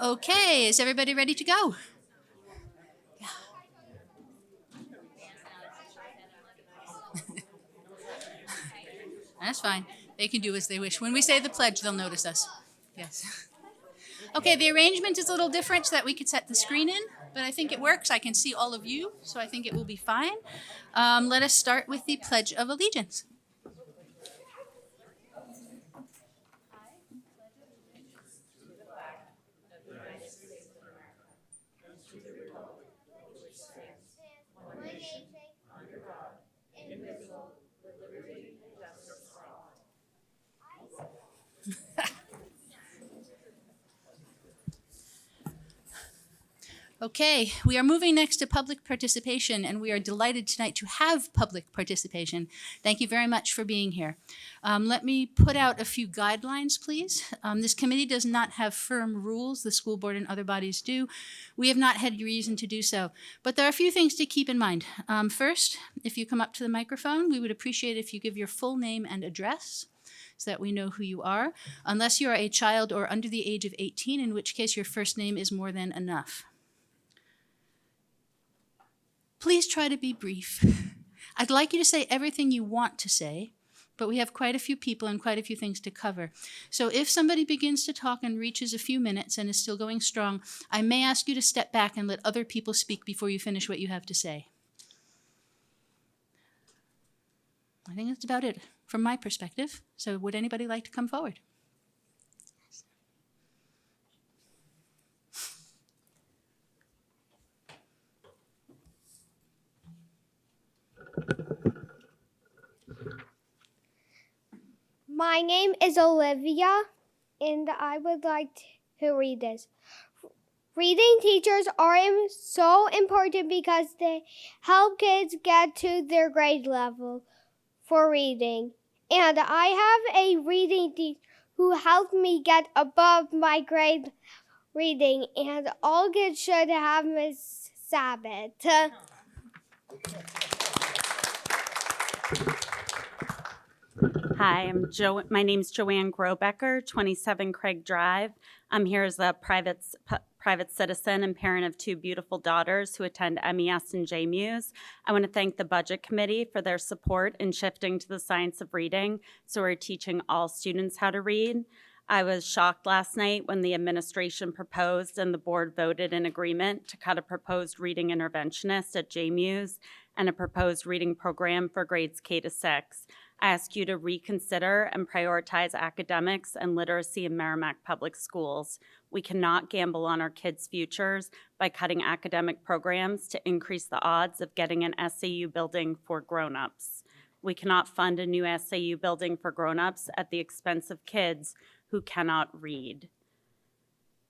Okay, is everybody ready to go? Yeah. That's fine. They can do as they wish. When we say the pledge, they'll notice us. Yes. Okay, the arrangement is a little different so that we could set the screen in, but I think it works. I can see all of you, so I think it will be fine. Let us start with the Pledge of Allegiance. Okay, we are moving next to public participation, and we are delighted tonight to have public participation. Thank you very much for being here. Let me put out a few guidelines, please. This committee does not have firm rules. The school board and other bodies do. We have not had reason to do so, but there are a few things to keep in mind. First, if you come up to the microphone, we would appreciate if you give your full name and address, so that we know who you are, unless you are a child or under the age of 18, in which case your first name is more than enough. Please try to be brief. I'd like you to say everything you want to say, but we have quite a few people and quite a few things to cover. So if somebody begins to talk and reaches a few minutes and is still going strong, I may ask you to step back and let other people speak before you finish what you have to say. I think that's about it from my perspective. So would anybody like to come forward? My name is Olivia, and I would like to read this. Reading teachers are so important because they help kids get to their grade level for reading. And I have a reading teacher who helped me get above my grade reading, and all kids should have Miss Sabbath. Hi, my name's Joanne Grobecker, 27 Craig Drive. I'm here as a private citizen and parent of two beautiful daughters who attend MES and JMUS. I want to thank the Budget Committee for their support in shifting to the science of reading, so we're teaching all students how to read. I was shocked last night when the administration proposed and the board voted in agreement to cut a proposed reading interventionist at JMUS and a proposed reading program for grades K to 6. I ask you to reconsider and prioritize academics and literacy in Merrimack Public Schools. We cannot gamble on our kids' futures by cutting academic programs to increase the odds of getting an SAU building for grown-ups. We cannot fund a new SAU building for grown-ups at the expense of kids who cannot read.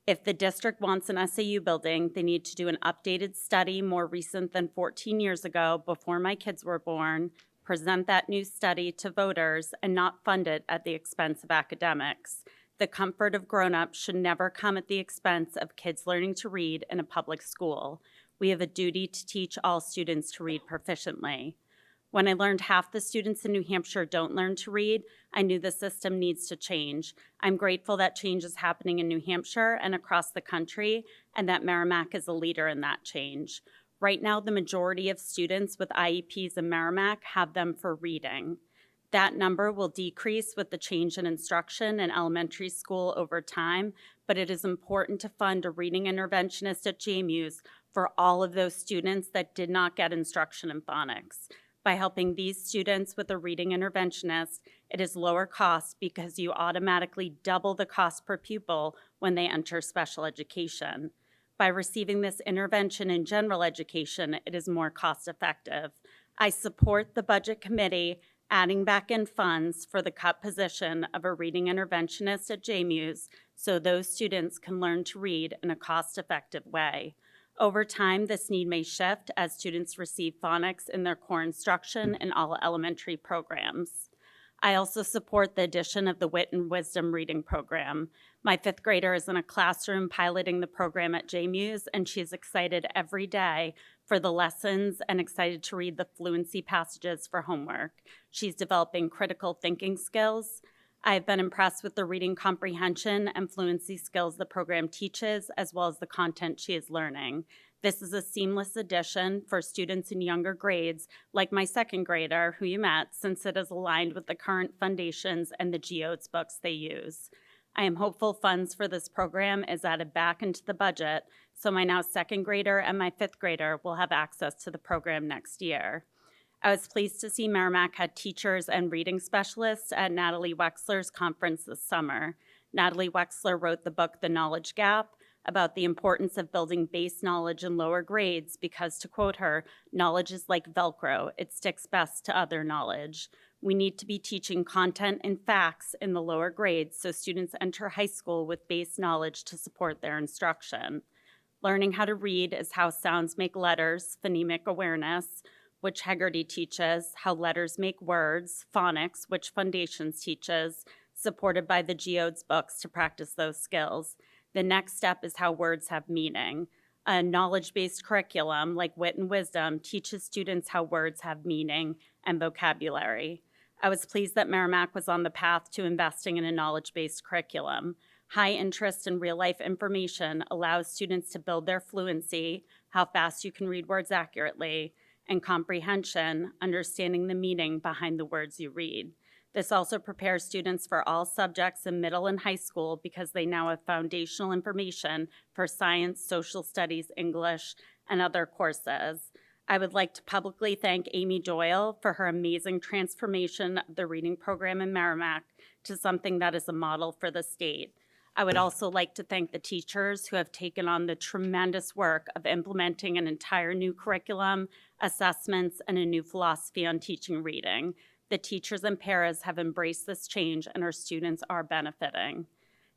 If the district wants an SAU building, they need to do an updated study more recent than 14 years ago, before my kids were born, present that new study to voters, and not fund it at the expense of academics. The comfort of grown-ups should never come at the expense of kids learning to read in a public school. We have a duty to teach all students to read proficiently. When I learned half the students in New Hampshire don't learn to read, I knew the system needs to change. I'm grateful that change is happening in New Hampshire and across the country, and that Merrimack is a leader in that change. Right now, the majority of students with IEPs in Merrimack have them for reading. That number will decrease with the change in instruction in elementary school over time, but it is important to fund a reading interventionist at JMUS for all of those students that did not get instruction in phonics. By helping these students with a reading interventionist, it is lower cost because you automatically double the cost per pupil when they enter special education. By receiving this intervention in general education, it is more cost effective. I support the Budget Committee adding back in funds for the cut position of a reading interventionist at JMUS so those students can learn to read in a cost-effective way. Over time, this need may shift as students receive phonics in their core instruction in all elementary programs. I also support the addition of the Wit and Wisdom reading program. My fifth grader is in a classroom piloting the program at JMUS, and she's excited every day for the lessons and excited to read the fluency passages for homework. She's developing critical thinking skills. I've been impressed with the reading comprehension and fluency skills the program teaches, as well as the content she is learning. This is a seamless addition for students in younger grades, like my second grader, who you met, since it is aligned with the current foundations and the GEODS books they use. I am hopeful funds for this program is added back into the budget, so my now second grader and my fifth grader will have access to the program next year. I was pleased to see Merrimack had teachers and reading specialists at Natalie Wexler's conference this summer. Natalie Wexler wrote the book, The Knowledge Gap, about the importance of building base knowledge in lower grades because, to quote her, knowledge is like Velcro, it sticks best to other knowledge. We need to be teaching content and facts in the lower grades so students enter high school with base knowledge to support their instruction. Learning how to read is how sounds make letters, phonemic awareness, which Hegarty teaches, how letters make words, phonics, which Foundations teaches, supported by the GEODS books to practice those skills. The next step is how words have meaning. A knowledge-based curriculum like Wit and Wisdom teaches students how words have meaning and vocabulary. I was pleased that Merrimack was on the path to investing in a knowledge-based curriculum. High interest in real-life information allows students to build their fluency, how fast you can read words accurately, and comprehension, understanding the meaning behind the words you read. This also prepares students for all subjects in middle and high school because they now have foundational information for science, social studies, English, and other courses. I would like to publicly thank Amy Doyle for her amazing transformation of the reading program in Merrimack to something that is a model for the state. I would also like to thank the teachers who have taken on the tremendous work of implementing an entire new curriculum, assessments, and a new philosophy on teaching reading. The teachers and paras have embraced this change and our students are benefiting.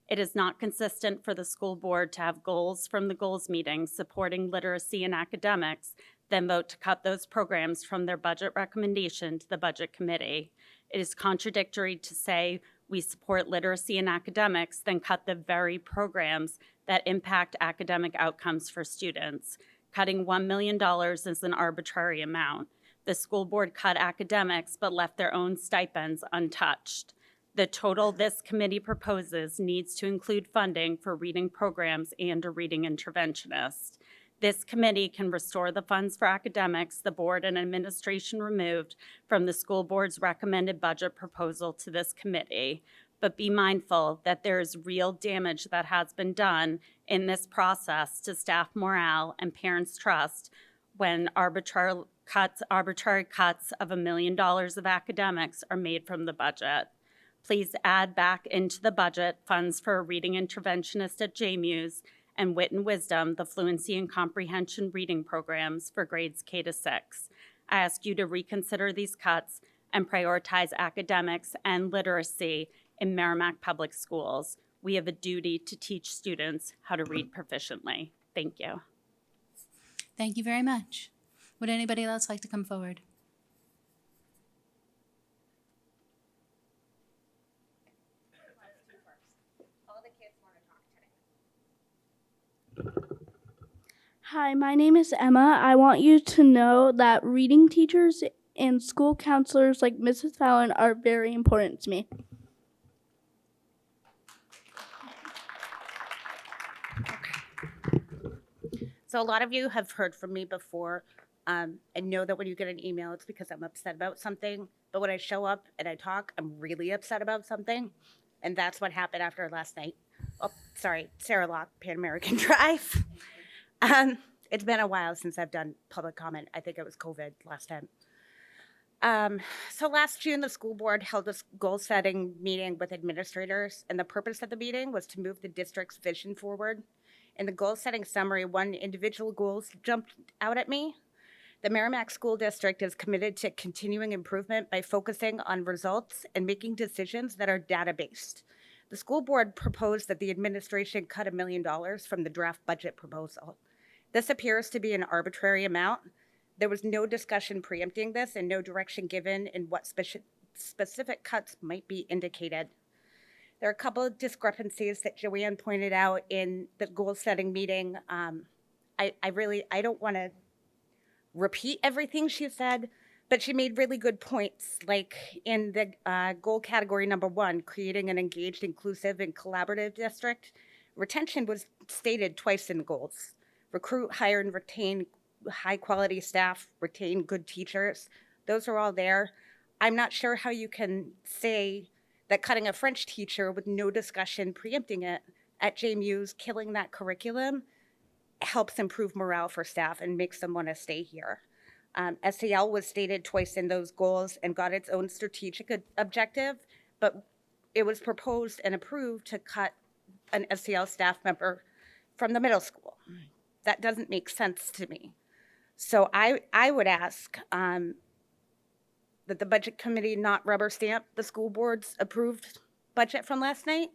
It is not consistent for the school board to have goals from the goals meeting supporting literacy and academics, then vote to cut those programs from their budget recommendation to the budget committee. It is contradictory to say we support literacy and academics, then cut the very programs that impact academic outcomes for students. Cutting $1 million is an arbitrary amount. The school board cut academics but left their own stipends untouched. The total this committee proposes needs to include funding for reading programs and a reading interventionist. This committee can restore the funds for academics the board and administration removed from the school board's recommended budget proposal to this committee. But be mindful that there is real damage that has been done in this process to staff morale and parents' trust when arbitrary cuts of $1 million of academics are made from the budget. Please add back into the budget funds for a reading interventionist at JMUS and Wit and Wisdom, the fluency and comprehension reading programs for grades K to 6. I ask you to reconsider these cuts and prioritize academics and literacy in Merrimack Public Schools. We have a duty to teach students how to read proficiently. Thank you. Thank you very much. Would anybody else like to come forward? Hi, my name is Emma. I want you to know that reading teachers and school counselors like Mrs. Fallon are very important to me. So a lot of you have heard from me before and know that when you get an email, it's because I'm upset about something. But when I show up and I talk, I'm really upset about something. And that's what happened after last night. Oh, sorry, Sarah Locke, Pan American Drive. It's been a while since I've done public comment. I think it was COVID last time. So last June, the school board held a goal-setting meeting with administrators, and the purpose of the meeting was to move the district's vision forward. In the goal-setting summary, one individual goal jumped out at me. The Merrimack School District is committed to continuing improvement by focusing on results and making decisions that are data-based. The school board proposed that the administration cut $1 million from the draft budget proposal. This appears to be an arbitrary amount. There was no discussion preempting this and no direction given in what specific cuts might be indicated. There are a couple of discrepancies that Joanne pointed out in the goal-setting meeting. I don't want to repeat everything she said, But she made really good points, like in the goal category number 1, creating an engaged, inclusive, and collaborative district. Retention was stated twice in the goals. Recruit, hire, and retain high-quality staff, retain good teachers. Those are all there. I'm not sure how you can say that cutting a French teacher with no discussion, preempting it at JMU's, killing that curriculum, helps improve morale for staff and makes them want to stay here. SEL was stated twice in those goals and got its own strategic objective, but it was proposed and approved to cut an SEL staff member from the middle school. That doesn't make sense to me. So I would ask that the budget committee not rubber stamp the school board's approved budget from last night,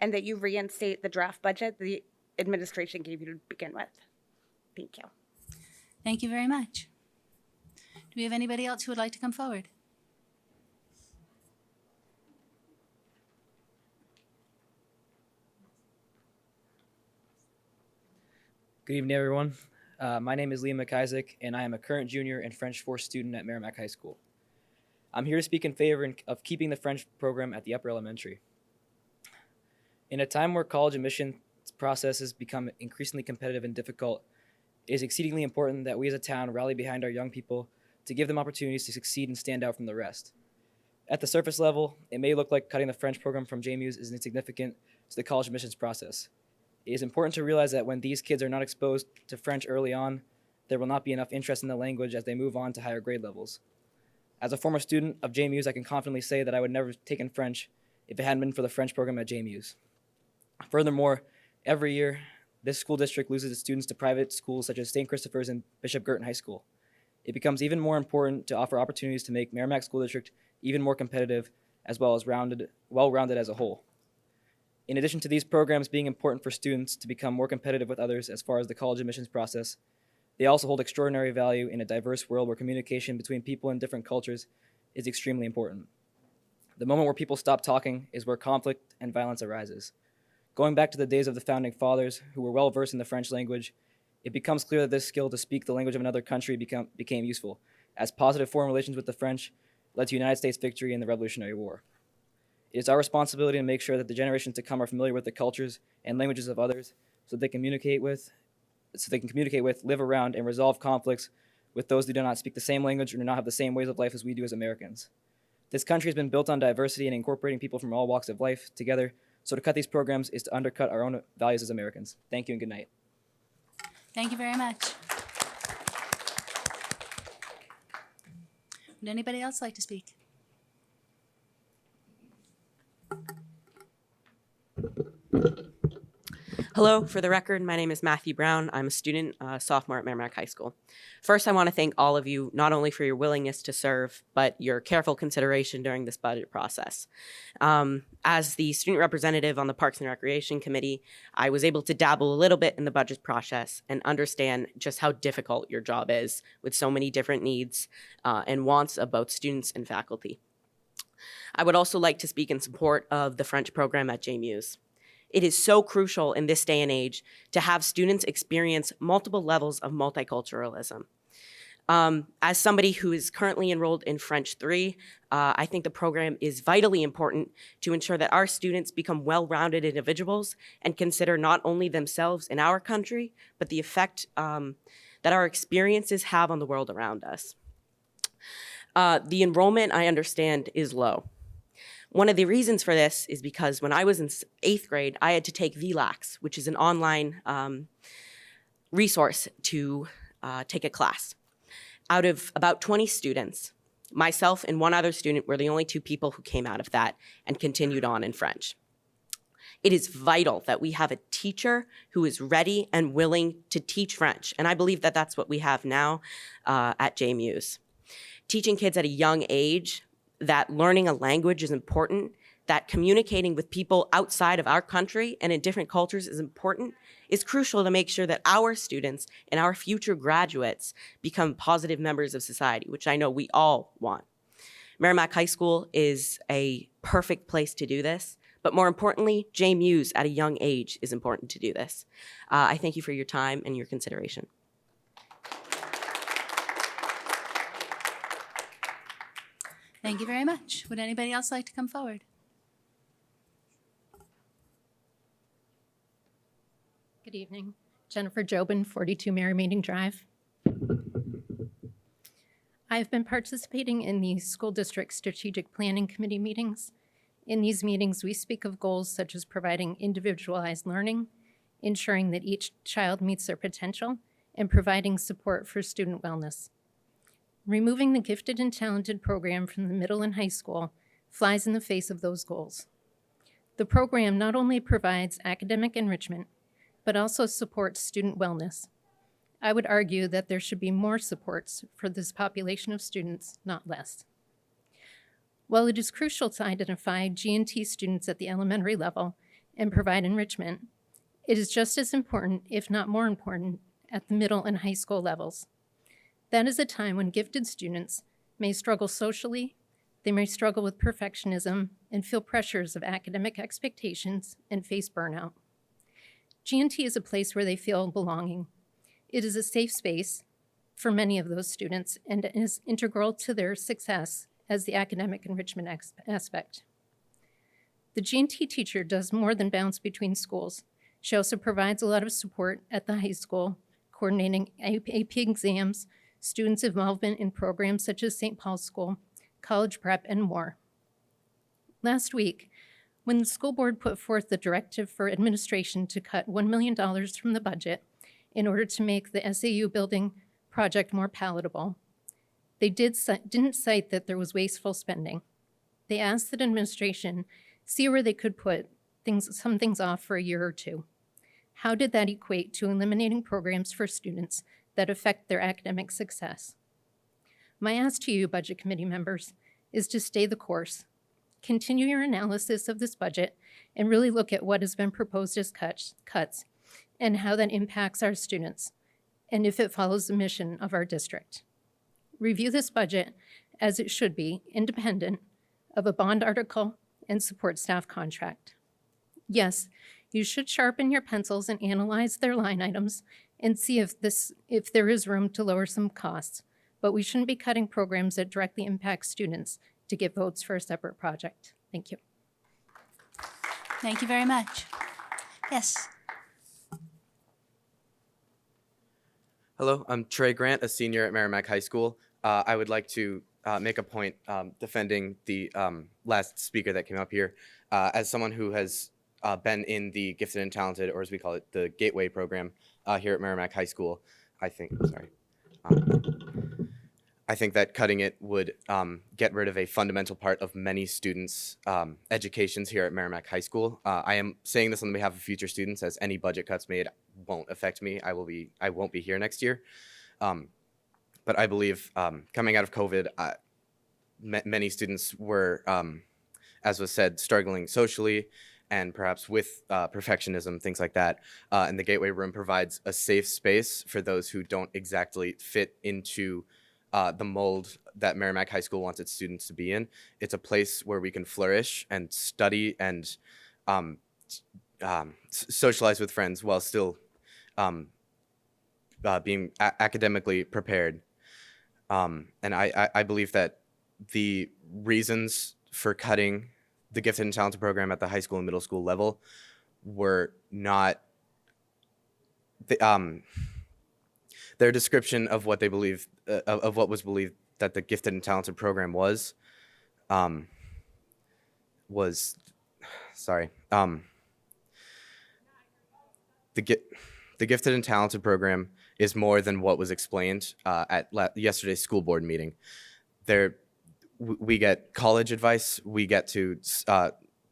and that you reinstate the draft budget the administration gave you to begin with. Thank you. Thank you very much. Do we have anybody else who would like to come forward? Good evening, everyone. My name is Liam McIsaac, and I am a current junior and French 4 student at Merrimack High School. I'm here to speak in favor of keeping the French program at the upper elementary. In a time where college admission processes become increasingly competitive and difficult, it is exceedingly important that we as a town rally behind our young people to give them opportunities to succeed and stand out from the rest. At the surface level, it may look like cutting the French program from JMU's is insignificant to the college admissions process. It is important to realize that when these kids are not exposed to French early on, there will not be enough interest in the language as they move on to higher grade levels. As a former student of JMU's, I can confidently say that I would never have taken French if it hadn't been for the French program at JMU's. Furthermore, every year, this school district loses its students to private schools such as St. Christopher's and Bishop Girton High School. It becomes even more important to offer opportunities to make Merrimack School District even more competitive as well as well-rounded as a whole. In addition to these programs being important for students to become more competitive with others as far as the college admissions process, they also hold extraordinary value in a diverse world where communication between people in different cultures is extremely important. The moment where people stop talking is where conflict and violence arises. Going back to the days of the founding fathers, who were well versed in the French language, it becomes clear that this skill to speak the language of another country became useful, as positive foreign relations with the French led to United States victory in the Revolutionary War. It is our responsibility to make sure that the generations to come are familiar with the cultures and languages of others so they can communicate with, live around, and resolve conflicts with those who do not speak the same language or do not have the same ways of life as we do as Americans. This country has been built on diversity and incorporating people from all walks of life together, so to cut these programs is to undercut our own values as Americans. Thank you and good night. Thank you very much. Would anybody else like to speak? Hello, for the record, my name is Matthew Brown. I'm a student, sophomore at Merrimack High School. First, I want to thank all of you, not only for your willingness to serve, but your careful consideration during this budget process. As the student representative on the Parks and Recreation Committee, I was able to dabble a little bit in the budget process and understand just how difficult your job is with so many different needs and wants of both students and faculty. I would also like to speak in support of the French program at JMU's. It is so crucial in this day and age to have students experience multiple levels of multiculturalism. As somebody who is currently enrolled in French 3, I think the program is vitally important to ensure that our students become well-rounded individuals and consider not only themselves in our country, but the effect that our experiences have on the world around us. The enrollment, I understand, is low. One of the reasons for this is because when I was in 8th grade, I had to take VLAX, which is an online resource to take a class. Out of about 20 students, myself and one other student were the only 2 people who came out of that and continued on in French. It is vital that we have a teacher who is ready and willing to teach French, and I believe that that's what we have now at JMU's. Teaching kids at a young age that learning a language is important, that communicating with people outside of our country and in different cultures is important, is crucial to make sure that our students and our future graduates become positive members of society, which I know we all want. Merrimack High School is a perfect place to do this, but more importantly, JMU's at a young age is important to do this. I thank you for your time and your consideration. Thank you very much. Would anybody else like to come forward? Good evening. Jennifer Jobin, 42 Merry Meeting Drive. I have been participating in the School District Strategic Planning Committee meetings. In these meetings, we speak of goals such as providing individualized learning, ensuring that each child meets their potential, and providing support for student wellness. Removing the gifted and talented program from the middle and high school flies in the face of those goals. The program not only provides academic enrichment, but also supports student wellness. I would argue that there should be more supports for this population of students, not less. While it is crucial to identify G&T students at the elementary level and provide enrichment, it is just as important, if not more important, at the middle and high school levels. That is a time when gifted students may struggle socially, they may struggle with perfectionism and feel pressures of academic expectations and face burnout. G&T is a place where they feel belonging. It is a safe space for many of those students and is integral to their success as the academic enrichment aspect. The G&T teacher does more than bounce between schools. She also provides a lot of support at the high school, coordinating AP exams, students' involvement in programs such as St. Paul's School, college prep, and more. Last week, when the school board put forth the directive for administration to cut $1 million from the budget in order to make the SAU building project more palatable, they didn't cite that there was wasteful spending. They asked that administration see where they could put some things off for a year or two. How did that equate to eliminating programs for students that affect their academic success? My ask to you, Budget Committee members, is to stay the course. Continue your analysis of this budget and really look at what has been proposed as cuts and how that impacts our students and if it follows the mission of our district. Review this budget as it should be, independent of a bond article and support staff contract. Yes, you should sharpen your pencils and analyze their line items and see if there is room to lower some costs, but we shouldn't be cutting programs that directly impact students to get votes for a separate project. Thank you. Thank you very much. Yes. Hello, I'm Trey Grant, a senior at Merrimack High School. I would like to make a point defending the last speaker that came up here. As someone who has been in the Gifted and Talented, or as we call it, the Gateway program here at Merrimack High School, I think that cutting it would get rid of a fundamental part of many students' educations here at Merrimack High School. I am saying this on behalf of future students, as any budget cuts made won't affect me. I won't be here next year. But I believe coming out of COVID, many students were, as was said, struggling socially and perhaps with perfectionism, things like that. And the Gateway Room provides a safe space for those who don't exactly fit into the mold that Merrimack High School wants its students to be in. It's a place where we can flourish and study and socialize with friends while still being academically prepared. And I believe that the reasons for cutting the Gifted and Talented program at the high school and middle school level were not their description of what they believe of what was believed that the Gifted and Talented program was the Gifted and Talented program is more than what was explained at yesterday's school board meeting. We get college advice. We get to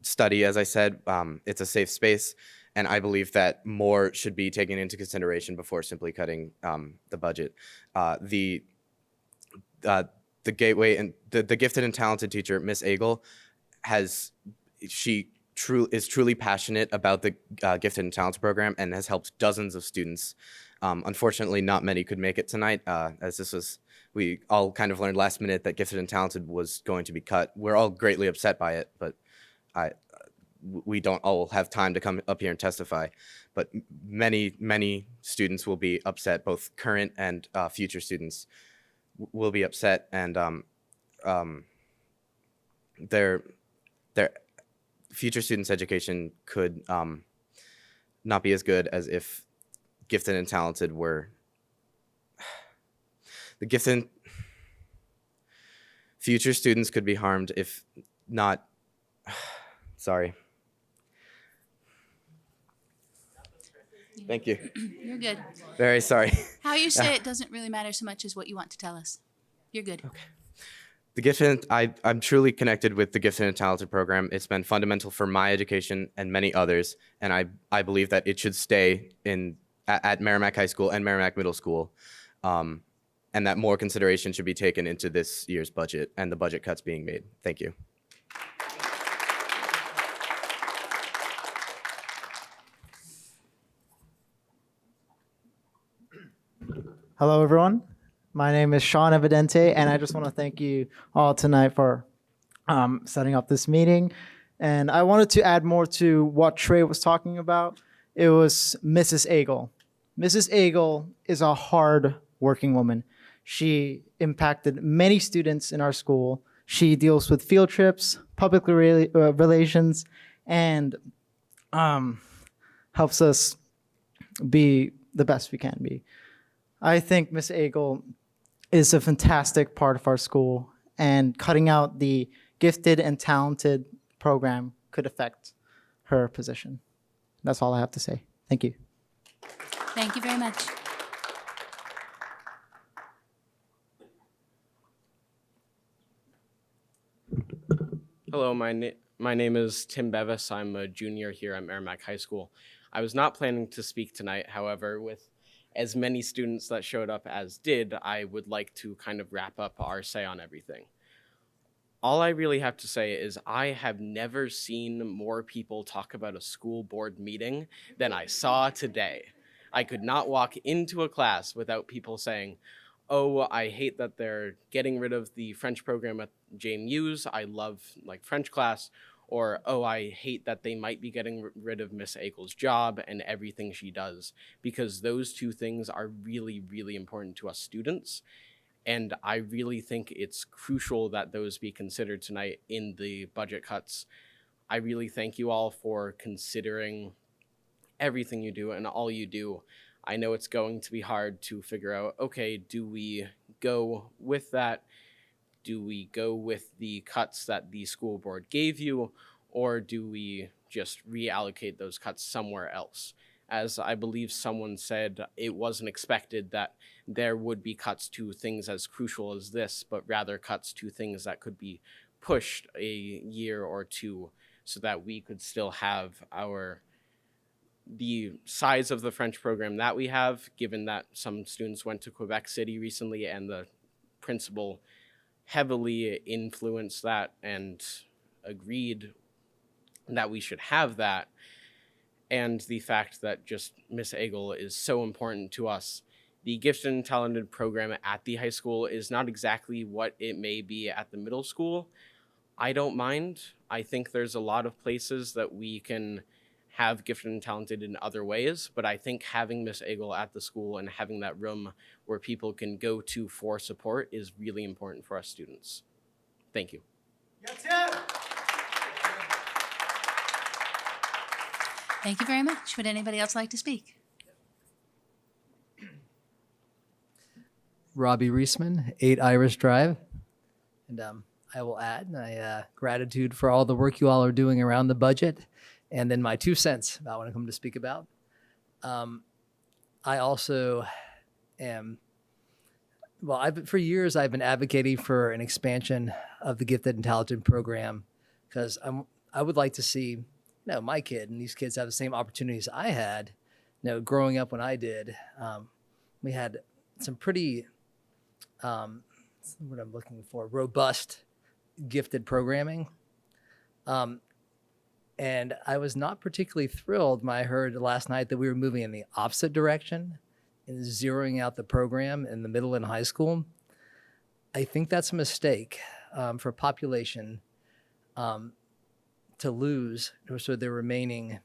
study, as I said. It's a safe space, and I believe that more should be taken into consideration before simply cutting the budget. The Gateway and the Gifted and Talented teacher, Miss Agel, is truly passionate about the Gifted and Talented program and has helped dozens of students. Unfortunately, not many could make it tonight, as we all kind of learned last minute that Gifted and Talented was going to be cut. We're all greatly upset by it, but we don't all have time to come up here and testify. But many students will be upset, both current and future students will be upset, and their future students' education could not be as good as if gifted and talented were the gifted future students could be harmed if not sorry. Thank you. You're good. Very sorry. How you say it doesn't really matter so much as what you want to tell us. You're good. The gifted, I'm truly connected with the Gifted and Talented program. It's been fundamental for my education and many others, and I believe that it should stay at Merrimack High School and Merrimack Middle School, and that more consideration should be taken into this year's budget and the budget cuts being made. Thank you. Hello, everyone. My name is Sean Evidente, and I just want to thank you all tonight for setting up this meeting. And I wanted to add more to what Trey was talking about. It was Mrs. Agle. Mrs. Agle is a hard-working woman. She impacted many students in our school. She deals with field trips, public relations, and helps us be the best we can be. I think Miss Agle is a fantastic part of our school, and cutting out the gifted and talented program could affect her position. That's all I have to say. Thank you. Thank you very much. Hello, my name is Tim Bevis. I'm a junior here at Merrimack High School. I was not planning to speak tonight. However, with as many students that showed up as did, I would like to kind of wrap up our say on everything. All I really have to say is I have never seen more people talk about a school board meeting than I saw today. I could not walk into a class without people saying, oh, I hate that they're getting rid of the French program at JMU's. I love French class. Or, oh, I hate that they might be getting rid of Miss Agle's job and everything she does, because those two things are really, really important to us students. And I really think it's crucial that those be considered tonight in the budget cuts. I really thank you all for considering everything you do and all you do. I know it's going to be hard to figure out, okay, do we go with that? Do we go with the cuts that the school board gave you, or do we just reallocate those cuts somewhere else? As I believe someone said, it wasn't expected that there would be cuts to things as crucial as this, but rather cuts to things that could be pushed a year or two so that we could still have the size of the French program that we have, given that some students went to Quebec City recently and the principal heavily influenced that and agreed that we should have that, and the fact that just Miss Agle is so important to us. The Gifted and Talented program at the high school is not exactly what it may be at the middle school. I don't mind. I think there's a lot of places that we can have gifted and talented in other ways, but I think having Miss Agle at the school and having that room where people can go to for support is really important for us students. Thank you. Thank you very much. Would anybody else like to speak? Robbie Reisman, 8 Iris Drive. And I will add my gratitude for all the work you all are doing around the budget. And then my 2 cents about what I come to speak about. I also am, for years I've been advocating for an expansion of the Gifted and Talented program, because I would like to see, my kid and these kids have the same opportunities I had. Growing up when I did, we had some pretty, what I'm looking for, robust gifted programming. And I was not particularly thrilled when I heard last night that we were moving in the opposite direction and zeroing out the program in the middle and high school. I think that's a mistake for a population to lose. So they're remaining,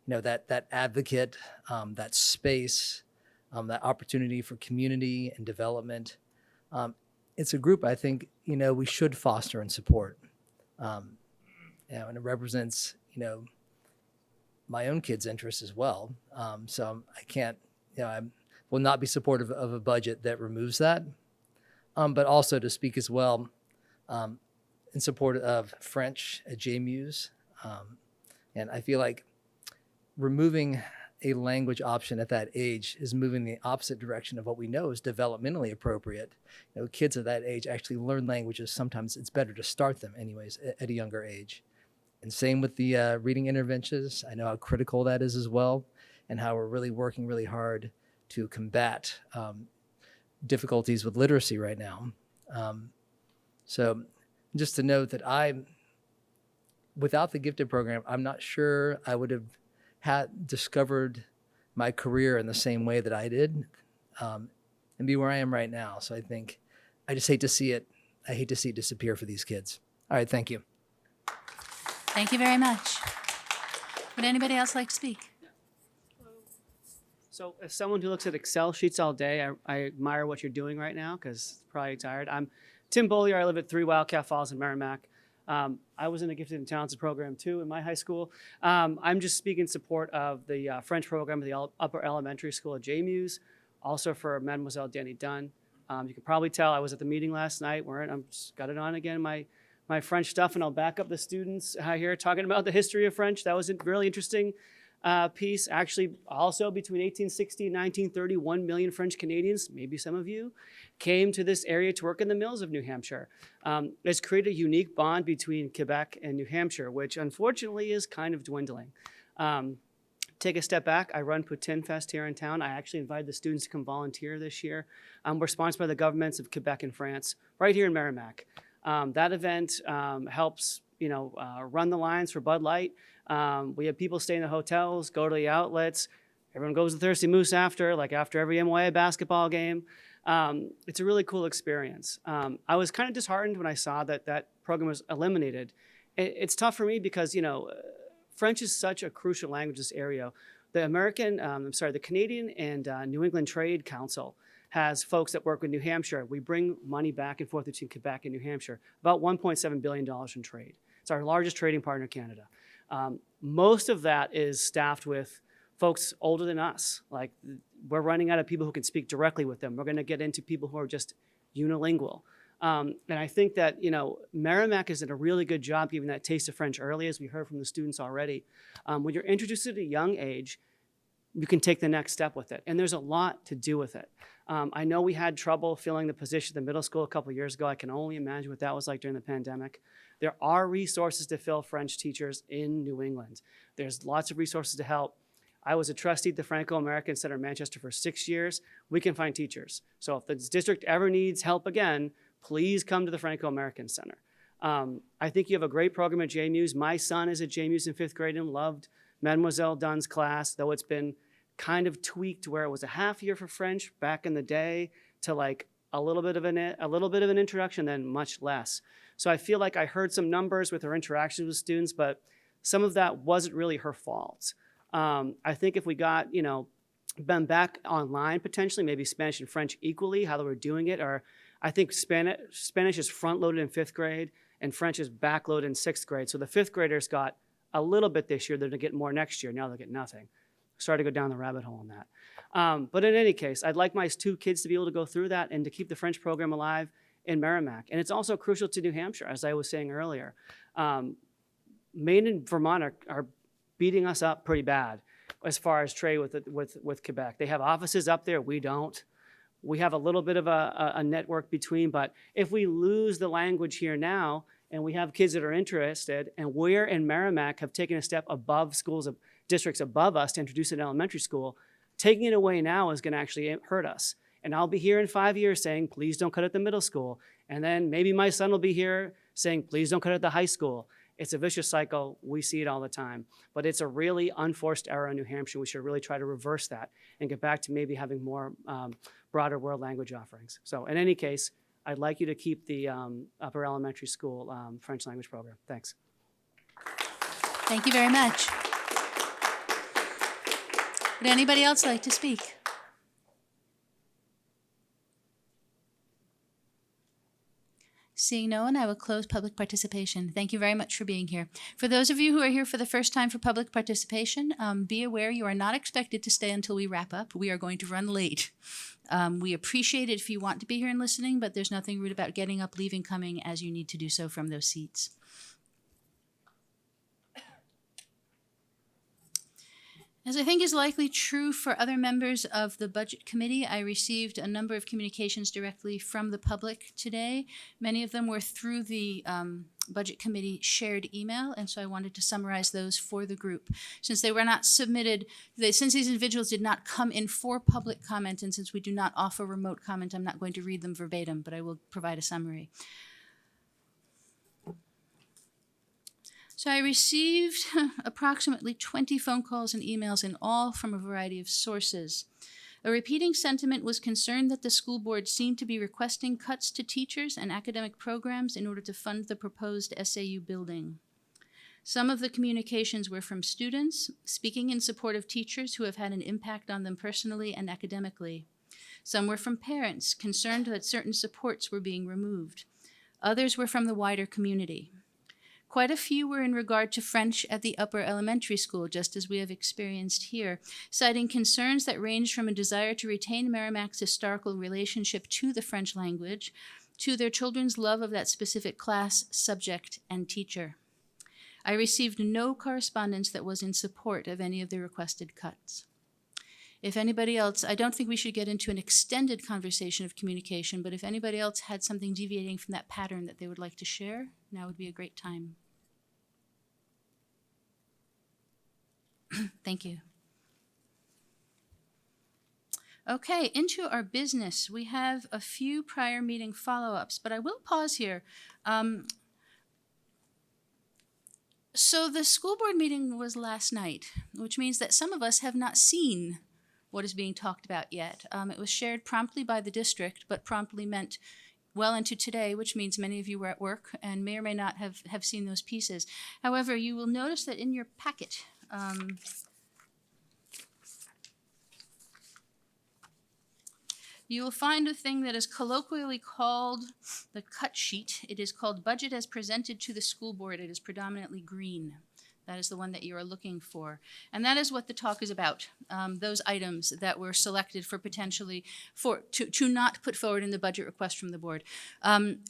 that advocate, that space, that opportunity for community and development. It's a group I think, we should foster and support. And it represents, my own kids' interests as well. So I can't, I will not be supportive of a budget that removes that. But also to speak as well in support of French at JMU's. And I feel like removing a language option at that age is moving the opposite direction of what we know is developmentally appropriate. Kids at that age actually learn languages. Sometimes it's better to start them anyways at a younger age. And same with the reading interventions. I know how critical that is as well, and how we're really working really hard to combat difficulties with literacy right now. So just to note that without the gifted program, I'm not sure I would have discovered my career in the same way that I did, and be where I am right now. So I just hate to see it. I hate to see it disappear for these kids. All right, thank you. Thank you very much. Would anybody else like to speak? So as someone who looks at Excel sheets all day, I admire what you're doing right now because probably tired. I'm Tim Bollier. I live at 3 Wildcat Falls in Merrimack. I was in the Gifted and Talented program too in my high school. I'm just speaking in support of the French program at the upper elementary school at JMU's, also for Mademoiselle Danny Dunn. You can probably tell I was at the meeting last night where I'm just got it on again, my French stuff, and I'll back up the students here talking about the history of French. That was a really interesting piece. Actually, also between 1860 and 1930, 1 million French Canadians, maybe some of you, came to this area to work in the mills of New Hampshire. It's created a unique bond between Quebec and New Hampshire, which unfortunately is kind of dwindling. Take a step back. I run Poutine Fest here in town. I actually invited the students to come volunteer this year. We're sponsored by the governments of Quebec and France, right here in Merrimack. That event helps, run the lines for Bud Light. We have people stay in the hotels, go to the outlets. Everyone goes to Thirsty Moose after every MYA basketball game. It's a really cool experience. I was kind of disheartened when I saw that program was eliminated. It's tough for me because, French is such a crucial language in this area. The Canadian and New England Trade Council has folks that work with New Hampshire. We bring money back and forth between Quebec and New Hampshire, about $1.7 billion in trade. It's our largest trading partner in Canada. Most of that is staffed with folks older than us. Like, we're running out of people who can speak directly with them. We're going to get into people who are just unilingual. And I think that, Merrimack has done a really good job giving that taste of French early, as we heard from the students already. When you're introduced at a young age, you can take the next step with it. And there's a lot to do with it. I know we had trouble filling the position at the middle school a couple of years ago. I can only imagine what that was like during the pandemic. There are resources to fill French teachers in New England. There's lots of resources to help. I was a trustee at the Franco-American Center in Manchester for 6 years. We can find teachers. So if the district ever needs help again, please come to the Franco-American Center. I think you have a great program at JMU's. My son is at JMU's in 5th grade and loved Mademoiselle Dunn's class, though it's been kind of tweaked where it was a half year for French back in the day to like a little bit of an introduction, then much less. So I feel like I heard some numbers with her interactions with students, but some of that wasn't really her fault. I think if we got, them back online potentially, maybe Spanish and French equally, how they were doing it, or I think Spanish is front-loaded in 5th grade and French is back-loaded in 6th grade. So the 5th graders got a little bit this year. They're going to get more next year. Now they'll get nothing. Started to go down the rabbit hole on that. But in any case, I'd like my 2 kids to be able to go through that and to keep the French program alive in Merrimack. And it's also crucial to New Hampshire, as I was saying earlier. Maine and Vermont are beating us up pretty bad as far as trade with Quebec. They have offices up there. We don't. We have a little bit of a network between, but if we lose the language here now and we have kids that are interested, and we're in Merrimack have taken a step above districts above us to introduce it in elementary school, taking it away now is going to actually hurt us. And I'll be here in 5 years saying, please don't cut it at the middle school. And then maybe my son will be here saying, please don't cut it at the high school. It's a vicious cycle. We see it all the time. But it's a really unforced error in New Hampshire. We should really try to reverse that and get back to maybe having more broader world language offerings. So in any case, I'd like you to keep the upper elementary school French language program. Thanks. Thank you very much. Would anybody else like to speak? Seeing no one, I will close public participation. Thank you very much for being here. For those of you who are here for the first time for public participation, be aware you are not expected to stay until we wrap up. We are going to run late. We appreciate it if you want to be here and listening, but there's nothing rude about getting up, leaving, coming as you need to do so from those seats. As I think is likely true for other members of the Budget Committee, I received a number of communications directly from the public today. Many of them were through the Budget Committee shared email, and so I wanted to summarize those for the group. Since they were not submitted, since these individuals did not come in for public comment, and since we do not offer remote comment, I'm not going to read them verbatim, but I will provide a summary. So I received approximately 20 phone calls and emails in all from a variety of sources. A repeating sentiment was concern that the school board seemed to be requesting cuts to teachers and academic programs in order to fund the proposed SAU building. Some of the communications were from students speaking in support of teachers who have had an impact on them personally and academically. Some were from parents concerned that certain supports were being removed. Others were from the wider community. Quite a few were in regard to French at the upper elementary school, just as we have experienced here, citing concerns that ranged from a desire to retain Merrimack's historical relationship to the French language, to their children's love of that specific class, subject, and teacher. I received no correspondence that was in support of any of the requested cuts. If anybody else, I don't think we should get into an extended conversation of communication, but if anybody else had something deviating from that pattern that they would like to share, now would be a great time. Thank you. Okay, into our business. We have a few prior meeting follow-ups, but I will pause here. So the school board meeting was last night, which means that some of us have not seen what is being talked about yet. It was shared promptly by the district, but promptly meant well into today, which means many of you were at work and may or may not have seen those pieces. However, you will notice that in your packet, you will find a thing that is colloquially called the cut sheet. It is called Budget as Presented to the School Board. It is predominantly green. That is the one that you are looking for. And that is what the talk is about, those items that were selected for potentially to not put forward in the budget request from the board.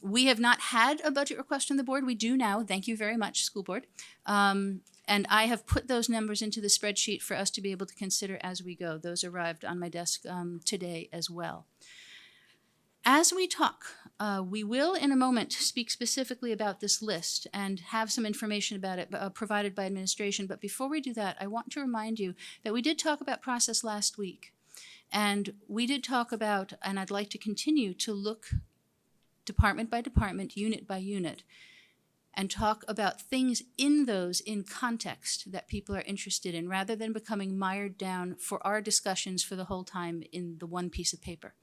We have not had a budget request from the board. We do now. Thank you very much, school board. And I have put those numbers into the spreadsheet for us to be able to consider as we go. Those arrived on my desk today as well. As we talk, we will in a moment speak specifically about this list and have some information about it provided by administration. But before we do that, I want to remind you that we did talk about process last week. And we did talk about, and I'd like to continue to look department by department, unit by unit, and talk about things in those in context that people are interested in, rather than becoming mired down for our discussions for the whole time in the one piece of paper.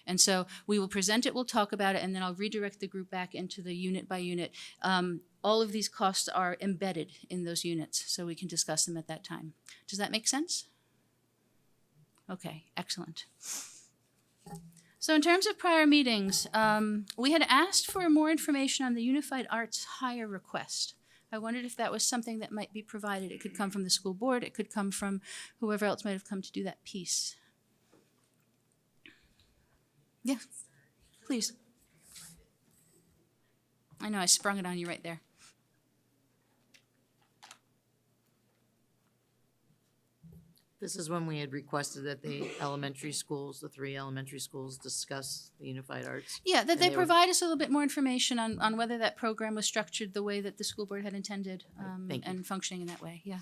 And so we will present it, we'll talk about it, and then I'll redirect the group back into the unit by unit. All of these costs are embedded in those units, so we can discuss them at that time. Does that make sense? Okay, excellent. So in terms of prior meetings, we had asked for more information on the Unified Arts hire request. I wondered if that was something that might be provided. It could come from the school board, it could come from whoever else might have come to do that piece. Yeah, please. I know I sprung it on you right there. This is when we had requested that the elementary schools, the 3 elementary schools, discuss the Unified Arts. Yeah, that And they were- provide us a little bit more information on whether that program was structured the way that the school board had intended Thank you. and functioning in that way, yeah.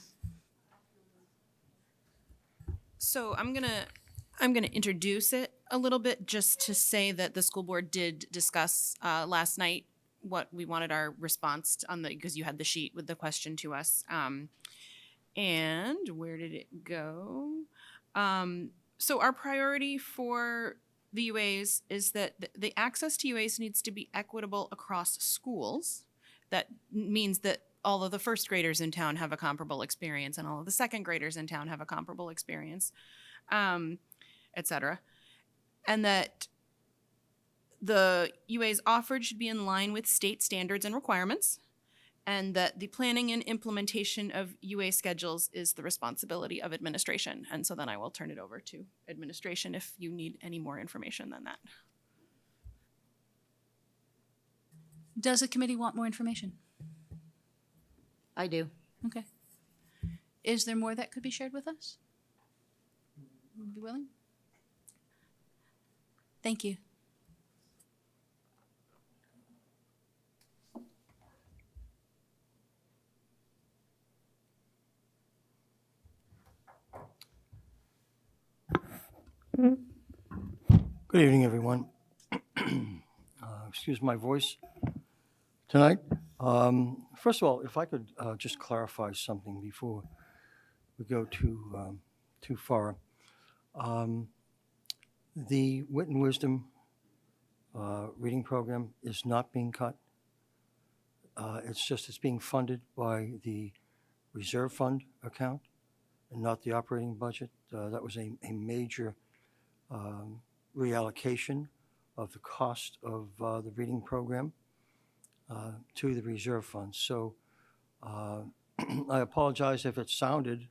So I'm gonna introduce it a little bit, just to say that the school board did discuss last night what we wanted our response on because you had the sheet with the question to us. And where did it go? So our priority for the UAs is that the access to UAs needs to be equitable across schools. That means that all of the first graders in town have a comparable experience, and all of the second graders in town have a comparable experience, et cetera. And that the UAs offered should be in line with state standards and requirements, and that the planning and implementation of UA schedules is the responsibility of administration. And so then I will turn it over to administration if you need any more information than that. Does the committee want more information? I do. Okay. Is there more that could be shared with us? Would you be willing? Thank you. Good evening, everyone. Excuse my voice tonight. First of all, if I could just clarify something before we go too far. The Wit and Wisdom reading program is not being cut. It's being funded by the reserve fund account and not the operating budget. That was a major reallocation of the cost of the reading program to the reserve fund. So I apologize if it sounded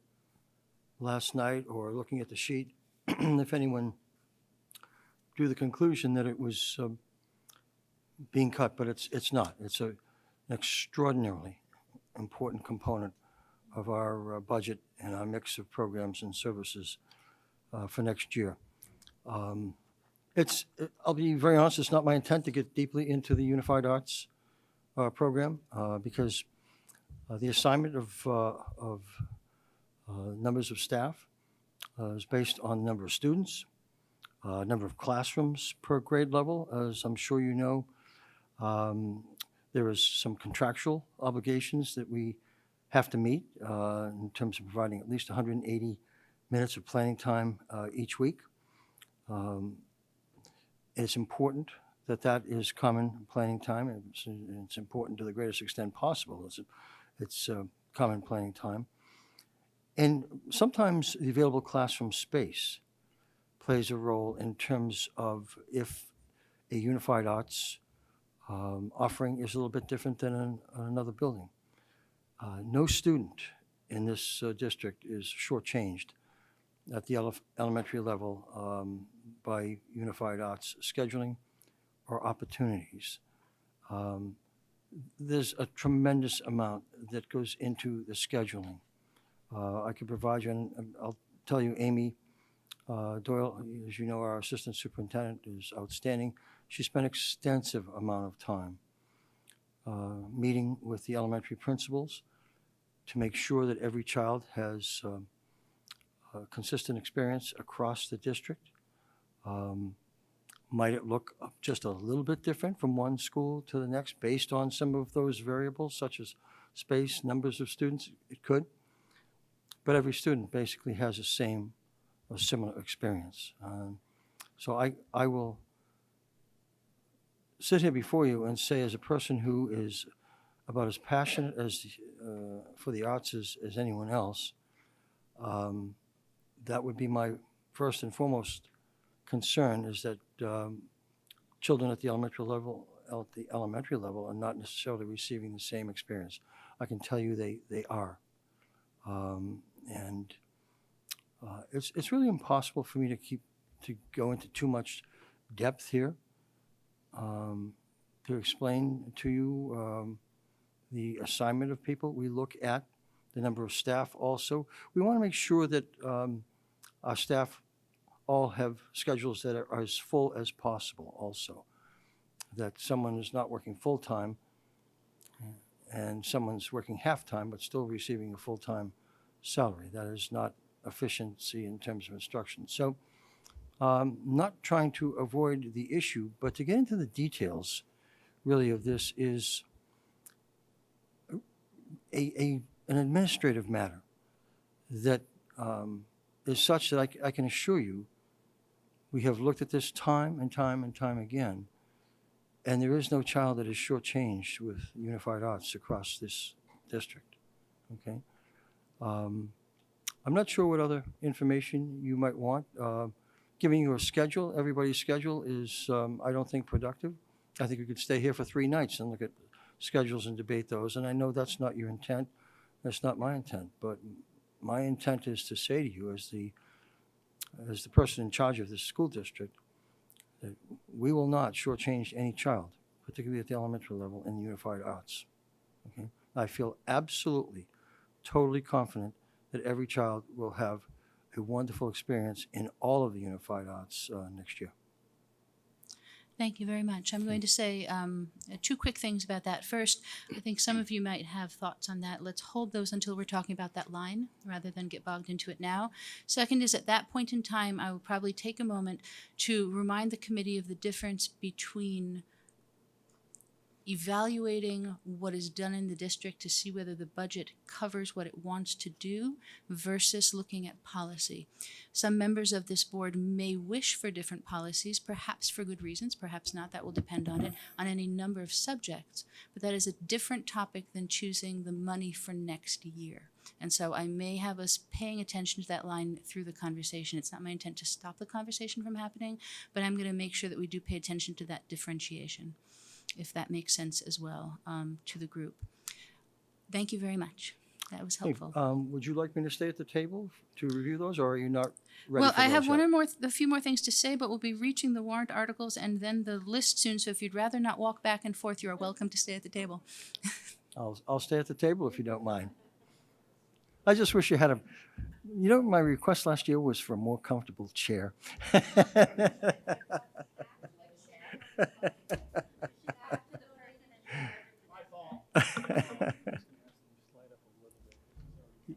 last night or looking at the sheet, if anyone drew the conclusion that it was being cut, but it's not. It's an extraordinarily important component of our budget and our mix of programs and services for next year. I'll be very honest, it's not my intent to get deeply into the Unified Arts program because the assignment of numbers of staff is based on number of students, number of classrooms per grade level. As I'm sure you know, there is some contractual obligations that we have to meet in terms of providing at least 180 minutes of planning time each week. It's important that that is common planning time. It's important to the greatest extent possible. It's common planning time. And sometimes the available classroom space plays a role in terms of if a Unified Arts offering is a little bit different than in another building. No student in this district is shortchanged at the elementary level by Unified Arts scheduling or opportunities. There's a tremendous amount that goes into the scheduling. I could provide you, and I'll tell you, Amy Doyle, as you know, our assistant superintendent is outstanding. She spent extensive amount of time meeting with the elementary principals to make sure that every child has a consistent experience across the district. Might it look just a little bit different from one school to the next based on some of those variables, such as space, numbers of students? It could. But every student basically has a similar experience. So I will sit here before you and say, as a person who is about as passionate as for the arts as anyone else, that would be my first and foremost concern, is that children at the elementary level are not necessarily receiving the same experience. I can tell you they are. And it's really impossible for me to go into too much depth here to explain to you the assignment of people. We look at the number of staff also. We want to make sure that our staff all have schedules that are as full as possible also, that someone is not working full-time and someone's working half-time but still receiving a full-time salary. That is not efficiency in terms of instruction. So not trying to avoid the issue, but to get into the details really of this is an administrative matter that is such that I can assure you we have looked at this time and time and time again, and there is no child that is shortchanged with Unified Arts across this district. Okay. I'm not sure what other information you might want. giving you a schedule, everybody's schedule is, I don't think productive. I think we could stay here for 3 nights and look at schedules and debate those. And I know that's not your intent. That's not my intent. But my intent is to say to you as the person in charge of this school district, that we will not shortchange any child, particularly at the elementary level, in the unified arts. Okay? I feel absolutely, totally confident that every child will have a wonderful experience in all of the unified arts next year. Thank you very much. I'm going to say 2 quick things about that. First, I think some of you might have thoughts on that. Let's hold those until we're talking about that line rather than get bogged into it now. Second is, at that point in time, I will probably take a moment to remind the committee of the difference between evaluating what is done in the district to see whether the budget covers what it wants to do versus looking at policy. Some members of this board may wish for different policies, perhaps for good reasons, perhaps not. That will depend on it, on any number of subjects. But that is a different topic than choosing the money for next year. And so I may have us paying attention to that line through the conversation. It's not my intent to stop the conversation from happening, but I'm going to make sure that we do pay attention to that differentiation, if that makes sense as well, to the group. Thank you very much. That was Hey, helpful. would you like me to stay at the table to review those, or are you not ready Well, for I have those yet? a few more things to say, but we'll be reaching the warrant articles and then the list soon. So if you'd rather not walk back and forth, you are welcome to stay at the table. I'll stay at the table if you don't mind. I just wish you had a, you know, my request last year was for a more comfortable chair.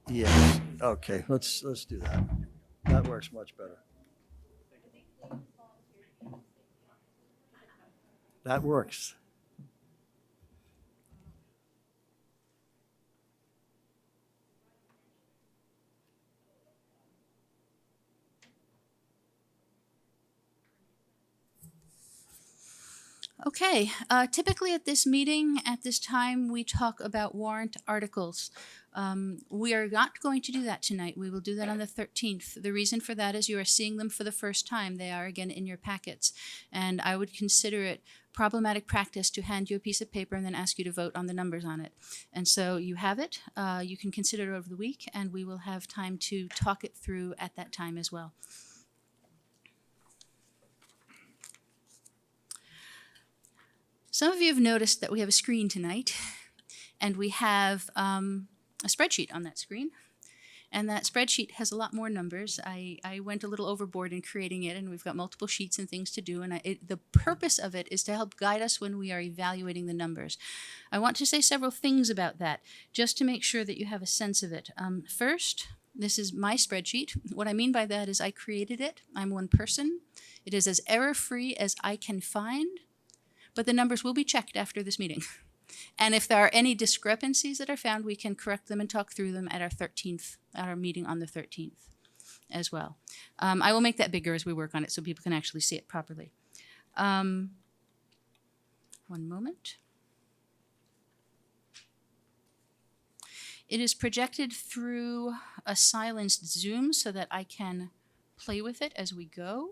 Yes, okay, let's do that. That works much better. That works. Okay, typically at this meeting, at this time, we talk about warrant articles. We are not going to do that tonight. We will do that on the 13th. The reason for that is you are seeing them for the first time. They are again in your packets. And I would consider it problematic practice to hand you a piece of paper and then ask you to vote on the numbers on it. And so you have it. You can consider it over the week, and we will have time to talk it through at that time as well. Some of you have noticed that we have a screen tonight, and we have a spreadsheet on that screen. And that spreadsheet has a lot more numbers. I went a little overboard in creating it, and we've got multiple sheets and things to do. And the purpose of it is to help guide us when we are evaluating the numbers. I want to say several things about that, just to make sure that you have a sense of it. First, this is my spreadsheet. What I mean by that is I created it. I'm one person. It is as error-free as I can find. But the numbers will be checked after this meeting. And if there are any discrepancies that are found, we can correct them and talk through them at our meeting on the 13th as well. I will make that bigger as we work on it so people can actually see it properly. One moment. It is projected through a silenced Zoom so that I can play with it as we go.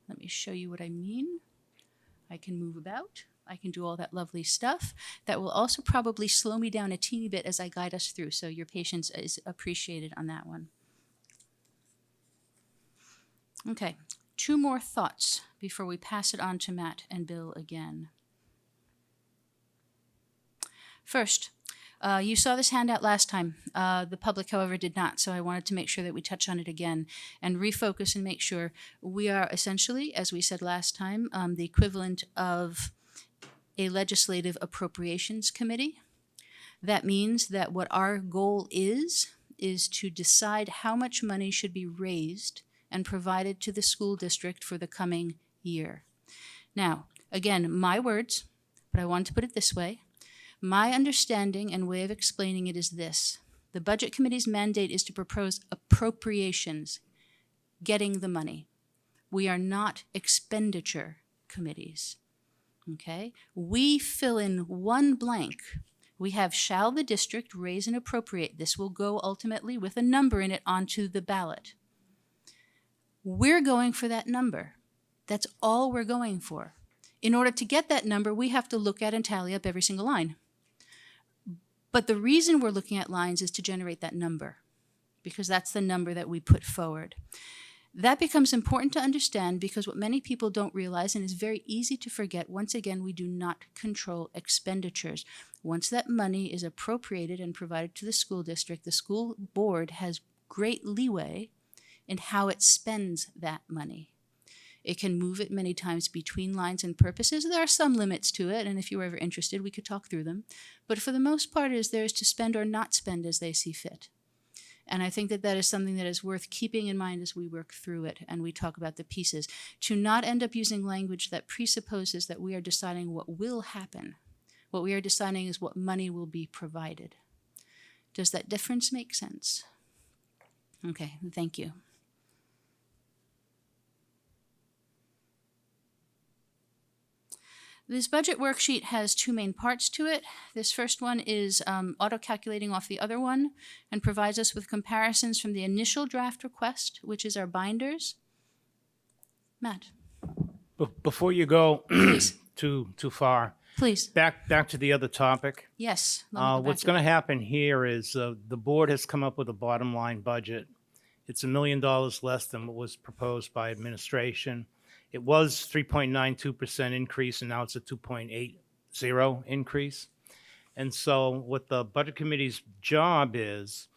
Let me show you what I mean. I can move about. I can do all that lovely stuff. That will also probably slow me down a teeny bit as I guide us through, so your patience is appreciated on that one. Okay, 2 more thoughts before we pass it on to Matt and Bill again. First, you saw this handout last time. The public, however, did not, so I wanted to make sure that we touch on it again and refocus and make sure we are essentially, as we said last time, the equivalent of a legislative appropriations committee. That means that what our goal is to decide how much money should be raised and provided to the school district for the coming year. Now, again, my words, but I want to put it this way. My understanding and way of explaining it is this. The Budget Committee's mandate is to propose appropriations, getting the money. We are not expenditure committees, okay? We fill in one blank. We have shall the district raise and appropriate. This will go ultimately with a number in it onto the ballot. We're going for that number. That's all we're going for. In order to get that number, we have to look at and tally up every single line. But the reason we're looking at lines is to generate that number, because that's the number that we put forward. That becomes important to understand because what many people don't realize, and is very easy to forget, once again, we do not control expenditures. Once that money is appropriated and provided to the school district, the school board has great leeway in how it spends that money. It can move it many times between lines and purposes. There are some limits to it, and if you were ever interested, we could talk through them. But for the most part, it is theirs to spend or not spend as they see fit. And I think that that is something that is worth keeping in mind as we work through it and we talk about the pieces, to not end up using language that presupposes that we are deciding what will happen. What we are deciding is what money will be provided. Does that difference make sense? Okay, thank you. This budget worksheet has two main parts to it. This first one is auto-calculating off the other one and provides us with comparisons from the initial draft request, which is our binders. Matt, Before you go Please. too far, please. back to the other topic. Yes. let me go back What's to going to that. happen here is the board has come up with a bottom line budget. It's $1 million less than what was proposed by administration. It was 3.92% increase, and now it's a 2.80 increase. And so what the Budget Committee's job is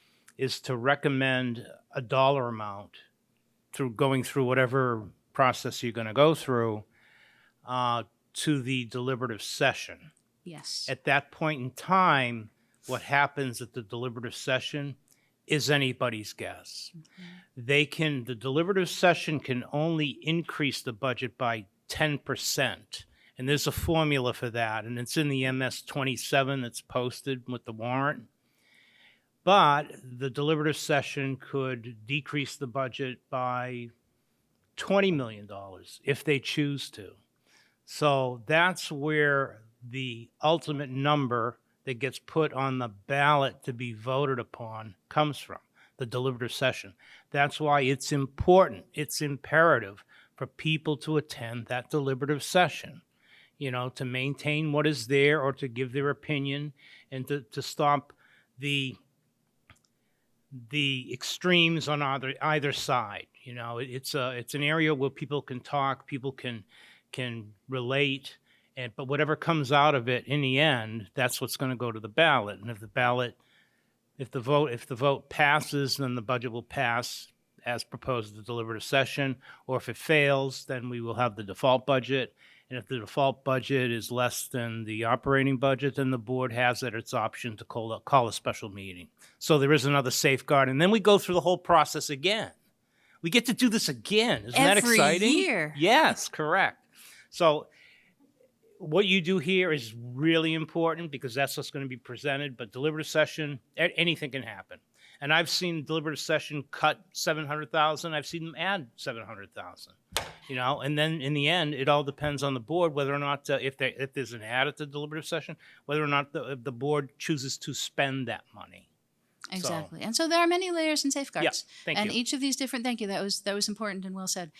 to recommend a dollar amount through going through whatever process you're going to go through to the deliberative session. Yes. At that point in time, what happens at the deliberative session is anybody's guess. The deliberative session can only increase the budget by 10%. And there's a formula for that, and it's in the MS 27 that's posted with the warrant. But the deliberative session could decrease the budget by $20 million if they choose to. So that's where the ultimate number that gets put on the ballot to be voted upon comes from, the deliberative session. That's why it's important, it's imperative for people to attend that deliberative session, to maintain what is there or to give their opinion and to stop the extremes on either side. It's an area where people can talk, people can relate, but whatever comes out of it in the end, that's what's going to go to the ballot. And if the vote passes, then the budget will pass as proposed at the deliberative session. Or if it fails, then we will have the default budget. And if the default budget is less than the operating budget, then the board has at its option to call a special meeting. So there is another safeguard. And then we go through the whole process again. We get to do this again. Isn't that exciting? Every year. Yes, correct. So what you do here is really important because that's what's going to be presented. But deliberative session, anything can happen. And I've seen deliberative session cut $700,000. I've seen them add $700,000. And then in the end, it all depends on the board whether or not, if there's an add at the deliberative session, whether or not the board chooses to spend that money. Exactly. And so there are many layers and safeguards. Yeah, thank and you. each of these different, thank you, that was important and well said.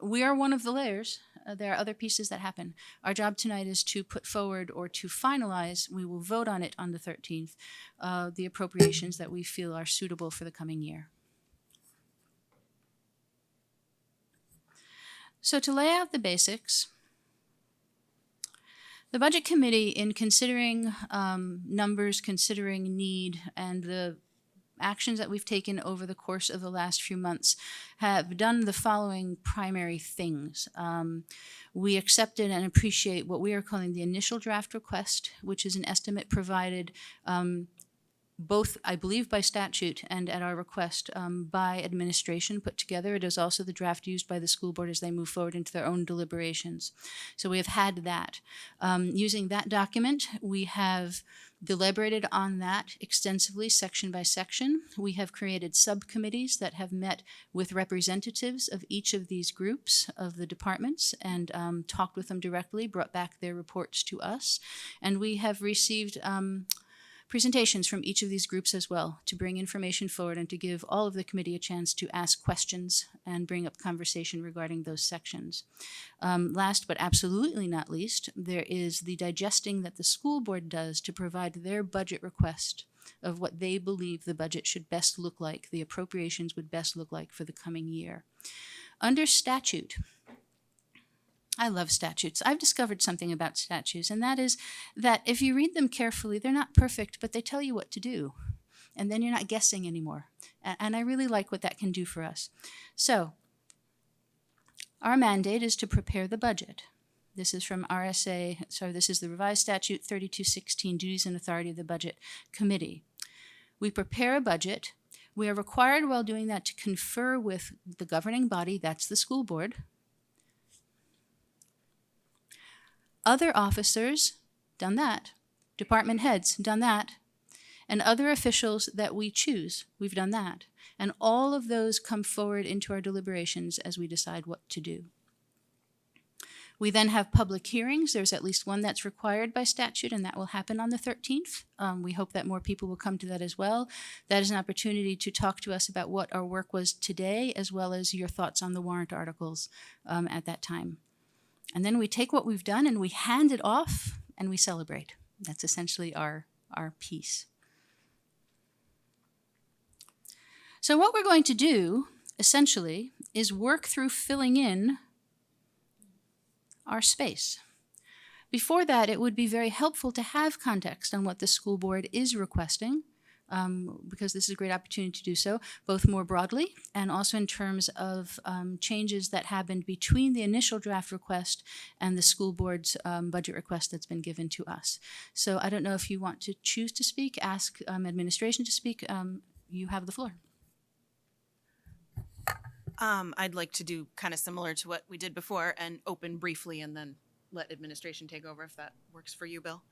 We are one of the layers. There are other pieces that happen. Our job tonight is to put forward or to finalize, we will vote on it on the 13th, the appropriations that we feel are suitable for the coming year. So to lay out the basics, the Budget Committee, in considering numbers, considering need, and the actions that we've taken over the course of the last few months, have done the following primary things. We accepted and appreciate what we are calling the initial draft request, which is an estimate provided both, I believe, by statute and at our request by administration put together. It is also the draft used by the school board as they move forward into their own deliberations. So we have had that. Using that document, we have deliberated on that extensively, section by section. We have created subcommittees that have met with representatives of each of these groups of the departments and talked with them directly, brought back their reports to us. And we have received presentations from each of these groups as well to bring information forward and to give all of the committee a chance to ask questions and bring up conversation regarding those sections. Last but absolutely not least, there is the digesting that the school board does to provide their budget request of what they believe the budget should best look like, the appropriations would best look like for the coming year. Under statute, I love statutes. I've discovered something about statutes, and that is that if you read them carefully, they're not perfect, but they tell you what to do. And then you're not guessing anymore. And I really like what that can do for us. So, our mandate is to prepare the budget. This is from this is the revised statute 3216, Duties and Authority of the Budget Committee. We prepare a budget. We are required while doing that to confer with the governing body, that's the school board. Other officers, done that. Department heads, done that. And other officials that we choose, we've done that. And all of those come forward into our deliberations as we decide what to do. We then have public hearings. There's at least one that's required by statute, and that will happen on the 13th. We hope that more people will come to that as well. That is an opportunity to talk to us about what our work was today, as well as your thoughts on the warrant articles at that time. And then we take what we've done and we hand it off and we celebrate. That's essentially our piece. So what we're going to do, essentially, is work through filling in our space. Before that, it would be very helpful to have context on what the school board is requesting, because this is a great opportunity to do so, both more broadly and also in terms of changes that happened between the initial draft request and the school board's budget request that's been given to us. So I don't know if you want to choose to speak, ask administration to speak. You have the floor. I'd like to do kind of similar to what we did before and open briefly and then let administration take over if that works for you, Bill.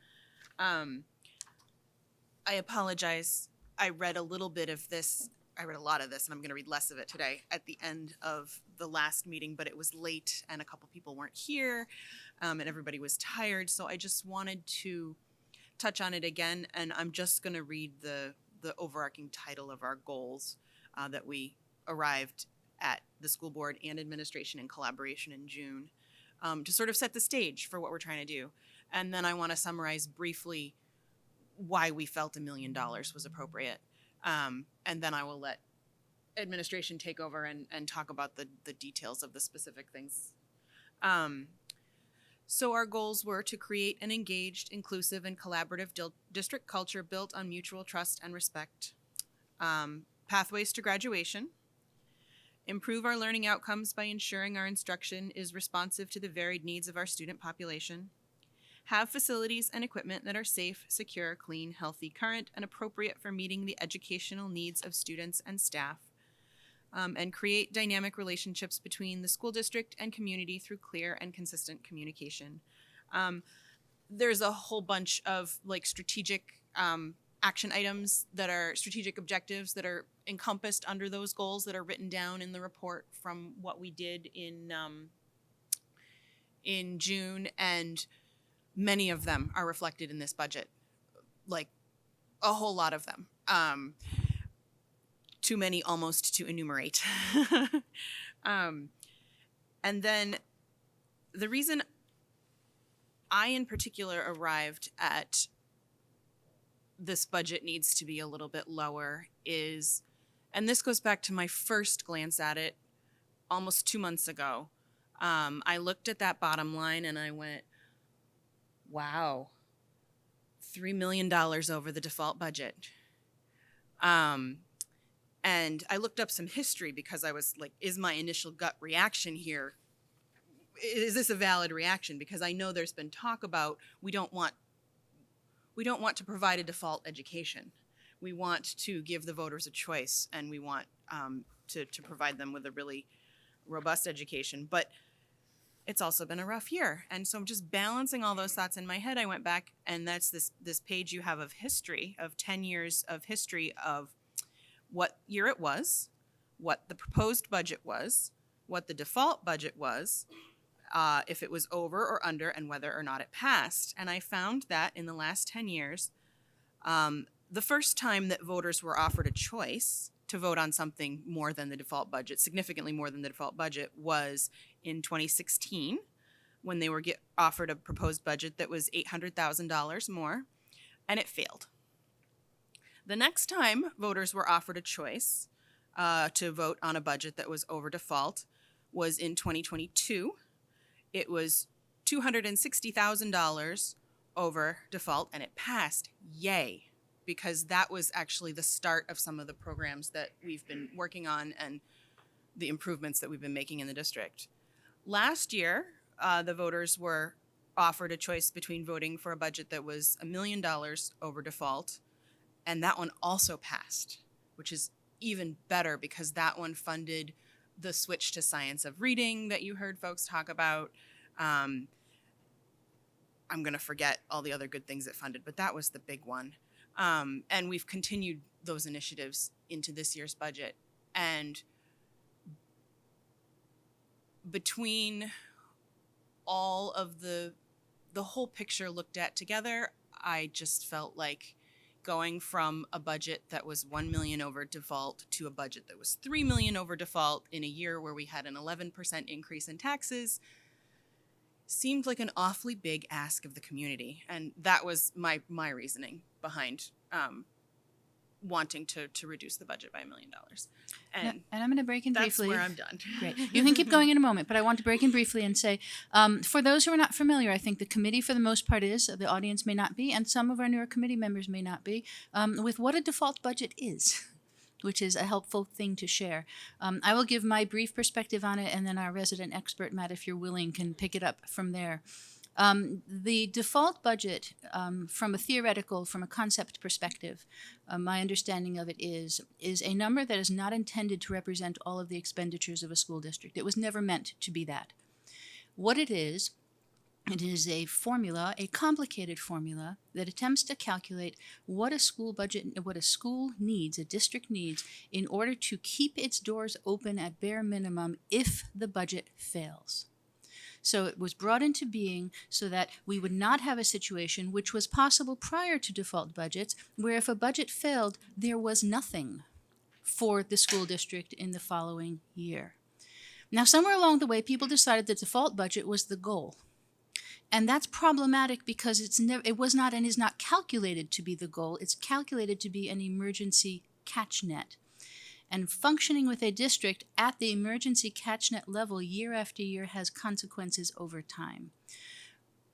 I apologize. I read a little bit of this. I read a lot of this, and I'm going to read less of it today at the end of the last meeting, but it was late and a couple people weren't here and everybody was tired. So I just wanted to touch on it again, and I'm just going to read the overarching title of our goals that we arrived at the school board and administration in collaboration in June to sort of set the stage for what we're trying to do. And then I want to summarize briefly why we felt $1 million was appropriate. And then I will let administration take over and talk about the details of the specific things. So our goals were to create an engaged, inclusive, and collaborative district culture built on mutual trust and respect. Pathways to graduation. Improve our learning outcomes by ensuring our instruction is responsive to the varied needs of our student population. Have facilities and equipment that are safe, secure, clean, healthy, current, and appropriate for meeting the educational needs of students and staff. And create dynamic relationships between the school district and community through clear and consistent communication. There's a whole bunch of strategic action items that are strategic objectives that are encompassed under those goals that are written down in the report from what we did in June, and many of them are reflected in this budget, like a whole lot of them. Too many almost to enumerate. And then the reason I in particular arrived at this budget needs to be a little bit lower is, and this goes back to my first glance at it almost 2 months ago. I looked at that bottom line and I went, wow, $3 million over the default budget. And I looked up some history because I was like, is my initial gut reaction here, is this a valid reaction? Because I know there's been talk about we don't want to provide a default education. We want to give the voters a choice, and we want to provide them with a really robust education. But it's also been a rough year. And so I'm just balancing all those thoughts in my head. I went back, and that's this page you have of history, of 10 years of history of what year it was, what the proposed budget was, what the default budget was, if it was over or under, and whether or not it passed. And I found that in the last 10 years, The first time that voters were offered a choice to vote on something more than the default budget, significantly more than the default budget, was in 2016 when they were offered a proposed budget that was $800,000 more, and it failed. The next time voters were offered a choice to vote on a budget that was over default was in 2022. It was $260,000 over default, and it passed. Yay! Because that was actually the start of some of the programs that we've been working on and the improvements that we've been making in the district. Last year, the voters were offered a choice between voting for a budget that was $1 million over default, and that one also passed, which is even better because that one funded the switch to science of reading that you heard folks talk about. I'm going to forget all the other good things it funded, but that was the big one. And we've continued those initiatives into this year's budget. And between all of the whole picture looked at together, I just felt like going from a budget that was $1 million over default to a budget that was $3 million over default in a year where we had an 11% increase in taxes seemed like an awfully big ask of the community. And that was my reasoning behind wanting to reduce the budget by $1 million. And I'm going to break in that's briefly. where I'm done. Great. You can keep going in a moment, but I want to break in briefly and say, for those who are not familiar, I think the committee for the most part is, the audience may not be, and some of our newer committee members may not be, with what a default budget is, which is a helpful thing to share. I will give my brief perspective on it, and then our resident expert, Matt, if you're willing, can pick it up from there. The default budget, from a concept perspective, my understanding of it is a number that is not intended to represent all of the expenditures of a school district. It was never meant to be that. What it is a formula, a complicated formula that attempts to calculate what a school needs, a district needs, in order to keep its doors open at bare minimum if the budget fails. So it was brought into being so that we would not have a situation which was possible prior to default budgets, where if a budget failed, there was nothing for the school district in the following year. Now, somewhere along the way, people decided the default budget was the goal. And that's problematic because it was not and is not calculated to be the goal. It's calculated to be an emergency catch net. And functioning with a district at the emergency catch net level year after year has consequences over time.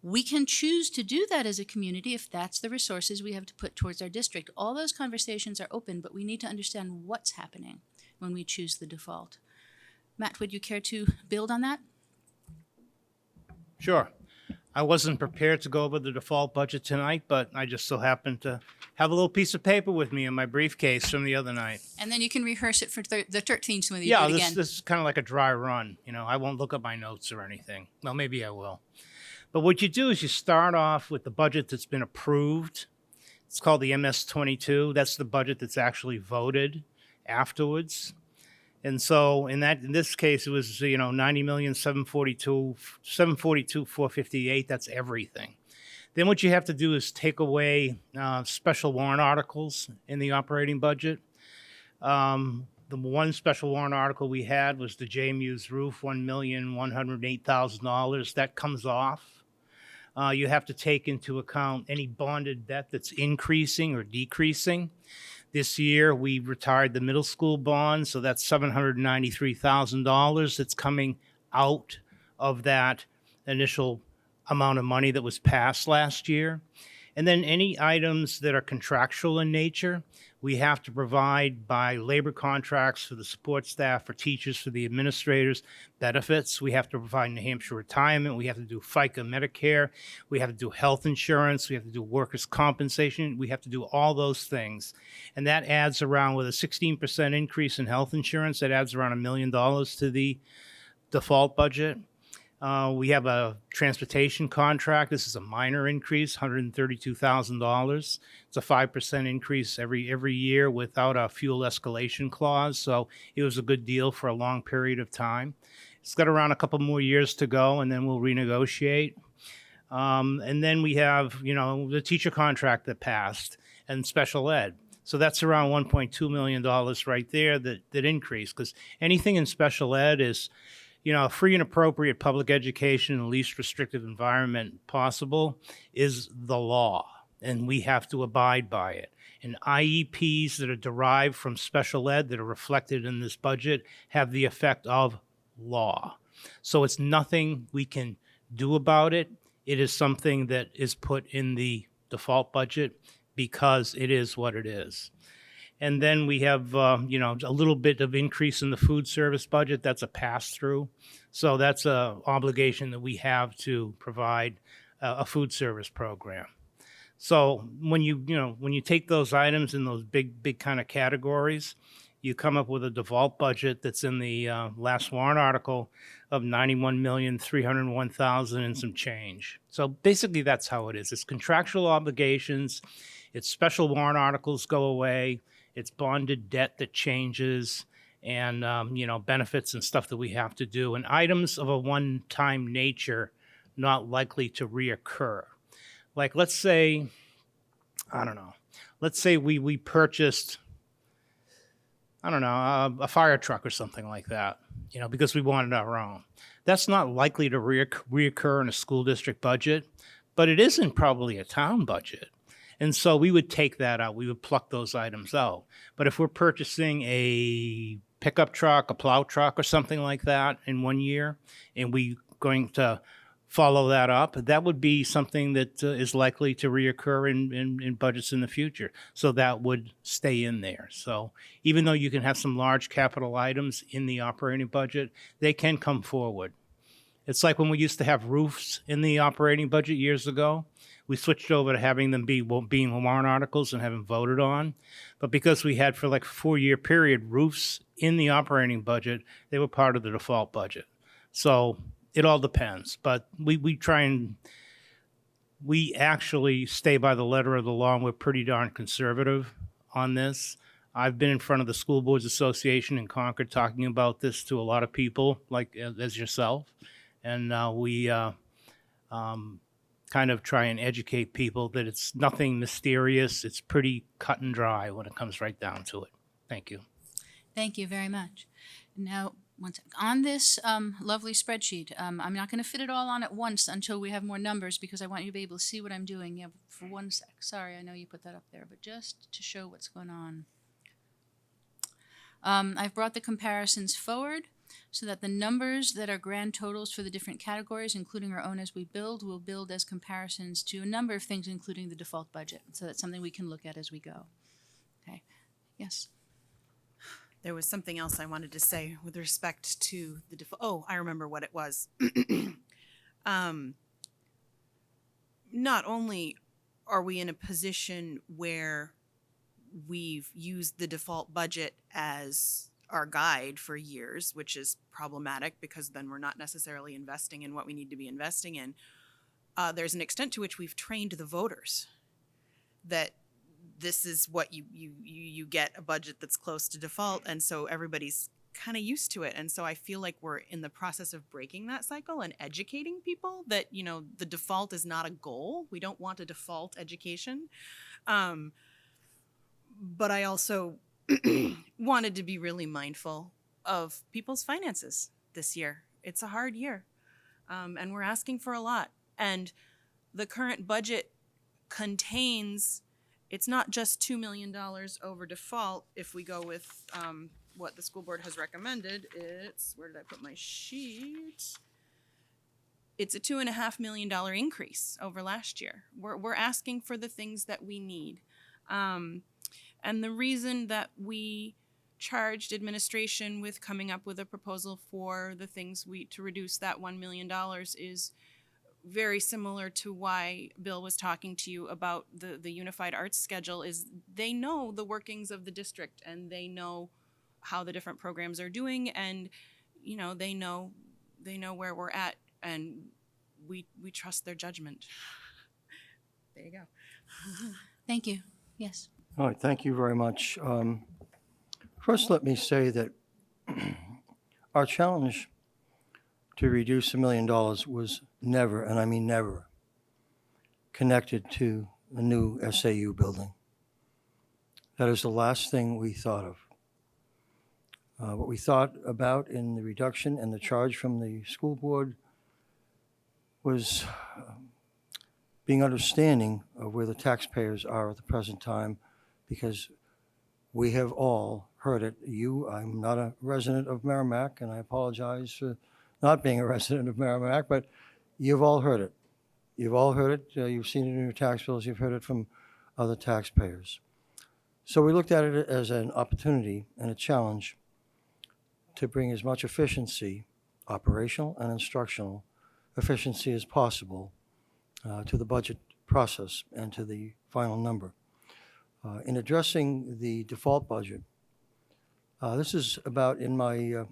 We can choose to do that as a community if that's the resources we have to put towards our district. All those conversations are open, but we need to understand what's happening when we choose the default. Matt, would you care to build on that? Sure. I wasn't prepared to go over the default budget tonight, but I just so happened to have a little piece of paper with me in my briefcase from the other night. And then you can rehearse it for the 13th when you Yeah, do it again. this is kind of like a dry run. You know, I won't look up my notes or anything. Well, maybe I will. But what you do is you start off with the budget that's been approved. It's called the MS-22. That's the budget that's actually voted afterwards. And so in this case, it was, $90,742,458. That's everything. Then what you have to do is take away special warrant articles in the operating budget. The one special warrant article we had was the JMU's roof, $1,108,000. That comes off. You have to take into account any bonded debt that's increasing or decreasing. This year, we retired the middle school bond, so that's $793,000 that's coming out of that initial amount of money that was passed last year. And then any items that are contractual in nature, we have to provide by labor contracts for the support staff, for teachers, for the administrators, benefits. We have to provide New Hampshire retirement. We have to do FICA Medicare. We have to do health insurance. We have to do workers' compensation. We have to do all those things. And that adds around, with a 16% increase in health insurance, that adds around $1 million to the default budget. We have a transportation contract. This is a minor increase, $132,000. It's a 5% increase every year without a fuel escalation clause, so it was a good deal for a long period of time. It's got around a couple more years to go, and then we'll renegotiate. And then we have, the teacher contract that passed and special ed. So that's around $1.2 million right there that increased, because anything in special ed is, free and appropriate public education in the least restrictive environment possible is the law, and we have to abide by it. And IEPs that are derived from special ed that are reflected in this budget have the effect of law. So it's nothing we can do about it. It is something that is put in the default budget because it is what it is. And then we have, a little bit of increase in the food service budget. That's a pass-through. So that's a obligation that we have to provide a food service program. So when you take those items in those big kind of categories, you come up with a default budget that's in the last warrant article of $91,301,000 and some change. So basically that's how it is. It's contractual obligations. It's special warrant articles go away. It's bonded debt that changes, and benefits and stuff that we have to do, and items of a one-time nature not likely to reoccur. Like, let's say we purchased, a fire truck or something like that, because we wanted our own. That's not likely to reoccur in a school district budget, but it isn't probably a town budget. And so we would take that out. We would pluck those items out. But if we're purchasing a pickup truck, a plow truck, or something like that in 1 year, and we're going to follow that up, that would be something that is likely to reoccur in budgets in the future. So that would stay in there. So even though you can have some large capital items in the operating budget, they can come forward. It's like when we used to have roofs in the operating budget years ago. We switched over to having them being warrant articles and having voted on. But because we had for like a 4-year period roofs in the operating budget, they were part of the default budget. So it all depends. But we actually stay by the letter of the law, and we're pretty darn conservative on this. I've been in front of the School Boards Association in Concord talking about this to a lot of people, like as yourself. And we kind of try and educate people that it's nothing mysterious. It's pretty cut and dry when it comes right down to it. Thank you. Thank you very much. Now, one sec. On this lovely spreadsheet, I'm not going to fit it all on at once until we have more numbers, because I want you to be able to see what I'm doing. Yeah, for 1 sec. Sorry, I know you put that up there, but just to show what's going on. I've brought the comparisons forward so that the numbers that are grand totals for the different categories, including our own as we build, will build as comparisons to a number of things, including the default budget. So that's something we can look at as we go. Okay. Yes. There was something else I wanted to say with respect to the oh, I remember what it was. Not only are we in a position where we've used the default budget as our guide for years, which is problematic because then we're not necessarily investing in what we need to be investing in. There's an extent to which we've trained the voters that this is what you get, a budget that's close to default, and so everybody's kind of used to it. And so I feel like we're in the process of breaking that cycle and educating people that, the default is not a goal. We don't want a default education. But I also wanted to be really mindful of people's finances this year. It's a hard year, and we're asking for a lot. And the current budget contains, it's not just $2 million over default. If we go with what the school board has recommended, it's, where did I put my sheet? It's a $2.5 million increase over last year. We're asking for the things that we need. And the reason that we charged administration with coming up with a proposal for the things to reduce that $1 million is very similar to why Bill was talking to you about the Unified Arts schedule. Is they know the workings of the district, and they know how the different programs are doing, and they know where we're at, and we trust their judgment. There you go. Thank you. Yes. All right, thank you very much. First, let me say that our challenge to reduce $1 million was never, and I mean never, connected to the new SAU building. That is the last thing we thought of. What we thought about in the reduction and the charge from the school board was being understanding of where the taxpayers are at the present time, because we have all heard it. I'm not a resident of Merrimack, and I apologize for not being a resident of Merrimack, but you've all heard it. You've all heard it. You've seen it in your tax bills. You've heard it from other taxpayers. So we looked at it as an opportunity and a challenge to bring as much efficiency, operational and instructional efficiency as possible to the budget process and to the final number. In addressing the default budget, this is about, in my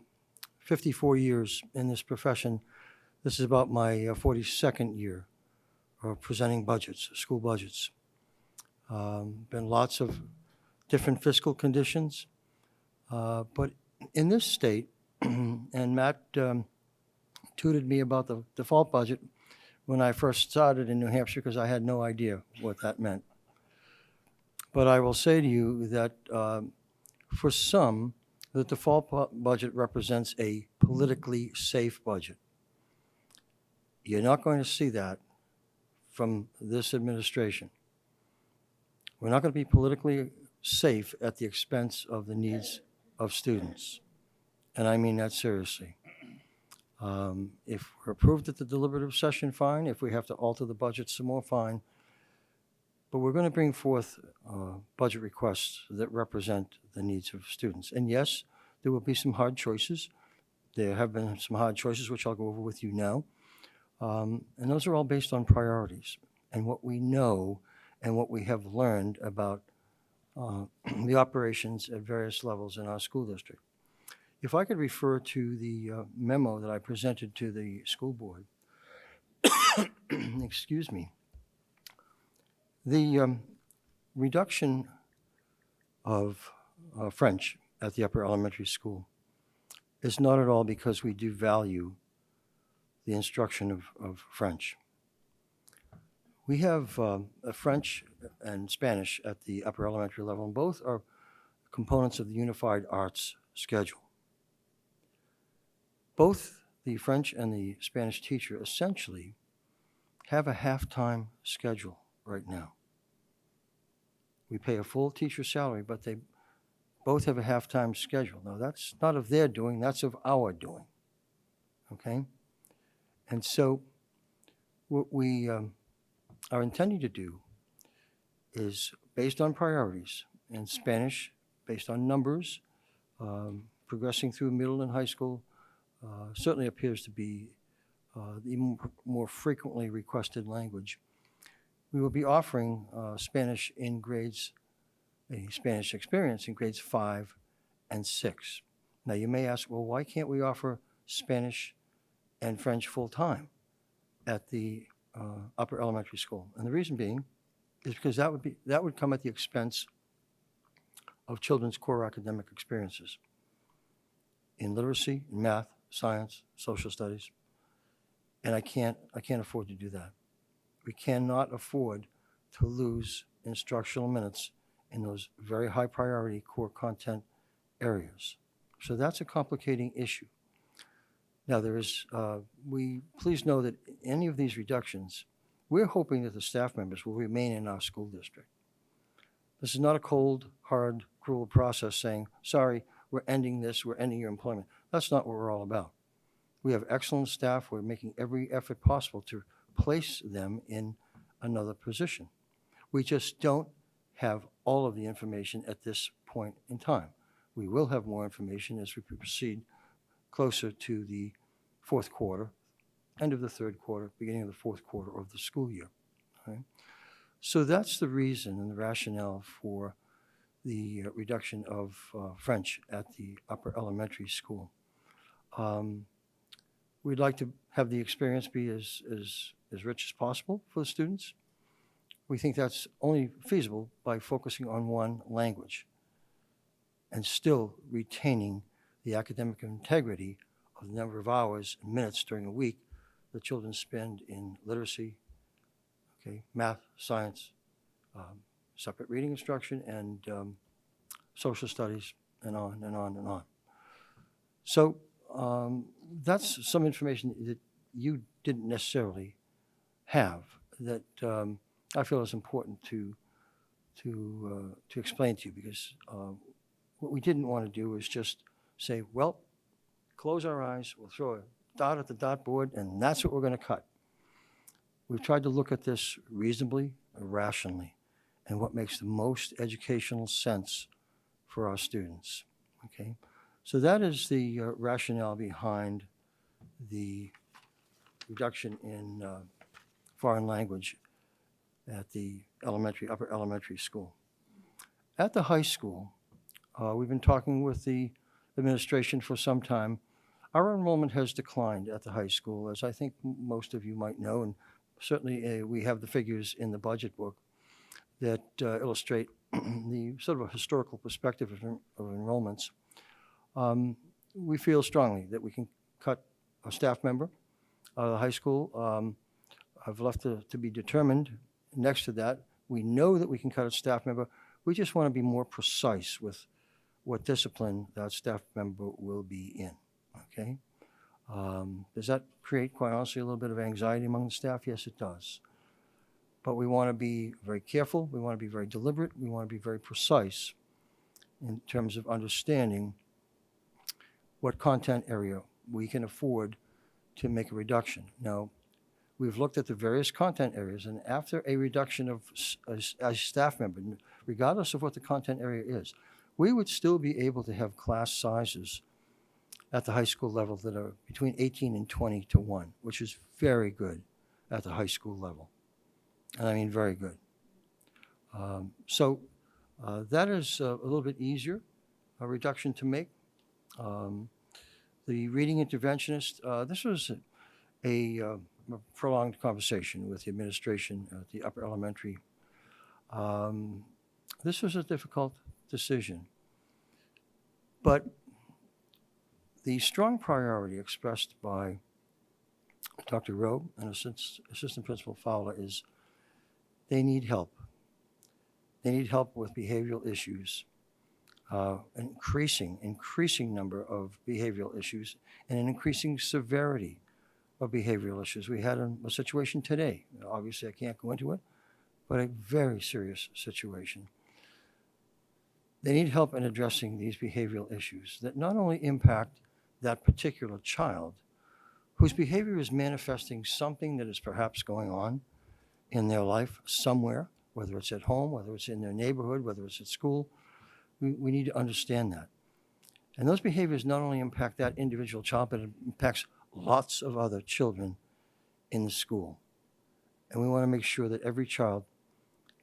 54 years in this profession, this is about my 42nd year of presenting budgets, school budgets. Been lots of different fiscal conditions, but in this state, and Matt tutored me about the default budget when I first started in New Hampshire, because I had no idea what that meant. But I will say to you that for some, the default budget represents a politically safe budget. You're not going to see that from this administration. We're not going to be politically safe at the expense of the needs of students. And I mean that seriously. If we're approved at the deliberative session, fine. If we have to alter the budget some more, fine. But we're going to bring forth budget requests that represent the needs of students. And yes, there will be some hard choices. There have been some hard choices, which I'll go over with you now. And those are all based on priorities and what we know and what we have learned about the operations at various levels in our school district. If I could refer to the memo that I presented to the school board, excuse me. The reduction of French at the upper elementary school is not at all because we do value the instruction of French. We have French and Spanish at the upper elementary level, and both are components of the Unified Arts schedule. Both the French and the Spanish teacher essentially have a half-time schedule right now. We pay a full teacher salary, but they both have a half-time schedule. Now, that's not of their doing, that's of our doing, okay? And so what we are intending to do is, based on priorities, in Spanish, based on numbers, progressing through middle and high school, certainly appears to be the more frequently requested language. We will be offering Spanish in grades, a Spanish experience in grades 5 and 6. Now you may ask, well, why can't we offer Spanish and French full-time at the upper elementary school? And the reason being is because that would come at the expense of children's core academic experiences in literacy, in math, science, social studies, and I can't afford to do that. We cannot afford to lose instructional minutes in those very high priority core content areas. So that's a complicating issue. Now there is, please know that any of these reductions, we're hoping that the staff members will remain in our school district. This is not a cold, hard, cruel process saying, sorry, we're ending this, we're ending your employment. That's not what we're all about. We have excellent staff. We're making every effort possible to place them in another position. We just don't have all of the information at this point in time. We will have more information as we proceed closer to the fourth quarter, end of the third quarter, beginning of the fourth quarter of the school year. Okay? So that's the reason and the rationale for the reduction of French at the upper elementary school. We'd like to have the experience be as rich as possible for the students. We think that's only feasible by focusing on one language and still retaining the academic integrity of the number of hours and minutes during a week the children spend in literacy, okay, math, science, separate reading instruction, and social studies, and on and on and on. So that's some information that you didn't necessarily have that I feel is important to explain to you, because what we didn't want to do is just say, well, close our eyes, we'll throw a dot at the dot board, and that's what we're going to cut. We've tried to look at this reasonably, rationally, and what makes the most educational sense for our students. Okay, so that is the rationale behind the reduction in foreign language at the upper elementary school. At the high school, we've been talking with the administration for some time. Our enrollment has declined at the high school, as I think most of you might know, and certainly we have the figures in the budget book that illustrate the sort of a historical perspective of enrollments. We feel strongly that we can cut a staff member out of the high school. I've left to be determined. Next to that, we know that we can cut a staff member. We just want to be more precise with what discipline that staff member will be in, okay? Does that create, quite honestly, a little bit of anxiety among the staff? Yes, it does. But we want to be very careful. We want to be very deliberate. We want to be very precise in terms of understanding what content area we can afford to make a reduction. Now, we've looked at the various content areas, and after a reduction of a staff member, regardless of what the content area is, we would still be able to have class sizes at the high school level that are between 18 and 20 to 1, which is very good at the high school level. And I mean very good. So that is a little bit easier, a reduction to make. The reading interventionist, this was a prolonged conversation with the administration at the upper elementary. This was a difficult decision, but the strong priority expressed by Dr. Rowe and Assistant Principal Fowler is they need help. They need help with behavioral issues, an increasing number of behavioral issues, and an increasing severity of behavioral issues. We had a situation today. Obviously, I can't go into it, but a very serious situation. They need help in addressing these behavioral issues that not only impact that particular child, whose behavior is manifesting something that is perhaps going on in their life somewhere, whether it's at home, whether it's in their neighborhood, whether it's at school. We need to understand that. And those behaviors not only impact that individual child, but it impacts lots of other children in the school. And we want to make sure that every child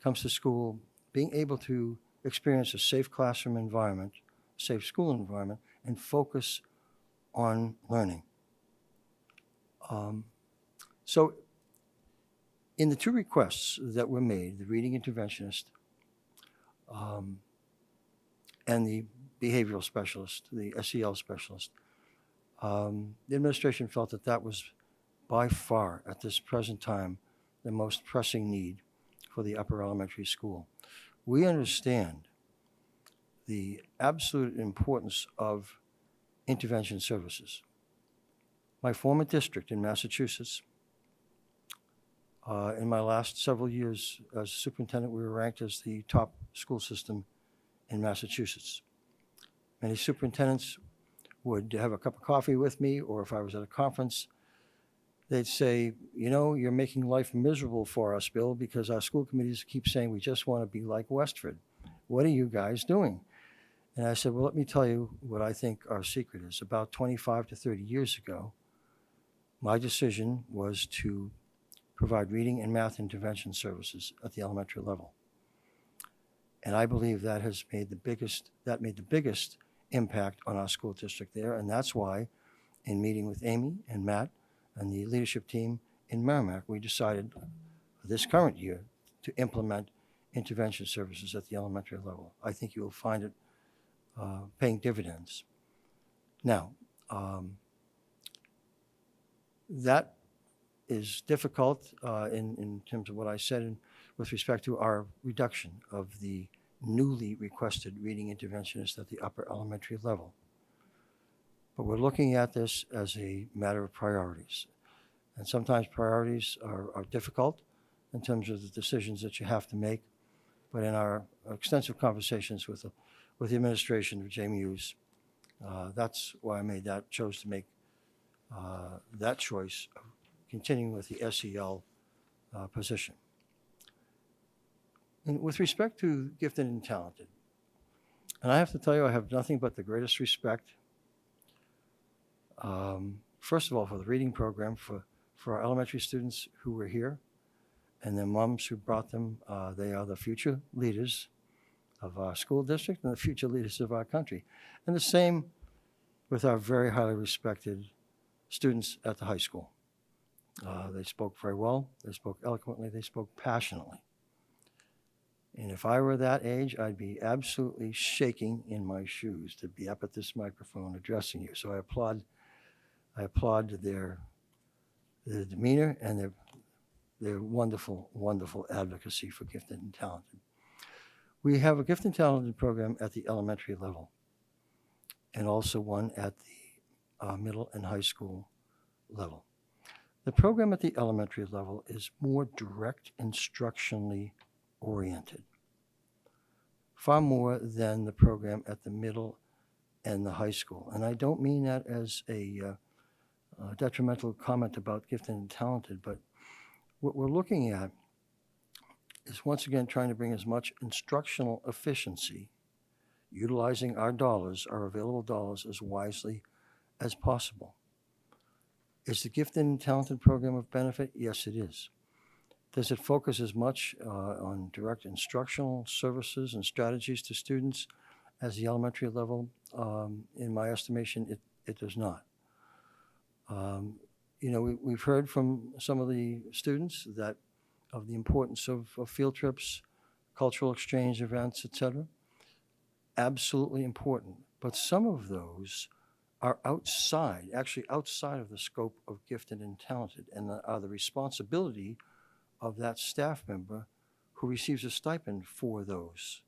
comes to school being able to experience a safe classroom environment, safe school environment, and focus on learning. So in the two requests that were made, the reading interventionist and the behavioral specialist, the SEL specialist, the administration felt that that was by far, at this present time, the most pressing need for the upper elementary school. We understand the absolute importance of intervention services. My former district in Massachusetts, in my last several years as superintendent, we were ranked as the top school system in Massachusetts. Many superintendents would have a cup of coffee with me, or if I was at a conference, they'd say, you know, you're making life miserable for us, Bill, because our school committees keep saying we just want to be like Westford. What are you guys doing? And I said, well, let me tell you what I think our secret is. About 25 to 30 years ago, my decision was to provide reading and math intervention services at the elementary level. And I believe that has made the biggest impact on our school district there. And that's why, in meeting with Amy and Matt and the leadership team in Merrimack, we decided this current year to implement intervention services at the elementary level. I think you will find it paying dividends. Now, that is difficult in terms of what I said with respect to our reduction of the newly requested reading interventionists at the upper elementary level. But we're looking at this as a matter of priorities. And sometimes priorities are difficult in terms of the decisions that you have to make. But in our extensive conversations with the administration of JMUs, that's why I chose to make that choice of continuing with the SEL position. And with respect to gifted and talented, and I have to tell you, I have nothing but the greatest respect, first of all, for the reading program, for our elementary students who were here, and their moms who brought them. They are the future leaders of our school district and the future leaders of our country. And the same with our very highly respected students at the high school. They spoke very well, they spoke eloquently, they spoke passionately. And if I were that age, I'd be absolutely shaking in my shoes to be up at this microphone addressing you. So I applaud their demeanor and their wonderful, wonderful advocacy for gifted and talented. We have a gifted and talented program at the elementary level and also one at the middle and high school level. The program at the elementary level is more direct instructionally oriented, far more than the program at the middle and the high school. And I don't mean that as a detrimental comment about gifted and talented, but what we're looking at is once again trying to bring as much instructional efficiency, utilizing our dollars, our available dollars, as wisely as possible. Is the gifted and talented program of benefit? Yes, it is. Does it focus as much on direct instructional services and strategies to students as the elementary level? In my estimation, it does not. We've heard from some of the students that of the importance of field trips, cultural exchange events, etc. Absolutely important. But some of those are actually outside of the scope of gifted and talented, and are the responsibility of that staff member who receives a stipend for those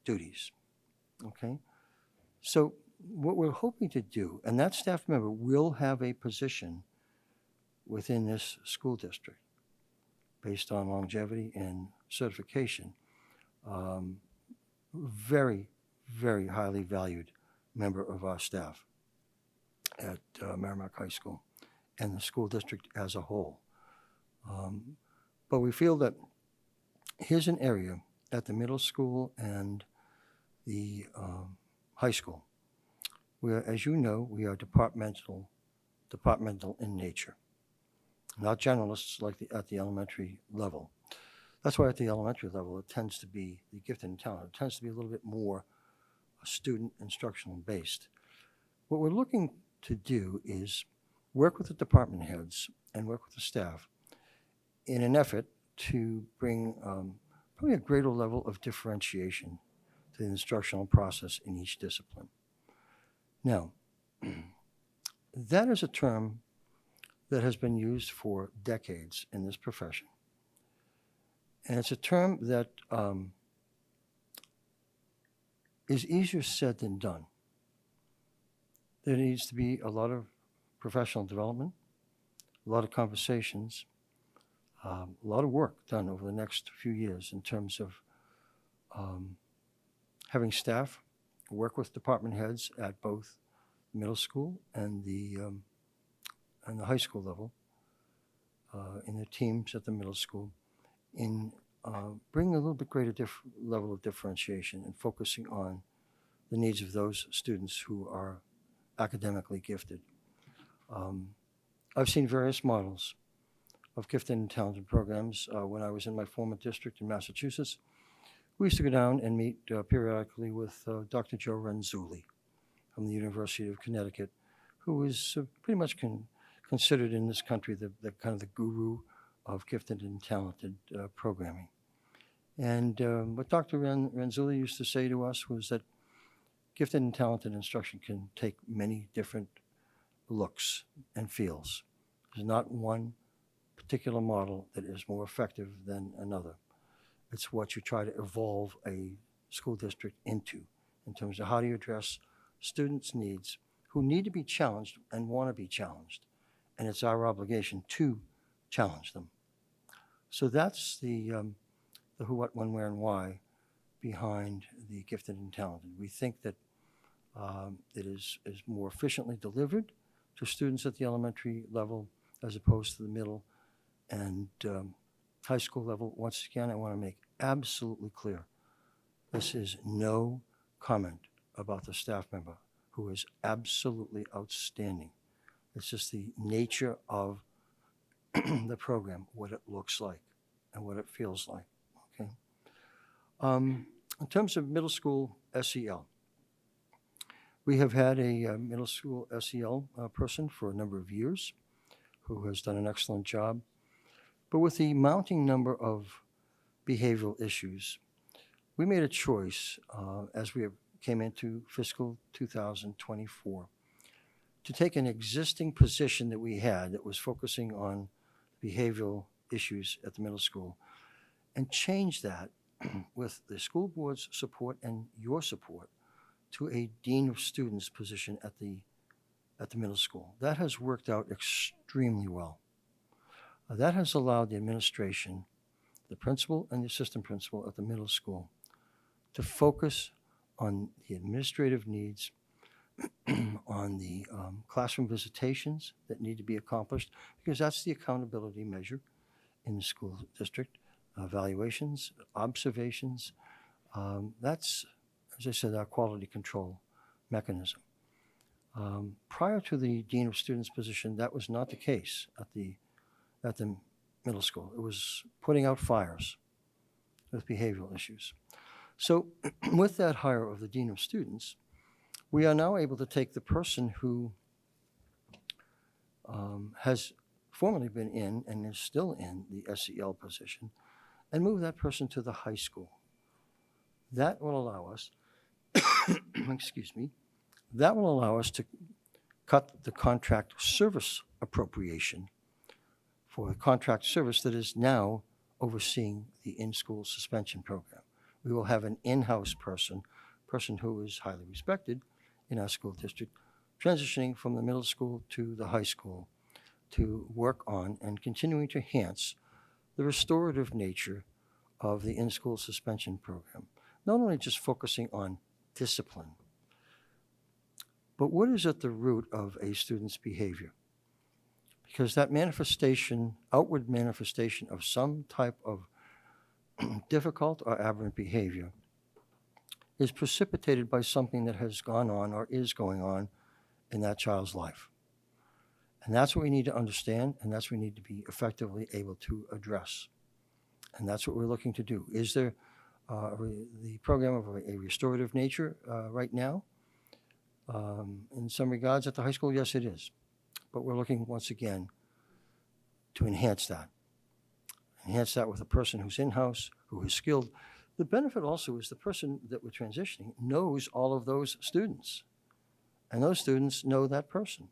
duties. Okay? So what we're hoping to do, and that staff member will have a position within this school district based on longevity and certification, very, very highly valued member of our staff at Merrimack High School and the school district as a whole. But we feel that here's an area at the middle school and the high school where, as you know, we are departmental in nature, not generalists like at the elementary level. That's why at the elementary level it tends to be the gifted and talented. It tends to be a little bit more student instructional based. What we're looking to do is work with the department heads and work with the staff in an effort to bring probably a greater level of differentiation to the instructional process in each discipline. Now, that is a term that has been used for decades in this profession. And it's a term that is easier said than done. There needs to be a lot of professional development, a lot of conversations, a lot of work done over the next few years in terms of having staff work with department heads at both middle school and the high school level, in the teams at the middle school, in bringing a little bit greater level of differentiation and focusing on the needs of those students who are academically gifted. I've seen various models of gifted and talented programs. When I was in my former district in Massachusetts, we used to go down and meet periodically with Dr. Joe Renzulli from the University of Connecticut, who is pretty much considered in this country the kind of the guru of gifted and talented programming. And what Dr. Renzulli used to say to us was that gifted and talented instruction can take many different looks and feels. There's not one particular model that is more effective than another. It's what you try to evolve a school district into in terms of how do you address students' needs who need to be challenged and want to be challenged. And it's our obligation to challenge them. So that's the who, what, when, where, and why behind the gifted and talented. We think that it is more efficiently delivered to students at the elementary level as opposed to the middle and high school level. Once again, I want to make absolutely clear, this is no comment about the staff member who is absolutely outstanding. It's just the nature of the program, what it looks like and what it feels like, okay? In terms of middle school SEL, we have had a middle school SEL person for a number of years who has done an excellent job. But with the mounting number of behavioral issues, we made a choice as we came into fiscal 2024 to take an existing position that we had that was focusing on behavioral issues at the middle school and change that with the school board's support and your support to a dean of students position at the middle school. That has worked out extremely well. That has allowed the administration, the principal and the assistant principal at the middle school to focus on the administrative needs, on the classroom visitations that need to be accomplished, because that's the accountability measure in the school district, evaluations, observations. That's, as I said, our quality control mechanism. Prior to the dean of students position, that was not the case at the middle school. It was putting out fires with behavioral issues. So with that hire of the dean of students, we are now able to take the person who has formerly been in and is still in the SEL position and move that person to the high school. That will allow us, excuse me, that will allow us to cut the contract service appropriation for the contract service that is now overseeing the in-school suspension program. We will have an in-house person who is highly respected in our school district, transitioning from the middle school to the high school to work on and continuing to enhance the restorative nature of the in-school suspension program. Not only just focusing on discipline, but what is at the root of a student's behavior? Because that manifestation, outward manifestation of some type of difficult or aberrant behavior is precipitated by something that has gone on or is going on in that child's life. And that's what we need to understand, and that's what we need to be effectively able to address. And that's what we're looking to do. Is there the program of a restorative nature right now? In some regards at the high school, yes, it is. But we're looking once again to enhance that. Enhance that with a person who's in-house, who is skilled. The benefit also is the person that we're transitioning knows all of those students. And those students know that person.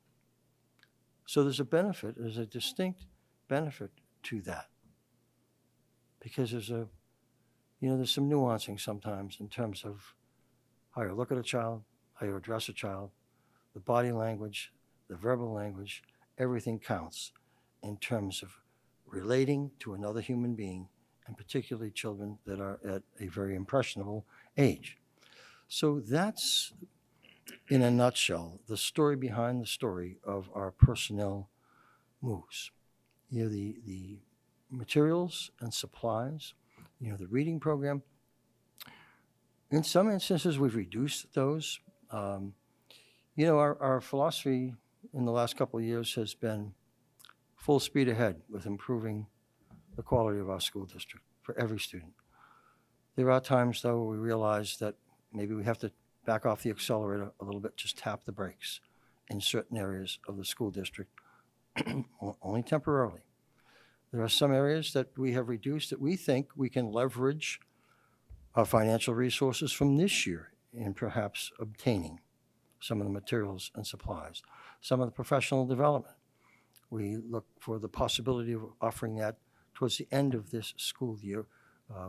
So there's a benefit, there's a distinct benefit to that. Because there's some nuancing sometimes in terms of how you look at a child, how you address a child, the body language, the verbal language, everything counts in terms of relating to another human being, and particularly children that are at a very impressionable age. So that's, in a nutshell, the story behind the story of our personnel moves. The materials and supplies, the reading program. In some instances, we've reduced those. Our philosophy in the last couple of years has been full speed ahead with improving the quality of our school district for every student. There are times, though, where we realize that maybe we have to back off the accelerator a little bit, just tap the brakes in certain areas of the school district, only temporarily. There are some areas that we have reduced that we think we can leverage our financial resources from this year in perhaps obtaining some of the materials and supplies, some of the professional development. We look for the possibility of offering that towards the end of this school year,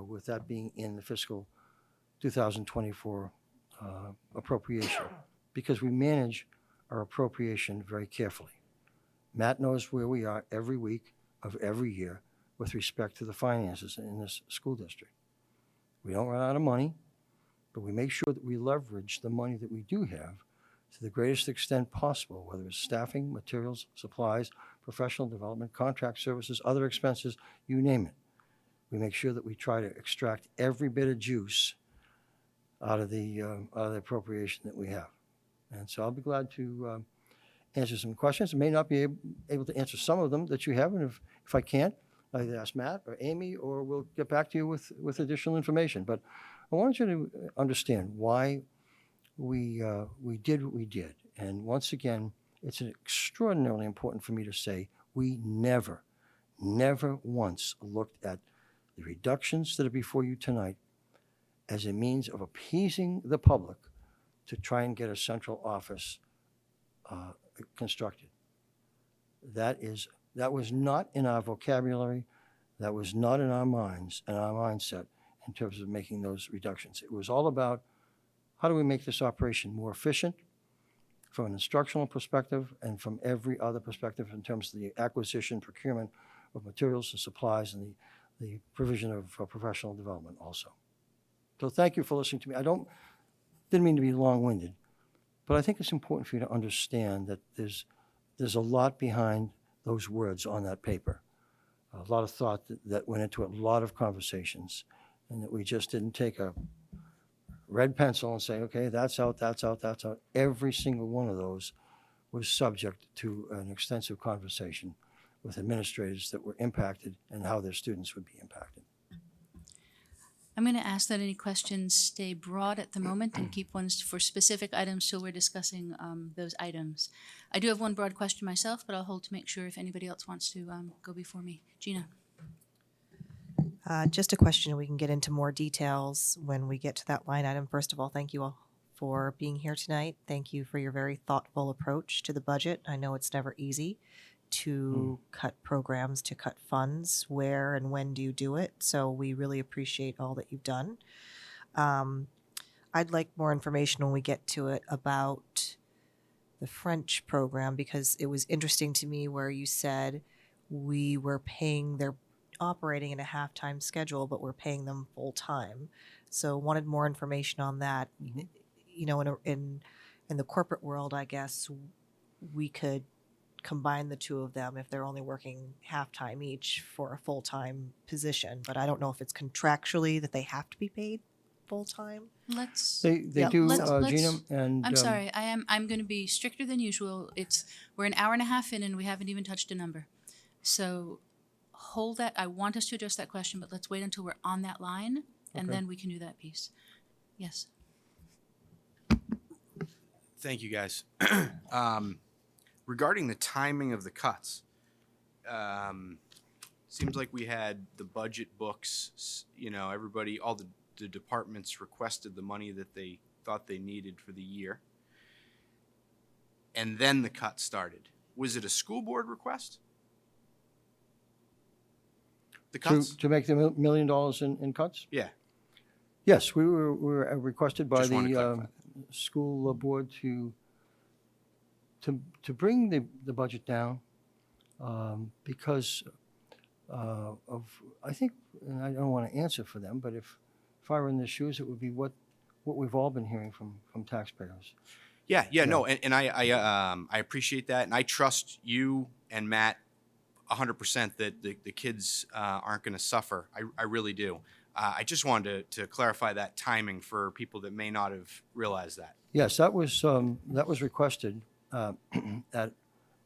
with that being in the fiscal 2024 appropriation, because we manage our appropriation very carefully. Matt knows where we are every week of every year with respect to the finances in this school district. We don't run out of money, but we make sure that we leverage the money that we do have to the greatest extent possible, whether it's staffing, materials, supplies, professional development, contract services, other expenses, you name it. We make sure that we try to extract every bit of juice out of the appropriation that we have. And so I'll be glad to answer some questions. I may not be able to answer some of them that you have, and if I can't, I'll either ask Matt or Amy, or we'll get back to you with additional information. But I want you to understand why we did what we did. And once again, it's extraordinarily important for me to say we never once looked at the reductions that are before you tonight as a means of appeasing the public to try and get a central office constructed. That was not in our vocabulary. That was not in our minds and our mindset in terms of making those reductions. It was all about how do we make this operation more efficient from an instructional perspective and from every other perspective in terms of the acquisition, procurement of materials and supplies, and the provision of professional development also. So thank you for listening to me. Didn't mean to be long-winded, but I think it's important for you to understand that there's a lot behind those words on that paper, a lot of thought that went into it, a lot of conversations, and that we just didn't take a red pencil and say, okay, that's out, that's out, that's out. Every single one of those was subject to an extensive conversation with administrators that were impacted and how their students would be impacted. I'm going to ask that any questions stay broad at the moment and keep ones for specific items till we're discussing those items. I do have one broad question myself, but I'll hold to make sure if anybody else wants to go before me. Gina. Just a question. We can get into more details when we get to that line item. First of all, thank you all for being here tonight. Thank you for your very thoughtful approach to the budget. I know it's never easy to cut programs, to cut funds. Where and when do you do it? So we really appreciate all that you've done. I'd like more information when we get to it about the French program, because it was interesting to me where you said we were paying, they're operating in a half-time schedule, but we're paying them full-time. So wanted more information on that. You know, in the corporate world, I guess we could combine the two of them if they're only working half-time each for a full-time position. But I don't know if it's contractually that they have to be paid full-time. They do, Gina, and I'm sorry. I'm going to be stricter than usual. We're an hour and a half in and we haven't even touched a number. So hold that. I want us to address that question, but let's wait until we're on that line and then we can do that piece. Yes. Thank you, guys. Regarding the timing of the cuts, seems like we had the budget books, you know, everybody, all the departments requested the money that they thought they needed for the year. And then the cut started. Was it a school board request? The cuts? To make the $1 million in cuts? Yeah. Yes, we were requested by Just wanted to the clarify. school board to bring the budget down because of, I think, and I don't want to answer for them, but if I were in their shoes, it would be what we've all been hearing from taxpayers. Yeah, no, and I appreciate that, and I trust you and Matt 100% that the kids aren't going to suffer. I really do. I just wanted to clarify that timing for people that may not have realized that. Yes, that was requested at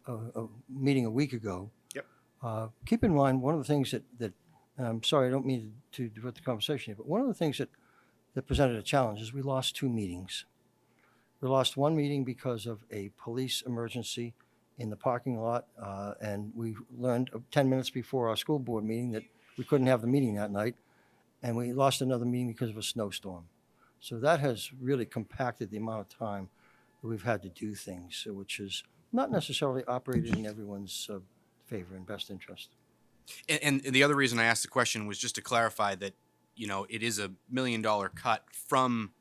a meeting a week ago. Yep. Keep in mind, one of the things that and I'm sorry, I don't mean to divert the conversation here, but one of the things that presented a challenge is we lost 2 meetings. We lost one meeting because of a police emergency in the parking lot, and we learned 10 minutes before our school board meeting that we couldn't have the meeting that night, and we lost another meeting because of a snowstorm. So that has really compacted the amount of time that we've had to do things, which is not necessarily operated in everyone's favor and best interest. And the other reason I asked the question was just to clarify that, it is $1 million cut from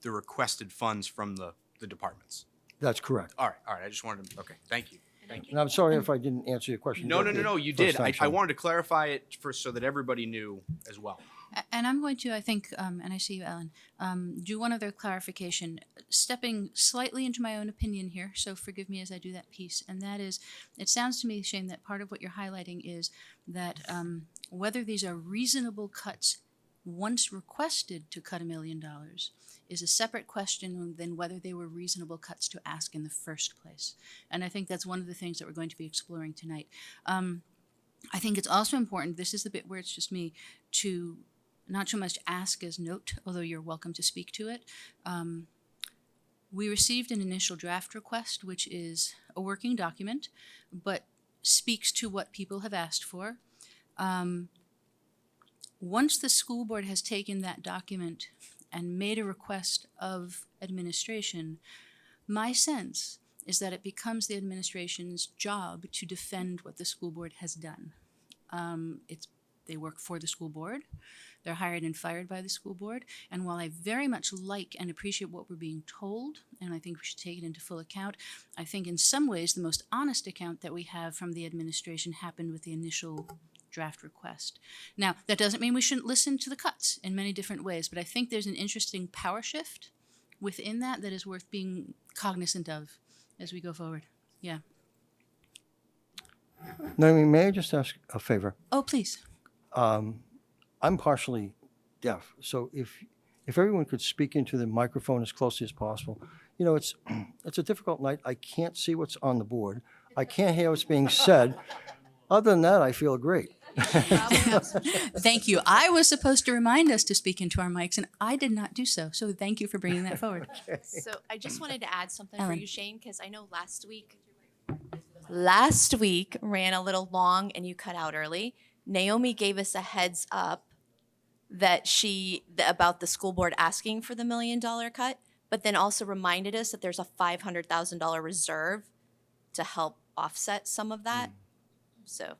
the requested funds from the departments. That's correct. All right. I just wanted to, okay, thank you. Thank you. And I'm sorry if I didn't answer your question. No, directly you first did. time, I so- wanted to clarify it so that everybody knew as well. And I'm going to, I think, and I see you, Ellen, do one other clarification, stepping slightly into my own opinion here, so forgive me as I do that piece. And that is, it sounds to me, Shane, that part of what you're highlighting is that whether these are reasonable cuts once requested to cut $1 million is a separate question than whether they were reasonable cuts to ask in the first place. And I think that's one of the things that we're going to be exploring tonight. I think it's also important, this is the bit where it's just me, to not so much ask as note, although you're welcome to speak to it. We received an initial draft request, which is a working document, but speaks to what people have asked for. Once the school board has taken that document and made a request of administration, my sense is that it becomes the administration's job to defend what the school board has done. They work for the school board. They're hired and fired by the school board. And while I very much like and appreciate what we're being told, and I think we should take it into full account, I think in some ways the most honest account that we have from the administration happened with the initial draft request. Now, that doesn't mean we shouldn't listen to the cuts in many different ways, but I think there's an interesting power shift within that is worth being cognizant of as we go forward. Yeah. Naomi, may I just ask a favor? Oh, please. I'm partially deaf, so if everyone could speak into the microphone as closely as possible. It's a difficult night. I can't see what's on the board. I can't hear what's being said. Other than that, I feel great. Thank you. I was supposed to remind us to speak into our mics, and I did not do so. So thank you for bringing that forward. So I just wanted to add something Ellen. for you, Shane, because I know last week ran a little long and you cut out early. Naomi gave us a heads up that about the school board asking for the $1 million cut, but then also reminded us that there's a $500,000 reserve to help offset some of that. So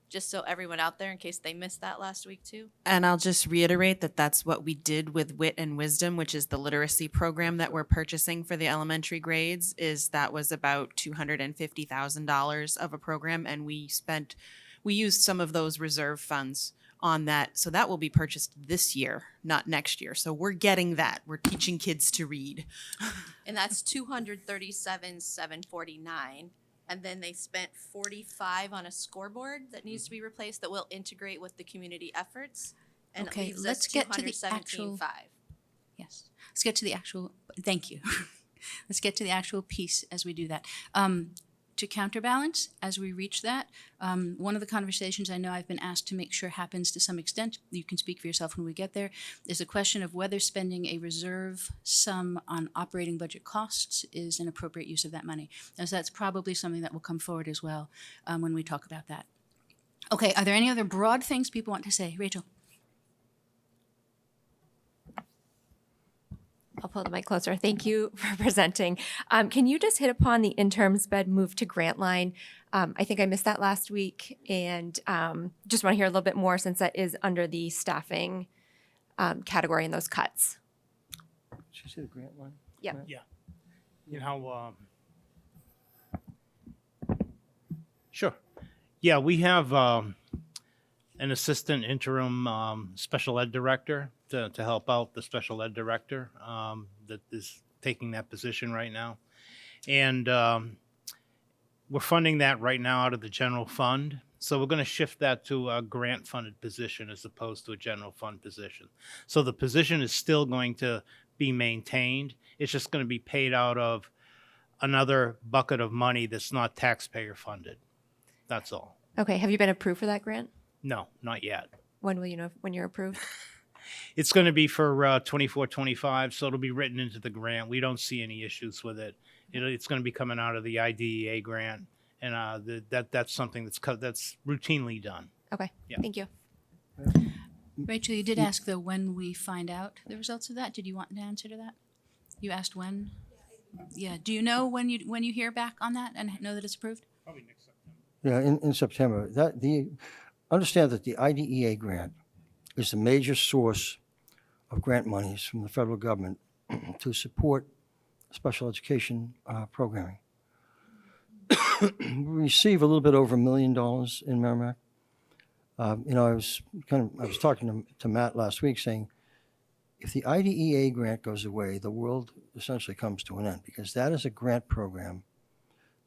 just so everyone out there, in case they missed that last week too. And I'll just reiterate that that's what we did with Wit and Wisdom, which is the literacy program that we're purchasing for the elementary grades. That was about $250,000 of a program, and we used some of those reserve funds on that. So that will be purchased this year, not next year. So we're getting that. We're teaching kids to read. And that's $237,749. And then they spent $45 on a scoreboard that needs to be replaced that will integrate with the community efforts. And Okay, it leaves let's us get to the actual. $217,500. Yes, let's get to the actual. Thank you. Let's get to the actual piece as we do that. To counterbalance, as we reach that, one of the conversations I know I've been asked to make sure happens to some extent, you can speak for yourself when we get there, is a question of whether spending a reserve sum on operating budget costs is an appropriate use of that money. As that's probably something that will come forward as well when we talk about that. Okay, are there any other broad things people want to say? Rachel? I'll pull the mic closer. Thank you for presenting. Can you just hit upon the interim sped move to grant line? I think I missed that last week, and just want to hear a little bit more since that is under the staffing category in those cuts. Did you see the grant line? Yep. Yeah. Sure. Yeah, we have an assistant interim special ed director to help out the special ed director that is taking that position right now. And we're funding that right now out of the general fund. So we're going to shift that to a grant funded position as opposed to a general fund position. So the position is still going to be maintained. It's just going to be paid out of another bucket of money that's not taxpayer funded. That's all. Okay. Have you been approved for that grant? No, not yet. When will you know when you're approved? It's going to be for 24-25, so it'll be written into the grant. We don't see any issues with it. It's going to be coming out of the IDEA grant, and that's something that's routinely done. Okay, Yeah. Thank you. Rachel, you did ask though when we find out the results of that. Did you want an answer to that? You asked when? Yeah. Do you know when you hear back on that and know that it's approved? Probably next September. Yeah, in September. Understand that the IDEA grant is the major source of grant monies from the federal government to support special education programming. We receive a little bit over $1 million in Merrimack. I was talking to Matt last week saying, if the IDEA grant goes away, the world essentially comes to an end, because that is a grant program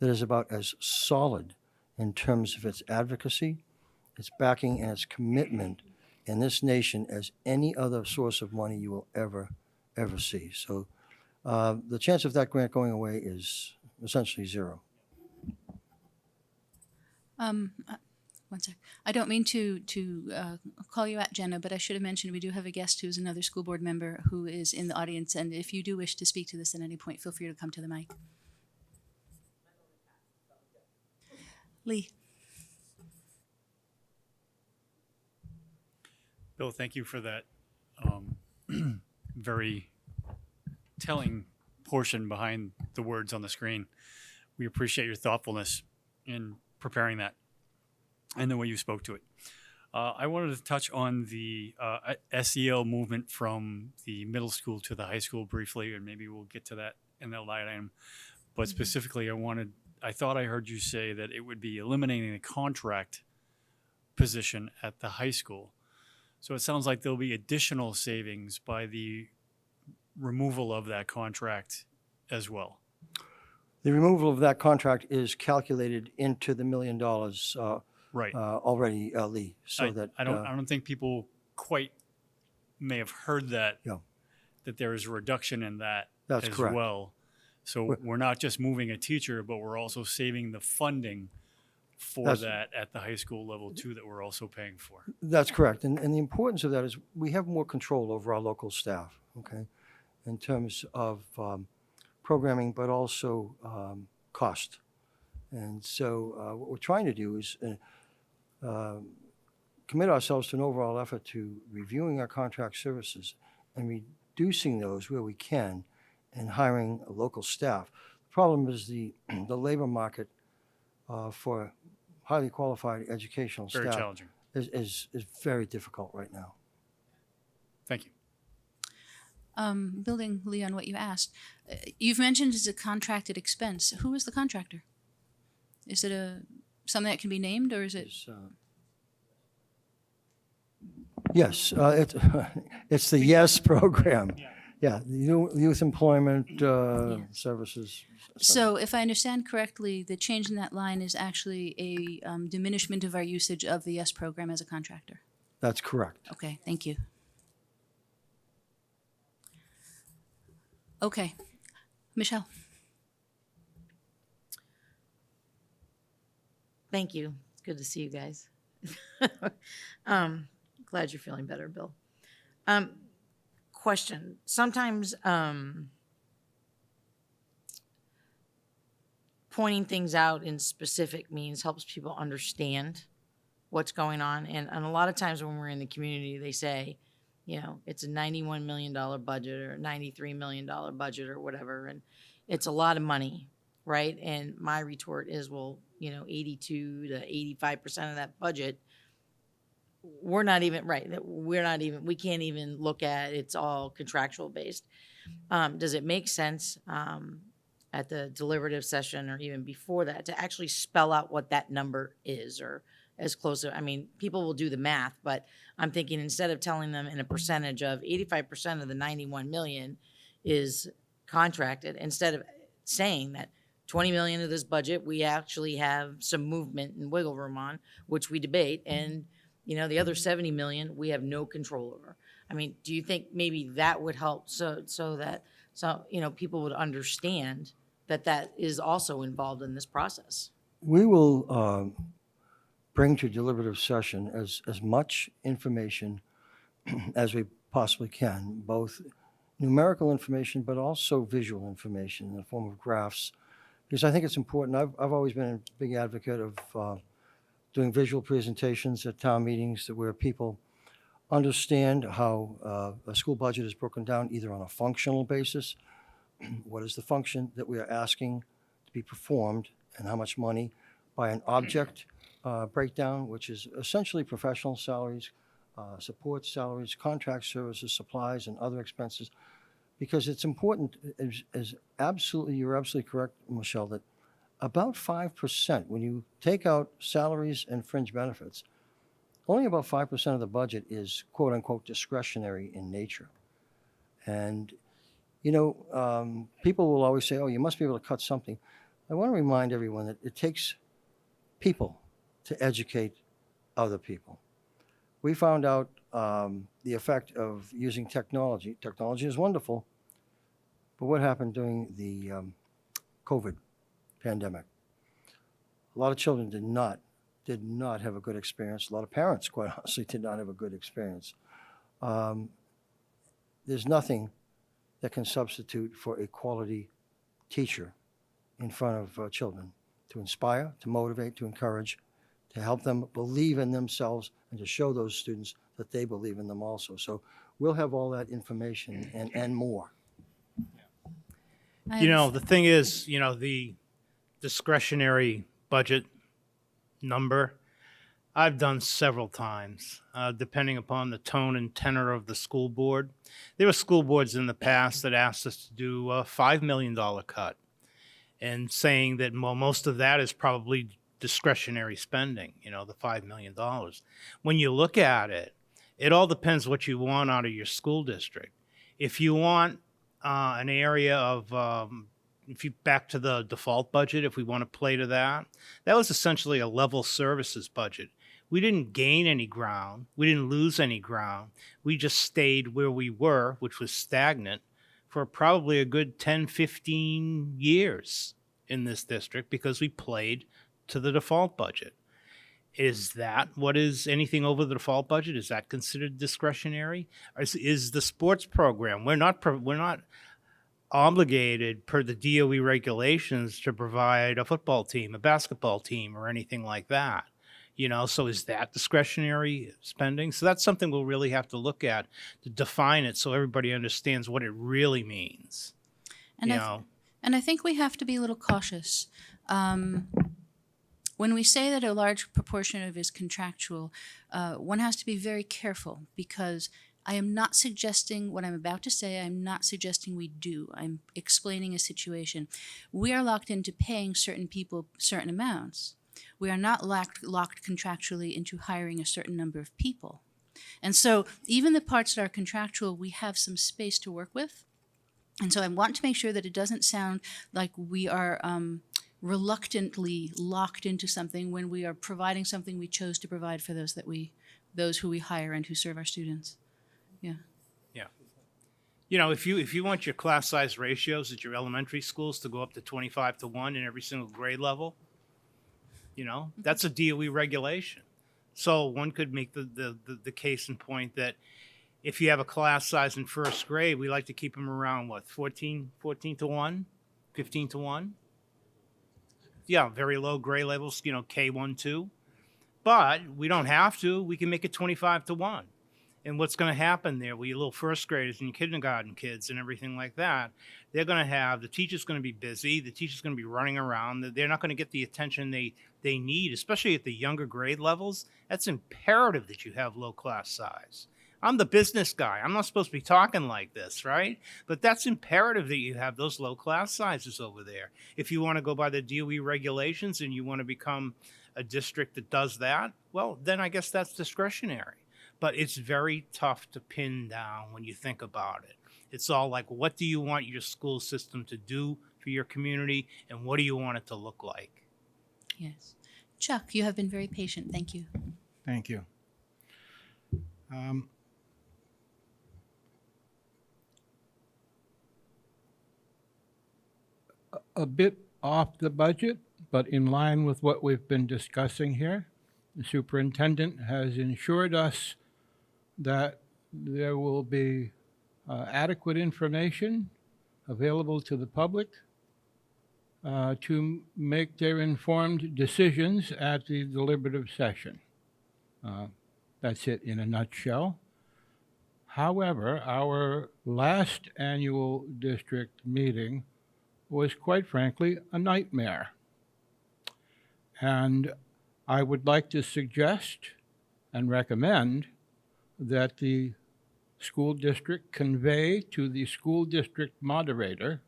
that is about as solid in terms of its advocacy, its backing, and its commitment in this nation as any other source of money you will ever see. So the chance of that grant going away is essentially zero. One sec. I don't mean to call you out, Jenna, but I should have mentioned we do have a guest who's another school board member who is in the audience, and if you do wish to speak to this at any point, feel free to come to the mic. Lee. Bill, thank you for that very telling portion behind the words on the screen. We appreciate your thoughtfulness in preparing that and the way you spoke to it. I wanted to touch on the SEL movement from the middle school to the high school briefly, and maybe we'll get to that in that line item. But specifically, I thought I heard you say that it would be eliminating the contract position at the high school. So it sounds like there'll be additional savings by the removal of that contract as well. The removal of that contract is calculated into the $1 million Right. Already, Lee. So I don't think people quite may have heard that. Yeah. That there is a reduction in that That's as correct. well. So we're not just moving a teacher, but we're also saving the funding for That's- that at the high school level too, that we're also paying for. That's correct. And the importance of that is we have more control over our local staff, okay, in terms of programming, but also cost. And so what we're trying to do is commit ourselves to an overall effort to reviewing our contract services and reducing those where we can and hiring local staff. The problem is the labor market for highly qualified educational Very staff challenging. is very difficult right now. Thank you. Building, Lee, on what you asked, you've mentioned it's a contracted expense. Who is the contractor? Is it something that can be named, or is it? Yes, it's the YES program. Yeah, the Youth Employment Services. So if I understand correctly, the change in that line is actually a diminishment of our usage of the YES program as a contractor. That's correct. Okay, thank you. Okay, Michelle. Thank you. It's good to see you guys. Glad you're feeling better, Bill. Question. Sometimes pointing things out in specific means helps people understand what's going on. And a lot of times when we're in the community, they say, you know, it's a $91 million budget or $93 million budget or whatever. And it's a lot of money, right? And my retort is, well, you know, 82 to 85% of that budget, we're not even, right, we can't even look at, it's all contractual based. Does it make sense at the deliberative session or even before that to actually spell out what that number is, or as close to, I mean, people will do the math, but I'm thinking instead of telling them in a percentage of 85% of the 91 million is contracted, instead of saying that 20 million of this budget, we actually have some movement and wiggle room on, which we debate, and you know, the other 70 million we have no control over. I mean, do you think maybe that would help so that you know, people would understand that that is also involved in this process? We will bring to deliberative session as much information as we possibly can, both numerical information but also visual information in the form of graphs, because I think it's important. I've always been a big advocate of doing visual presentations at town meetings where people understand how a school budget is broken down either on a functional basis, what is the function that we are asking to be performed and how much money, by an object breakdown, which is essentially professional salaries, support salaries, contract services, supplies, and other expenses. Because it's important, you're absolutely correct, Michelle, that about 5%, when you take out salaries and fringe benefits, only about 5% of the budget is quote unquote discretionary in nature. And, people will always say, oh, you must be able to cut something. I want to remind everyone that it takes people to educate other people. We found out the effect of using technology. Technology is wonderful, but what happened during the COVID pandemic? A lot of children did not have a good experience. A lot of parents, quite honestly, did not have a good experience. There's nothing that can substitute for a quality teacher in front of children to inspire, to motivate, to encourage, to help them believe in themselves, and to show those students that they believe in them also. So we'll have all that information and more. The thing is, the discretionary budget number, I've done several times, depending upon the tone and tenor of the school board. There were school boards in the past that asked us to do a $5 million cut, and saying that, well, most of that is probably discretionary spending, the $5 million. When you look at it, it all depends what you want out of your school district. If you want an area of, back to the default budget, if we want to play to that, that was essentially a level services budget. We didn't gain any ground. We didn't lose any ground. We just stayed where we were, which was stagnant, for probably a good 10, 15 years in this district because we played to the default budget. Is that what is anything over the default budget? Is that considered discretionary? Or is the sports program, we're not obligated per the DOE regulations to provide a football team, a basketball team, or anything like that. So is that discretionary spending? So that's something we'll really have to look at to define it so everybody understands what it really means. And I think we have to be a little cautious. When we say that a large proportion of it is contractual, one has to be very careful, because I am not suggesting what I'm about to say. I'm not suggesting we do. I'm explaining a situation. We are locked into paying certain people certain amounts. We are not locked contractually into hiring a certain number of people. And so even the parts that are contractual, we have some space to work with. And so I want to make sure that it doesn't sound like we are reluctantly locked into something when we are providing something we chose to provide for those who we hire and who serve our students. Yeah. Yeah. If you want your class size ratios at your elementary schools to go up to 25-1 in every single grade level, that's a DOE regulation. So one could make the case in point that if you have a class size in first grade, we like to keep them around 14-1, 15-1. Yeah, very low grade levels, K1, 2. But we don't have to. We can make it 25-1. And what's going to happen there, your little first graders and your kindergarten kids and everything like that, they're going to have, the teacher's going to be busy, the teacher's going to be running around, they're not going to get the attention they need, especially at the younger grade levels. That's imperative that you have low class size. I'm the business guy. I'm not supposed to be talking like this, right? But that's imperative that you have those low class sizes over there. If you want to go by the DOE regulations and you want to become a district that does that, well, then I guess that's discretionary. But it's very tough to pin down when you think about it. It's all like, what do you want your school system to do for your community, and what do you want it to look like? Yes. Chuck, you have been very patient. Thank you. Thank you. A bit off the budget, but in line with what we've been discussing here. The superintendent has assured us that there will be adequate information available to the public to make their informed decisions at the deliberative session. That's it in a nutshell. However, our last annual district meeting was, quite frankly, a nightmare. And I would like to suggest and recommend that the school district convey to the school district moderator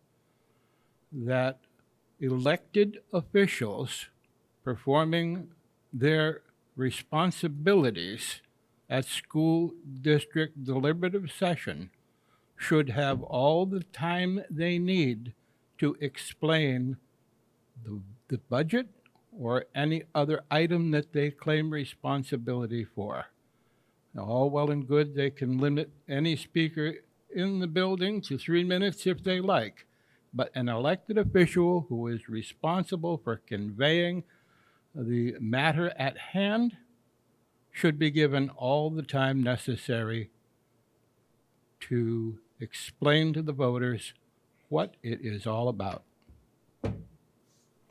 that elected officials performing their responsibilities at school district deliberative session should have all the time they need to explain the budget or any other item that they claim responsibility for. Now, all well and good, they can limit any speaker in the building to 3 minutes if they like, but an elected official who is responsible for conveying the matter at hand should be given all the time necessary to explain to the voters what it is all about.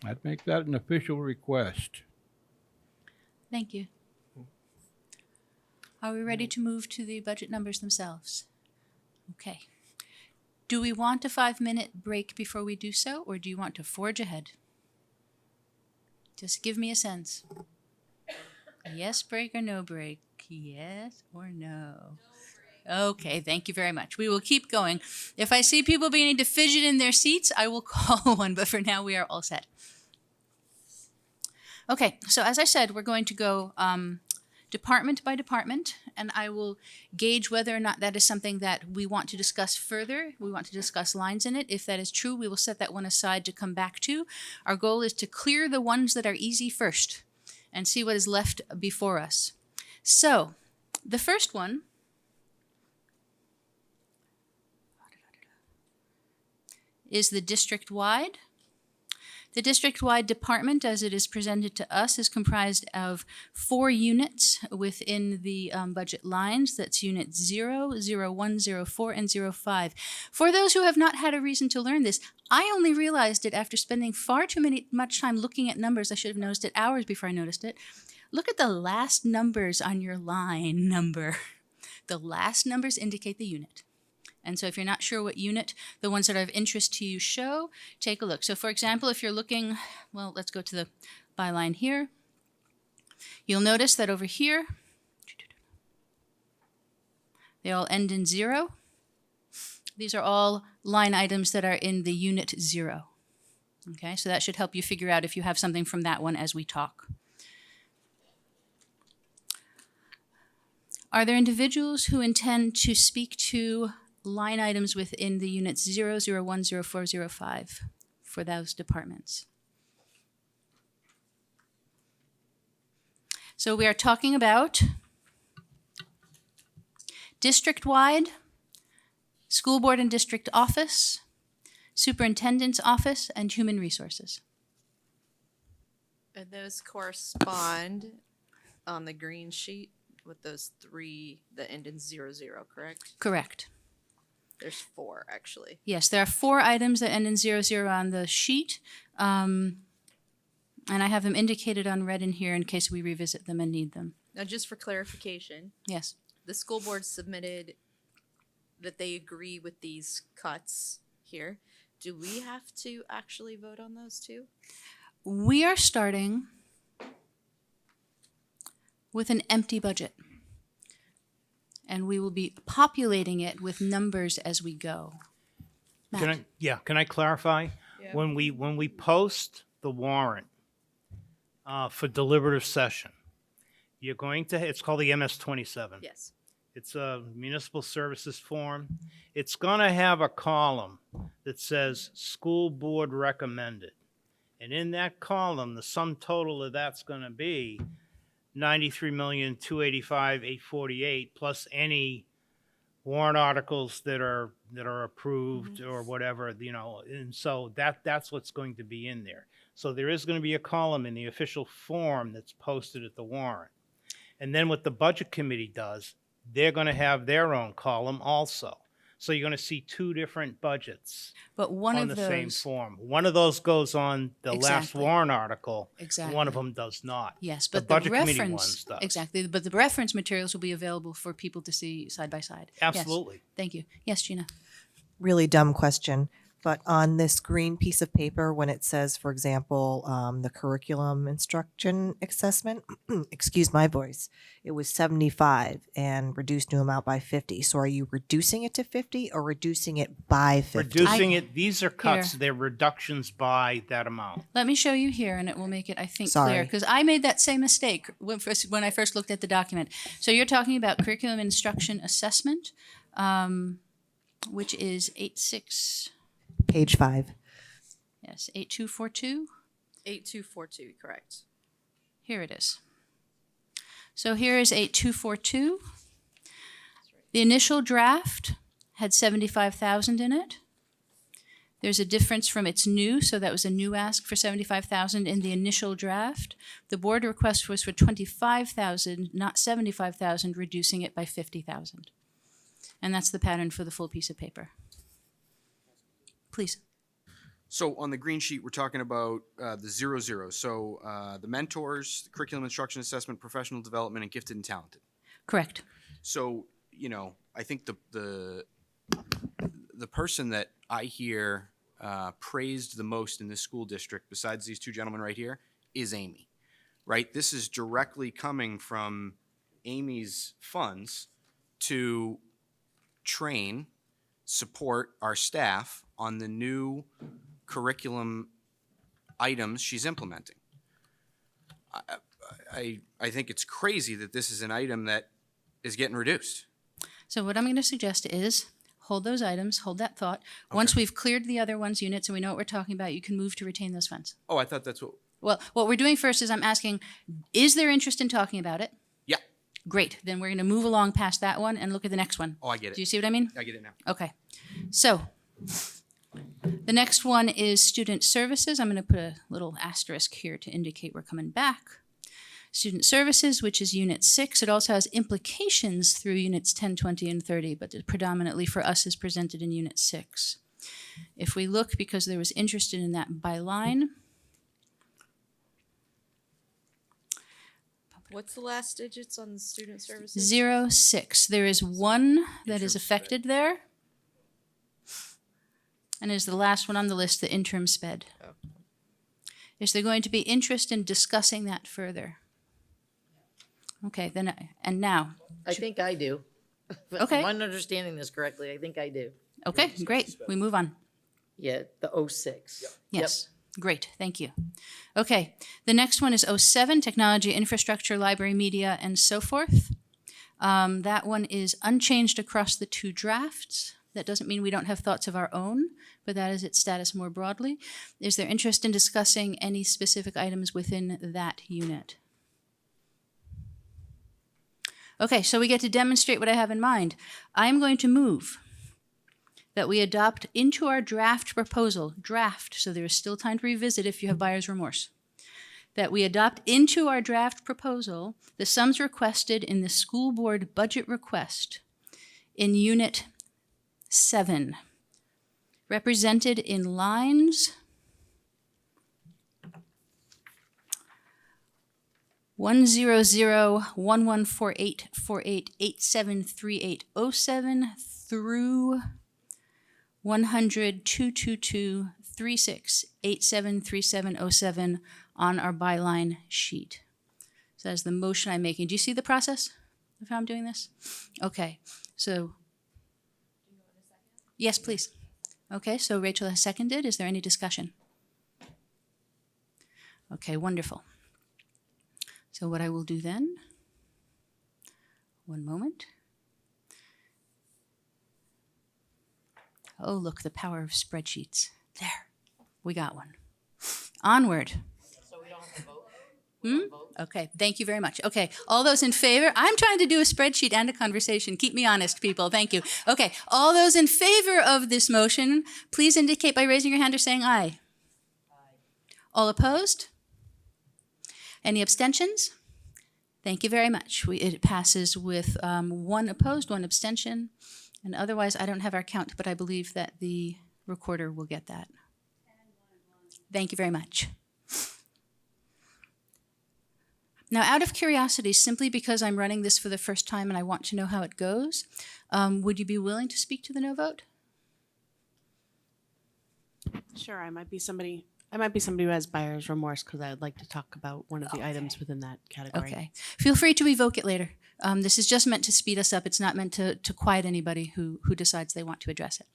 I'd make that an official request. Thank you. Are we ready to move to the budget numbers themselves? Okay. Do we want a 5-minute break before we do so, or do you want to forge ahead? Just give me a sense. Yes break or no break? Yes or no? Okay, thank you very much. We will keep going. If I see people beginning to fidget in their seats, I will call one, but for now we are all set. Okay, so as I said, we're going to go department by department, and I will gauge whether or not that is something that we want to discuss further. We want to discuss lines in it. If that is true, we will set that one aside to come back to. Our goal is to clear the ones that are easy first and see what is left before us. So, the first one is the district-wide. The district-wide department, as it is presented to us, is comprised of 4 units within the budget lines. That's Unit 0, 01, 04, and 05. For those who have not had a reason to learn this, I only realized it after spending far too much time looking at numbers. I should have noticed it hours before I noticed it. Look at the last numbers on your line number. The last numbers indicate the unit. And so if you're not sure what unit the ones that are of interest to you show, take a look. So for example, if you're looking, well, let's go to the byline here. You'll notice that over here, they all end in 0. These are all line items that are in the unit 0. Okay, so that should help you figure out if you have something from that one as we talk. Are there individuals who intend to speak to line items within the units 0, 01, 04, 05 for those departments? So we are talking about district-wide, school board and district office, superintendent's office, and human resources. And those correspond on the green sheet with those 3 that end in 00, correct? Correct. There's 4, actually. Yes, there are 4 items that end in 00 on the sheet, and I have them indicated on red in here in case we revisit them and need them. Now, just for clarification. Yes. The school board submitted that they agree with these cuts here. Do we have to actually vote on those too? We are starting with an empty budget, and we will be populating it with numbers as we go. Matt. Can I clarify? Yeah. When we post the warrant for deliberative session, you're going to, it's called the MS-27. Yes. It's a municipal services form. It's going to have a column that says school board recommended. And in that column, the sum total of that's going to be $93,285,848 plus any warrant articles that are approved or whatever, you know, and so that's what's going to be in there. So there is going to be a column in the official form that's posted at the warrant. And then what the budget committee does, they're going to have their own column also. So you're going to see 2 different budgets But one on of the same those, form. One of those goes on the last Exactly. warrant article. Exactly. One of them does not. yes, The but budget the committee reference, ones does. exactly, but the reference materials will be available for people to see side by side. Yes. Absolutely. Thank you. Yes, Gina. Really dumb question. But on this green piece of paper, when it says, for example, the curriculum instruction assessment, excuse my voice, it was 75 and reduced new amount by 50. So are you reducing it to 50 or reducing it by 50? Reducing it, these are cuts, they're reductions by that amount. Let me show you here, and it will make it, I think, Sorry. clear. Because I made that same mistake when I first looked at the document. So you're talking about curriculum instruction assessment, which is 86, Page 5. yes, 8242. 8242, correct. Here it is. So here is 8242. The initial draft had 75,000 in it. There's a difference from its new, so that was a new ask for 75,000 in the initial draft. The board request was for 25,000, not 75,000, reducing it by 50,000. And that's the pattern for the full piece of paper. Please. So on the green sheet, we're talking about the 0-0. So the mentors, the curriculum instruction assessment, professional development, and gifted and talented. Correct. So, I think the person that I hear praised the most in this school district, besides these two gentlemen right here, is Amy, right? This is directly coming from Amy's funds to train, support our staff on the new curriculum items she's implementing. I think it's crazy that this is an item that is getting reduced. So what I'm going to suggest is hold those items, hold that thought. Once we've cleared the other one's units and we know what we're talking about, you can move to retain those funds. Oh, I thought that's what. Well, what we're doing first is I'm asking, is there interest in talking about it? Yeah. Great. Then we're going to move along past that one and look at the next one. Oh, I get it. Do you see what I mean? I get it now. Okay. So the next one is student services. I'm going to put a little asterisk here to indicate we're coming back. Student services, which is unit 6. It also has implications through units 10, 20, and 30, but predominantly for us is presented in unit 6. If we look, because there was interest in that by line, What's the last digits on the student services? 06. There is one that is affected there. And is the last one on the list, the interim sped. Is there going to be interest in discussing that further? Okay, then, and now. I think I do. Okay. If I'm understanding this correctly, I think I do. Okay, great. We move on. Yeah, the 06. Yes. Great, thank you. Okay, the next one is 07, technology, infrastructure, library, media, and so forth. That one is unchanged across the two drafts. That doesn't mean we don't have thoughts of our own, but that is its status more broadly. Is there interest in discussing any specific items within that unit? Okay, so we get to demonstrate what I have in mind. I'm going to move that we adopt into our draft proposal, so there is still time to revisit if you have buyer's remorse, that we adopt into our draft proposal the sums requested in the school board budget request in Unit 7, represented in lines 100114848873807 through 100-222-36-873707 on our byline sheet. So that is the motion I'm making. Do you see the process of how I'm doing this? Okay, so. Yes, please. Okay, so Rachel has seconded. Is there any discussion? Okay, wonderful. So what I will do then, one moment. Oh, look, the power of spreadsheets. There, we got one. Onward. So we don't have to vote? Okay, thank you very much. Okay, all those in favor? I'm trying to do a spreadsheet and a conversation. Keep me honest, people. Thank you. Okay, all those in favor of this motion, please indicate by raising your hand or saying aye. All opposed? Any abstentions? Thank you very much. It passes with 1 opposed, 1 abstention. And otherwise, I don't have our count, but I believe that the recorder will get that. Thank you very much. Now, out of curiosity, simply because I'm running this for the first time and I want to know how it goes, would you be willing to speak to the no vote? Sure, I might be somebody who has buyer's remorse because I would like to talk about one of the items within that category. Okay. Feel free to revoke it later. This is just meant to speed us up. It's not meant to quiet anybody who decides they want to address it.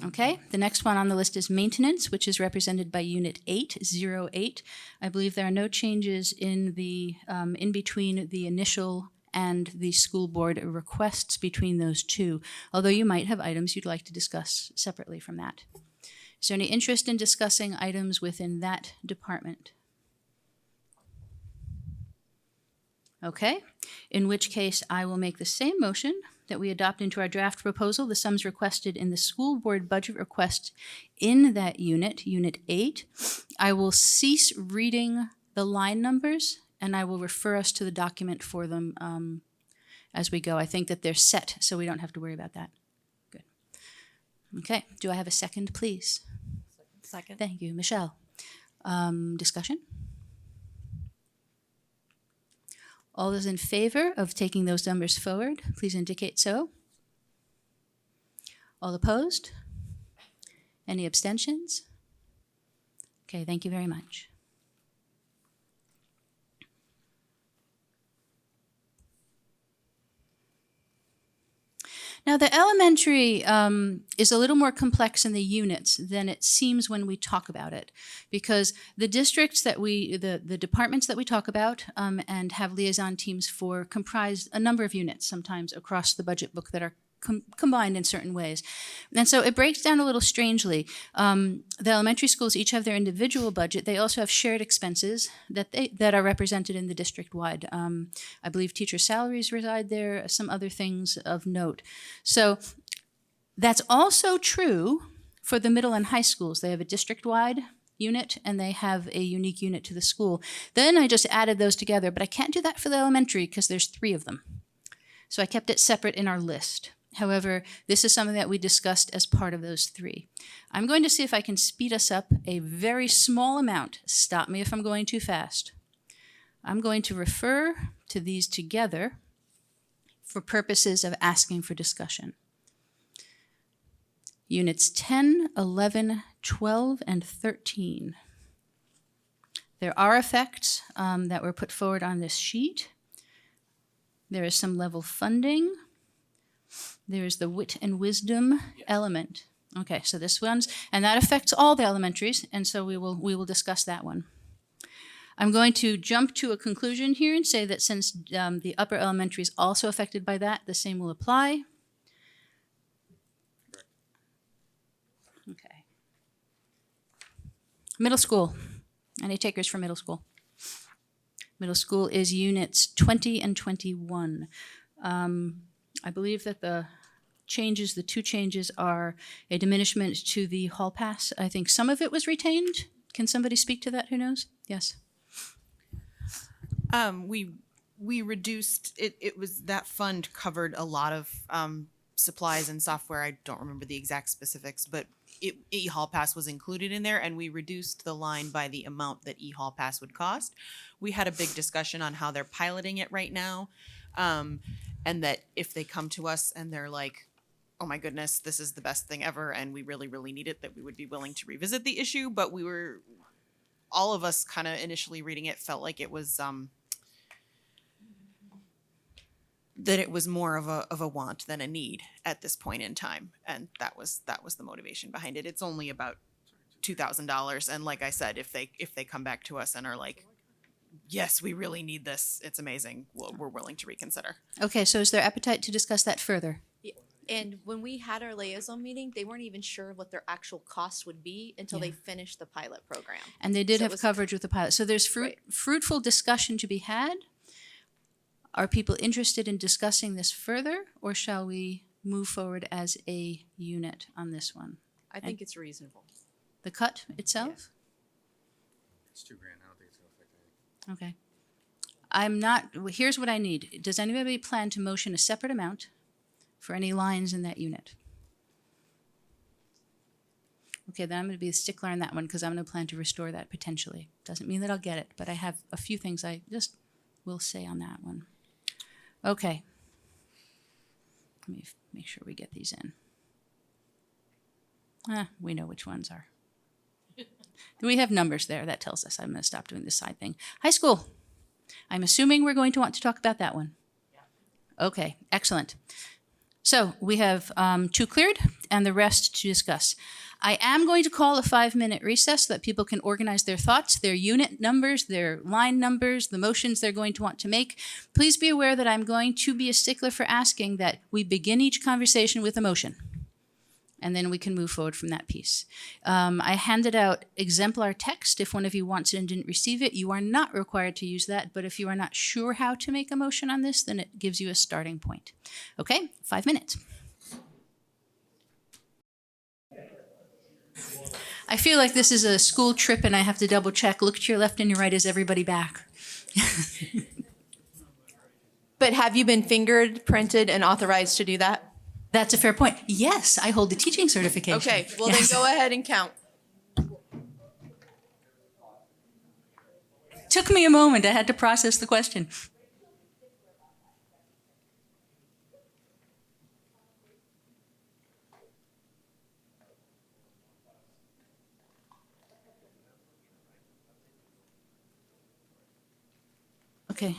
Okay, the next one on the list is maintenance, which is represented by Unit 808. I believe there are no changes in the in between the initial and the school board requests between those two, although you might have items you'd like to discuss separately from that. Is there any interest in discussing items within that department? Okay, in which case I will make the same motion that we adopt into our draft proposal the sums requested in the school board budget request in that unit, Unit 8. I will cease reading the line numbers and I will refer us to the document for them as we go. I think that they're set, so we don't have to worry about that. Good. Okay, do I have a second, please? Second. Thank you. Michelle. Discussion? All those in favor of taking those numbers forward, please indicate so. All opposed? Any abstentions? Okay, thank you very much. Now, the elementary is a little more complex in the units than it seems when we talk about it, because the districts that the departments that we talk about and have liaison teams for comprise a number of units sometimes across the budget book that are combined in certain ways. And so it breaks down a little strangely. The elementary schools each have their individual budget. They also have shared expenses that are represented in the district-wide. I believe teacher salaries reside there, some other things of note. So that's also true for the middle and high schools. They have a district-wide unit and they have a unique unit to the school. Then I just added those together, but I can't do that for the elementary because there's 3 of them. So I kept it separate in our list. However, this is something that we discussed as part of those 3. I'm going to see if I can speed us up a very small amount. Stop me if I'm going too fast. I'm going to refer to these together for purposes of asking for discussion. Units 10, 11, 12, and 13. There are effects that were put forward on this sheet. There is some level funding. There is the wit and wisdom element. Okay, so this one's, and that affects all the elementaries, and so we will discuss that one. I'm going to jump to a conclusion here and say that since the upper elementary is also affected by that, the same will apply. Okay. Middle school. Any takers for middle school? Middle school is units 20 and 21. I believe that the 2 changes are a diminishment to the hall pass. I think some of it was retained. Can somebody speak to that? Who knows? Yes. We reduced it. It was that fund covered a lot of supplies and software. I don't remember the exact specifics, but e-hall pass was included in there, and we reduced the line by the amount that e-hall pass would cost. We had a big discussion on how they're piloting it right now. And that if they come to us and they're like, oh my goodness, this is the best thing ever and we really, really need it, that we would be willing to revisit the issue. But all of us kind of initially reading it felt like it was, that it was more of a want than a need at this point in time. And that was the motivation behind it. It's only about $2,000. And like I said, if they come back to us and are like, yes, we really need this, it's amazing, we're willing to reconsider. Okay, so is there appetite to discuss that further? And when we had our liaison meeting, they weren't even sure what their actual cost would be until they finished the pilot program. And they did So it have was- coverage with the pilot. So there's fruitful discussion to be had. Are people interested in discussing this further, or shall we move forward as a unit on this one? I think it's reasonable. The cut itself? It's $2,000. I don't think it's going to affect anything. Okay. I'm not, here's what I need. Does anybody plan to motion a separate amount for any lines in that unit? Okay, then I'm going to be a stickler on that one because I'm going to plan to restore that potentially. Doesn't mean that I'll get it, but I have a few things I just will say on that one. Okay. Let me make sure we get these in. We know which ones are. We have numbers there. That tells us. I'm going to stop doing this side thing. High school. I'm assuming we're going to want to talk about that one. Okay, excellent. So we have 2 cleared and the rest to discuss. I am going to call a 5-minute recess so that people can organize their thoughts, their unit numbers, their line numbers, the motions they're going to want to make. Please be aware that I'm going to be a stickler for asking that we begin each conversation with a motion, and then we can move forward from that piece. I handed out exemplar text. If one of you wants it and didn't receive it, you are not required to use that, but if you are not sure how to make a motion on this, then it gives you a starting point. Okay, 5 minutes. I feel like this is a school trip and I have to double check. Look to your left and your right. Is everybody back? But have you been fingered, printed, and authorized to do that? That's a fair point. Yes, I hold the teaching certification. Okay, well Yes. then go ahead and count. Took me a moment. I had to process the question. Okay.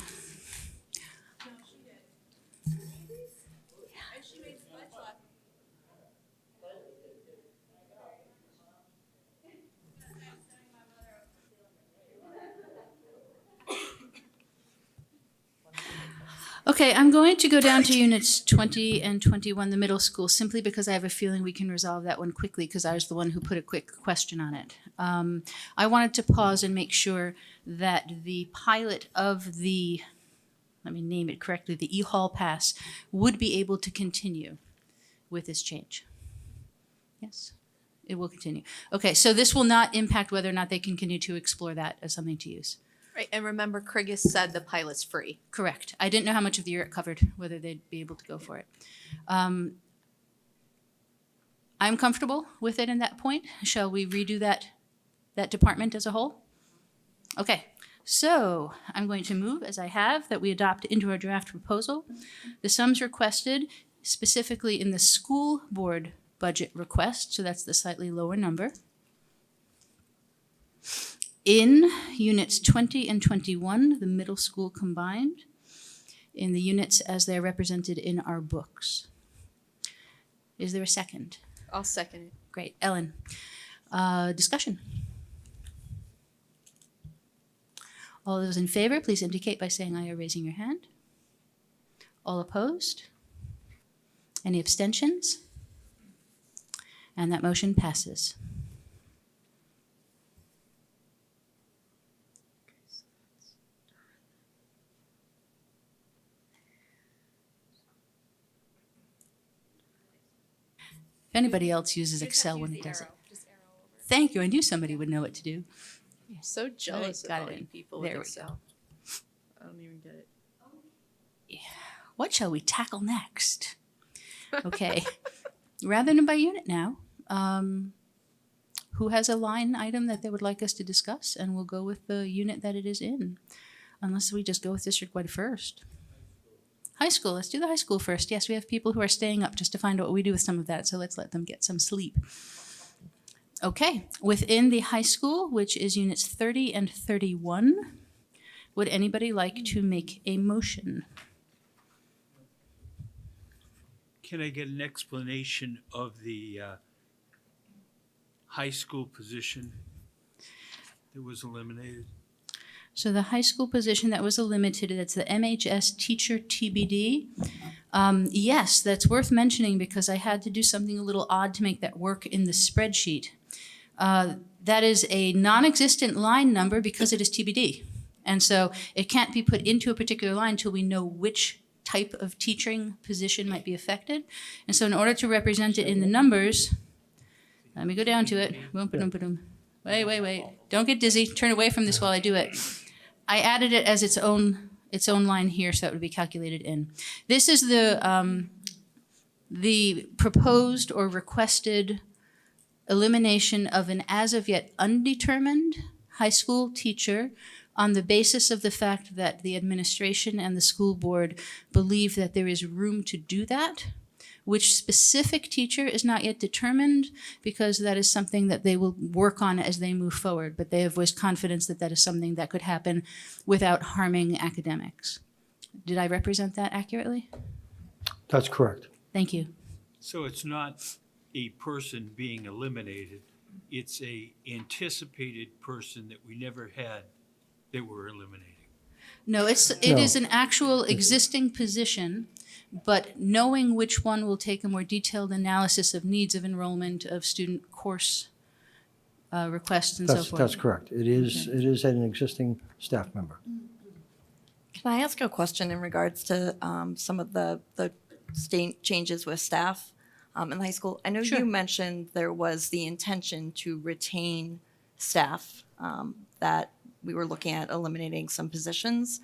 Okay, I'm going to go down to units 20 and 21, the middle school, simply because I have a feeling we can resolve that one quickly because I was the one who put a quick question on it. I wanted to pause and make sure that the pilot of the, let me name it correctly, the E-Hall Pass would be able to continue with this change. Yes, it will continue. Okay, so this will not impact whether or not they can continue to explore that as something to use. Right, and remember, Krigus said the pilot's free. Correct. I didn't know how much of the year it covered, whether they'd be able to go for it. I'm comfortable with it in that point. Shall we redo that department as a whole? Okay, so I'm going to move, as I have, that we adopt into our draft proposal the sums requested specifically in the school board budget request, so that's the slightly lower number, in units 20 and 21, the middle school combined, in the units as they're represented in our books. Is there a second? I'll second it. Great. Ellen, discussion? All those in favor, please indicate by saying aye or raising your hand. All opposed? Any abstentions? And that motion passes. If anybody else uses Excel when it does it. Thank you. I knew somebody would know what to do. I'm so jealous got of all it you in. people There with we go. Excel. I don't even get it. What shall we tackle next? Okay. Rather than by unit now, who has a line item that they would like us to discuss? And we'll go with the unit that it is in, unless we just go with district-wide first. High school, let's do the high school first. Yes, we have people who are staying up just to find out what we do with some of that, so let's let them get some sleep. Okay, within the high school, which is units 30 and 31, would anybody like to make a motion? Can I get an explanation of the high school position that was eliminated? So the high school position that was eliminated, that's the MHS teacher TBD. Yes, that's worth mentioning because I had to do something a little odd to make that work in the spreadsheet. That is a non-existent line number because it is TBD. And so it can't be put into a particular line until we know which type of teaching position might be affected. And so in order to represent it in the numbers, let me go down to it. Boom, ba-dum, ba-dum. Wait. Don't get dizzy. Turn away from this while I do it. I added it as its own line here, so that would be calculated in. This is the proposed or requested elimination of an as of yet undetermined high school teacher on the basis of the fact that the administration and the school board believe that there is room to do that Which specific teacher is not yet determined because that is something that they will work on as they move forward, but they have voiced confidence that that is something that could happen without harming academics. Did I represent that accurately? That's correct. Thank you. So it's not a person being eliminated, it's a anticipated person that we never had that we're eliminating. No, it is an actual existing position, but knowing which one will take a more detailed analysis of needs of enrollment, of student course requests and so forth. That's correct. It is an existing staff member. Can I ask a question in regards to some of the state changes with staff in the high school? I know you mentioned there was the intention to retain staff, that we were looking at eliminating some positions.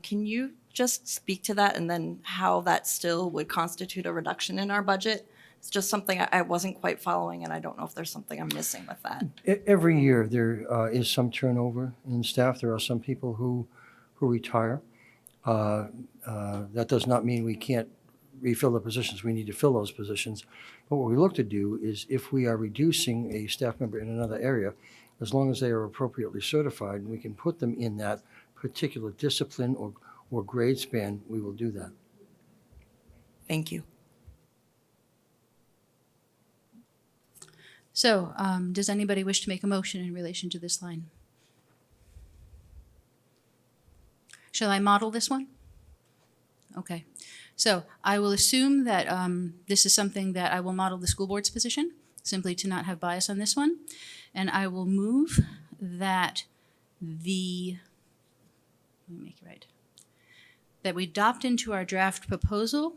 Can you just speak to that and then how that still would constitute a reduction in our budget? It's just something I wasn't quite following, and I don't know if there's something I'm missing with that. Every year, there is some turnover in staff. There are some people who retire. That does not mean we can't refill the positions. We need to fill those positions. But what we look to do is if we are reducing a staff member in another area, as long as they are appropriately certified, and we can put them in that particular discipline or grade span, we will do that. Thank you. So, does anybody wish to make a motion in relation to this line? Shall I model this one? Okay. So I will assume that this is something that I will model the school board's position, simply to not have bias on this one. And I will move that let me make it right, that we adopt into our draft proposal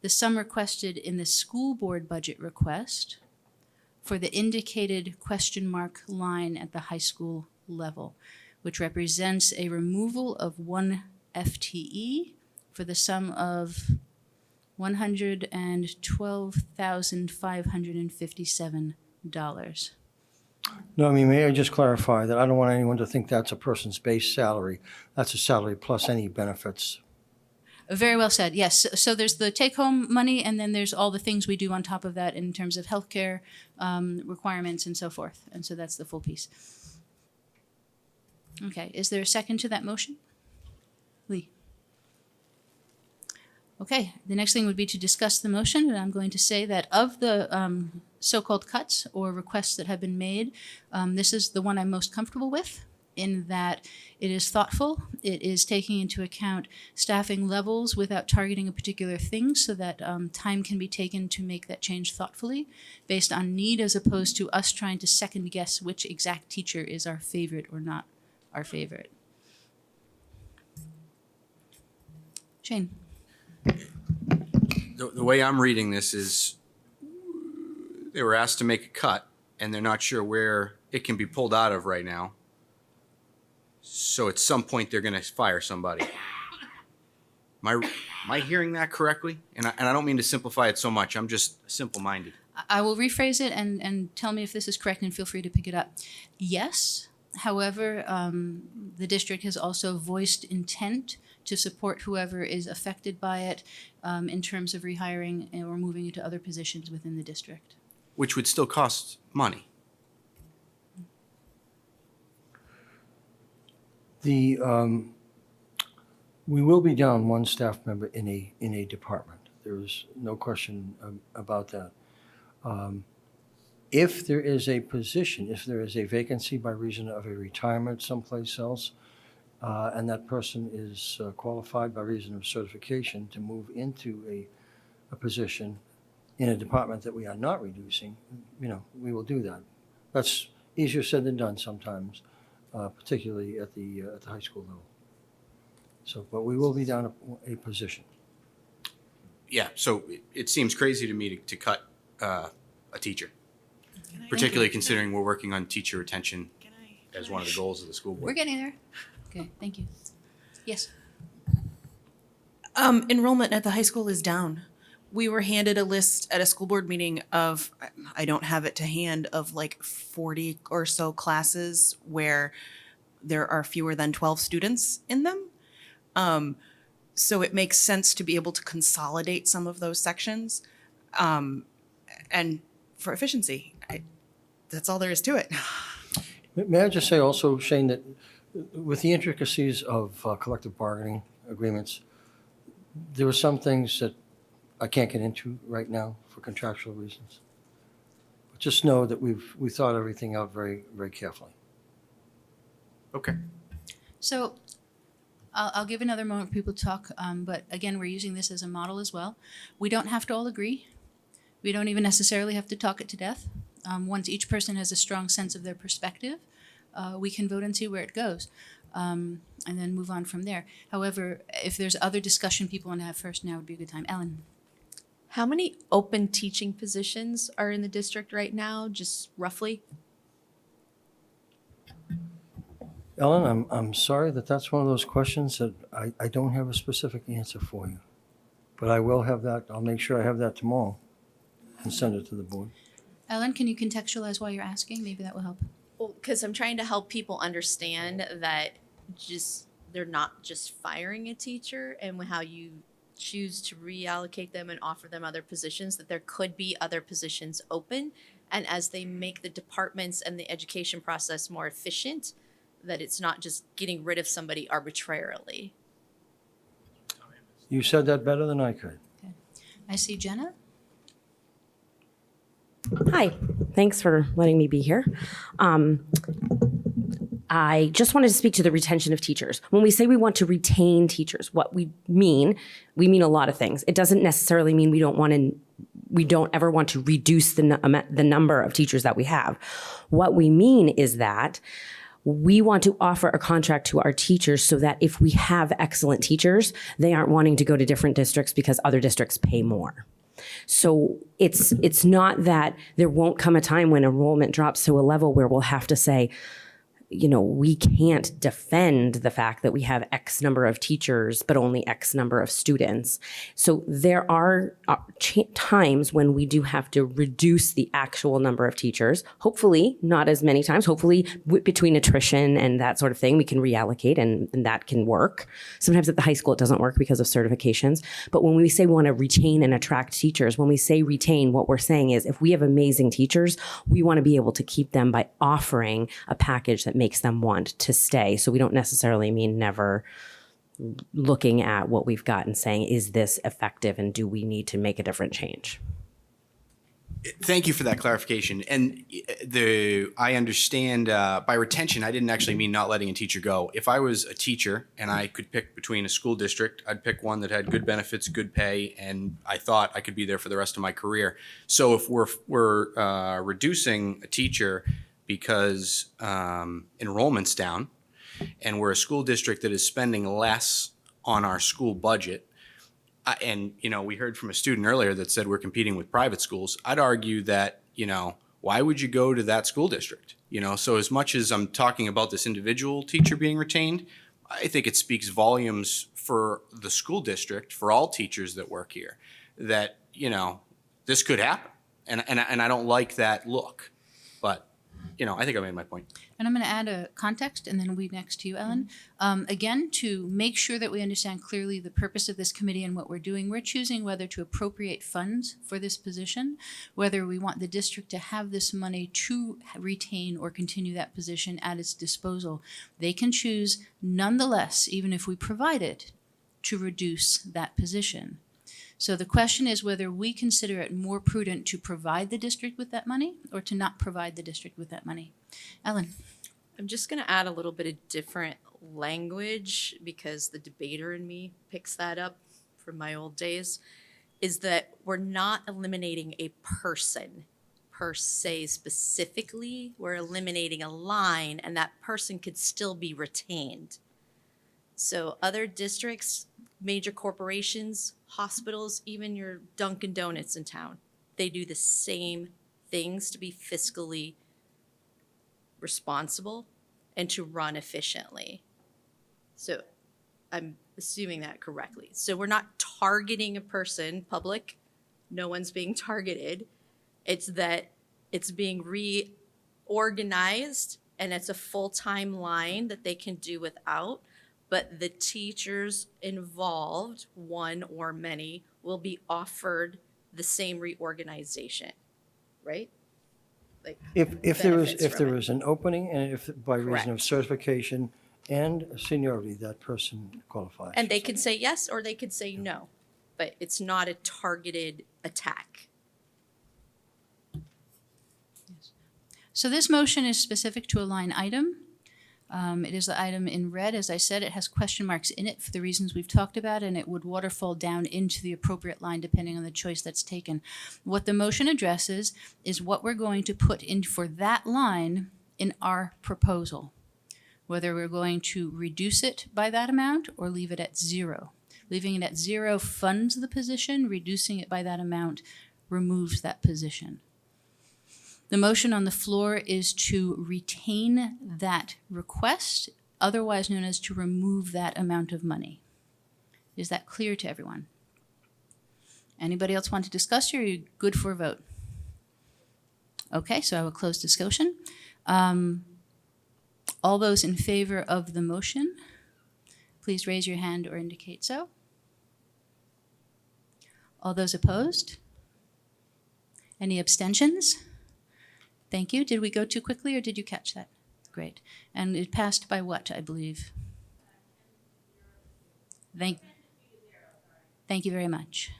the sum requested in the school board budget request for the indicated question mark line at the high school level, which represents a removal of 1 FTE for the sum of $112,557. No, I mean, may I just clarify that I don't want anyone to think that's a person's base salary. That's a salary plus any benefits. Very well said, yes. So there's the take-home money, and then there's all the things we do on top of that in terms of healthcare requirements and so forth. And so that's the full piece. Okay, is there a second to that motion? Lee. Okay, the next thing would be to discuss the motion, and I'm going to say that of the so-called cuts or requests that have been made, this is the one I'm most comfortable with, in that it is thoughtful, it is taking into account staffing levels without targeting a particular thing, so that time can be taken to make that change thoughtfully, based on need, as opposed to us trying to second guess which exact teacher is our favorite or not our favorite. Shane. The way I'm reading this is they were asked to make a cut and they're not sure where it can be pulled out of right now. So at some point they're going to fire somebody. Am I hearing that correctly? And I don't mean to simplify it so much. I'm just simple-minded. I will rephrase it and tell me if this is correct, and feel free to pick it up. Yes, however, the district has also voiced intent to support whoever is affected by it in terms of rehiring or moving into other positions within the district. Which would still cost money. We will be down one staff member in a department. There is no question about that. If there is a position, if there is a vacancy by reason of a retirement someplace else, and that person is qualified by reason of certification to move into a position in a department that we are not reducing, we will do that. That's easier said than done sometimes, particularly at the high school level. So, but we will be down a position. Yeah, so it seems crazy to me to cut a teacher, particularly considering we're working on teacher retention as one of the goals of the school board. We're getting there. Okay, thank you. Yes. Enrollment at the high school is down. We were handed a list at a school board meeting of, I don't have it to hand, of like 40 or so classes where there are fewer than 12 students in them. So it makes sense to be able to consolidate some of those sections. and for efficiency. That's all there is to it. May I just say also, Shane, that with the intricacies of collective bargaining agreements, there were some things that I can't get into right now for contractual reasons. But just know that we thought everything out very, very carefully. Okay. So I'll give another moment for people to talk, but again, we're using this as a model as well. We don't have to all agree. We don't even necessarily have to talk it to death. Once each person has a strong sense of their perspective, we can vote and see where it goes, and then move on from there. However, if there's other discussion people want to have first, now would be a good time. Ellen. How many open teaching positions are in the district right now, just roughly? Ellen, I'm sorry that that's one of those questions that I don't have a specific answer for you. But I will have that, I'll make sure I have that tomorrow and send it to the board. Ellen, can you contextualize why you're asking? Maybe that will help. Well, because I'm trying to help people understand that they're not just firing a teacher, and how you choose to reallocate them and offer them other positions, that there could be other positions open. And as they make the departments and the education process more efficient, that it's not just getting rid of somebody arbitrarily. You said that better than I could. I see Jenna. Hi, thanks for letting me be here. I just wanted to speak to the retention of teachers. When we say we want to retain teachers, what we mean a lot of things. It doesn't necessarily mean we don't ever want to reduce the number of teachers that we have. What we mean is that we want to offer a contract to our teachers so that if we have excellent teachers, they aren't wanting to go to different districts because other districts pay more. So it's not that there won't come a time when enrollment drops to a level where we'll have to say, we can't defend the fact that we have X number of teachers, but only X number of students. So there are times when we do have to reduce the actual number of teachers. Hopefully not as many times. Hopefully between attrition and that sort of thing, we can reallocate and that can work. Sometimes at the high school, it doesn't work because of certifications. But when we say we want to retain and attract teachers, when we say retain, what we're saying is if we have amazing teachers, we want to be able to keep them by offering a package that makes them want to stay. So we don't necessarily mean never looking at what we've got and saying, is this effective and do we need to make a different change? Thank you for that clarification. And I understand by retention, I didn't actually mean not letting a teacher go. If I was a teacher and I could pick between a school district, I'd pick one that had good benefits, good pay, and I thought I could be there for the rest of my career. So if we're reducing a teacher because enrollment's down and we're a school district that is spending less on our school budget, and we heard from a student earlier that said we're competing with private schools, I'd argue that, why would you go to that school district? So as much as I'm talking about this individual teacher being retained, I think it speaks volumes for the school district, for all teachers that work here, that, this could happen. And I don't like that look, but I think I made my point. And I'm going to add a context, and then we'll be next to you, Ellen. Again, to make sure that we understand clearly the purpose of this committee and what we're doing, we're choosing whether to appropriate funds for this position, whether we want the district to have this money to retain or continue that position at its disposal. They can choose, nonetheless, even if we provide it, to reduce that position. So the question is whether we consider it more prudent to provide the district with that money or to not provide the district with that money. Ellen. I'm just going to add a little bit of different language because the debater in me picks that up from my old days, is that we're not eliminating a person per se specifically. We're eliminating a line, and that person could still be retained. So other districts, major corporations, hospitals, even your Dunkin' Donuts in town, they do the same things to be fiscally responsible and to run efficiently. So I'm assuming that correctly. So we're not targeting a person, public, no one's being targeted. It's that it's being reorganized and it's a full-time line that they can do without. But the teachers involved, one or many, will be offered the same reorganization, right? Like If there is, benefits if from there it. is an opening and if by reason of Correct. certification and seniority, that person qualifies. And they could say yes or they could say no, but it's not a targeted attack. So this motion is specific to a line item. It is the item in red. As I said, it has question marks in it for the reasons we've talked about, and it would waterfall down into the appropriate line depending on the choice that's taken. What the motion addresses is what we're going to put in for that line in our proposal, whether we're going to reduce it by that amount or leave it at zero. Leaving it at zero funds the position, reducing it by that amount removes that position. The motion on the floor is to retain that request, otherwise known as to remove that amount of money. Is that clear to everyone? Anybody else want to discuss, or are you good for a vote? Okay, so I will close discussion. All those in favor of the motion, please raise your hand or indicate so. All those opposed? Any abstentions? Thank you. Did we go too quickly, or did you catch that? Great. And it passed by what, I believe? Thank you very much.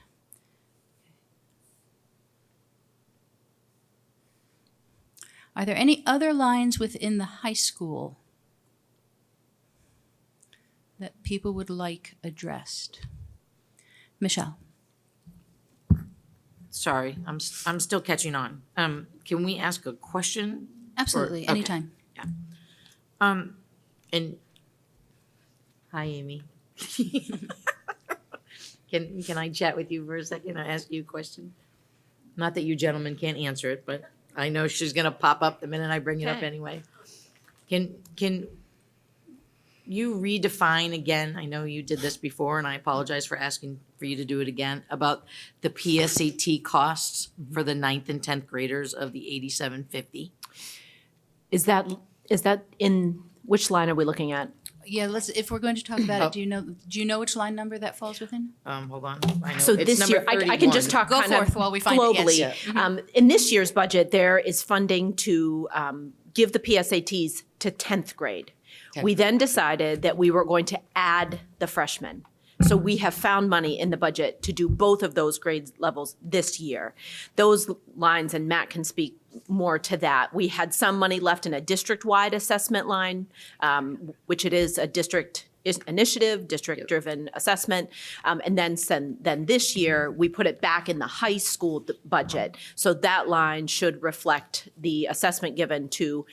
Are there any other lines within the high school that people would like addressed? Michelle? Sorry, I'm still catching on. Can we ask a question? Absolutely, Okay. anytime. Yeah. And hi, Amy. Can I chat with you for a second? I ask you a question. Not that you gentlemen can't answer it, but I know she's gonna pop up the minute I bring it up Okay. anyway. Can you redefine again? I know you did this before, and I apologize for asking for you to do it again, about the PSAT costs for the 9th and 10th graders of the $87.50. Is that in, which line are we looking at? Yeah, if we're going to talk about it, do you know which line number that falls within? Hold on. I know So it's this year, number I can just 31. talk Go kind of forth while we find it, globally. yes. Yeah. In this year's budget, there is funding to give the PSATs to 10th grade. Okay. We then decided that we were going to add the freshmen. So we have found money in the budget to do both of those grade levels this year. Those lines, and Matt can speak more to that. We had some money left in a district-wide assessment line, which it is a district initiative, district-driven assessment. And then this year, we put it back in the high school budget. So that line should reflect the assessment given to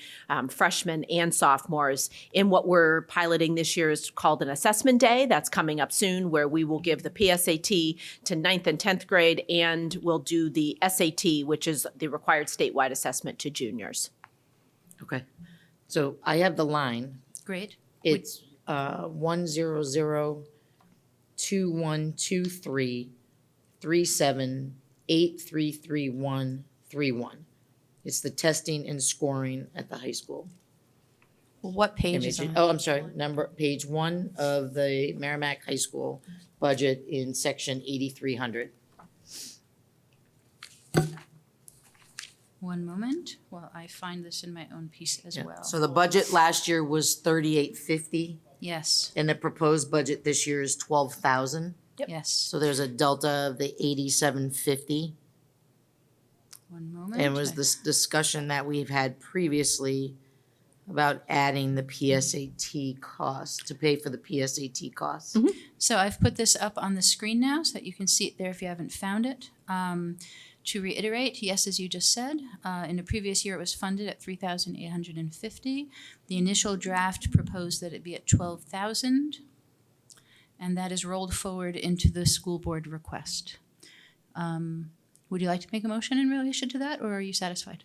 freshmen and sophomores in what we're piloting this year is called an assessment day. That's coming up soon, where we will give the PSAT to 9th and 10th grade, and we'll do the SAT, which is the required statewide assessment, to juniors. Okay. So I have the line. Great. It's 100212337833131. It's the testing and scoring at the high school. What page is Image- it? Oh, I'm sorry, page 1 of the Merrimack High School budget in section 8300. One moment while I find this in my own piece as well. So the budget last year was 3850. Yes. And the proposed budget this year is 12,000. Yes. So there's a delta of the 8750. One moment. And was this discussion that we've had previously about adding the PSAT costs, to pay for the PSAT costs? So I've put this up on the screen now so that you can see it there if you haven't found it. To reiterate, yes, as you just said, in the previous year it was funded at $3,850. The initial draft proposed that it be at $12,000, and that is rolled forward into the school board request. Would you like to make a motion in relation to that, or are you satisfied?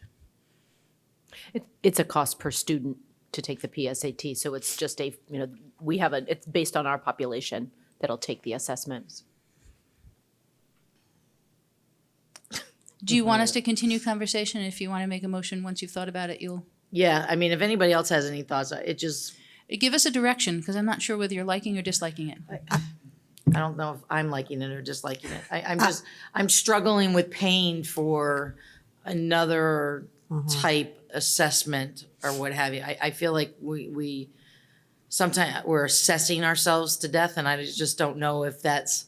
It's a cost per student to take the PSAT, so it's just it's based on our population that'll take the assessment. Do you want us to continue conversation? If you want to make a motion once you've thought about it, you'll Yeah, I mean, if anybody else has any thoughts, it just, give us a direction, because I'm not sure whether you're liking or disliking it. I don't know if I'm liking it or disliking it. I'm struggling with paying for another type assessment or what have you. I feel like we sometimes we're assessing ourselves to death, and I just don't know if that's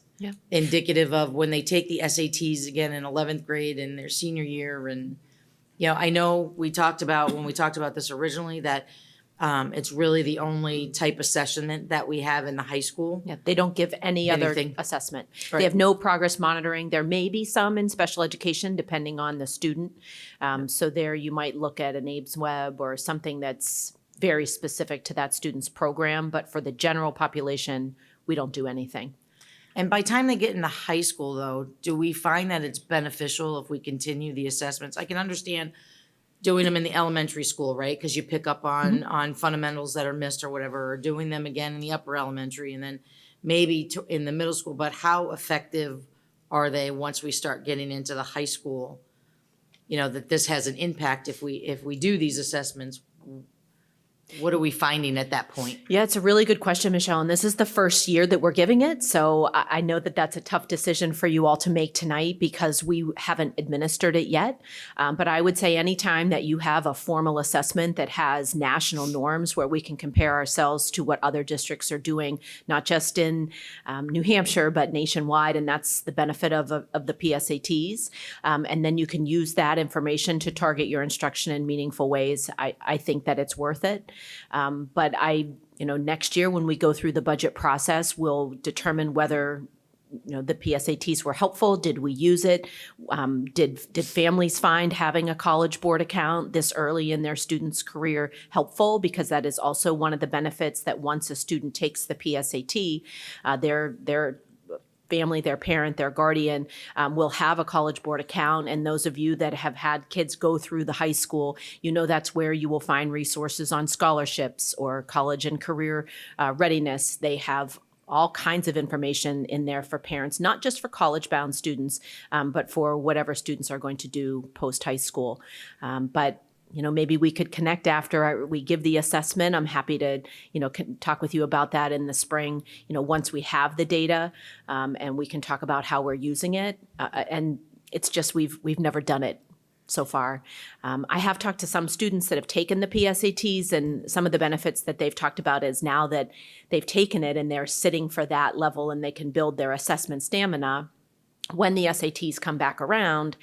indicative of when they take the SATs again in 11th grade and their senior year. And, I know when we talked about this originally, that it's really the only type of session that we have in the high school. Yeah, they don't give any other Anything. assessment. Right. They have no progress monitoring. There may be some in special education, depending on the student. So there you might look at an Abe's Web or something that's very specific to that student's program. But for the general population, we don't do anything. And by the time they get into high school, though, do we find that it's beneficial if we continue the assessments? I can understand doing them in the elementary school, right? Because you pick up on fundamentals that are missed or whatever, or doing them again in the upper elementary, and then maybe in the middle school. But how effective are they once we start getting into the high school? That this has an impact if we do these assessments. What are we finding at that point? Yeah, it's a really good question, Michelle. And this is the first year that we're giving it. So I know that that's a tough decision for you all to make tonight because we haven't administered it yet. But I would say anytime that you have a formal assessment that has national norms where we can compare ourselves to what other districts are doing, not just in New Hampshire, but nationwide. And that's the benefit of the PSATs. And then you can use that information to target your instruction in meaningful ways. I think that it's worth it. But next year when we go through the budget process, we'll determine whether, the PSATs were helpful. Did we use it? Did families find having a College Board account this early in their student's career helpful? Because that is also one of the benefits that once a student takes the PSAT, their family, their parent, their guardian will have a College Board account. And those of you that have had kids go through the high school, that's where you will find resources on scholarships or college and career readiness. They have all kinds of information in there for parents, not just for college-bound students, but for whatever students are going to do post-high school. But maybe we could connect after we give the assessment. I'm happy to, talk with you about that in the spring, once we have the data, and we can talk about how we're using it. And it's just, we've never done it so far. I have talked to some students that have taken the PSATs, and some of the benefits that they've talked about is now that they've taken it and they're sitting for that level and they can build their assessment stamina. When the SATs come back around,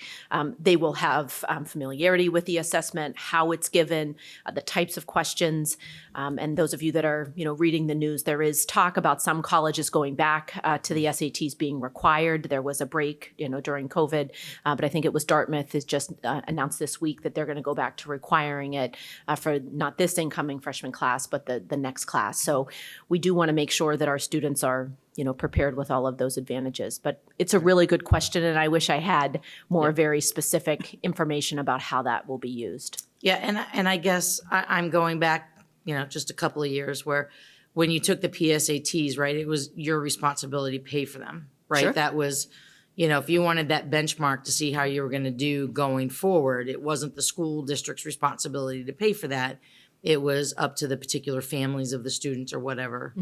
they will have familiarity with the assessment, how it's given, the types of questions. And those of you that are, reading the news, there is talk about some colleges going back to the SATs being required. There was a break, during COVID, but I think it was Dartmouth has just announced this week that they're going to go back to requiring it for not this incoming freshman class, but the next class. So we do want to make sure that our students are prepared with all of those advantages. But it's a really good question, and I wish I had more very specific information about how that will be used. Yeah, and I guess I'm going back, just a couple of years where when you took the PSATs, right, it was your responsibility to pay for them, right? Sure. That was, if you wanted that benchmark to see how you were going to do going forward, it wasn't the school district's responsibility to pay for that. It was up to the particular families of the students or whatever.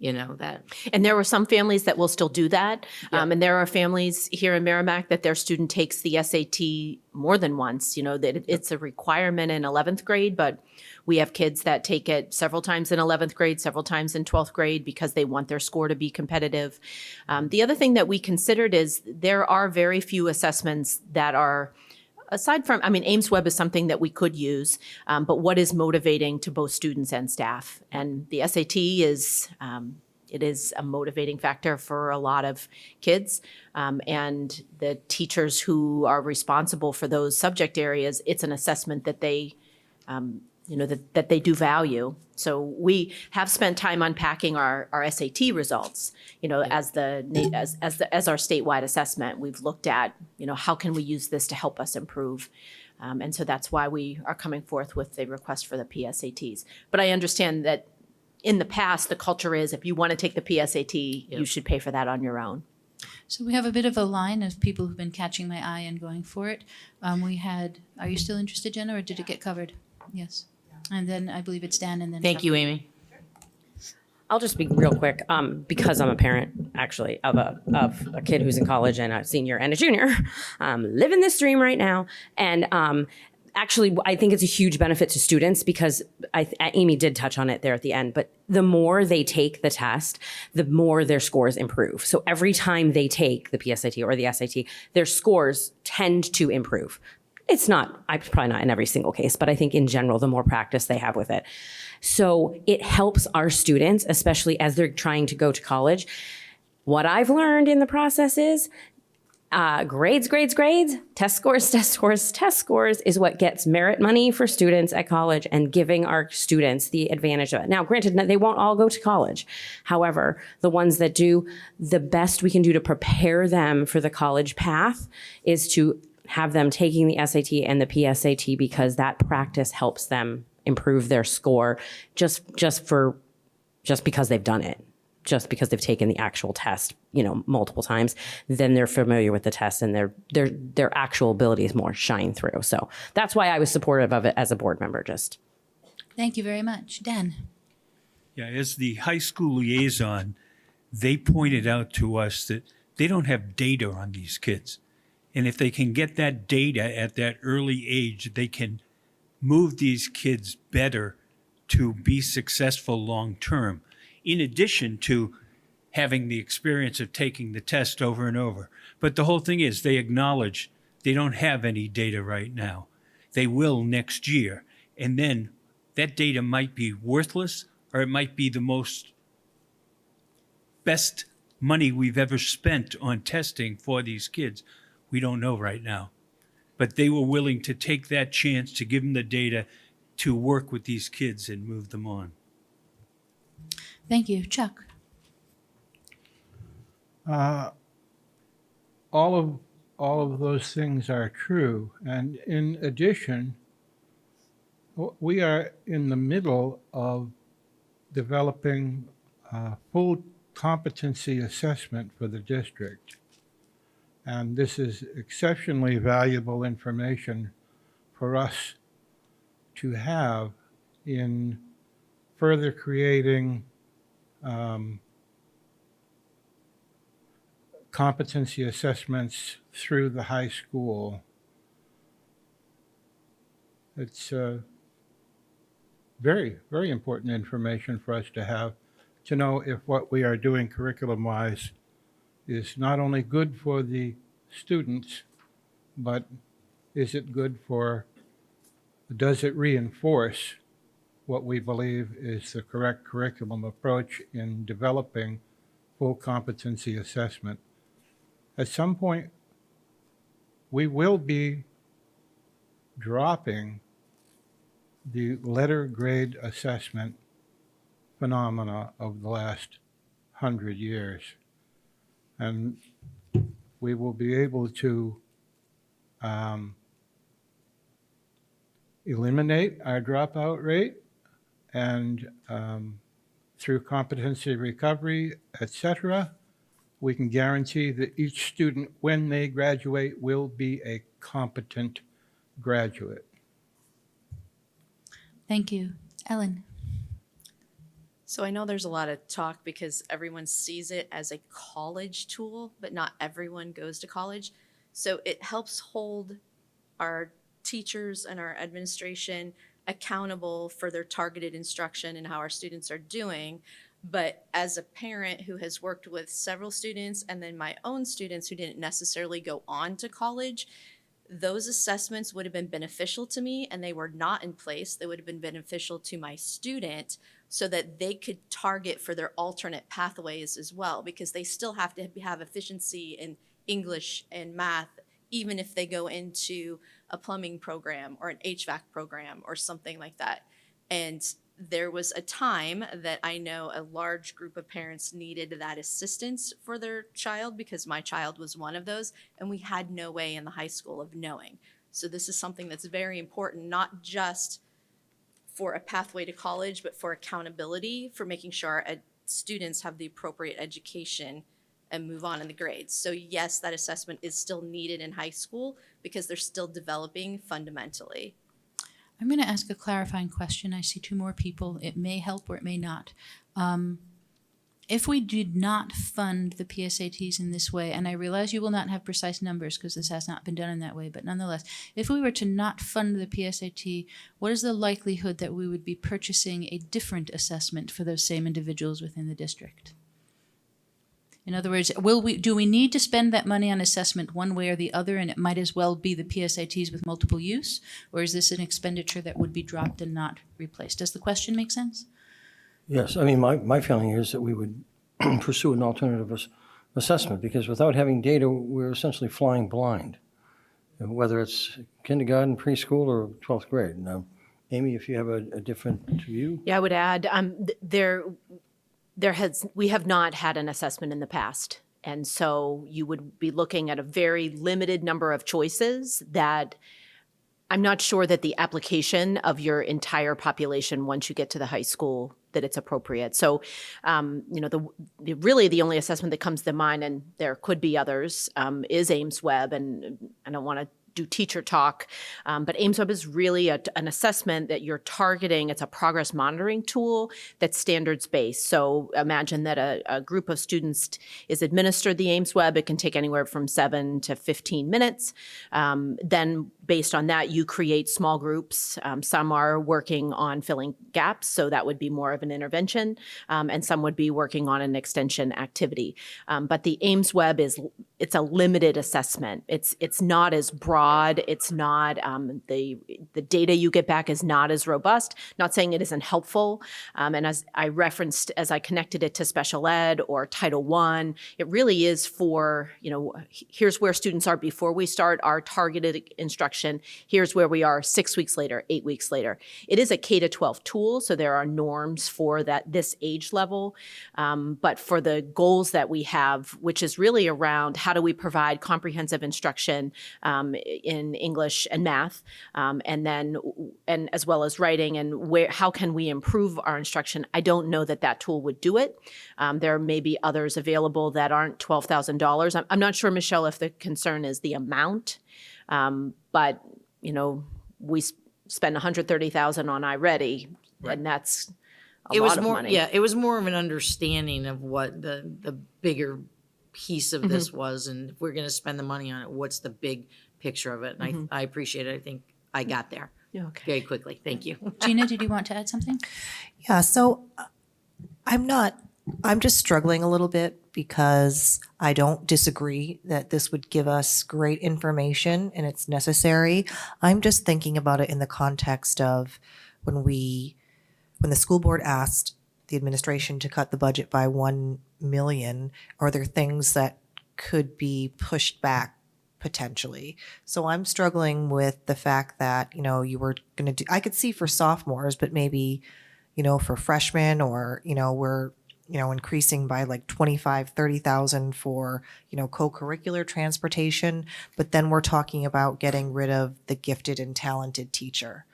That. And there were some families that will still do that. And there are families here in Merrimack that their student takes the SAT more than once, that it's a requirement in 11th grade, but we have kids that take it several times in 11th grade, several times in 12th grade because they want their score to be competitive. The other thing that we considered is there are very few assessments that are aside from, Ames Web is something that we could use, but what is motivating to both students and staff? And the SAT is, it is a motivating factor for a lot of kids. And the teachers who are responsible for those subject areas, it's an assessment that they, that they do value. So we have spent time unpacking our SAT results, as our statewide assessment. We've looked at, how can we use this to help us improve? And so that's why we are coming forth with the request for the PSATs. But I understand that in the past, the culture is if you want to take the PSAT, you should pay for that on your own. So we have a bit of a line of people who've been catching my eye and going for it. Are you still interested, Jenna, or did it get covered? Yes. And then I believe it's Dan and then. Thank you, Amy. I'll just be real quick, because I'm a parent. actually, of a kid who's in college and a senior and a junior, living this dream right now. And actually, I think it's a huge benefit to students because Amy did touch on it there at the end, but the more they take the test, the more their scores improve. So every time they take the PSAT or the SAT, their scores tend to improve. It's probably not in every single case, but I think in general, the more practice they have with it. So it helps our students, especially as they're trying to go to college. What I've learned in the process is grades, test scores is what gets merit money for students at college and giving our students the advantage of it. Now, granted, they won't all go to college. However, the ones that do, the best we can do to prepare them for the college path is to have them taking the SAT and the PSAT because that practice helps them improve their score just because they've done it. Just because they've taken the actual test, multiple times, then they're familiar with the test and their actual abilities more shine through. So that's why I was supportive of it as a board member. Thank you very much. Dan? Yeah, as the high school liaison, they pointed out to us that they don't have data on these kids. And if they can get that data at that early age, they can move these kids better to be successful long term. In addition to having the experience of taking the test over and over. But the whole thing is they acknowledge they don't have any data right now. They will next year. And then that data might be worthless or it might be the best money we've ever spent on testing for these kids. We don't know right now. But they were willing to take that chance to give them the data to work with these kids and move them on. Thank you. Chuck? All of those things are true. And in addition, we are in the middle of developing full competency assessment for the district. And this is exceptionally valuable information for us to have in further creating competency assessments through the high school. It's very, very important information for us to have to know if what we are doing curriculum-wise is not only good for the students, but does it reinforce what we believe is the correct curriculum approach in developing full competency assessment. At some point, we will be dropping the letter grade assessment phenomena of the last 100 years. And we will be able to eliminate our dropout rate and through competency recovery, etc., we can guarantee that each student, when they graduate, will be a competent graduate. Thank you. Ellen? So I know there's a lot of talk because everyone sees it as a college tool, but not everyone goes to college. So it helps hold our teachers and our administration accountable for their targeted instruction and how our students are doing. But as a parent who has worked with several students and then my own students who didn't necessarily go on to college, those assessments would have been beneficial to me and they were not in place. They would have been beneficial to my student so that they could target for their alternate pathways as well, because they still have to have efficiency in English and math, even if they go into a plumbing program or an HVAC program or something like that. And there was a time that I know a large group of parents needed that assistance for their child because my child was one of those, and we had no way in the high school of knowing. So this is something that's very important, not just for a pathway to college, but for accountability, for making sure our students have the appropriate education and move on in the grades. So yes, that assessment is still needed in high school because they're still developing fundamentally. I'm going to ask a clarifying question. I see two more people. It may help or it may not. If we did not fund the PSATs in this way, and I realize you will not have precise numbers because this has not been done in that way, but nonetheless, if we were to not fund the PSAT, what is the likelihood that we would be purchasing a different assessment for those same individuals within the district? In other words, do we need to spend that money on assessment one way or the other, and it might as well be the PSATs with multiple use? Or is this an expenditure that would be dropped and not replaced? Does the question make sense? Yes, I mean, my feeling is that we would pursue an alternative assessment, because without having data, we're essentially flying blind, whether it's kindergarten, preschool, or 12th grade. Now, Amy, if you have a different view? Yeah, I would add, we have not had an assessment in the past. And so you would be looking at a very limited number of choices that I'm not sure that the application of your entire population, once you get to the high school, that it's appropriate. So, really the only assessment that comes to mind, and there could be others, is AIMSweb. And I don't want to do teacher talk, but AIMSweb is really an assessment that you're targeting. It's a progress monitoring tool that's standards-based. So imagine that a group of students is administered the AIMSweb. It can take anywhere from 7 to 15 minutes. Then based on that, you create small groups. Some are working on filling gaps, so that would be more of an intervention, and some would be working on an extension activity. But the AIMSweb it's a limited assessment. It's not as broad. It's not the data you get back is not as robust. Not saying it isn't helpful. And as I referenced, as I connected it to special ed or Title I, it really is for, here's where students are before we start our targeted instruction. Here's where we are 6 weeks later, 8 weeks later. It is a K-12 tool, so there are norms for this age level. But for the goals that we have, which is really around how do we provide comprehensive instruction in English and math, and as well as writing, and how can we improve our instruction? I don't know that tool would do it. There may be others available that aren't $12,000. I'm not sure, Michelle, if the concern is the amount. But we spend $130,000 on iReady, and that's a lot of money. Yeah, it was more of an understanding of what the bigger piece of this was, and if we're going to spend the money on it, what's the big picture of it? And I appreciate it. I think I got there very quickly. Thank you. Gina, did you want to add something? Yeah, so I'm just struggling a little bit because I don't disagree that this would give us great information and it's necessary. I'm just thinking about it in the context of when the school board asked the administration to cut the budget by $1 million, are there things that could be pushed back potentially? So I'm struggling with the fact that, you were going to do, I could see for sophomores, but maybe, for freshmen, or, we're increasing by like 25, 30,000 for, co-curricular transportation, but then we're talking about getting rid of the gifted and talented teacher.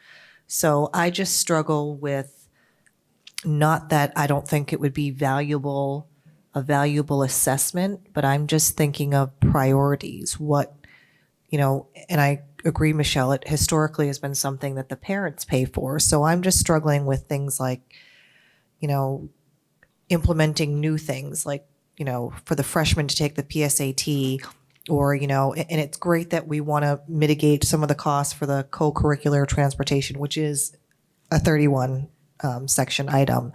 So I just struggle with, not that I don't think it would be a valuable assessment, but I'm just thinking of priorities. What, and I agree, Michelle, it historically has been something that the parents pay for. So I'm just struggling with things like, implementing new things like, for the freshmen to take the PSAT, or, and it's great that we want to mitigate some of the costs for the co-curricular transportation, which is a 31 section item,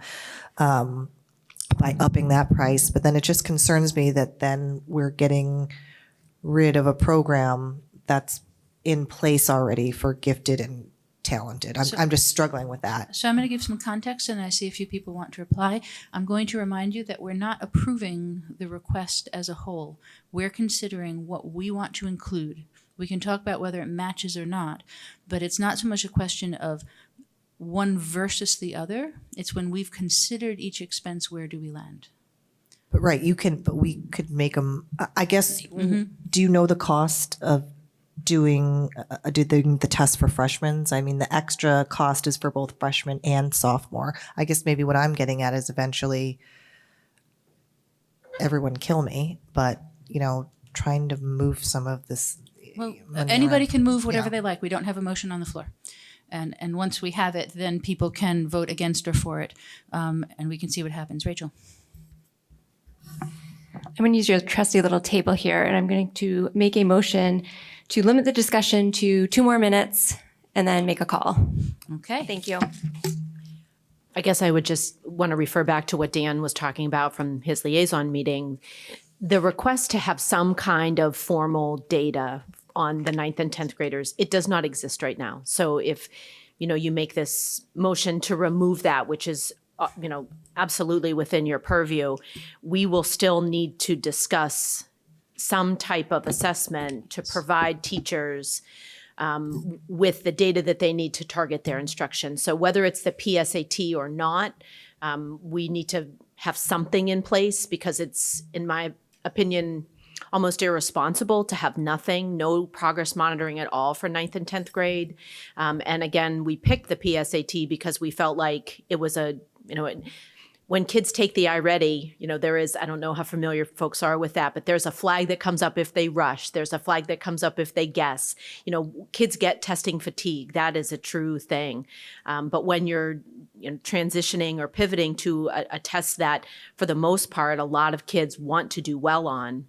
by upping that price. But then it just concerns me that then we're getting rid of a program that's in place already for gifted and talented. I'm just struggling with that. So I'm going to give some context, and I see a few people want to reply. I'm going to remind you that we're not approving the request as a whole. We're considering what we want to include. We can talk about whether it matches or not, but it's not so much a question of one versus the other. It's when we've considered each expense, where do we land? But but we could make them, I guess, do you know the cost of doing the test for freshmen? I mean, the extra cost is for both freshman and sophomore. I guess maybe what I'm getting at is eventually, everyone kill me, but, trying to move some of this. Well, money anybody around. can move whatever Yeah. they like. We don't have a motion on the floor. And once we have it, then people can vote against or for it, and we can see what happens. Rachel? I'm going to use your trusty little table here, and I'm going to make a motion to limit the discussion to 2 more minutes and then make a call. Okay. Thank you. I guess I would just want to refer back to what Dan was talking about from his liaison meeting. The request to have some kind of formal data on the 9th and 10th graders, it does not exist right now. So if, you make this motion to remove that, which is, absolutely within your purview, we will still need to discuss some type of assessment to provide teachers with the data that they need to target their instruction. So whether it's the PSAT or not, we need to have something in place because it's, in my opinion, almost irresponsible to have nothing, no progress monitoring at all for 9th and 10th grade. And again, we picked the PSAT because we felt like it was when kids take the iReady, there is, I don't know how familiar folks are with that, but there's a flag that comes up if they rush. There's a flag that comes up if they guess. Kids get testing fatigue. That is a true thing. But when you're transitioning or pivoting to a test that, for the most part, a lot of kids want to do well on,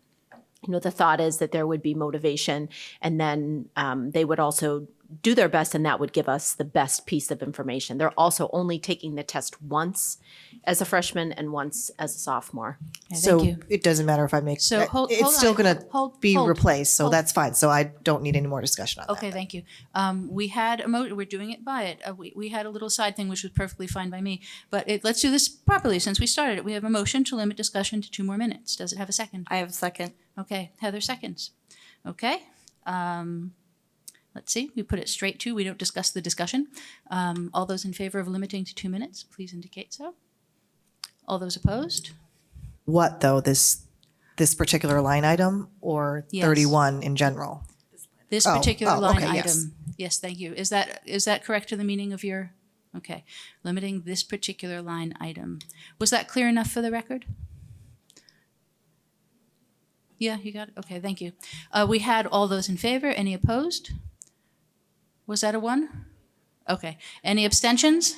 the thought is that there would be motivation, and then they would also do their best, and that would give us the best piece of information. They're also only taking the test once as a freshman and once as a sophomore. So it doesn't matter if I make, So hold it's still on. going to be Hold. replaced, so that's fine. So I don't need any more discussion on that. Okay, thank you. We had we're doing it by it. We had a little side thing, which was perfectly fine by me. But let's do this properly since we started it. We have a motion to limit discussion to 2 more minutes. Does it have a second? I have a second. Okay, Heather seconds. Okay. Let's see, we put it straight to, we don't discuss the discussion. All those in favor of limiting to 2 minutes, please indicate so. All those opposed? What though, this particular line item or Yes. 31 in general? This Oh, particular oh, line okay, item. yes. Yes, thank you. Is that correct to the meaning of your, okay. Limiting this particular line item. Was that clear enough for the record? Yeah, you got it? Okay, thank you. We had all those in favor. Any opposed? Was that a 1? Okay. Any abstentions?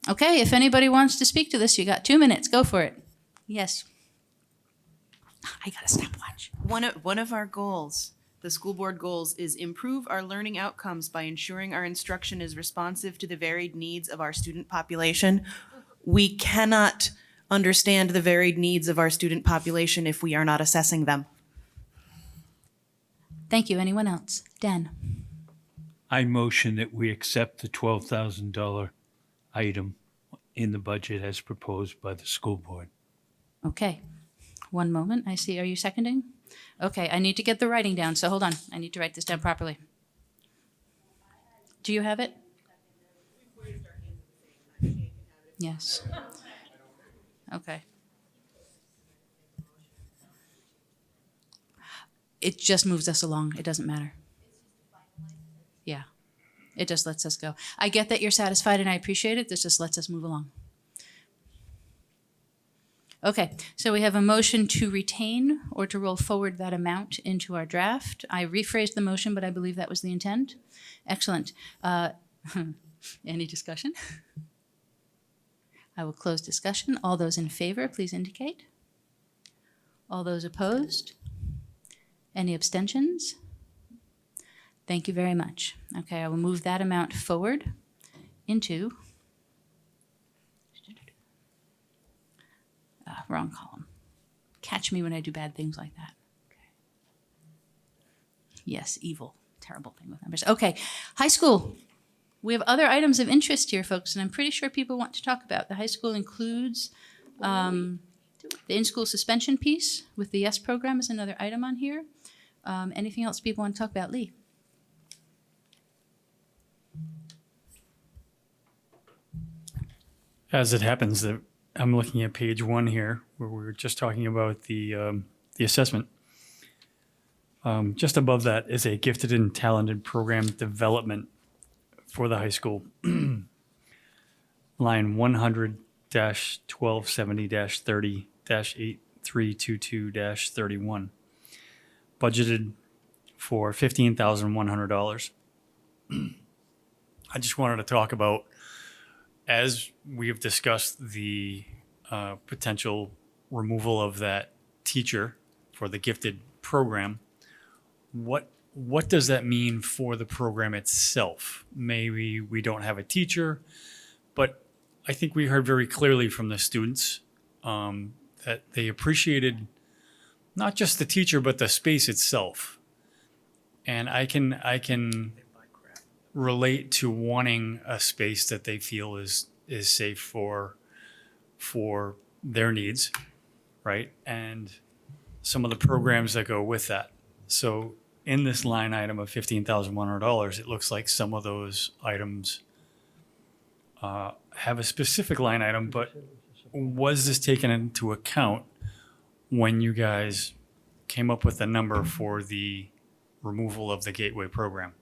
Okay, if anybody wants to speak to this, you got 2 minutes. Go for it. Yes. I got a stopwatch. One of our goals, the school board goals, is improve our learning outcomes by ensuring our instruction is responsive to the varied needs of our student population. We cannot understand the varied needs of our student population if we are not assessing them. Thank you. Anyone else? Dan. I motion that we accept the $12,000 item in the budget as proposed by the school board. Okay. One moment. I see. Are you seconding? Okay. I need to get the writing down. So hold on. I need to write this down properly. Do you have it? Yes. Okay. It just moves us along. It doesn't matter. Yeah. It just lets us go. I get that you're satisfied and I appreciate it. This just lets us move along. Okay, so we have a motion to retain or to roll forward that amount into our draft. I rephrased the motion, but I believe that was the intent. Excellent. Any discussion? I will close discussion. All those in favor, please indicate. All those opposed? Any abstentions? Thank you very much. Okay, I will move that amount forward into wrong column. Catch me when I do bad things like that. Okay. Yes, evil, terrible thing with numbers. Okay, high school. We have other items of interest here, folks, and I'm pretty sure people want to talk about. The high school includes the in-school suspension piece with the YES program is another item on here. Anything else people want to talk about? Lee? As it happens, that I'm looking at page 1 here, where we were just talking about the assessment. Just above that is a gifted and talented program development for the high school. Line 100-1270-30-8322-31. Budgeted for $15,100. I just wanted to talk about, as we have discussed the potential removal of that teacher for the gifted program, what does that mean for the program itself? Maybe we don't have a teacher, but I think we heard very clearly from the students that they appreciated not just the teacher, but the space itself. And I can relate to wanting a space that they feel is safe for their needs, right? And some of the programs that go with that. So in this line item of $15,100, it looks like some of those items have a specific line item, but was this taken into account when you guys came up with the number for the removal of the Gateway program?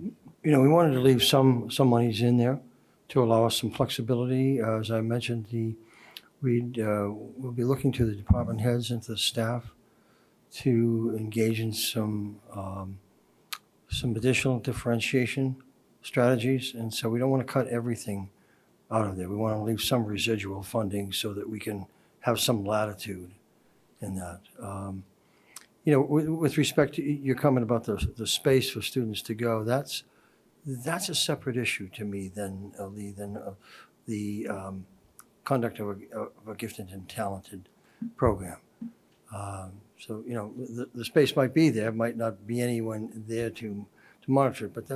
You know, we wanted to leave some monies in there to allow us some flexibility. As I mentioned, we'll be looking to the department heads and to the staff to engage in some additional differentiation strategies. And so we don't want to cut everything out of there. We want to leave some residual funding so that we can have some latitude in that. You know, with respect to your comment about the space for students to go, that's a separate issue to me than the conduct of a gifted and talented program. So, you know, the space might be there, might not be anyone there to monitor it, but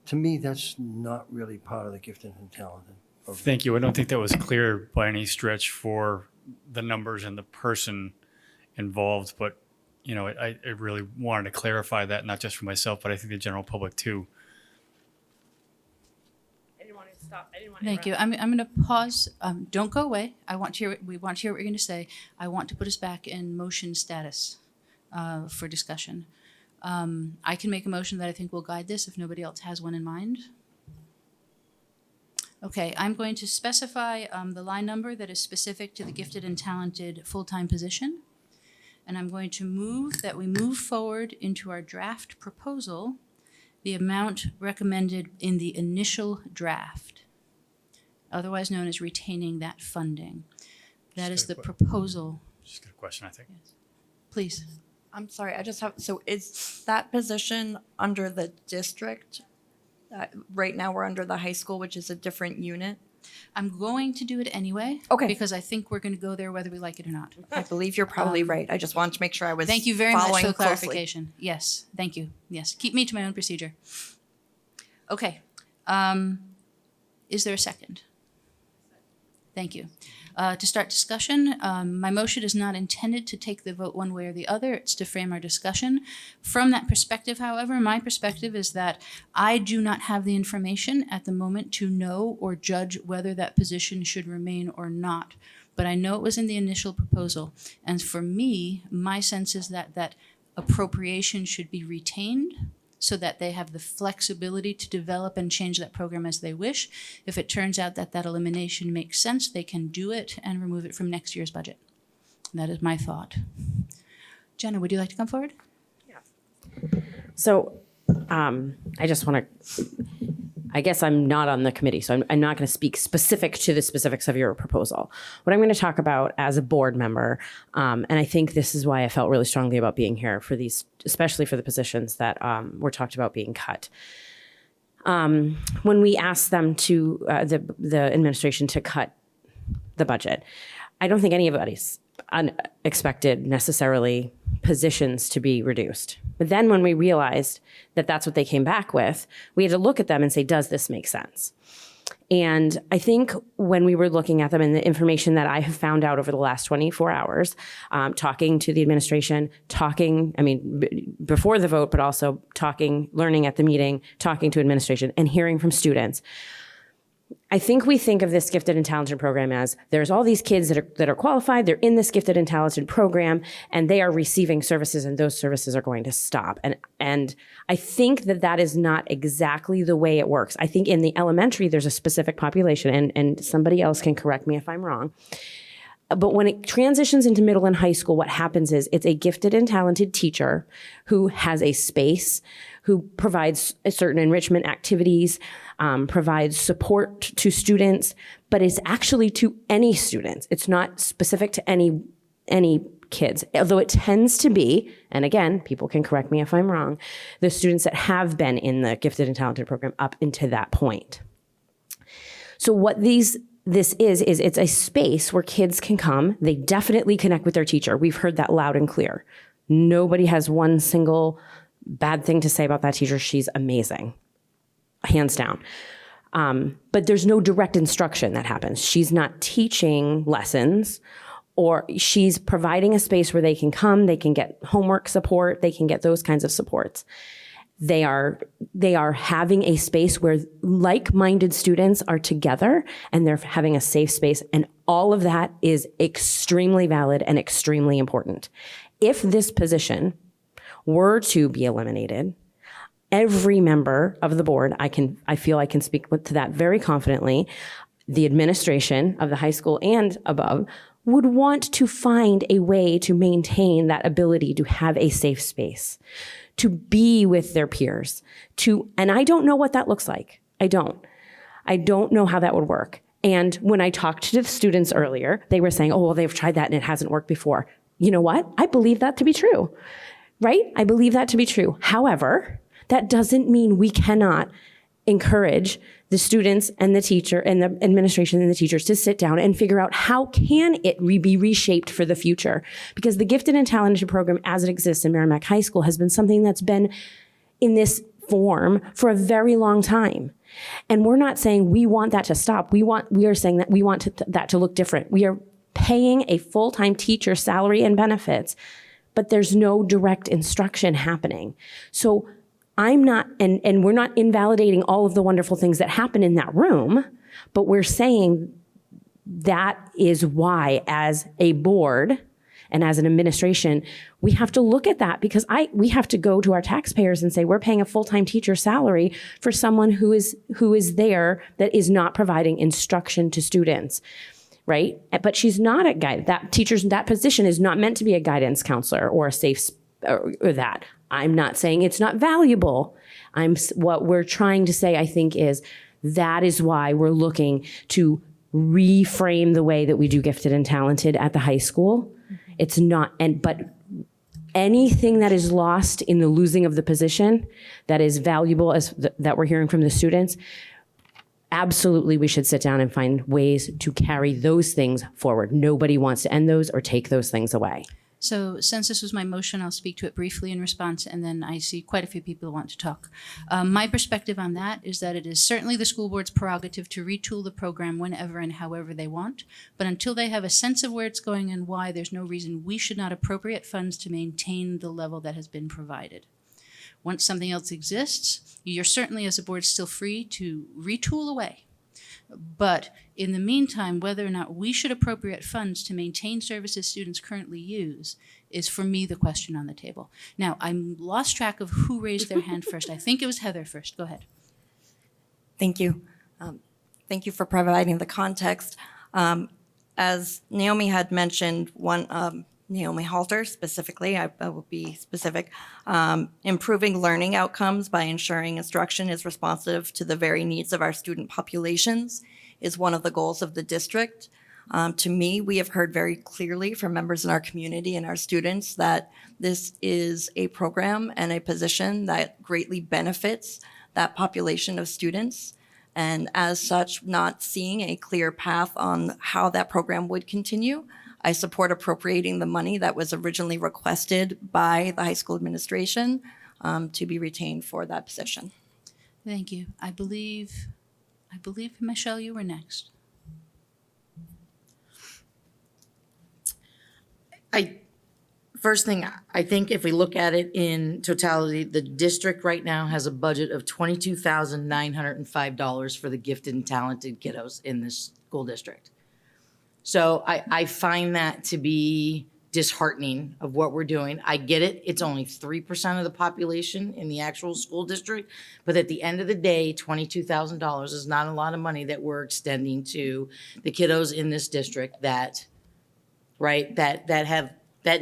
to me, that's not really part of the gifted and talented program. Thank you. I don't think that was clear by any stretch for the numbers and the person involved, but you know, I really wanted to clarify that, not just for myself, but I think the general public too. I didn't want to stop. I didn't want to Thank you. I'm going to pause. Don't go away. We want to hear what you're going to say. I want to put us back in motion status for discussion. I can make a motion that I think will guide this if nobody else has one in mind. Okay, I'm going to specify the line number that is specific to the gifted and talented full-time position. And I'm going to move that we move forward into our draft proposal, the amount recommended in the initial draft, otherwise known as retaining that funding. That is the proposal. Just a question, I think. Please. I'm sorry, I just have, so is that position under the district? Right now, we're under the high school, which is a different unit. I'm going to do it anyway. Okay. Because I think we're going to go there whether we like it or not. I believe you're probably right. I just wanted to make sure I was Thank you very much following for the closely. clarification. Yes, thank you. Yes, keep me to my own procedure. Okay. Is there a second? Thank you. To start discussion, my motion is not intended to take the vote one way or the other. It's to frame our discussion. From that perspective, however, my perspective is that I do not have the information at the moment to know or judge whether that position should remain or not. But I know it was in the initial proposal. And for me, my sense is that that appropriation should be retained so that they have the flexibility to develop and change that program as they wish. If it turns out that that elimination makes sense, they can do it and remove it from next year's budget. That is my thought. Jenna, would you like to come forward? So I just want to, I guess I'm not on the committee, so I'm not going to speak specific to the specifics of your proposal. What I'm going to talk about as a board member, and I think this is why I felt really strongly about being here for these, especially for the positions that were talked about being cut. When we asked them to, the administration to cut the budget, I don't think anybody's expected necessarily positions to be reduced. But then when we realized that that's what they came back with, we had to look at them and say, does this make sense? And I think when we were looking at them and the information that I have found out over the last 24 hours, talking to the administration, before the vote, but also learning at the meeting, talking to administration and hearing from students, I think we think of this gifted and talented program as there's all these kids that are qualified, they're in this gifted and talented program, and they are receiving services, and those services are going to stop. And I think that is not exactly the way it works. I think in the elementary, there's a specific population, and somebody else can correct me if I'm wrong. But when it transitions into middle and high school, what happens is it's a gifted and talented teacher who has a space, who provides certain enrichment activities, provides support to students, but it's actually to any students. It's not specific to any kids, although it tends to be, and again, people can correct me if I'm wrong, the students that have been in the gifted and talented program up into that point. So what this is it's a space where kids can come. They definitely connect with their teacher. We've heard that loud and clear. Nobody has one single bad thing to say about that teacher. She's amazing, hands down. But there's no direct instruction that happens. She's not teaching lessons, or she's providing a space where they can come, they can get homework support, they can get those kinds of supports. They are having a space where like-minded students are together and they're having a safe space. And all of that is extremely valid and extremely important. If this position were to be eliminated, every member of the board, I feel I can speak to that very confidently, the administration of the high school and above would want to find a way to maintain that ability to have a safe space, to be with their peers, and I don't know what that looks like. I don't know how that would work. And when I talked to the students earlier, they were saying, oh, well, they've tried that and it hasn't worked before. You know what? I believe that to be true, right? I believe that to be true. However, that doesn't mean we cannot encourage the students and the teacher and the administration and the teachers to sit down and figure out how can it be reshaped for the future. Because the Gifted and Talented program as it exists in Merrimack High School has been something that's been in this form for a very long time. And we're not saying we want that to stop. We are saying that we want that to look different. We are paying a full-time teacher salary and benefits, but there's no direct instruction happening. So I'm not, and we're not invalidating all of the wonderful things that happen in that room, but we're saying that is why, as a board and as an administration, we have to look at that, because we have to go to our taxpayers and say, we're paying a full-time teacher salary for someone who is there that is not providing instruction to students, right? But she's not a guide. That position is not meant to be a guidance counselor or a safe or that. I'm not saying it's not valuable. What we're trying to say, I think, is that is why we're looking to reframe the way that we do gifted and talented at the high school. It's not, but anything that is lost in the losing of the position that is valuable that we're hearing from the students, absolutely we should sit down and find ways to carry those things forward. Nobody wants to end those or take those things away. So since this was my motion, I'll speak to it briefly in response, and then I see quite a few people who want to talk. My perspective on that is that it is certainly the school board's prerogative to retool the program whenever and however they want, but until they have a sense of where it's going and why, there's no reason we should not appropriate funds to maintain the level that has been provided. Once something else exists, you're certainly as a board still free to retool away. But in the meantime, whether or not we should appropriate funds to maintain services students currently use is, for me, the question on the table. Now, I'm lost track of who raised their hand first. I think it was Heather first. Go ahead. Thank you. Thank you for providing the context. As Naomi had mentioned, Naomi Halter specifically, I will be specific, improving learning outcomes by ensuring instruction is responsive to the very needs of our student populations is one of the goals of the district. To me, we have heard very clearly from members in our community and our students that this is a program and a position that greatly benefits that population of students. And as such, not seeing a clear path on how that program would continue, I support appropriating the money that was originally requested by the high school administration to be retained for that position. Thank you. I believe, Michelle, you were next. First thing, I think if we look at it in totality, the district right now has a budget of $22,905 for the gifted and talented kiddos in this school district. So I find that to be disheartening of what we're doing. I get it. It's only 3% of the population in the actual school district. But at the end of the day, $22,000 is not a lot of money that we're extending to the kiddos in this district that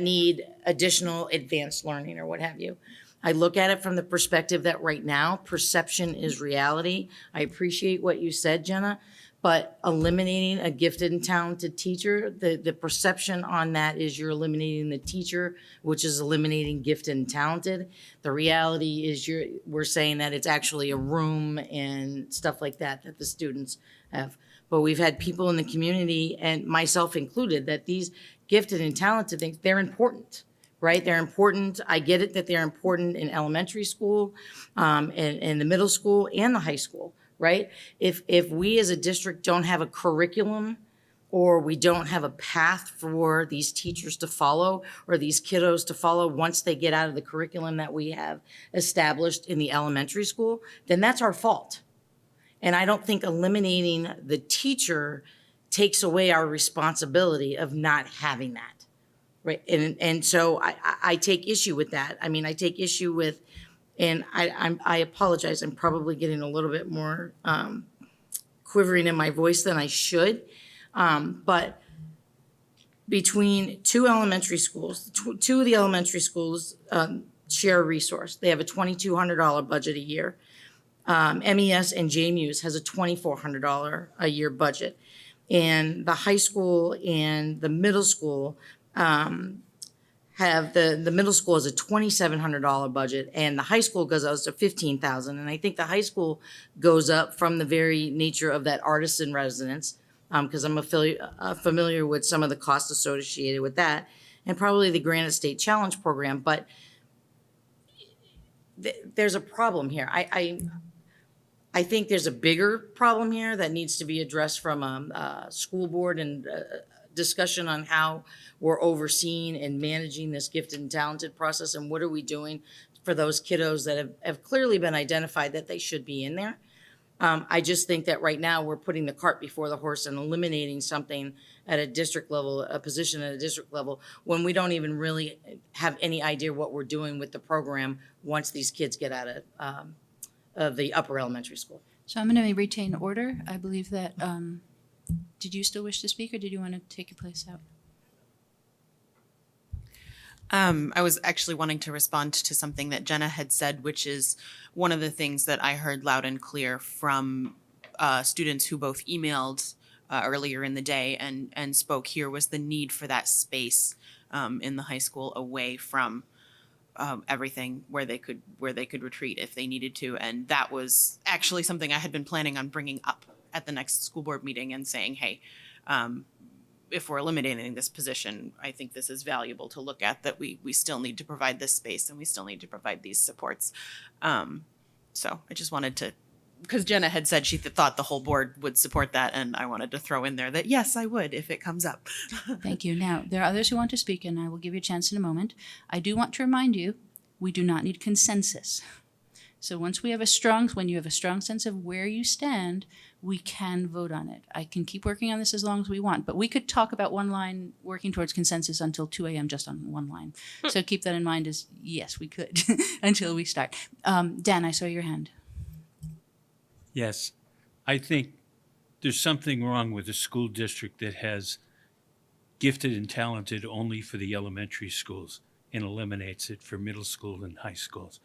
need additional advanced learning or what have you. I look at it from the perspective that right now, perception is reality. I appreciate what you said, Jenna, but eliminating a gifted and talented teacher, the perception on that is you're eliminating the teacher, which is eliminating gifted and talented. The reality is we're saying that it's actually a room and stuff like that that the students have. But we've had people in the community, and myself included, that these gifted and talented things, they're important, right? They're important. I get it that they're important in elementary school, in the middle school, and the high school, right? If we as a district don't have a curriculum, or we don't have a path for these teachers to follow, or these kiddos to follow once they get out of the curriculum that we have established in the elementary school, then that's our fault. And I don't think eliminating the teacher takes away our responsibility of not having that, right? And so I take issue with that. I mean, I take issue with, and I apologize, I'm probably getting a little bit more quivering in my voice than I should. But between two elementary schools, two of the elementary schools share a resource. They have a $2,200 budget a year. MES and JMUS has a $2,400 a year budget. And the high school and the middle school have the middle school has a $2,700 budget, and the high school goes up to $15,000. And I think the high school goes up from the very nature of that artisan residence, because I'm familiar with some of the costs associated with that, and probably the Granite State Challenge program. But there's a problem here. I think there's a bigger problem here that needs to be addressed from a school board and discussion on how we're overseeing and managing this gifted and talented process, and what are we doing for those kiddos that have clearly been identified that they should be in there. I just think that right now we're putting the cart before the horse and eliminating something at a district level, a position at a district level, when we don't even really have any idea what we're doing with the program once these kids get out of the upper elementary school. So I'm going to retain order. I believe that, did you still wish to speak, or did you want to take your place out? I was actually wanting to respond to something that Jenna had said, which is one of the things that I heard loud and clear from students who both emailed earlier in the day and spoke here, was the need for that space in the high school away from everything, where they could retreat if they needed to. And that was actually something I had been planning on bringing up at the next school board meeting and saying, hey, if we're eliminating this position, I think this is valuable to look at, that we still need to provide this space and we still need to provide these supports. So I just wanted to, because Jenna had said she thought the whole board would support that, and I wanted to throw in there that yes, I would if it comes up. Thank you. Now, there are others who want to speak, and I will give you a chance in a moment. I do want to remind you, we do not need consensus. So once we have when you have a strong sense of where you stand, we can vote on it. I can keep working on this as long as we want, but we could talk about one line working towards consensus until 2 a.m. just on one line. So keep that in mind, as yes, we could until we start. Dan, I saw your hand. Yes, I think there's something wrong with a school district that has gifted and talented only for the elementary schools and eliminates it for middle school and high schools.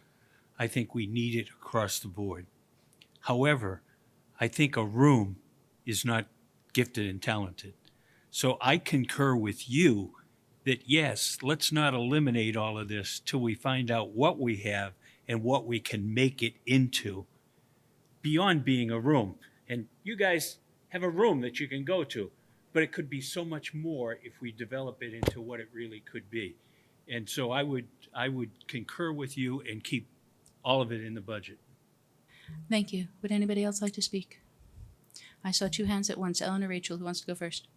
I think we need it across the board. However, I think a room is not gifted and talented. So I concur with you that yes, let's not eliminate all of this till we find out what we have and what we can make it into beyond being a room. And you guys have a room that you can go to, but it could be so much more if we develop it into what it really could be. And so I would concur with you and keep all of it in the budget. Thank you. Would anybody else like to speak? I saw two hands at once. Ellen or Rachel, who wants to go first?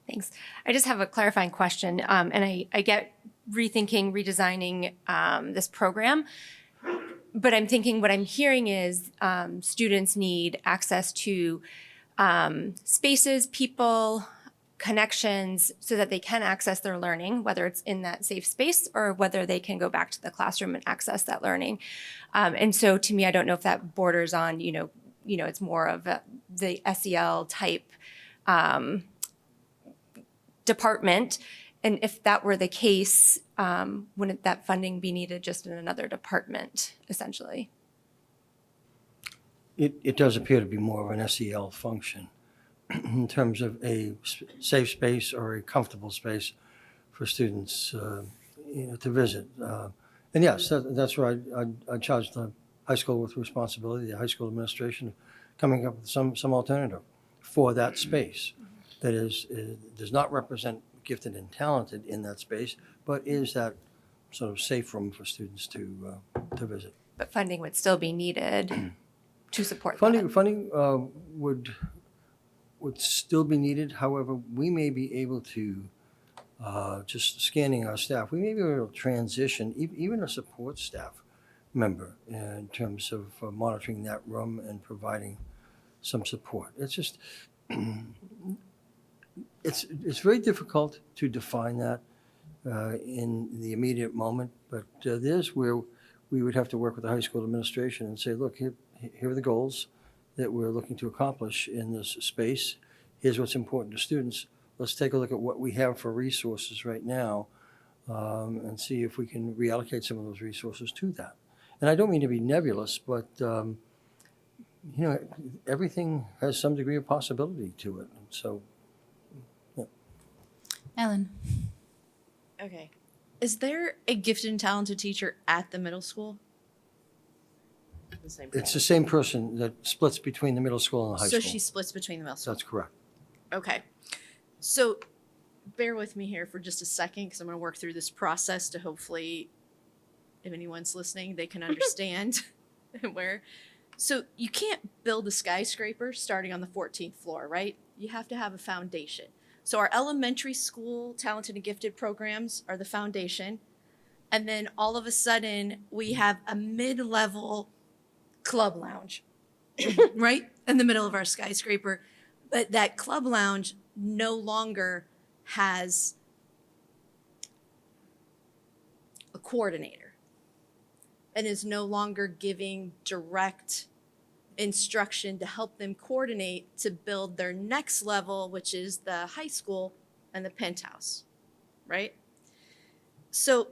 Thanks. I just have a clarifying question, and I get rethinking, redesigning this program, but I'm thinking what I'm hearing is students need access to spaces, people, connections, so that they can access their learning, whether it's in that safe space or whether they can go back to the classroom and access that learning. And so to me, I don't know if that borders on, it's more of the SEL type department. And if that were the case, wouldn't that funding be needed just in another department, essentially? It does appear to be more of an SEL function in terms of a safe space or a comfortable space for students to visit. And yes, that's where I charge the high school with responsibility, the high school administration, coming up with some alternative for that space that does not represent gifted and talented in that space, but is that sort of safe room for students to visit. But funding would still be needed to support Funding that. would still be needed. However, we may be able to, just scanning our staff, we may be able to transition even a support staff member in terms of monitoring that room and providing some support. It's just, it's very difficult to define that in the immediate moment, but there's where we would have to work with the high school administration and say, look, here are the goals that we're looking to accomplish in this space. Here's what's important to students. Let's take a look at what we have for resources right now and see if we can reallocate some of those resources to that. And I don't mean to be nebulous, but everything has some degree of possibility to it. So, yeah. Ellen. Okay. Is there a gifted and talented teacher at the middle school? It's the same person that splits between the middle school and the high So school. she splits between the middle school? That's correct. Okay. So bear with me here for just a second because I'm going to work through this process to hopefully, if anyone's listening, they can understand where. So you can't build a skyscraper starting on the 14th floor, right? You have to have a foundation. So our elementary school talented and gifted programs are the foundation. And then all of a sudden we have a mid-level club lounge, right? In the middle of our skyscraper. But that club lounge no longer has a coordinator and is no longer giving direct instruction to help them coordinate to build their next level, which is the high school and the penthouse, right? So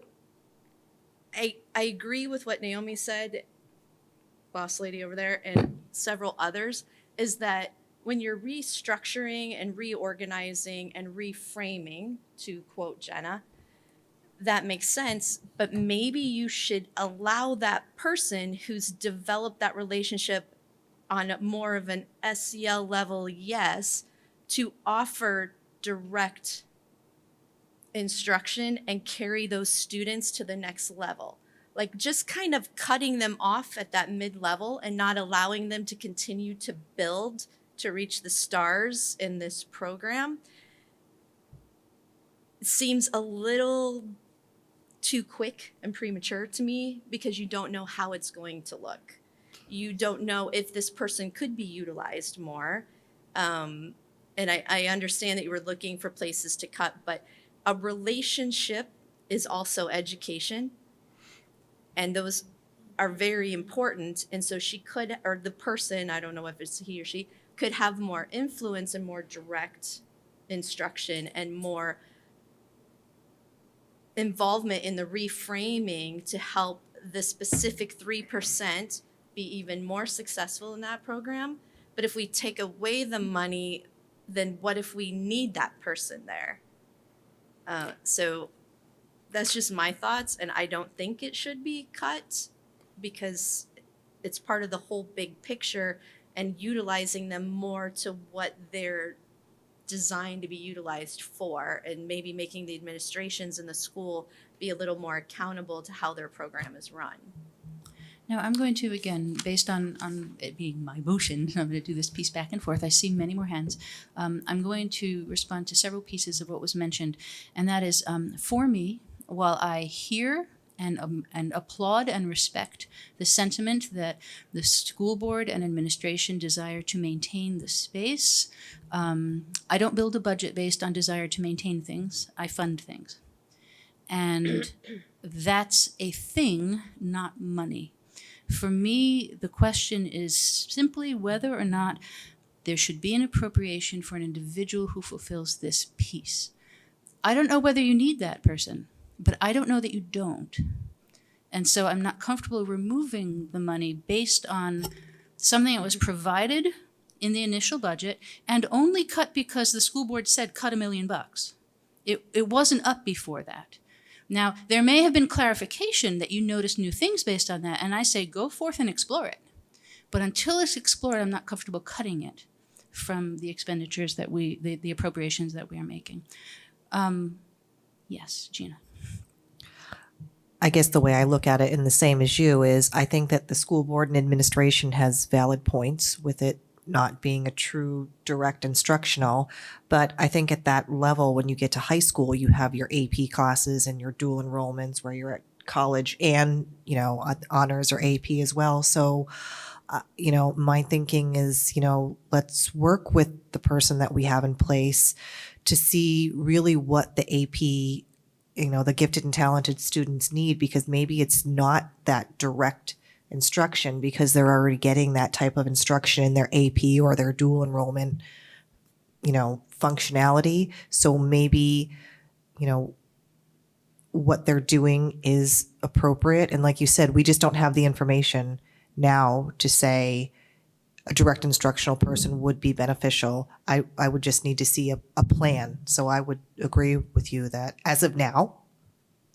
I agree with what Naomi said, boss lady over there, and several others, is that when you're restructuring and reorganizing and reframing, to quote Jenna, that makes sense, but maybe you should allow that person who's developed that relationship on more of an SEL level, yes, to offer direct instruction and carry those students to the next level. Like just kind of cutting them off at that mid-level and not allowing them to continue to build to reach the stars in this program seems a little too quick and premature to me because you don't know how it's going to look. You don't know if this person could be utilized more. And I understand that you were looking for places to cut, but a relationship is also education. And those are very important. And so she could, or the person, I don't know if it's he or she, could have more influence and more direct instruction and more involvement in the reframing to help the specific 3% be even more successful in that program. But if we take away the money, then what if we need that person there? So that's just my thoughts, and I don't think it should be cut because it's part of the whole big picture and utilizing them more to what they're designed to be utilized for, and maybe making the administrations in the school be a little more accountable to how their program is run. Now, I'm going to, again, based on it being my motion, I'm going to do this piece back and forth. I see many more hands. I'm going to respond to several pieces of what was mentioned, and that is, for me, while I hear and applaud and respect the sentiment that the school board and administration desire to maintain the space, I don't build a budget based on desire to maintain things. I fund things. And that's a thing, not money. For me, the question is simply whether or not there should be an appropriation for an individual who fulfills this piece. I don't know whether you need that person, but I don't know that you don't. And so I'm not comfortable removing the money based on something that was provided in the initial budget and only cut because the school board said cut $1 million. It wasn't up before that. Now, there may have been clarification that you noticed new things based on that, and I say go forth and explore it. But until it's explored, I'm not comfortable cutting it from the expenditures that the appropriations that we are making. Yes, Gina. I guess the way I look at it, and the same as you, is I think that the school board and administration has valid points with it not being a true direct instructional. But I think at that level, when you get to high school, you have your AP classes and your dual enrollments where you're at college and, you know, honors or AP as well. So, you know, my thinking is, you know, let's work with the person that we have in place to see really what the AP, you know, the gifted and talented students need, because maybe it's not that direct instruction because they're already getting that type of instruction in their AP or their dual enrollment, you know, functionality. So maybe, you know, what they're doing is appropriate. And like you said, we just don't have the information now to say a direct instructional person would be beneficial. I would just need to see a plan. So I would agree with you that as of now,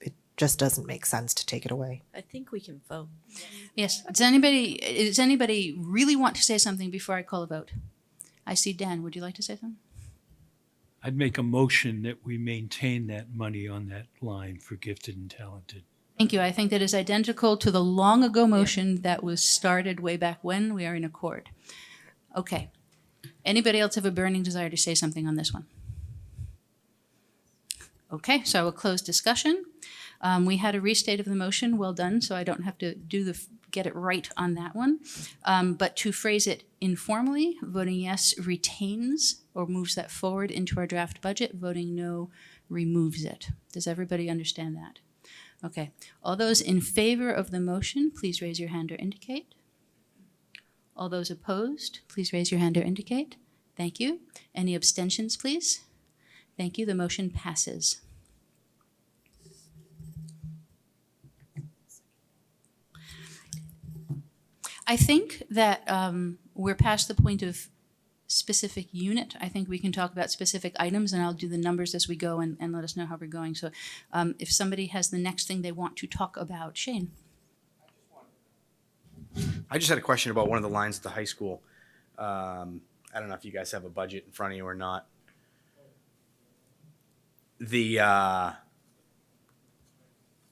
it just doesn't make sense to take it away. I think we can vote. Yes. Does anybody really want to say something before I call a vote? I see Dan. Would you like to say something? I'd make a motion that we maintain that money on that line for gifted and talented. Thank you. I think that is identical to the long ago motion that was started way back when. We are in accord. Okay. Anybody else have a burning desire to say something on this one? Okay, so I will close discussion. We had a restate of the motion. Well done. So I don't have to get it right on that one. But to phrase it informally, voting yes retains or moves that forward into our draft budget. Voting no removes it. Does everybody understand that? Okay. All those in favor of the motion, please raise your hand or indicate. All those opposed, please raise your hand or indicate. Thank you. Any abstentions, please? Thank you. The motion passes. I think that we're past the point of specific unit. I think we can talk about specific items, and I'll do the numbers as we go and let us know how we're going. So if somebody has the next thing they want to talk about, Shane. I just had a question about one of the lines at the high school. I don't know if you guys have a budget in front of you or not.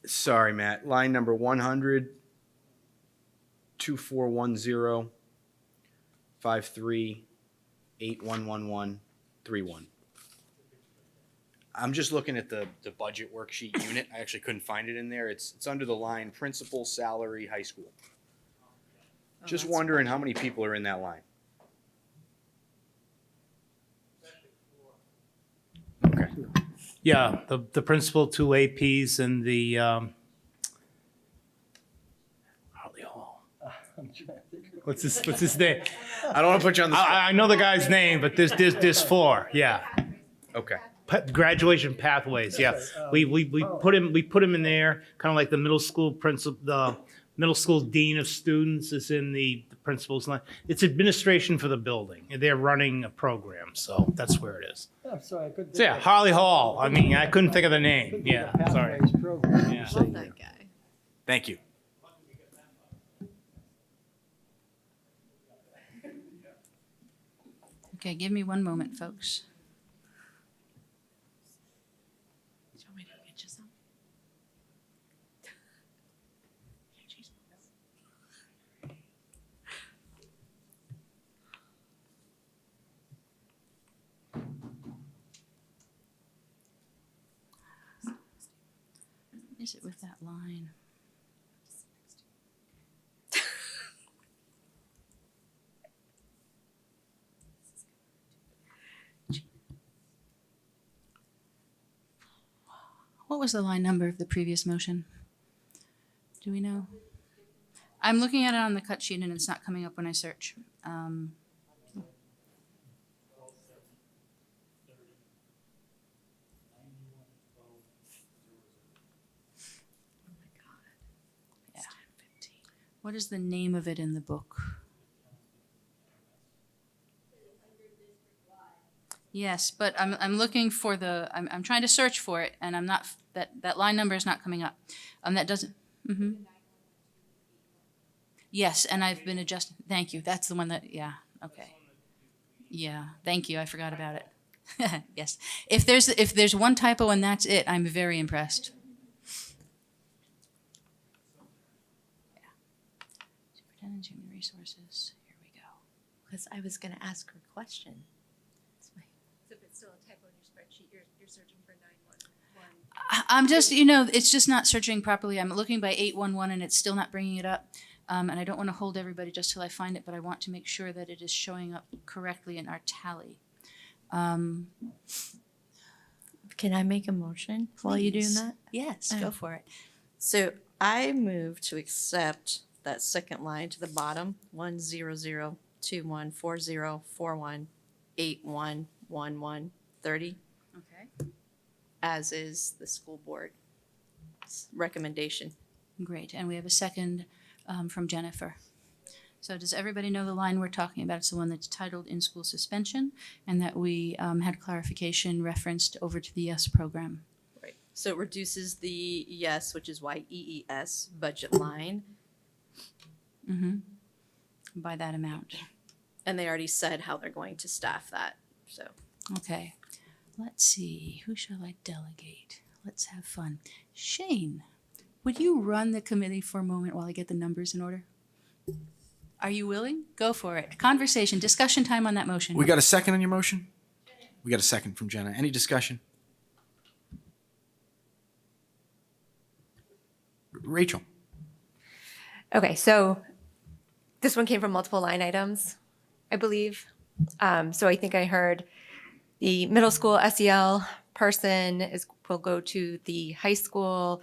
Sorry, Matt, line number 100, 2410, 53, 811131. I'm just looking at the budget worksheet unit. I actually couldn't find it in there. It's under the line principal salary high school. Just wondering how many people are in that line. Okay. Yeah, the principal, 2 APs, and the Harley Hall. What's his name? I don't want to put you on the spot. I know the guy's name, but there's 4. Yeah. Okay. Graduation pathways. Yeah. We put him in there, kind of like the middle school principal. The middle school dean of students is in the principal's line. It's administration for the building. They're running a program, so that's where it is. I'm sorry, I couldn't. So yeah, Harley Hall. I mean, I couldn't think of the name. Yeah, sorry. Yeah. Love that guy. Thank you. Okay, give me one moment, folks. Do you want me to get you some? Is it with that line? What was the line number of the previous motion? Do we know? I'm looking at it on the cut sheet and it's not coming up when I search. What is the name of it in the book? Yes, but I'm looking for I'm trying to search for it, and I'm not, that line number is not coming up. That doesn't, Yes, and I've been adjusting, thank you, that's the one that, yeah, okay. Yeah, thank you, I forgot about it. Yes, if there's one typo and that's it, I'm very impressed. Yeah. Superintendent, Human Resources, here we go. Because I was going to ask her a question. If it's still a typo in your spreadsheet, you're searching for 911. I'm just, it's just not searching properly. I'm looking by 811 and it's still not bringing it up. And I don't want to hold everybody just till I find it, but I want to make sure that it is showing up correctly in our tally. Can I make a motion while you're doing Please. that? Yes, go for it. So I move to accept that second line to the bottom, 100214041811130, Okay. as is the school board's recommendation. Great, and we have a second from Jennifer. So does everybody know the line we're talking about? It's the one that's titled In-School Suspension, and that we had clarification referenced over to the YES program. Right. So it reduces the YES, which is YEES, budget line. By that amount. And they already said how they're going to staff that, so. Okay, let's see, who shall I delegate? Let's have fun. Shane, would you run the committee for a moment while I get the numbers in order? Are you willing? Go for it. Conversation, discussion time on that motion. We got a second on your motion? We got a second from Jenna. Any discussion? Rachel. Okay, so this one came from multiple line items, I believe. So I think I heard the middle school SEL person will go to the high school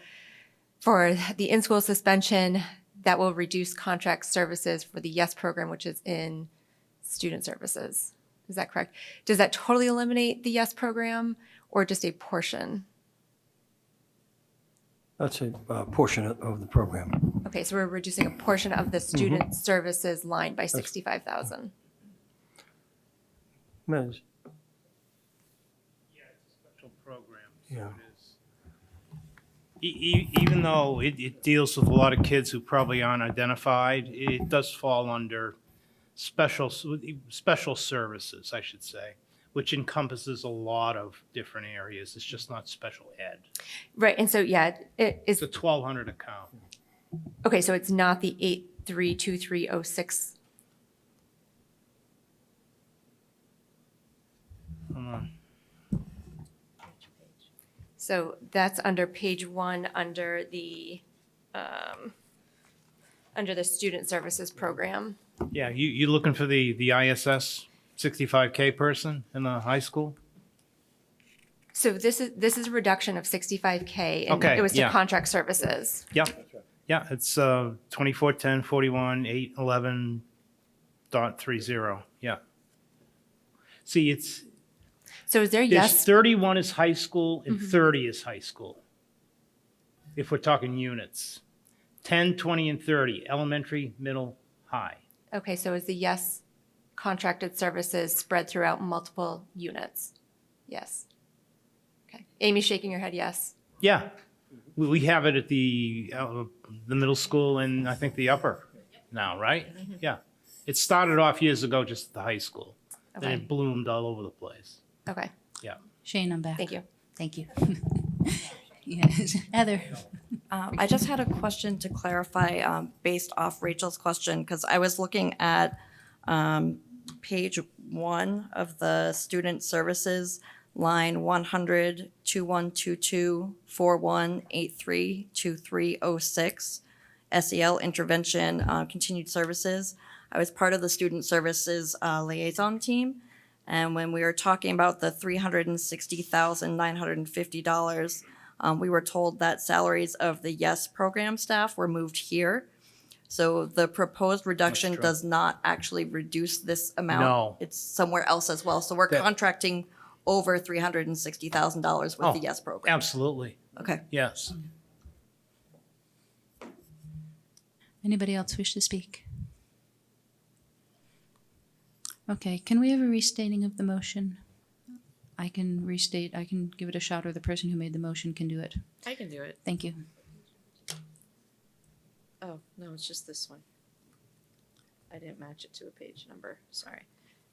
for the in-school suspension. That will reduce contract services for the YES program, which is in student services. Is that correct? Does that totally eliminate the YES program or just a portion? That's a portion of the program. Okay, so we're reducing a portion of the student services line by 65,000. Ms. Special program. Yeah. Even though it deals with a lot of kids who probably aren't identified, it does fall under special services, I should say, which encompasses a lot of different areas. It's just not special ed. Right, and so, yeah, it is, It's a 1,200 account. okay, so it's not the 832306. Hold on. So that's under page 1, under the student services program. Yeah, you looking for the ISS 65K person in the high school? So this is a reduction of 65K, and Okay, it was to yeah. contract services. Yeah, yeah, it's 241041.811.30. Yeah. See, it's So is there there's yes? 31 is high school and 30 is high school. If we're talking units, 10, 20, and 30, elementary, middle, high. Okay, so is the yes contracted services spread throughout multiple units? Yes. Okay. Amy's shaking her head yes. Yeah, we have it at the middle school and I think the upper now, right? Yeah, it started off years ago just at the high school. Then Okay. it bloomed all over the place. Okay. Yeah. Shane, I'm back. Thank you. Thank you. Yes, Heather. I just had a question to clarify based off Rachel's question, because I was looking at page 1 of the student services, line 100, 2122, 4183, 2306, SEL intervention, continued services. I was part of the student services liaison team. And when we were talking about the $360,950, we were told that salaries of the YES program staff were moved here. So the proposed reduction does not actually reduce this amount. No. It's somewhere else as well. So we're contracting over $360,000 with the YES program. Absolutely. Okay. Yes. Anybody else wish to speak? Okay, can we have a restating of the motion? I can restate, I can give it a shot, or the person who made the motion can do it. I can do it. Thank you. Oh, no, it's just this one. I didn't match it to a page number, sorry.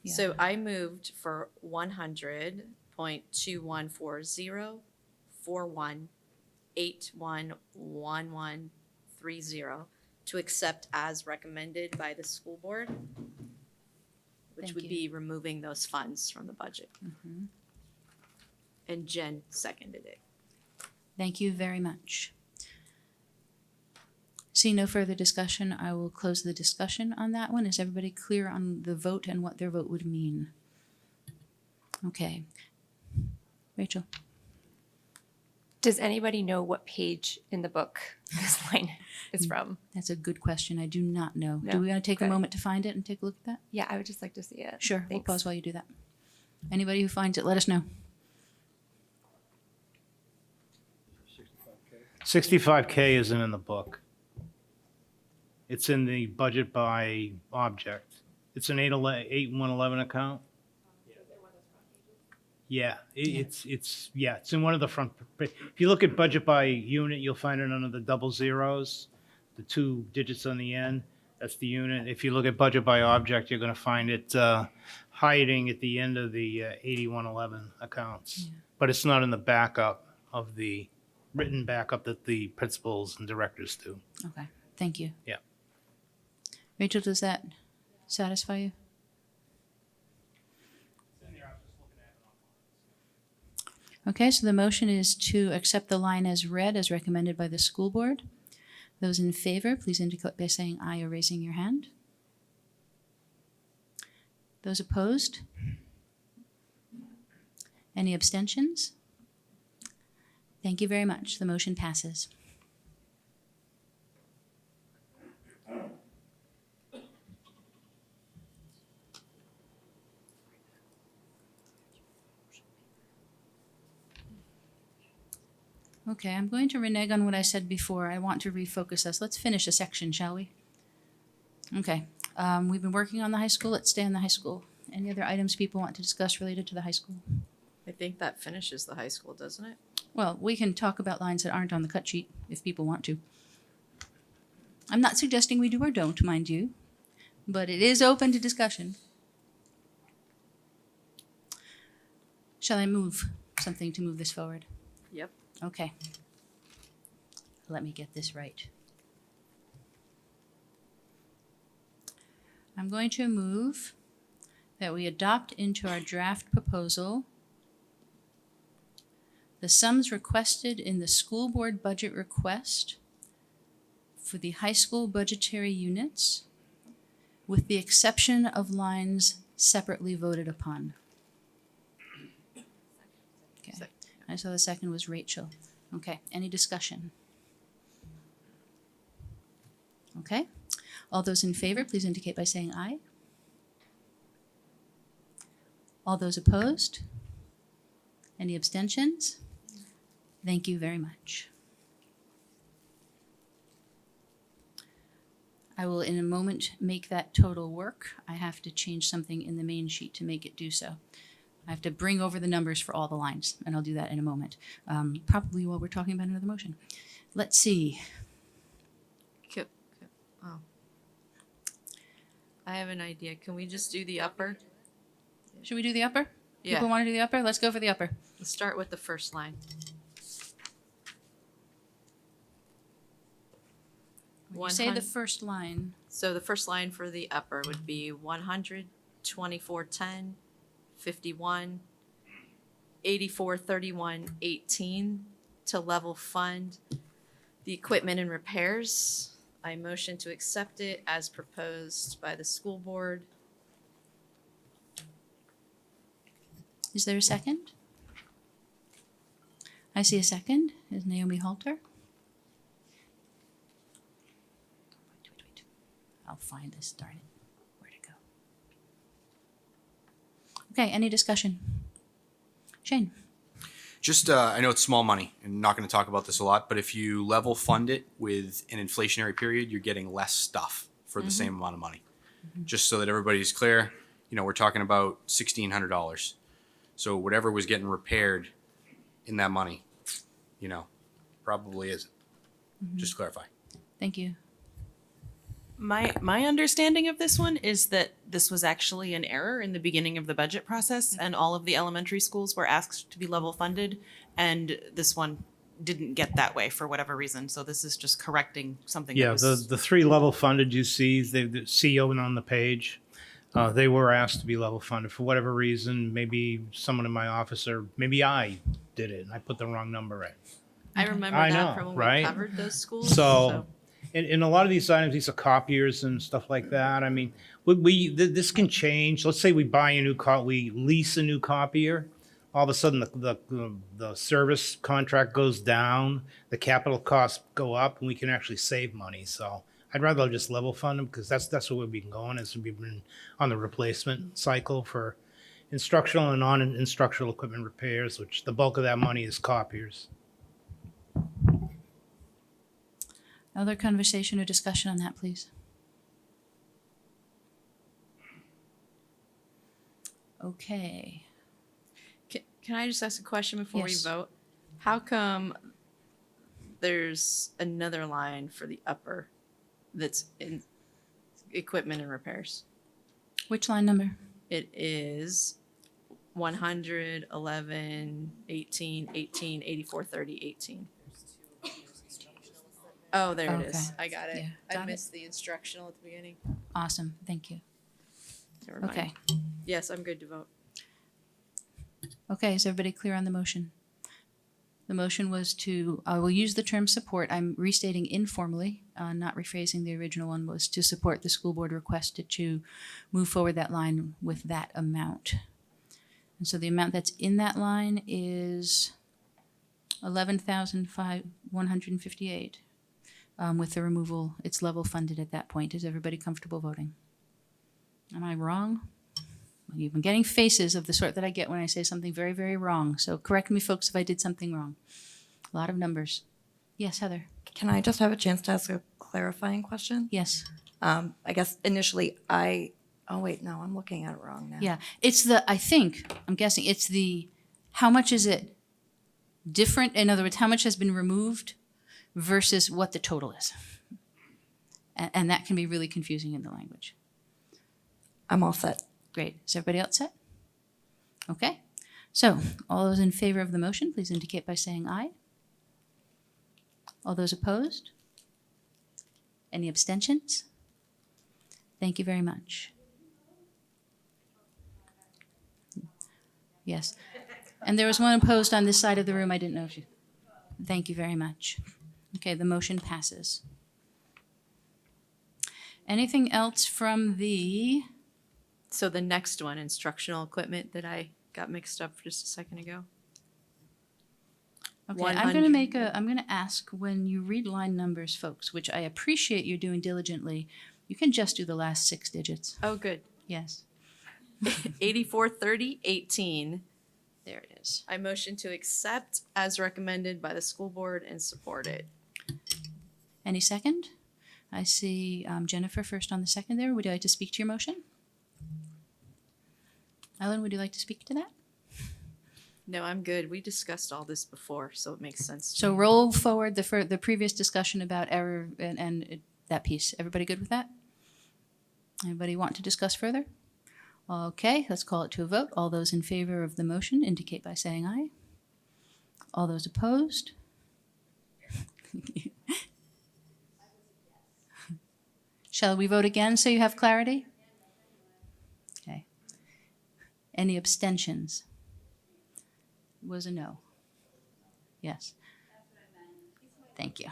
Yeah. So I moved for 100.214041811130 to accept as recommended by the school board, which Thank would you. be removing those funds from the budget. Mhm. And Jen seconded it. Thank you very much. See no further discussion, I will close the discussion on that one. Is everybody clear on the vote and what their vote would mean? Okay. Rachel? Does anybody know what page in the book this line is from? That's a good question. I do not know. No? Do we want to take a Okay. moment to find it and take a look at that? Yeah, I would just like to see it. Sure, we'll Thanks. pause while you do that. Anybody who finds it, let us know. 65K isn't in the book. It's in the budget by object. It's an 8111 account. Yeah, it's in one of the front. If you look at budget by unit, you'll find it under the double zeros, the 2 digits on the end. That's the unit. If you look at budget by object, you're going to find it hiding at the end of the 8111 accounts. But it's not in the backup of the written backup that the principals and directors do. Okay, thank you. Yeah. Rachel, does that satisfy you? Okay, so the motion is to accept the line as read as recommended by the school board. Those in favor, please indicate by saying aye or raising your hand. Those opposed? Any abstentions? Thank you very much. The motion passes. Okay, I'm going to renege on what I said before. I want to refocus us. Let's finish a section, shall we? Okay, we've been working on the high school. Let's stay on the high school. Any other items people want to discuss related to the high school? I think that finishes the high school, doesn't it? Well, we can talk about lines that aren't on the cut sheet if people want to. I'm not suggesting we do or don't, mind you, but it is open to discussion. Shall I move something to move this forward? Yep. Okay. Let me get this right. I'm going to move that we adopt into our draft proposal the sums requested in the school board budget request for the high school budgetary units, with the exception of lines separately voted upon. Okay, I saw the second was Rachel. Okay, any discussion? Okay, all those in favor, please indicate by saying aye. All those opposed? Any abstentions? Thank you very much. I will in a moment make that total work. I have to change something in the main sheet to make it do so. I have to bring over the numbers for all the lines, and I'll do that in a moment, probably while we're talking about another motion. Let's see. Oh. I have an idea. Can we just do the upper? Should we do the upper? Yeah. People want to do the upper? Let's go for the upper. Let's start with the first line. When you say the first line, So the first line for the upper would be 100, 2410, 51, 84, 31, 18 to level fund the equipment and repairs. I motion to accept it as proposed by the school board. is there a second? I see a second. Is Naomi Halter? Wait. I'll find this, darn it. Where'd it go? Okay, any discussion? Shane? Just, I know it's small money and not going to talk about this a lot, but if you level fund it with an inflationary period, you're getting less stuff for the same amount of money. Just so that everybody's clear, we're talking about $1,600. So whatever was getting repaired in that money, probably isn't. Just to clarify. Thank you. My understanding of this one is that this was actually an error in the beginning of the budget process, and all of the elementary schools were asked to be level funded, and this one didn't get that way for whatever reason. So this is just correcting something. Yeah, that was, the three level funded you see, the CEO and on the page, they were asked to be level funded for whatever reason. Maybe someone in my office, or maybe I did it and I put the wrong number in. I remember I that know, from when right? we covered those schools. So, in a lot of these items, these are copiers and stuff like that. I mean, this can change. Let's say we buy a new we lease a new copier. All of a sudden, the service contract goes down, the capital costs go up, and we can actually save money. So I'd rather just level fund them, because that's where we've been going, as we've been on the replacement cycle for instructional and non-instructional equipment repairs, which the bulk of that money is copiers. Other conversation or discussion on that, please? Okay. Can I just ask a question before Yes. we vote? How come there's another line for the upper that's in equipment and repairs? Which line number? It is 100, 11, 18, 18, 84, 30, 18. Oh, there it is. Okay. I got it. Yeah, I got it. missed the instructional at the beginning. Awesome. Thank you. Never mind. Okay. Yes, I'm good to vote. Okay, is everybody clear on the motion? The motion was to, I will use the term support. I'm restating informally, not rephrasing the original one, was to support the school board request to move forward that line with that amount. And so the amount that's in that line is $11,158. With the removal, it's level funded at that point. Is everybody comfortable voting? Am I wrong? You've been getting faces of the sort that I get when I say something very, very wrong. So correct me, folks, if I did something wrong. A lot of numbers. Yes, Heather? Can I just have a chance to ask a clarifying question? Yes. I guess initially oh wait, no, I'm looking at it wrong now. Yeah, I'm guessing it's the, how much is it different? In other words, how much has been removed versus what the total is? And that can be really confusing in the language. I'm all set. Great. Is everybody else set? Okay. So all those in favor of the motion, please indicate by saying aye. All those opposed? Any abstentions? Thank you very much. Yes. And there was one opposed on this side of the room. I didn't know if you. Thank you very much. Okay, the motion passes. Anything else from the, So the next one, instructional equipment that I got mixed up just a second ago. okay, I'm gonna ask, when you read line numbers, folks, which I appreciate you're doing diligently, you can just do the last 6 digits. Oh, good. Yes. 84, 30, 18. There it is. I motion to accept as recommended by the school board and support it. Any second? I see Jennifer first on the second there. Would you like to speak to your motion? Ellen, would you like to speak to that? No, I'm good. We discussed all this before, so it makes sense. to So me. roll forward the previous discussion about error and that piece. Everybody good with that? Anybody want to discuss further? Okay, let's call it to a vote. All those in favor of the motion indicate by saying aye. All those opposed? Shall we vote again so you have clarity? Okay. Any abstentions? It was a no. Yes. Thank you.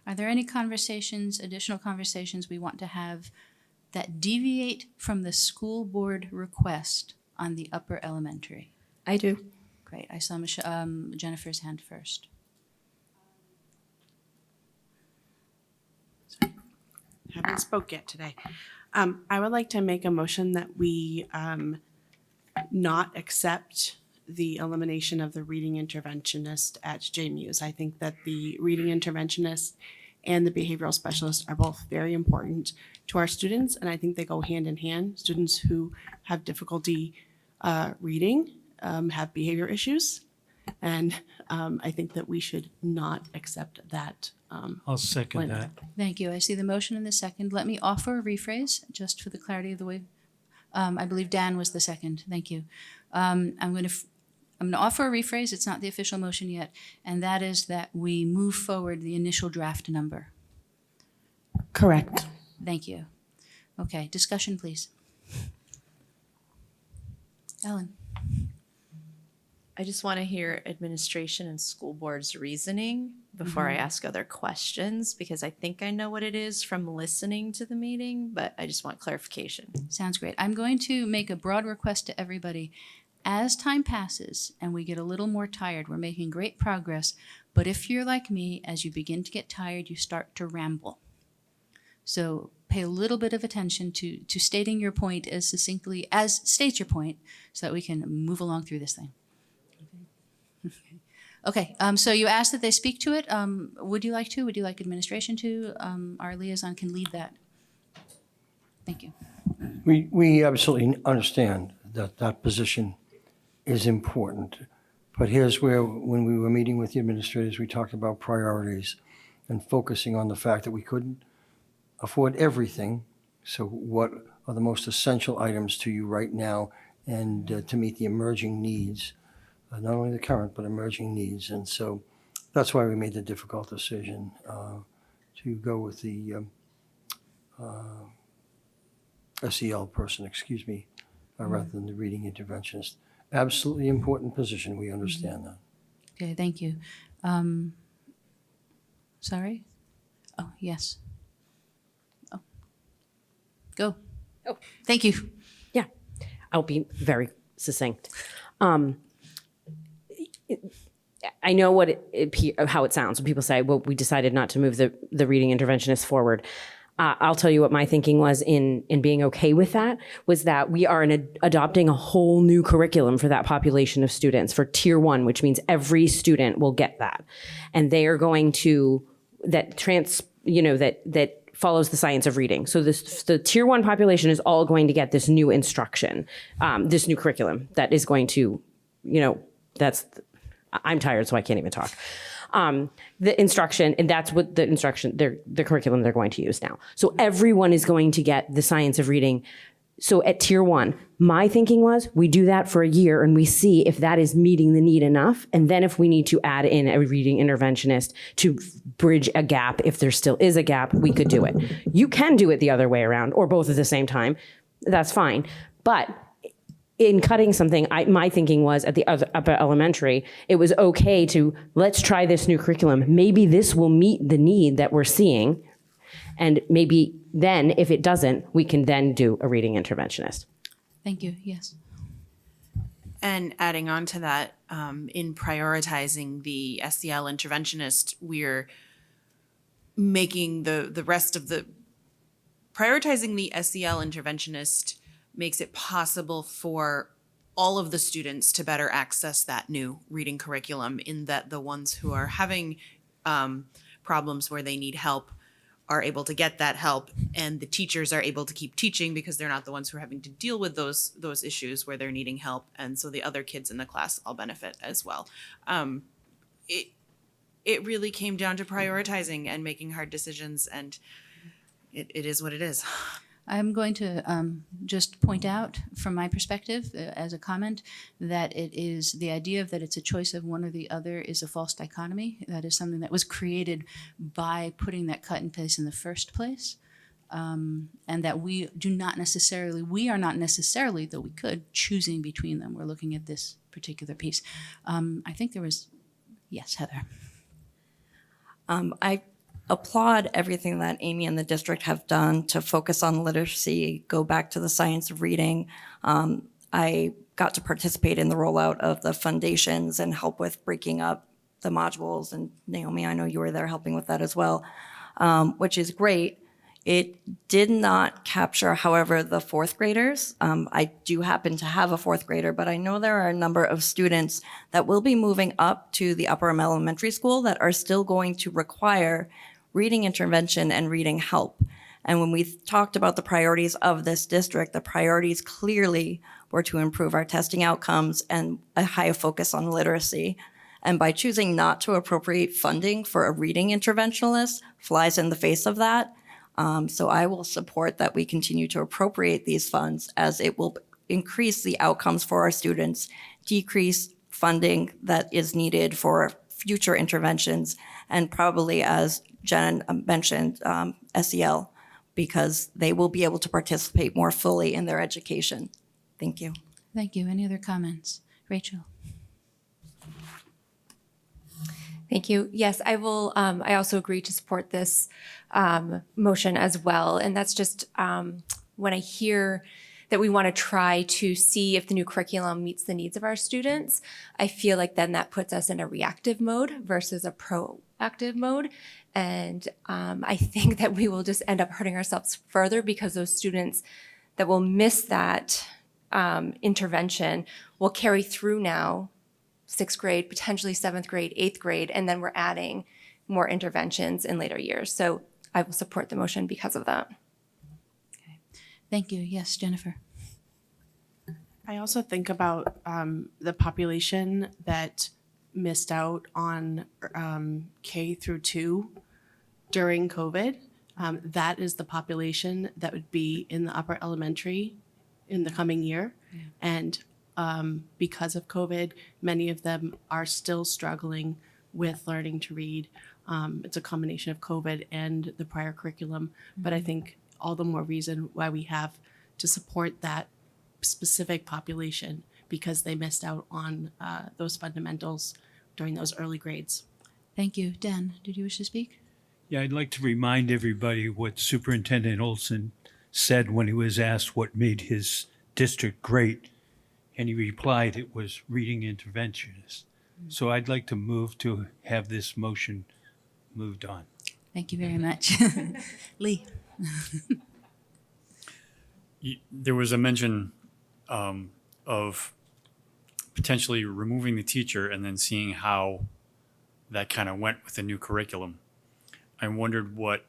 Are there any conversations, additional conversations we want to have that deviate from the school board request on the upper elementary? I do. Great. I saw Jennifer's hand first. haven't spoke yet today. I would like to make a motion that we not accept the elimination of the reading interventionist at JMUs. I think that the reading interventionist and the behavioral specialist are both very important to our students, and I think they go hand in hand. Students who have difficulty reading have behavior issues, and I think that we should not accept that. I'll second that. Thank you. I see the motion and the second. Let me offer a rephrase, just for the clarity of the way. I believe Dan was the second. Thank you. I'm going to offer a rephrase. It's not the official motion yet, and that is that we move forward the initial draft number. Correct. Thank you. Okay, discussion, please. Ellen. I just want to hear administration and school board's reasoning before I ask other questions, because I think I know what it is from listening to the meeting, but I just want clarification. Sounds great. I'm going to make a broad request to everybody. As time passes and we get a little more tired, we're making great progress, but if you're like me, as you begin to get tired, you start to ramble. So pay a little bit of attention to stating your point as succinctly as states your point, so that we can move along through this thing. Okay, so you asked that they speak to it. Would you like to? Would you like administration to? Our liaison can lead that. Thank you. We absolutely understand that that position is important. But here's where, when we were meeting with the administrators, we talked about priorities and focusing on the fact that we couldn't afford everything. So what are the most essential items to you right now, and to meet the emerging needs, not only the current, but emerging needs. And so that's why we made the difficult decision to go with the SEL person, rather than the reading interventionist. Absolutely important position. We understand that. Okay, thank you. Sorry? Oh, yes. Oh. Go. Oh. Thank you. Yeah, I'll be very succinct. I know how it sounds when people say, well, we decided not to move the reading interventionist forward. I'll tell you what my thinking was in being okay with that, was that we are adopting a whole new curriculum for that population of students for tier 1, which means every student will get that. And they are going to, that follows the science of reading. So the tier 1 population is all going to get this new instruction, this new curriculum that is going to, I'm tired, so I can't even talk. The instruction, and that's what the curriculum they're going to use now. So everyone is going to get the science of reading. So at tier 1, my thinking was we do that for a year and we see if that is meeting the need enough. And then if we need to add in a reading interventionist to bridge a gap, if there still is a gap, we could do it. You can do it the other way around or both at the same time. That's fine. But in cutting something, my thinking was at the upper elementary, it was okay to, let's try this new curriculum. Maybe this will meet the need that we're seeing. And maybe then, if it doesn't, we can then do a reading interventionist. Thank you. Yes. And adding on to that, in prioritizing the SEL interventionist, we're making the rest of the, prioritizing the SEL interventionist makes it possible for all of the students to better access that new reading curriculum, in that the ones who are having problems where they need help are able to get that help, and the teachers are able to keep teaching because they're not the ones who are having to deal with those issues where they're needing help, and so the other kids in the class all benefit as well. It really came down to prioritizing and making hard decisions, and it is what it is. I'm going to just point out from my perspective as a comment that it is the idea that it's a choice of one or the other is a false dichotomy. That is something that was created by putting that cut in place in the first place. And that we are not necessarily, though we could, choosing between them. We're looking at this particular piece. I think there was, yes, Heather. I applaud everything that Amy and the district have done to focus on literacy, go back to the science of reading. I got to participate in the rollout of the foundations and help with breaking up the modules. And Naomi, I know you were there helping with that as well, which is great. It did not capture, however, the fourth graders. I do happen to have a fourth grader, but I know there are a number of students that will be moving up to the upper elementary school that are still going to require reading intervention and reading help. And when we talked about the priorities of this district, the priorities clearly were to improve our testing outcomes and a high focus on literacy. And by choosing not to appropriate funding for a reading interventionalist flies in the face of that. So I will support that we continue to appropriate these funds, as it will increase the outcomes for our students, decrease funding that is needed for future interventions, and probably, as Jen mentioned, SEL, because they will be able to participate more fully in their education. Thank you. Thank you. Any other comments? Rachel? Thank you. Yes, I will. I also agree to support this motion as well. And that's just when I hear that we want to try to see if the new curriculum meets the needs of our students, I feel like then that puts us in a reactive mode versus a proactive mode. And I think that we will just end up hurting ourselves further, because those students that will miss that intervention will carry through now 6th grade, potentially 7th grade, 8th grade, and then we're adding more interventions in later years. So I will support the motion because of that. Thank you. Yes, Jennifer. I also think about the population that missed out on K through 2 during COVID. That is the population that would be in the upper elementary in the coming year. Yeah. And because of COVID, many of them are still struggling with learning to read. It's a combination of COVID and the prior curriculum, but I think all the more reason why we have to support that specific population, because they missed out on those fundamentals during those early grades. Thank you. Dan, did you wish to speak? Yeah, I'd like to remind everybody what Superintendent Olson said when he was asked what made his district great. And he replied it was reading interventionists. So I'd like to move to have this motion moved on. Thank you very much. Lee. There was a mention of potentially removing the teacher and then seeing how that kind of went with the new curriculum. I wondered what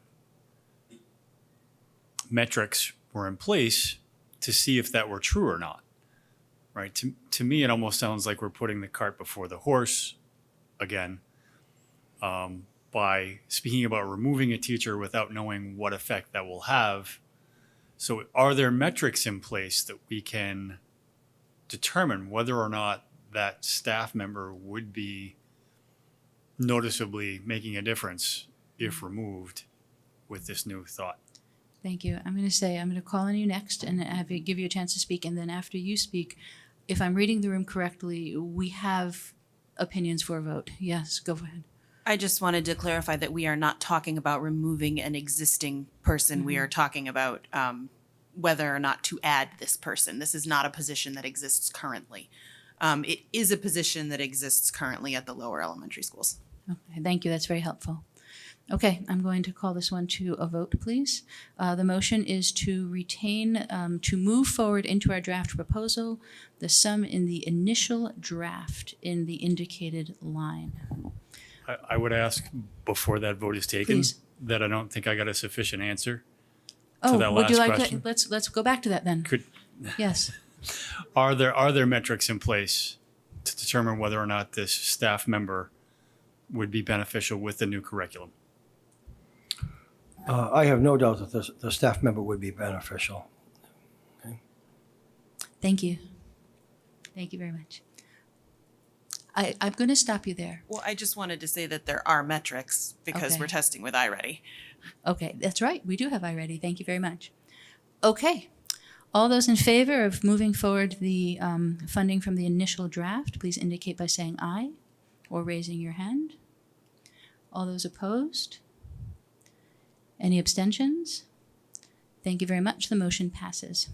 metrics were in place to see if that were true or not. Right. To me, it almost sounds like we're putting the cart before the horse again, by speaking about removing a teacher without knowing what effect that will have. So are there metrics in place that we can determine whether or not that staff member would be noticeably making a difference if removed with this new thought? Thank you. I'm going to call on you next and give you a chance to speak. And then after you speak, if I'm reading the room correctly, we have opinions for a vote. Yes, go ahead. I just wanted to clarify that we are not talking about removing an existing person. We are talking about whether or not to add this person. This is not a position that exists currently. It is a position that exists currently at the lower elementary schools. Okay, thank you. That's very helpful. Okay, I'm going to call this one to a vote, please. The motion is to retain, to move forward into our draft proposal, the sum in the initial draft in the indicated line. I would ask before that vote is taken Please. that I don't think I got a sufficient answer Oh, to that would last you like question. to, let's go back to that then. Yes. Are there metrics in place to determine whether or not this staff member would be beneficial with the new curriculum? I have no doubt that the staff member would be beneficial. Thank you. Thank you very much. I'm going to stop you there. Well, I just wanted to say that there are metrics because Okay. we're testing with iReady. Okay, that's right. We do have iReady. Thank you very much. Okay. All those in favor of moving forward the funding from the initial draft, please indicate by saying aye or raising your hand. All those opposed? Any abstentions? Thank you very much. The motion passes.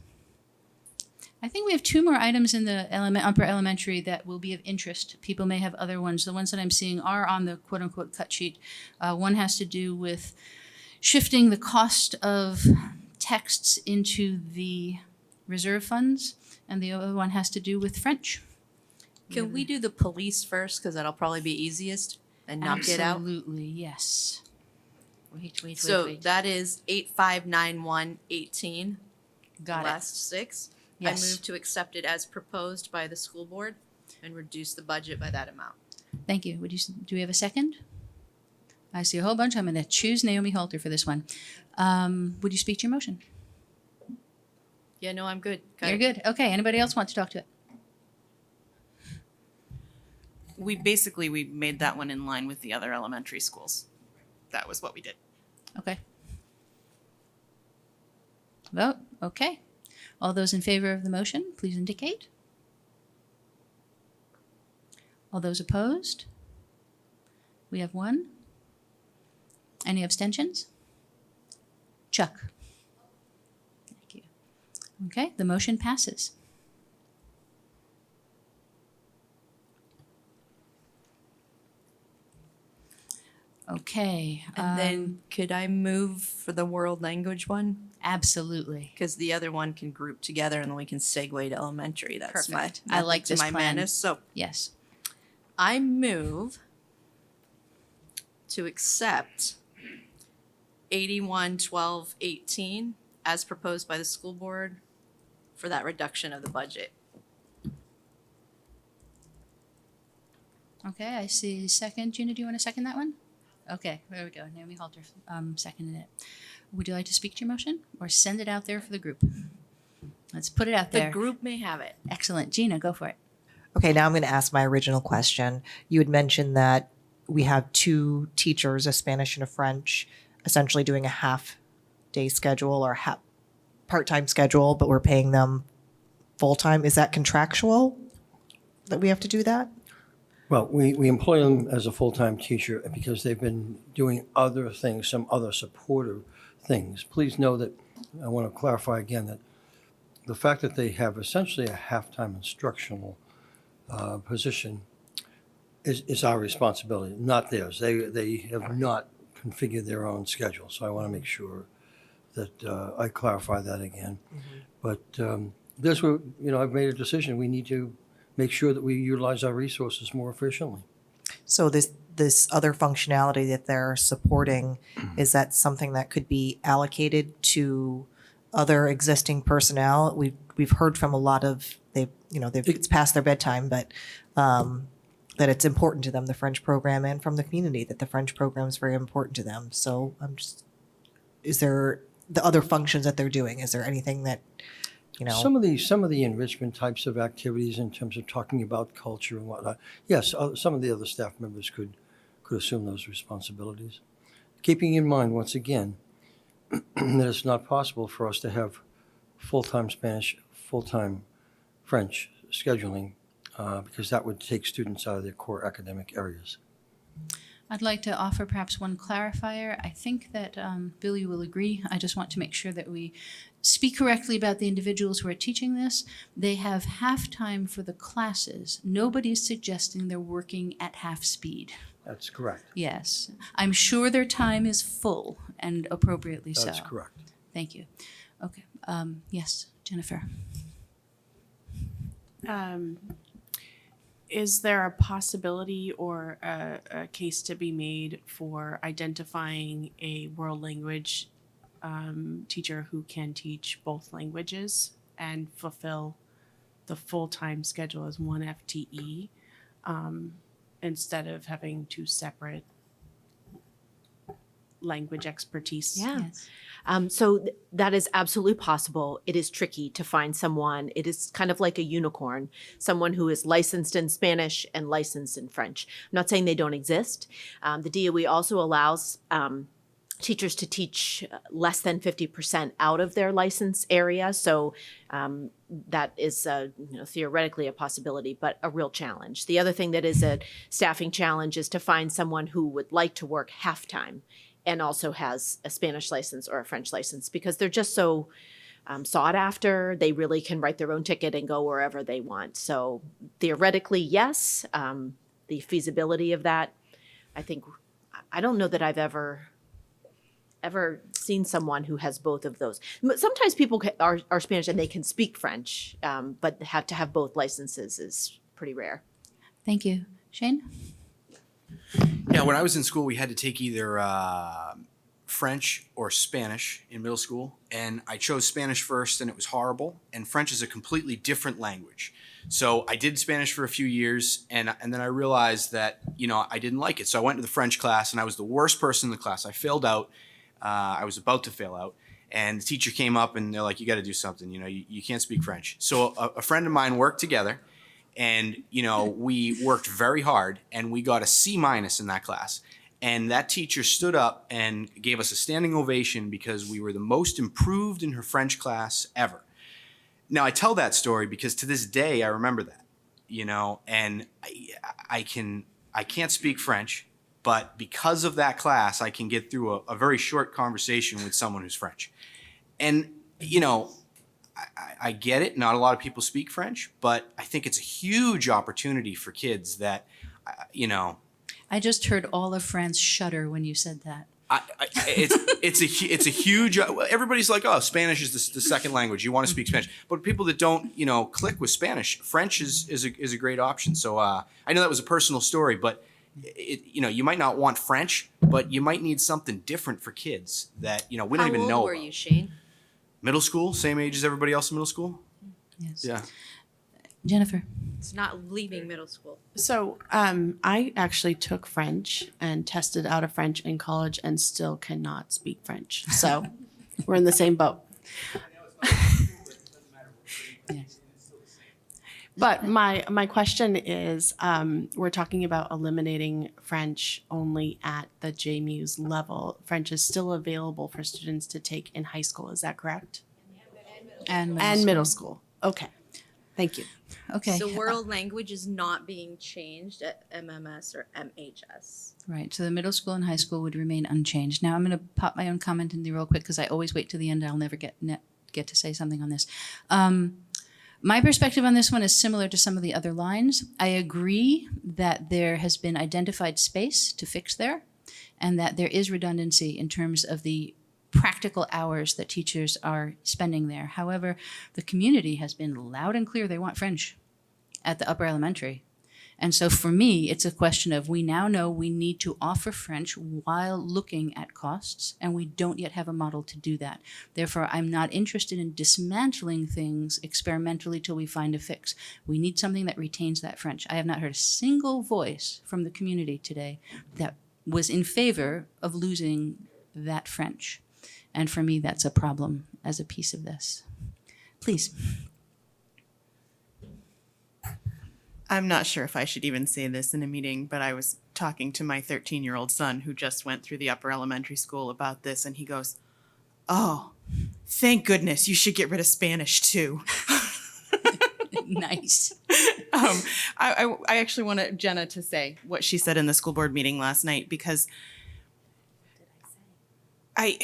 I think we have two more items in the upper elementary that will be of interest. People may have other ones. The ones that I'm seeing are on the quote-unquote cut sheet. One has to do with shifting the cost of texts into the reserve funds, and the other one has to do with French. Can we do the police first, because that'll probably be easiest and knock it out? Absolutely, yes. Wait. So that is 859118. Got it. Last six. Yes. I move to accept it as proposed by the school board and reduce the budget by that amount. Thank you. Do we have a second? I see a whole bunch. I'm going to choose Naomi Halter for this one. Would you speak to your motion? Yeah, no, I'm good. Got You're it. good. Okay. Anybody else want to talk to it? We made that one in line with the other elementary schools. That was what we did. Okay. Vote. Okay. All those in favor of the motion, please indicate. All those opposed? We have one. Any abstentions? Chuck. Thank you. Okay, the motion passes. Okay. And then could I move for the world language one? Absolutely. Because the other one can group together and then we can segue to elementary. That's Perfect. my I like method to this my plan. madness. So Yes. I move to accept 811218 as proposed by the school board for that reduction of the budget. Okay, I see second. Gina, do you want to second that one? Okay, there we go. Naomi Halter seconded it. Would you like to speak to your motion or send it out there for the group? Let's put it out The there. group may have it. Excellent. Gina, go for it. Okay, now I'm going to ask my original question. You had mentioned that we have two teachers, a Spanish and a French, essentially doing a half-day schedule or part-time schedule, but we're paying them full-time. Is that contractual that we have to do that? Well, we employ them as a full-time teacher because they've been doing other things, some other supportive things. Please know that, I want to clarify again, that the fact that they have essentially a half-time instructional position is our responsibility, not theirs. They have not configured their own schedule, so I want to make sure that I clarify that again. But this, I've made a decision. We need to make sure that we utilize our resources more efficiently. So this other functionality that they're supporting, is that something that could be allocated to other existing personnel? We've heard from a lot of it's past their bedtime, but that it's important to them, the French program, and from the community that the French program is very important to them. So is there the other functions that they're doing? Is there anything that Some of the enrichment types of activities in terms of talking about culture and whatnot, yes, some of the other staff members could assume those responsibilities. Keeping in mind, once again, that it's not possible for us to have full-time Spanish, full-time French scheduling because that would take students out of their core academic areas. I'd like to offer perhaps one clarifier. I think that Billy will agree. I just want to make sure that we speak correctly about the individuals who are teaching this. They have half time for the classes. Nobody's suggesting they're working at half speed. That's correct. Yes. I'm sure their time is full and appropriately so. That's correct. Thank you. Okay. Yes, Jennifer. Is there a possibility or a case to be made for identifying a world language teacher who can teach both languages and fulfill the full-time schedule as one FTE instead of having two separate language expertise? Yeah. So that is absolutely possible. It is tricky to find someone. It is kind of like a unicorn, someone who is licensed in Spanish and licensed in French. I'm not saying they don't exist. The DOE also allows teachers to teach less than 50% out of their license area. So that is theoretically a possibility, but a real challenge. The other thing that is a staffing challenge is to find someone who would like to work half-time and also has a Spanish license or a French license, because they're just so sought after. They really can write their own ticket and go wherever they want. So theoretically, yes. The feasibility of that, I don't know that I've ever ever seen someone who has both of those. Sometimes people are Spanish and they can speak French, but have to have both licenses is pretty rare. Thank you. Shane? Yeah, when I was in school, we had to take either French or Spanish in middle school, and I chose Spanish first, and it was horrible. And French is a completely different language. So I did Spanish for a few years, and then I realized that I didn't like it. So I went to the French class, and I was the worst person in the class. I failed out. I was about to fail out, and the teacher came up, and they're like, "You got to do something. You can't speak French." So a friend of mine worked together. And, we worked very hard, and we got a C- in that class. And that teacher stood up and gave us a standing ovation because we were the most improved in her French class ever. Now, I tell that story because to this day, I remember that, and I can't speak French, but because of that class, I can get through a very short conversation with someone who's French. And, I get it. Not a lot of people speak French, but I think it's a huge opportunity for kids that, I just heard all of France shudder when you said that. It's a huge. Everybody's like, oh, Spanish is the second language. You want to speak Spanish, but people that don't, click with Spanish, French is a great option. So I know that was a personal story, but you might not want French, but you might need something different for kids that we don't even know. How old were about. you, Shane? Middle school, same age as everybody else in middle school. Yes. Yeah. Jennifer? It's not leaving middle school. So I actually took French and tested out of French in college and still cannot speak French. So we're in the same boat. Yes. But my question is, we're talking about eliminating French only at the JMU's level. French is still available for students to take in high school. Is that correct? And middle school. Okay. Thank you. Okay. So world language is not being changed at MMS or MHS. Right. So the middle school and high school would remain unchanged. Now I'm going to pop my own comment in there real quick because I always wait to the end. I'll never get to say something on this. My perspective on this one is similar to some of the other lines. I agree that there has been identified space to fix there and that there is redundancy in terms of the practical hours that teachers are spending there. However, the community has been loud and clear they want French at the upper elementary. And so for me, it's a question of we now know we need to offer French while looking at costs, and we don't yet have a model to do that. Therefore, I'm not interested in dismantling things experimentally till we find a fix. We need something that retains that French. I have not heard a single voice from the community today that was in favor of losing that French. And for me, that's a problem as a piece of this. Please. I'm not sure if I should even say this in a meeting, but I was talking to my 13-year-old son who just went through the upper elementary school about this, and he goes, "Oh, thank goodness, you should get rid of Spanish too." Nice. I actually wanted Jenna to say what she said in the school board meeting last night because I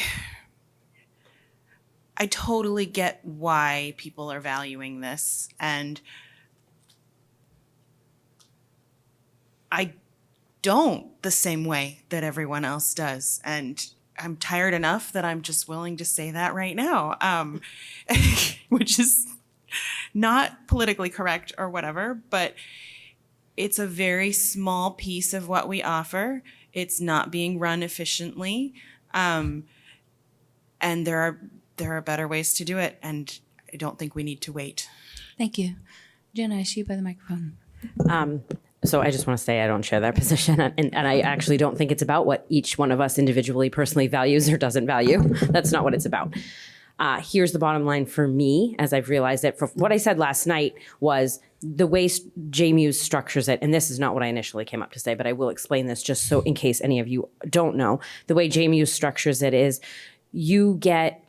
totally get why people are valuing this, and I don't the same way that everyone else does. And I'm tired enough that I'm just willing to say that right now, which is not politically correct or whatever, but it's a very small piece of what we offer. It's not being run efficiently. And there are better ways to do it. And I don't think we need to wait. Thank you. Jenna, I see you by the microphone. So I just want to say I don't share that position. And I actually don't think it's about what each one of us individually personally values or doesn't value. That's not what it's about. Here's the bottom line for me, as I've realized it. For what I said last night was the way JMUS structures it, and this is not what I initially came up to say, but I will explain this just so in case any of you don't know. The way JMUS structures it is you get,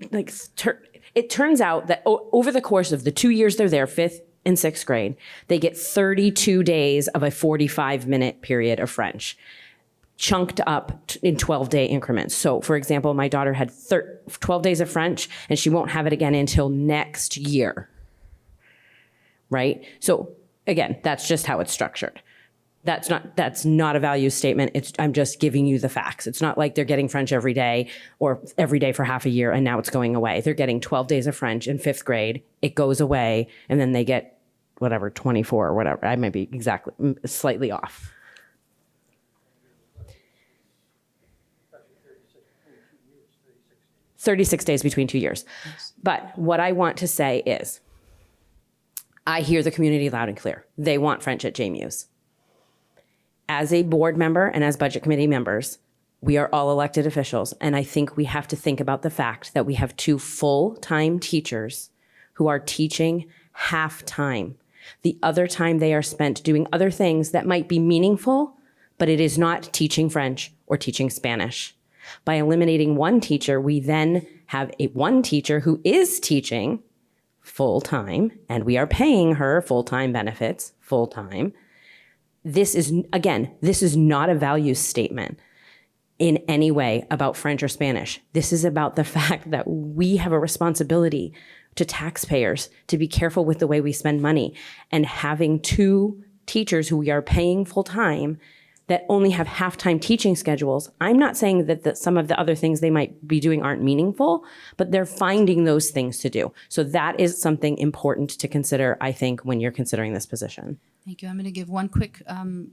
it turns out that over the course of the 2 years they're there, 5th and 6th grade, they get 32 days of a 45-minute period of French, chunked up in 12-day increments. So, for example, my daughter had 12 days of French, and she won't have it again until next year, right? So, again, that's just how it's structured. That's not a value statement. I'm just giving you the facts. It's not like they're getting French every day or every day for half a year and now it's going away. They're getting 12 days of French in 5th grade. It goes away and then they get whatever, 24 or whatever. I might be exactly slightly off. 36 days between 2 years. But what I want to say is, I hear the community loud and clear. They want French at JMU's. As a board member and as budget committee members, we are all elected officials, and I think we have to think about the fact that we have 2 full-time teachers who are teaching half-time. The other time they are spent doing other things that might be meaningful, but it is not teaching French or teaching Spanish. By eliminating one teacher, we then have one teacher who is teaching full-time, and we are paying her full-time benefits full-time. This is not a value statement in any way about French or Spanish. This is about the fact that we have a responsibility to taxpayers to be careful with the way we spend money. And having 2 teachers who we are paying full-time that only have half-time teaching schedules, I'm not saying that some of the other things they might be doing aren't meaningful, but they're finding those things to do. So that is something important to consider, I think, when you're considering this position. Thank you. I'm going to give one quick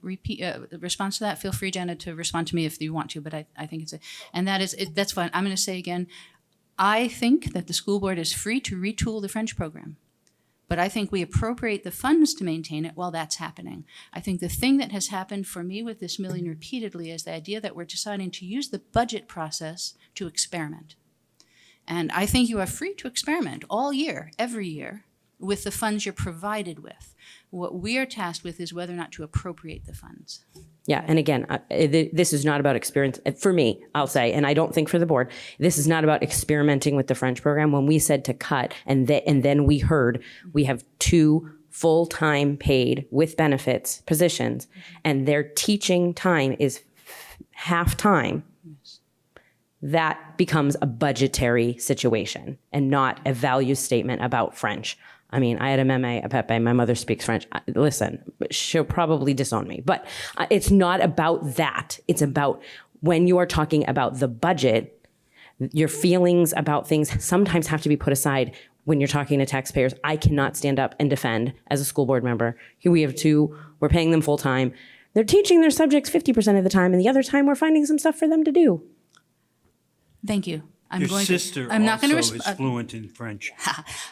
response to that. Feel free, Jenna, to respond to me if you want to, but I think that's fine. I'm going to say again, I think that the school board is free to retool the French program. But I think we appropriate the funds to maintain it while that's happening. I think the thing that has happened for me with this million repeatedly is the idea that we're deciding to use the budget process to experiment. And I think you are free to experiment all year, every year, with the funds you're provided with. What we are tasked with is whether or not to appropriate the funds. Yeah, and again, this is not about experience. For me, I'll say, and I don't think for the board, this is not about experimenting with the French program. When we said to cut, and then we heard we have 2 full-time paid with benefits positions, and their teaching time is half-time, that becomes a budgetary situation and not a value statement about French. I mean, I had a meme, a Pepe, my mother speaks French. Listen, she'll probably disown me, but it's not about that. It's about when you are talking about the budget, your feelings about things sometimes have to be put aside when you're talking to taxpayers. I cannot stand up and defend as a school board member. Here we have 2, we're paying them full time. They're teaching their subjects 50% of the time, and the other time we're finding some stuff for them to do. Thank you. Your sister also is fluent in French.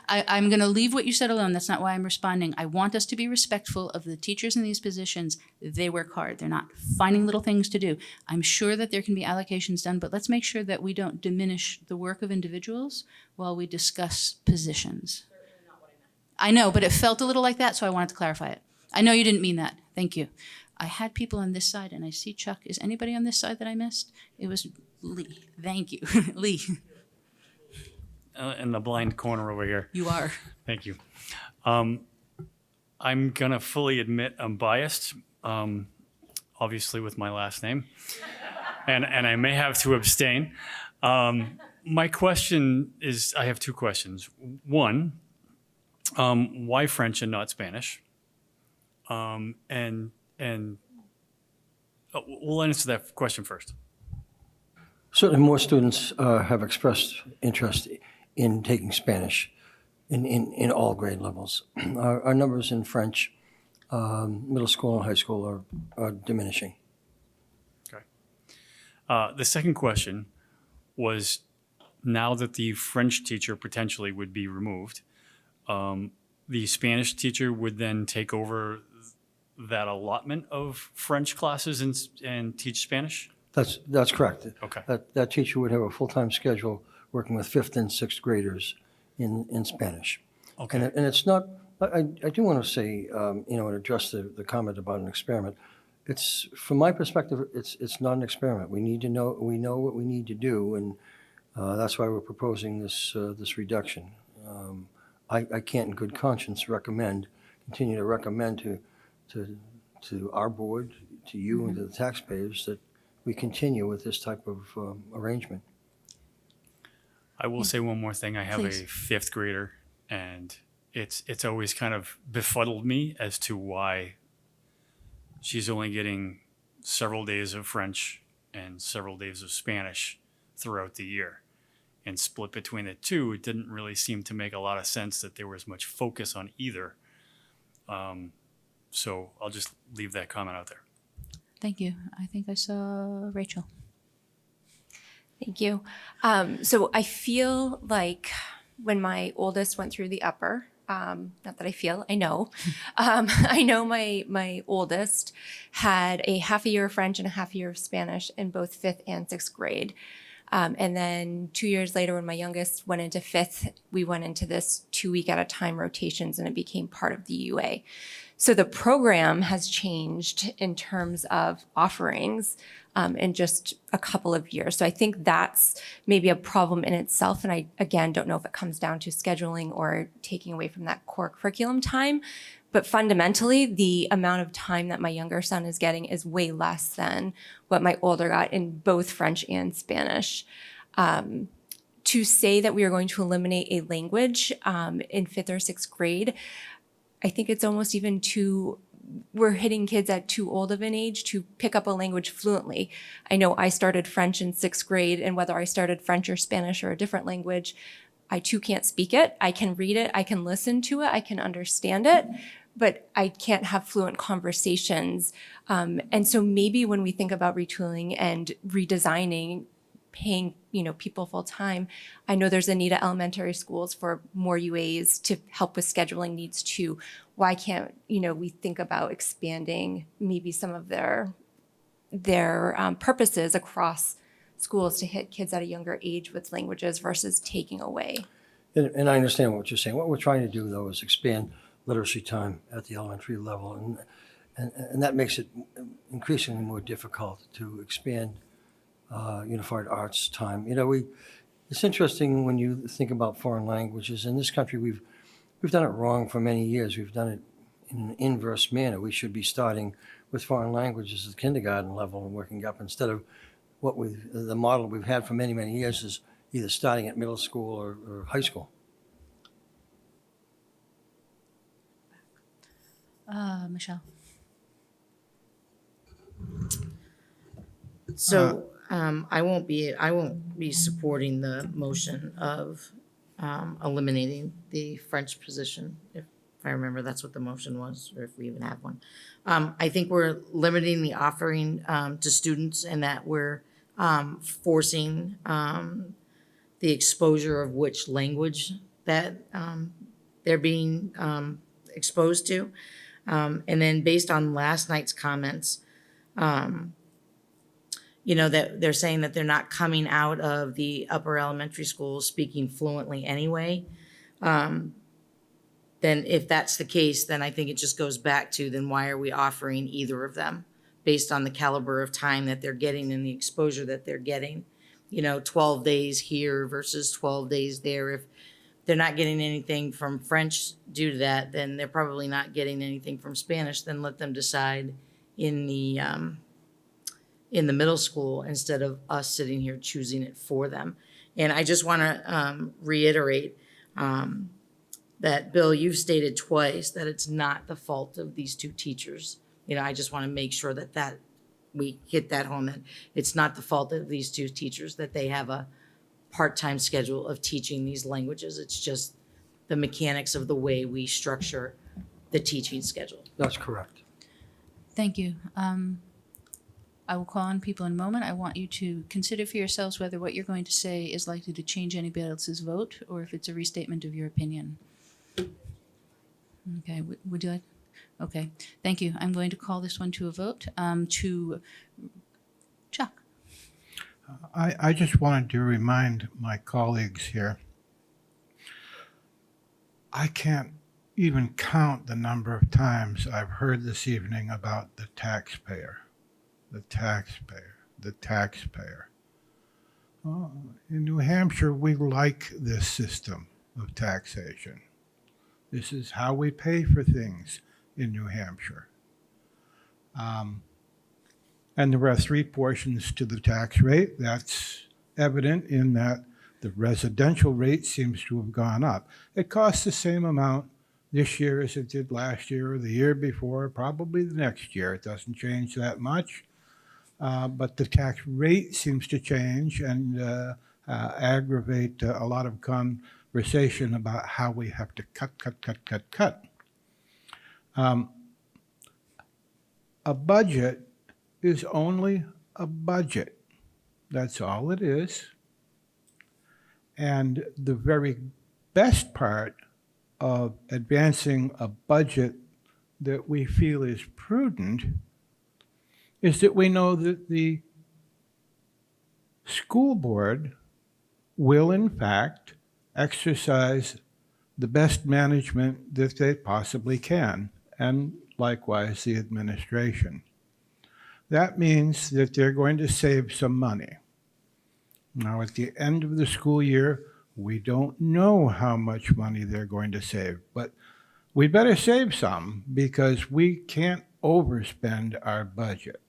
I'm going to leave what you said alone. That's not why I'm responding. I want us to be respectful of the teachers in these positions. They work hard. They're not finding little things to do. I'm sure that there can be allocations done, but let's make sure that we don't diminish the work of individuals while we discuss positions. I know, but it felt a little like that, so I wanted to clarify it. I know you didn't mean that. Thank you. I had people on this side, and I see Chuck. Is anybody on this side that I missed? It was Lee. Thank you. Lee. In the blind corner over here. You are. Thank you. I'm going to fully admit I'm biased, obviously with my last name, and I may have to abstain. My question is, I have 2 questions. One, why French and not Spanish? We'll answer that question first. Certainly more students have expressed interest in taking Spanish in all grade levels. Our numbers in French, middle school and high school, are diminishing. Okay. The second question was, now that the French teacher potentially would be removed, the Spanish teacher would then take over that allotment of French classes and teach Spanish? That's correct. Okay. That teacher would have a full-time schedule working with 5th and 6th graders in Spanish. Okay. And it's not, I do want to say, and address the comment about an experiment. It's, from my perspective, it's not an experiment. We know what we need to do, and that's why we're proposing this reduction. I can't in good conscience continue to recommend to our board, to you, and to the taxpayers that we continue with this type of arrangement. I will say one more thing. I have Please. a 5th grader, and it's always kind of befuddled me as to why she's only getting several days of French and several days of Spanish throughout the year. And split between the two, it didn't really seem to make a lot of sense that there was much focus on either. So I'll just leave that comment out there. Thank you. I think I saw Rachel. Thank you. So I feel like when my oldest went through the upper, not that I feel, I know. I know my oldest had a half a year of French and a half a year of Spanish in both 5th and 6th grade. And then 2 years later, when my youngest went into 5th, we went into this 2 week at a time rotations, and it became part of the UA. So the program has changed in terms of offerings in just a couple of years. So I think that's maybe a problem in itself. And I, again, don't know if it comes down to scheduling or taking away from that core curriculum time. But fundamentally, the amount of time that my younger son is getting is way less than what my older got in both French and Spanish. To say that we are going to eliminate a language in 5th or 6th grade, I think it's almost even we're hitting kids at too old of an age to pick up a language fluently. I know I started French in 6th grade, and whether I started French or Spanish or a different language, I too can't speak it. I can read it, I can listen to it, I can understand it, but I can't have fluent conversations. And so maybe when we think about retooling and redesigning, paying people full time, I know there's a need at elementary schools for more UAs to help with scheduling needs too. Why can't we think about expanding maybe some of their purposes across schools to hit kids at a younger age with languages versus taking away? And I understand what you're saying. What we're trying to do, though, is expand literacy time at the elementary level, and that makes it increasingly more difficult to expand unified arts time. It's interesting when you think about foreign languages. In this country, we've done it wrong for many years. We've done it in an inverse manner. We should be starting with foreign languages at kindergarten level and working up, instead of the model we've had for many, many years is either starting at middle school or high school. Michelle. So I won't be supporting the motion of eliminating the French position, if I remember that's what the motion was, or if we even have one. I think we're limiting the offering to students, and that we're forcing the exposure of which language that they're being exposed to. And then based on last night's comments, that they're saying that they're not coming out of the upper elementary schools speaking fluently anyway. Then if that's the case, then I think it just goes back to, then why are we offering either of them based on the caliber of time that they're getting and the exposure that they're getting? 12 days here versus 12 days there. If they're not getting anything from French due to that, then they're probably not getting anything from Spanish. Then let them decide in the middle school instead of us sitting here choosing it for them. And I just want to reiterate that, Bill, you've stated twice that it's not the fault of these two teachers. I just want to make sure that we hit that home, that it's not the fault of these two teachers that they have a part-time schedule of teaching these languages. It's just the mechanics of the way we structure the teaching schedule. That's correct. Thank you. I will call on people in a moment. I want you to consider for yourselves whether what you're going to say is likely to change anybody else's vote or if it's a restatement of your opinion. Okay, would you like? Okay, thank you. I'm going to call this one to a vote. To Chuck. I just wanted to remind my colleagues here, I can't even count the number of times I've heard this evening about the taxpayer. The taxpayer, the taxpayer. Oh, in New Hampshire, we like this system of taxation. This is how we pay for things in New Hampshire. And there are three portions to the tax rate. That's evident in that the residential rate seems to have gone up. It costs the same amount this year as it did last year or the year before, probably the next year. It doesn't change that much. But the tax rate seems to change and aggravate a lot of conversation about how we have to cut. A budget is only a budget. That's all it is. And the very best part of advancing a budget that we feel is prudent is that we know that the school board will, in fact, exercise the best management that they possibly can, and likewise the administration. That means that they're going to save some money. Now, at the end of the school year, we don't know how much money they're going to save, but we better save some because we can't overspend our budget.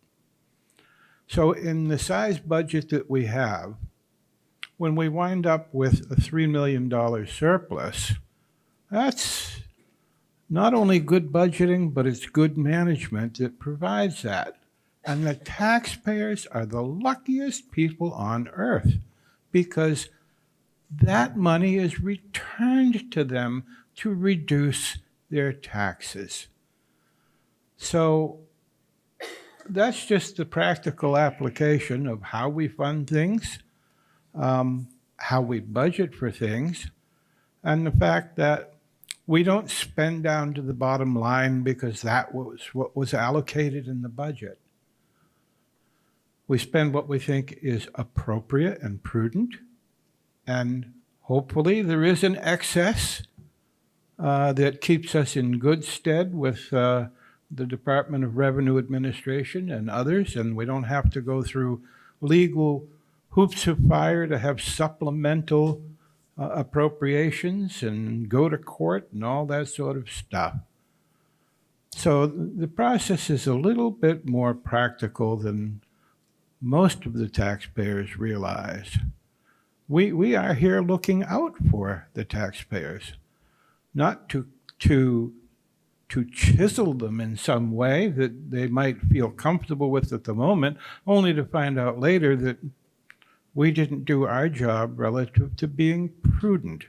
So in the size budget that we have, when we wind up with a $3 million surplus, that's not only good budgeting, but it's good management that provides that. And the taxpayers are the luckiest people on earth because that money is returned to them to reduce their taxes. So that's just the practical application of how we fund things, how we budget for things, and the fact that we don't spend down to the bottom line because that was what was allocated in the budget. We spend what we think is appropriate and prudent, and hopefully there is an excess that keeps us in good stead with the Department of Revenue Administration and others, and we don't have to go through legal hoops of fire to have supplemental appropriations and go to court and all that sort of stuff. So the process is a little bit more practical than most of the taxpayers realize. We are here looking out for the taxpayers, not to chisel them in some way that they might feel comfortable with at the moment, only to find out later that we didn't do our job relative to being prudent.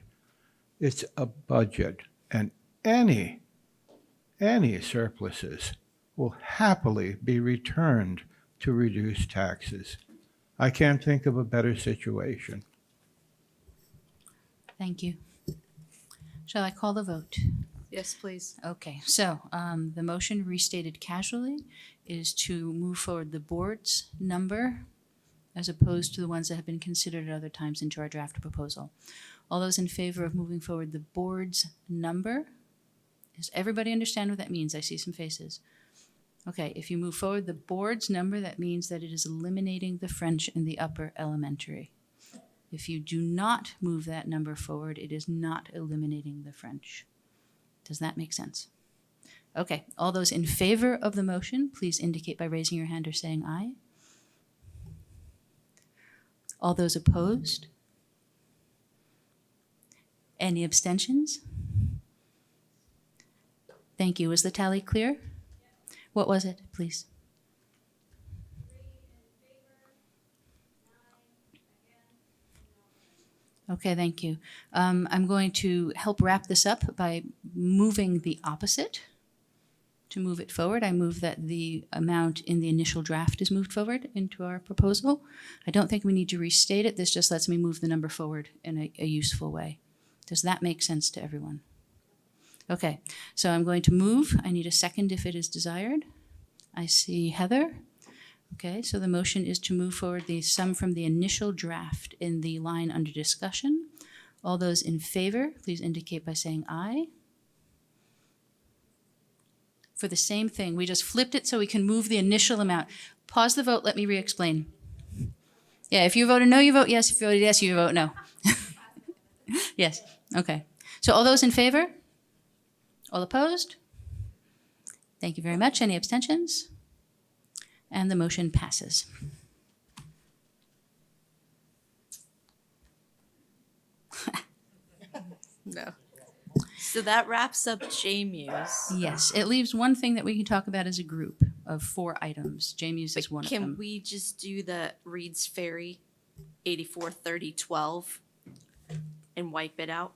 It's a budget, and any surpluses will happily be returned to reduce taxes. I can't think of a better situation. Thank you. Shall I call the vote? Yes, please. Okay, so the motion restated casually is to move forward the board's number as opposed to the ones that have been considered at other times into our draft proposal. All those in favor of moving forward the board's number? Does everybody understand what that means? I see some faces. Okay, if you move forward the board's number, that means that it is eliminating the French in the upper elementary. If you do not move that number forward, it is not eliminating the French. Does that make sense? Okay, all those in favor of the motion, please indicate by raising your hand or saying aye. All those opposed? Any abstentions? Thank you. Was the tally clear? What was it, please? Okay, thank you. I'm going to help wrap this up by moving the opposite. To move it forward, I move that the amount in the initial draft is moved forward into our proposal. I don't think we need to restate it. This just lets me move the number forward in a useful way. Does that make sense to everyone? Okay, so I'm going to move. I need a second if it is desired. I see Heather. Okay, so the motion is to move forward the sum from the initial draft in the line under discussion. All those in favor, please indicate by saying aye. For the same thing, we just flipped it so we can move the initial amount. Pause the vote, let me re-explain. Yeah, if you voted no, you vote yes. If you voted yes, you vote no. Yes, okay. So all those in favor? All opposed? Thank you very much. Any abstentions? And the motion passes. No. So that wraps up JMU's. Yes, it leaves one thing that we can talk about as a group of 4 items. JMU's is one of Can them. we just do the Reed's Ferry 843012 and wipe it out?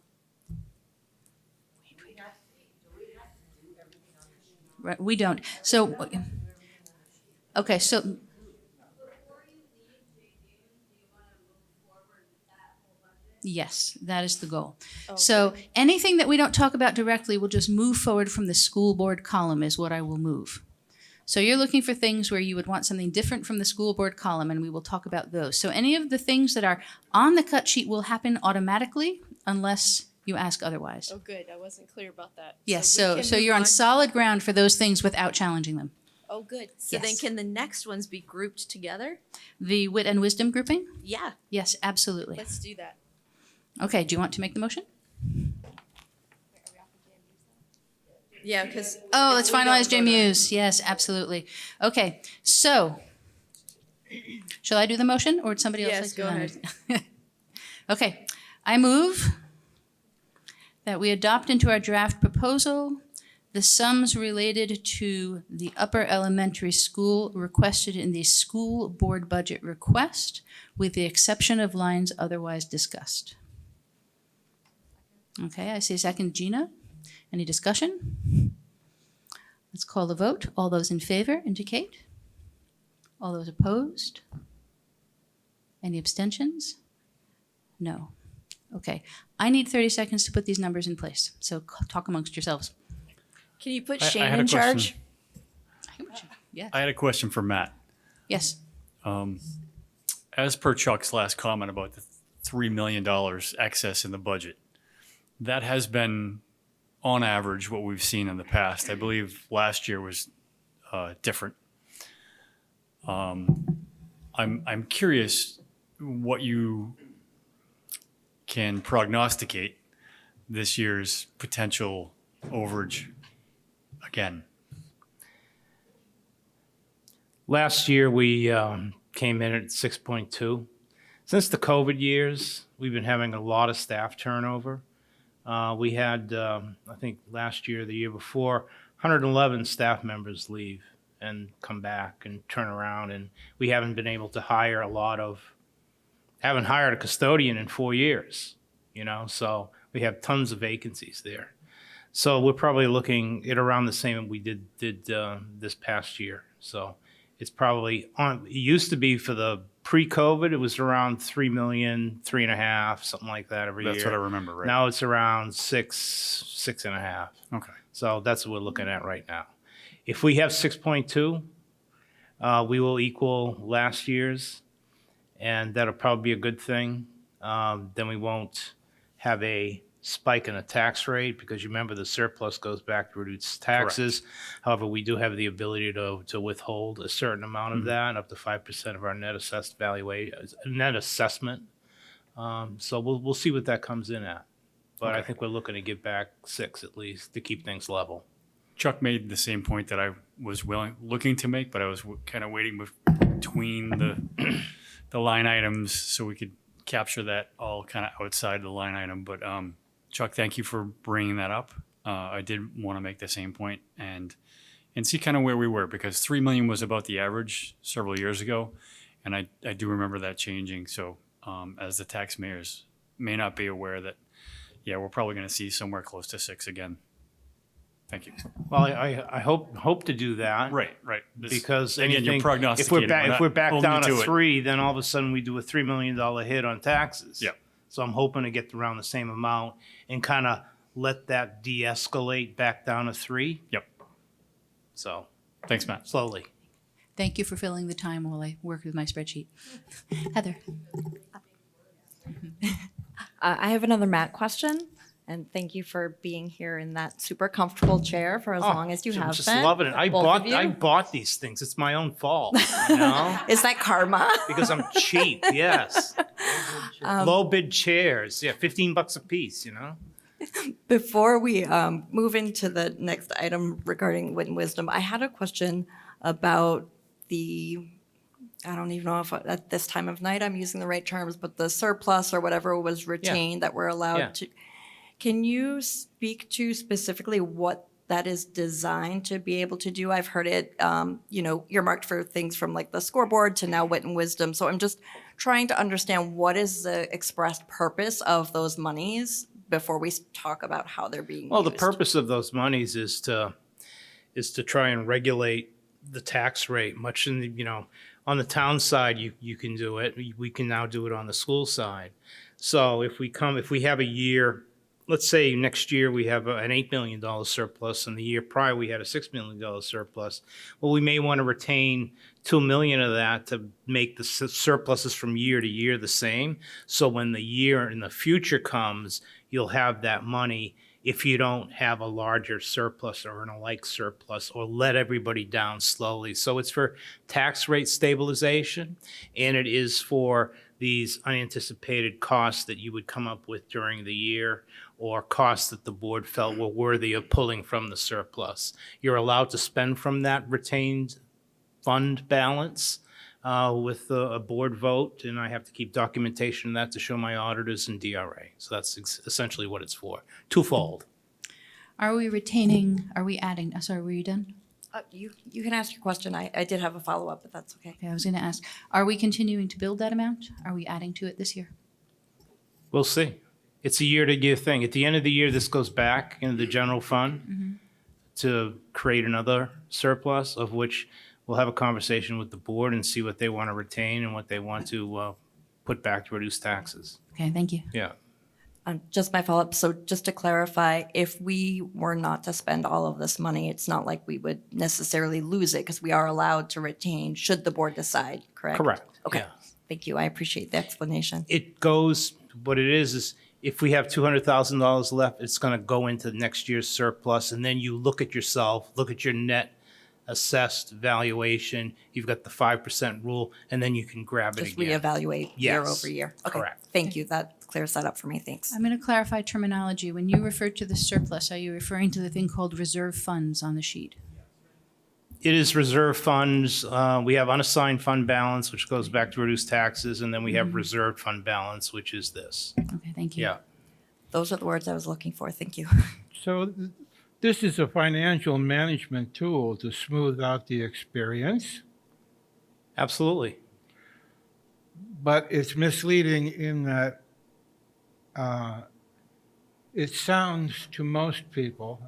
Right, we don't. So, okay, so. Yes, that is the goal. So anything that we don't talk about directly will just move forward from the school board column is what I will move. So you're looking for things where you would want something different from the school board column, and we will talk about those. So any of the things that are on the cut sheet will happen automatically unless you ask otherwise. Oh, good. I wasn't clear about that. Yes, we so can so move you're on on. solid ground for those things without challenging them. Oh, good. So then Yes. can the next ones be grouped together? The wit and wisdom grouping? Yeah, Yes, absolutely. let's do that. Okay, do you want to make the motion? Yeah, because. Oh, let's finalize JMU's. Yes, absolutely. Okay, so shall I do the motion or would somebody else Yes, like to go do it? Okay, I move that we adopt into our draft proposal the sums related to the upper elementary school requested in the school board budget request, with the exception of lines otherwise discussed. Okay, I see a second. Gina, any discussion? Let's call the vote. All those in favor indicate. All those opposed? Any abstentions? No. Okay, I need 30 seconds to put these numbers in place, so talk amongst yourselves. Can you put I Shane had a in charge? Yes. I had a question for Matt. Yes. As per Chuck's last comment about the $3 million excess in the budget, that has been on average what we've seen in the past. I believe last year was different. I'm curious what you can prognosticate this year's potential overage again. Last year, we came in at 6.2. Since the COVID years, we've been having a lot of staff turnover. We had, I think last year, the year before, 111 staff members leave and come back and turn around. And we haven't been able to hire haven't hired a custodian in 4 years, so we have tons of vacancies there. So we're probably looking at around the same we did this past year. So it's probably on, it used to be for the pre-COVID, it was around 3 million, 3.5, something like that every year. That's what I remember, right? Now it's around 6.5. Okay. So that's what we're looking at right now. If we have 6.2, we will equal last year's, and that'll probably be a good thing. Then we won't have a spike in the tax rate because you remember the surplus goes back to reduce taxes. However, we do have the ability to withhold a certain amount of that, up to 5% of our net assessed net assessment. So we'll see what that comes in at. But I think we're looking to give back 6 at least to keep things level. Chuck made the same point that I was looking to make, but I was kind of waiting between the line items so we could capture that all kind of outside the line item. But Chuck, thank you for bringing that up. I did want to make the same point and see kind of where we were, because 3 million was about the average several years ago, and I do remember that changing. So as the taxpayers may not be aware that, yeah, we're probably going to see somewhere close to 6 again. Thank you. Well, I hope to do that. Right. Because again, you're anything, prognosticating. if we're back holding down you to it. 3, then all of a sudden we do a $3 million hit on taxes. Yep. So I'm hoping to get around the same amount and kind of let that de-escalate back down to 3. Yep. So Thanks, Matt. slowly. Thank you for filling the time while I work with my spreadsheet. Heather. I have another Matt question, and thank you for being here in that super comfortable chair for as long as you I'm have just been. loving it. I both of you. bought these things. It's my own fault, you know? Is that karma? Because I'm cheap, yes. Low bid chairs, yeah, $15 a piece, Before we move into the next item regarding wit and wisdom, I had a question about I don't even know if at this time of night I'm using the right terms, but the surplus or whatever was retained that we're allowed Yeah. to. Can you speak to specifically what that is designed to be able to do? I've heard it, earmarked for things from like the scoreboard to now Wit and Wisdom. So I'm just trying to understand what is the expressed purpose of those monies before we talk about how they're being Well, used. the purpose of those monies is to try and regulate the tax rate. Much in the, on the town side, you can do it. We can now do it on the school side. So if we have a year, let's say next year we have an $8 million surplus, and the year prior we had a $6 million surplus. Well, we may want to retain $2 million of that to make the surpluses from year to year the same. So when the year in the future comes, you'll have that money if you don't have a larger surplus or a like surplus, or let everybody down slowly. So it's for tax rate stabilization, and it is for these unanticipated costs that you would come up with during the year, or costs that the board felt were worthy of pulling from the surplus. You're allowed to spend from that retained fund balance with a board vote, and I have to keep documentation of that to show my auditors and DRA. So that's essentially what it's for. Twofold. Are we adding, sorry, were you done? You can ask your question. I did have a follow-up, but that's okay. Okay, I was going to ask, are we continuing to build that amount? Are we adding to it this year? We'll see. It's a year-to-year thing. At the end of the year, this goes back into the general fund to create another surplus, of which we'll have a conversation with the board and see what they want to retain and what they want to put back to reduce taxes. Okay, thank you. Yeah. Just my follow-up. So just to clarify, if we were not to spend all of this money, it's not like we would necessarily lose it because we are allowed to retain should the board decide, correct? Correct. Okay. Yeah. Thank you. I appreciate the explanation. It goes, what it is if we have $200,000 left, it's going to go into next year's surplus. And then you look at yourself, look at your net assessed valuation. You've got the 5% rule, and then you can grab it Just again. reevaluate year Yes, over year. Okay. correct. Thank you. That clears that up for me. Thanks. I'm going to clarify terminology. When you refer to the surplus, are you referring to the thing called reserve funds on the sheet? It is reserve funds. We have unassigned fund balance, which goes back to reduce taxes, and then we have reserved fund balance, which is this. Okay, thank you. Yeah. Those are the words I was looking for. Thank you. So this is a financial management tool to smooth out the experience, Absolutely. but it's misleading in that it sounds to most people,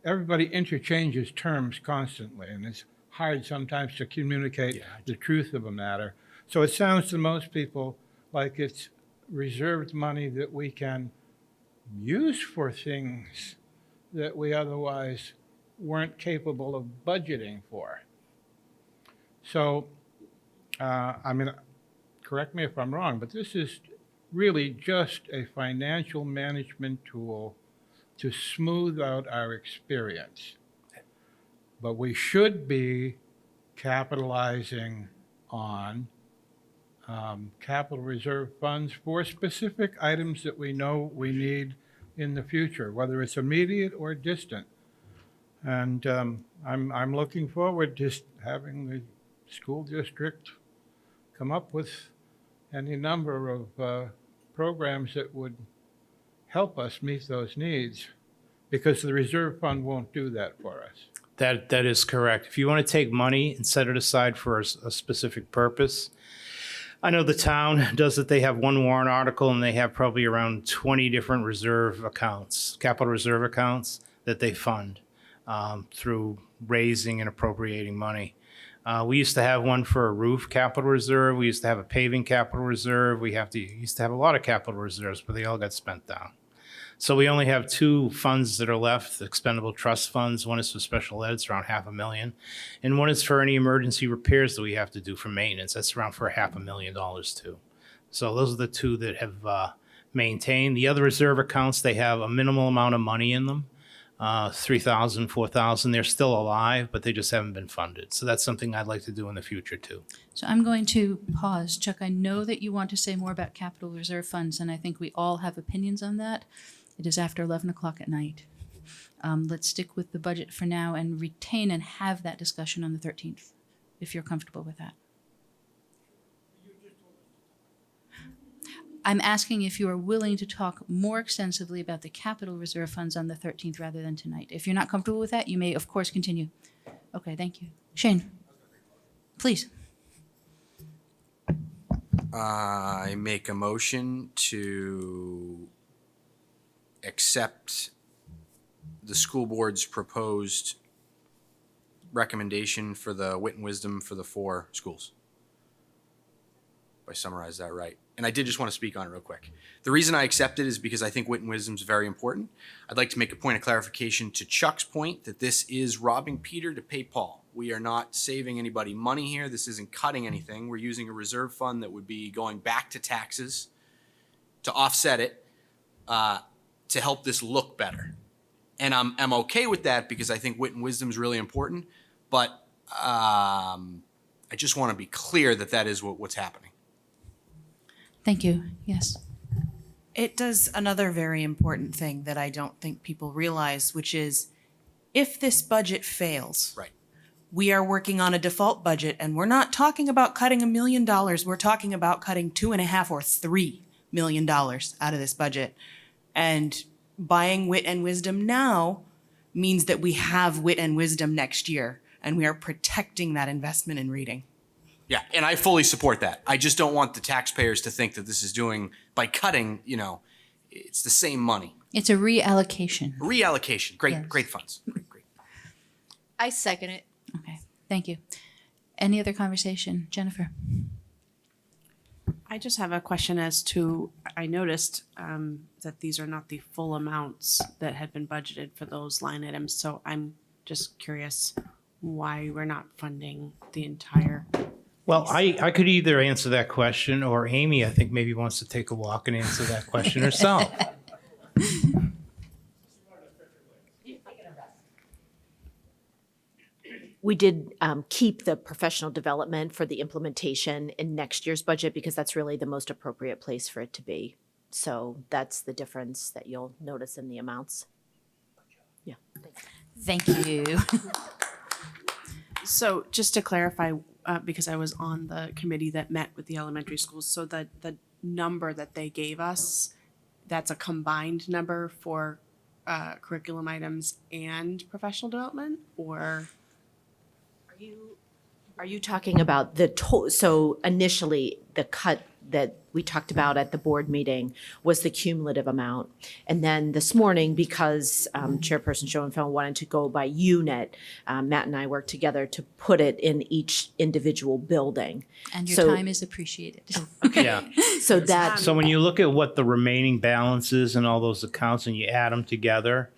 everybody interchanges terms constantly, and it's hard sometimes to communicate the truth of a matter. So it sounds to most people like it's reserved money that we can use for things that we otherwise weren't capable of budgeting for. So, correct me if I'm wrong, but this is really just a financial management tool to smooth out our experience. But we should be capitalizing on capital reserve funds for specific items that we know we need in the future, whether it's immediate or distant. And I'm looking forward to having the school district come up with any number of programs that would help us meet those needs, because the reserve fund won't do that for us. That is correct. If you want to take money and set it aside for a specific purpose, I know the town does it. They have one warrant article, and they have probably around 20 different reserve accounts, capital reserve accounts that they fund through raising and appropriating money. We used to have one for a roof capital reserve. We used to have a paving capital reserve. We used to have a lot of capital reserves, but they all got spent down. So we only have two funds that are left, expendable trust funds. One is for special ed, it's around $500,000. And one is for any emergency repairs that we have to do for maintenance. That's around for $500,000 too. So those are the two that have maintained. The other reserve accounts, they have a minimal amount of money in them. 3,000, 4,000, they're still alive, but they just haven't been funded. So that's something I'd like to do in the future too. So I'm going to pause. Chuck, I know that you want to say more about capital reserve funds, and I think we all have opinions on that. It is after 11 o'clock at night. Let's stick with the budget for now and retain and have that discussion on the 13th, if you're comfortable with that. I'm asking if you are willing to talk more extensively about the capital reserve funds on the 13th rather than tonight. If you're not comfortable with that, you may, of course, continue. Okay, thank you. Shane, please. I make a motion to accept the school board's proposed recommendation for the wit and wisdom for the 4 schools. If I summarize that right. And I did just want to speak on it real quick. The reason I accept it is because I think wit and wisdom is very important. I'd like to make a point of clarification to Chuck's point that this is robbing Peter to pay Paul. We are not saving anybody money here. This isn't cutting anything. We're using a reserve fund that would be going back to taxes to offset it, to help this look better. And I'm okay with that because I think wit and wisdom is really important. But I just want to be clear that that is what's happening. Thank you. Yes. It does another very important thing that I don't think people realize, which is if this budget fails, right, we are working on a default budget, and we're not talking about cutting $1 million. We're talking about cutting $2.5 or $3 million out of this budget. And buying wit and wisdom now means that we have wit and wisdom next year, and we are protecting that investment in reading. Yeah, and I fully support that. I just don't want the taxpayers to think that this is doing, by cutting, it's the same money. It's a reallocation. Reallocation. Great, Yes. great funds. Great. I second it. Okay, thank you. Any other conversation? Jennifer? I just have a question as to, I noticed that these are not the full amounts that had been budgeted for those line items. So I'm just curious why we're not funding the entire. Well, I could either answer that question, or Amy, I think, maybe wants to take a walk and answer that question herself. We did keep the professional development for the implementation in next year's budget because that's really the most appropriate place for it to be. So that's the difference that you'll notice in the amounts. Yeah. Thank you. So just to clarify, because I was on the committee that met with the elementary schools, so the number that they gave us, that's a combined number for curriculum items and professional development, or? Are you talking about the so initially the cut that we talked about at the board meeting was the cumulative amount. And then this morning, because Chairperson Schoenfeld wanted to go by unit, Matt and I worked together to put it in each individual building. And your So- time is appreciated. Yeah. So that, So when you look at what the remaining balance is in all those accounts and you add them together,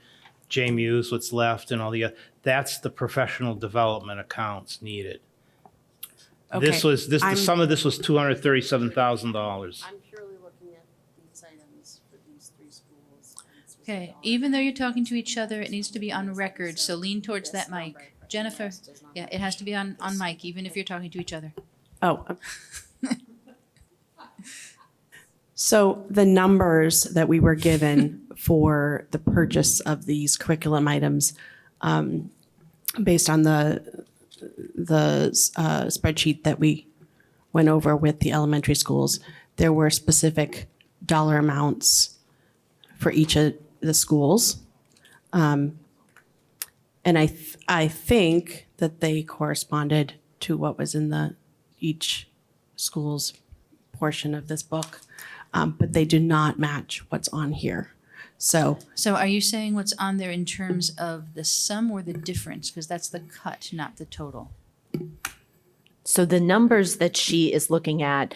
JMU's, what's left, and all the, that's the professional development accounts needed. This Okay, was, the I'm- sum of this was $237,000. I'm purely looking at these items for these 3 schools. Okay, even though you're talking to each other, it needs to be on record, so lean towards that mic. Jennifer, yeah, it has to be on mic, even if you're talking to each other. Oh. So the numbers that we were given for the purchase of these curriculum items, based on the spreadsheet that we went over with the elementary schools, there were specific dollar amounts for each of the schools. And I think that they corresponded to what was in each school's portion of this book, but they do not match what's on here. So are you saying what's on there in terms of the sum or the difference? Because that's the cut, not the total. so the numbers that she is looking at,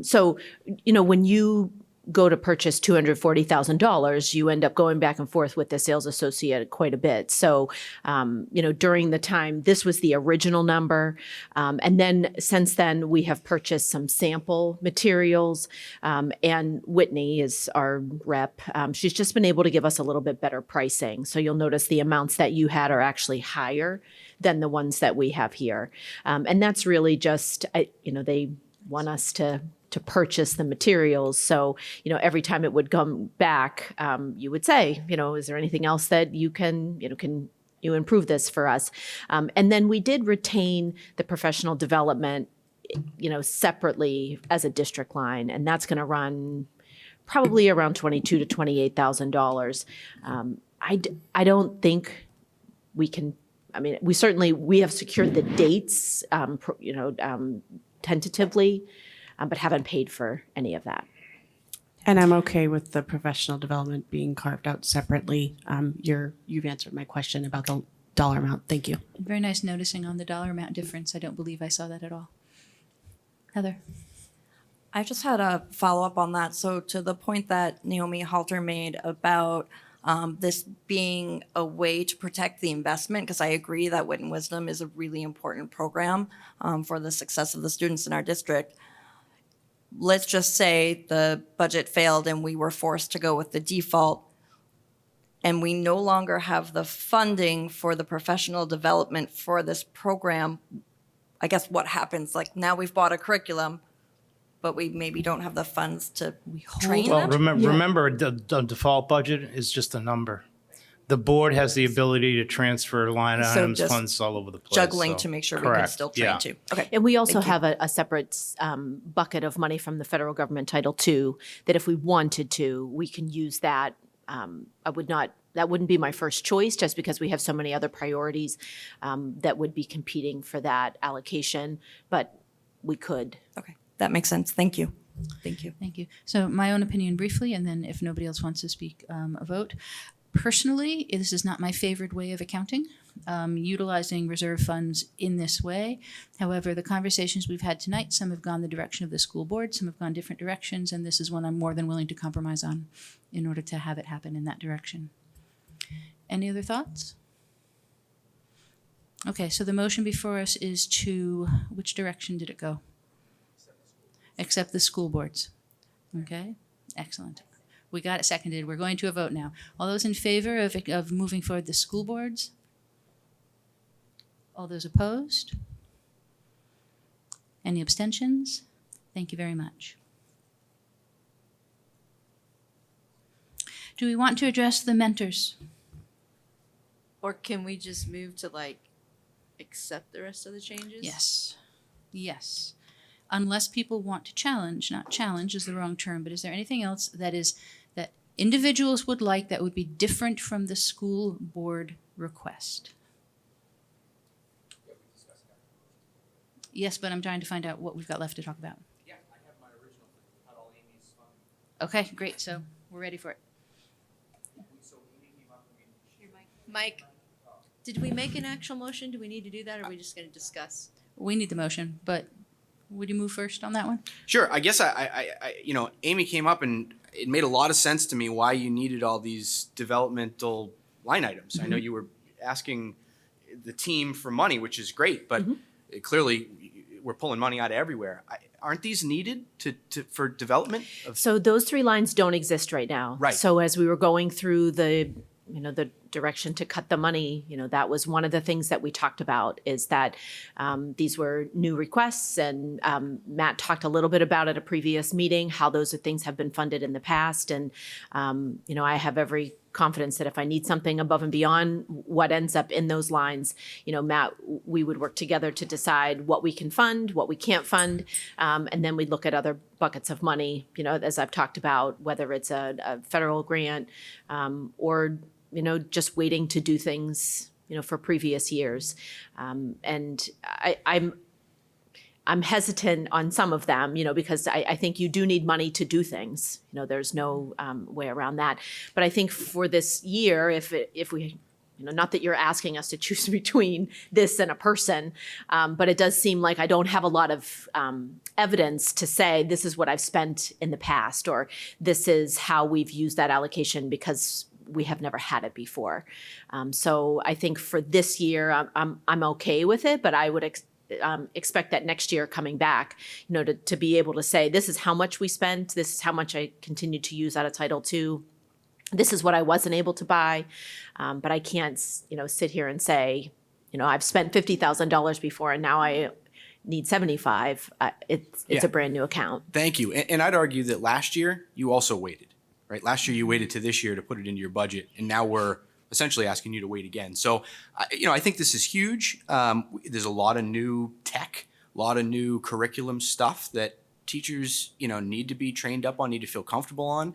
so, when you go to purchase $240,000, you end up going back and forth with the sales associate quite a bit. So, during the time, this was the original number. And then since then, we have purchased some sample materials. And Whitney is our rep. She's just been able to give us a little bit better pricing. So you'll notice the amounts that you had are actually higher than the ones that we have here. And that's really just, they want us to purchase the materials. So, every time it would come back, you would say, is there anything else that you can you improve this for us? And then we did retain the professional development, separately as a district line, and that's going to run probably around $22,000 to $28,000. I don't think we can. I mean, we have secured the dates, tentatively, but haven't paid for any of that. And I'm okay with the professional development being carved out separately. You've answered my question about the dollar amount. Thank you. Very nice noticing on the dollar amount difference. I don't believe I saw that at all. Heather. I just had a follow-up on that. So to the point that Naomi Halter made about this being a way to protect the investment, because I agree that Wit and Wisdom is a really important program for the success of the students in our district. Let's just say the budget failed and we were forced to go with the default, and we no longer have the funding for the professional development for this program. I guess what happens, like now we've bought a curriculum, but we maybe don't have the funds to train Well, them? remember, the default budget is just a number. The board has the ability to transfer line So items, just funds all over the place. juggling so- to make sure we can Correct, still train yeah. too. Okay. And we also Thank you. have a separate bucket of money from the federal government, Title II, that if we wanted to, we can use that. That wouldn't be my first choice, just because we have so many other priorities that would be competing for that allocation, but we could. Okay, that makes sense. Thank you. Thank you. Thank you. So my own opinion briefly, and then if nobody else wants to speak, a vote. Personally, this is not my favorite way of accounting, utilizing reserve funds in this way. However, the conversations we've had tonight, some have gone the direction of the school board, some have gone different directions, and this is one I'm more than willing to compromise on in order to have it happen in that direction. Any other thoughts? Okay, so the motion before us is to, which direction did it go? Accept the school boards. Okay, excellent. We got it seconded. We're going to a vote now. All those in favor of moving forward the school boards? All those opposed? Any abstentions? Thank you very much. Do we want to address the mentors? Or can we just move to accept the rest of the changes? Yes. Yes. Unless people want to challenge, not challenge is the wrong term, but is there anything else that individuals would like that would be different from the school board request? Yes, but I'm trying to find out what we've got left to talk about. Yeah, I have my original, not all Amy's fun. Okay, great. So we're ready for it. Mike, did we make an actual motion? Do we need to do that, or are we just going to discuss? We need the motion, but would you move first on that one? Sure. I guess Amy came up and it made a lot of sense to me why you needed all these developmental line items. I know you were asking the team for money, which is great, but clearly we're pulling money out of everywhere. Aren't these needed for development? So those three lines don't exist right now. Right. So as we were going through the direction to cut the money, that was one of the things that we talked about, is that these were new requests, and Matt talked a little bit about at a previous meeting how those are things have been funded in the past, and I have every confidence that if I need something above and beyond what ends up in those lines, Matt, we would work together to decide what we can fund, what we can't fund, and then we'd look at other buckets of money, as I've talked about, whether it's a federal grant or just waiting to do things, for previous years. And I'm hesitant on some of them, because I think you do need money to do things. There's no way around that. But I think for this year, if we, not that you're asking us to choose between this and a person, but it does seem like I don't have a lot of evidence to say this is what I've spent in the past, or this is how we've used that allocation, because we have never had it before. So I think for this year, I'm okay with it, but I would expect that next year coming back, to be able to say, this is how much we spent, this is how much I continue to use out of Title II, this is what I wasn't able to buy, but I can't, sit here and say, I've spent $50,000 before and now I need 75. It's Yeah. a brand new account. Thank you. And I'd argue that last year you also waited, right? Last year you waited to this year to put it into your budget, and now we're essentially asking you to wait again. So, I think this is huge. There's a lot of new tech, a lot of new curriculum stuff that teachers, need to be trained up on, need to feel comfortable on.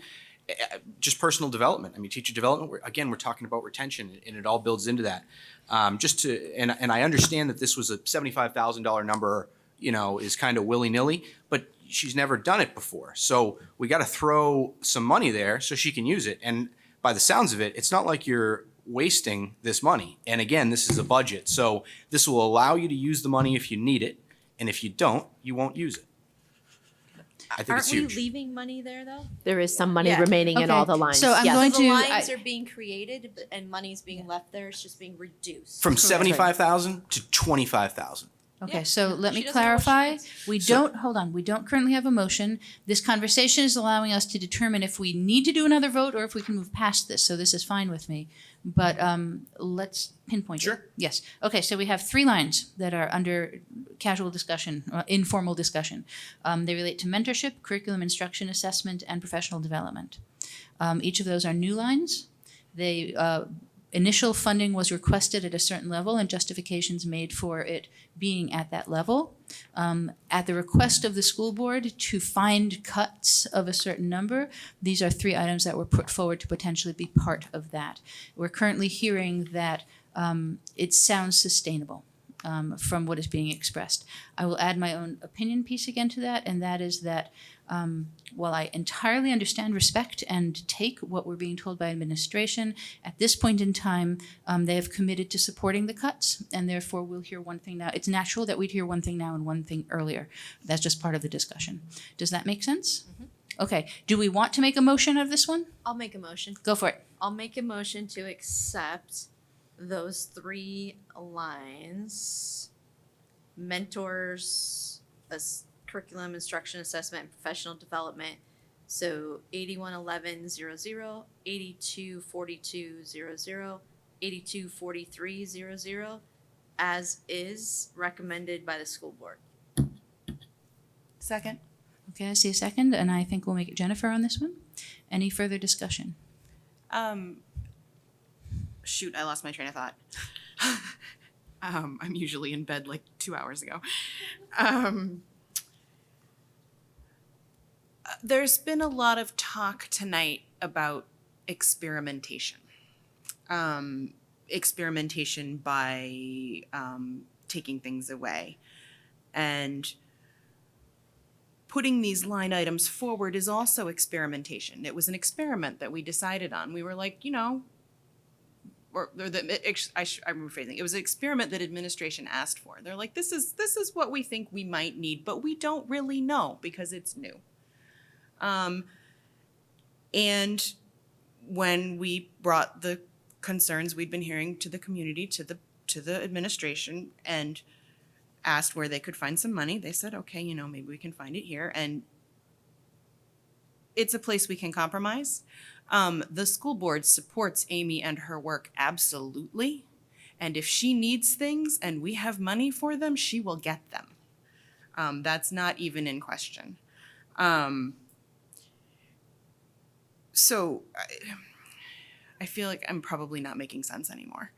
Just personal development. I mean, teacher development, we're talking about retention, and it all builds into that. And I understand that this was a $75,000 number, is kind of willy-nilly, but she's never done it before. So we got to throw some money there so she can use it. And by the sounds of it, it's not like you're wasting this money. And again, this is a budget. So this will allow you to use the money if you need it. And if you don't, you won't use it. I think it's huge. Aren't we leaving money there, though? There is some money Yeah. remaining in Okay. all the lines. So I'm Yes. going The to- lines are being created and money's being left there, it's just being reduced. From 75,000 to 25,000. Okay, so let me She doesn't know what she clarify. needs. We don't currently have a motion. This conversation is allowing us to determine if we need to do another vote or if we can move past this, so this is fine with me. But let's pinpoint it. Sure. Yes, okay, so we have 3 lines that are under casual discussion, informal discussion. They relate to mentorship, curriculum instruction assessment, and professional development. Each of those are new lines. They initial funding was requested at a certain level and justifications made for it being at that level. At the request of the school board to find cuts of a certain number, these are 3 items that were put forward to potentially be part of that. We're currently hearing that it sounds sustainable from what is being expressed. I will add my own opinion piece again to that, and that is that while I entirely understand, respect, and take what we're being told by administration, at this point in time, they have committed to supporting the cuts, and therefore we'll hear one thing now. It's natural that we'd hear one thing now and one thing earlier. That's just part of the discussion. Does that make sense? Okay. Do we want to make a motion of this one? I'll make a motion. Go for it. I'll make a motion to accept those 3 lines. Mentors, curriculum, instruction, assessment, and professional development. So 811100, 824200, 824300, as is recommended by the school board. Second. Okay, I see a second, and I think we'll make it Jennifer on this one. Any further discussion? Shoot, I lost my train of thought. I'm usually in bed like 2 hours ago. There's been a lot of talk tonight about experimentation. Experimentation by taking things away. And putting these line items forward is also experimentation. It was an experiment that we decided on. We were like, I'm rephrasing. It was an experiment that administration asked for. They're like, this is what we think we might need, but we don't really know because it's new. And when we brought the concerns we'd been hearing to the community, to the administration, and asked where they could find some money, they said, okay, maybe we can find it here. And it's a place we can compromise. The school board supports Amy and her work absolutely. And if she needs things and we have money for them, she will get them. That's not even in question. So I feel like I'm probably not making sense anymore.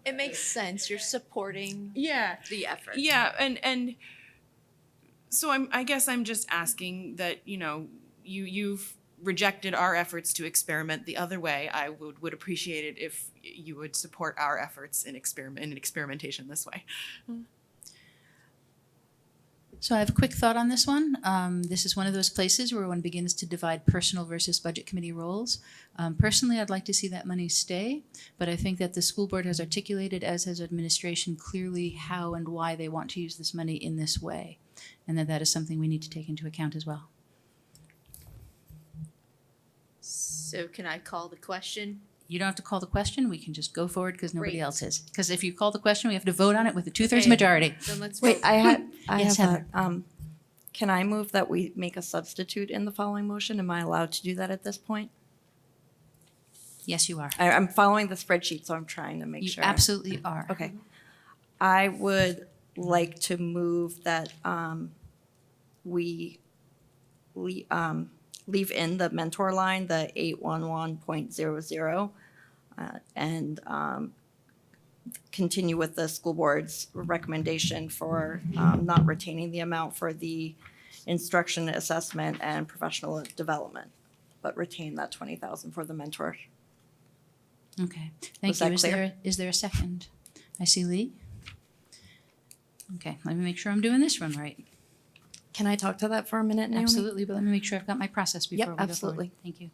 It makes sense. You're supporting the effort. Yeah, and so I guess I'm just asking that, you've rejected our efforts to experiment the other way. I would appreciate it if you would support our efforts in experimentation this way. So I have a quick thought on this one. This is one of those places where one begins to divide personal versus budget committee roles. Personally, I'd like to see that money stay, but I think that the school board has articulated, as has administration, clearly how and why they want to use this money in this way, and that is something we need to take into account as well. So can I call the question? You don't have to call the question. We can just go forward because nobody Great. else is. Because if you call the question, we have to vote on it with a 2/3 Okay. majority. Then let's Wait, vote. I Yes, have Heather. can I move that we make a substitute in the following motion? Am I allowed to do that at this point? Yes, you are. I'm following the spreadsheet, so I'm trying to make You sure. absolutely are. Okay. I would like to move that we leave in the mentor line, the 811.00, and continue with the school board's recommendation for not retaining the amount for the instruction, assessment, and professional development, but retain that 20,000 for the mentor. Okay, thank Was you. that Is clear? there a second? I see Lee. Okay, let me make sure I'm doing this one right. Can I talk to that for a minute, Naomi? Absolutely, but let me make sure I've got my process before we go forward. absolutely. Thank you.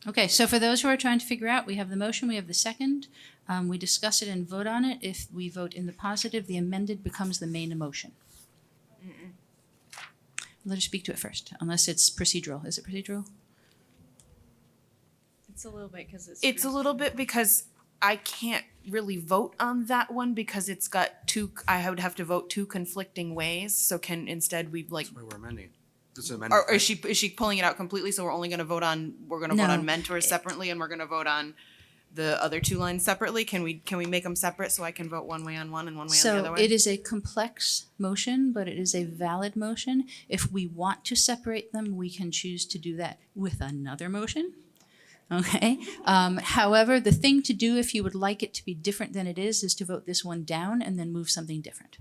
Okay, so for those who are trying to figure out, we have the motion, we have the second. We discuss it and vote on it. If we vote in the positive, the amended becomes the main motion. Let us speak to it first, unless it's procedural. Is it procedural? It's a little bit because It's a little bit because I can't really vote on that one because it's got I would have to vote two conflicting ways. So can instead we like, That's why we're amending it. This is an amendment. or is she pulling it out completely? So we're only gonna vote on vote No. on mentors separately and we're gonna vote on the other two lines separately? Can we make them separate so I can vote one way on one and one way on the other So way? it is a complex motion, but it is a valid motion. If we want to separate them, we can choose to do that with another motion. Okay. However, the thing to do if you would like it to be different than it is to vote this one down and then move something different.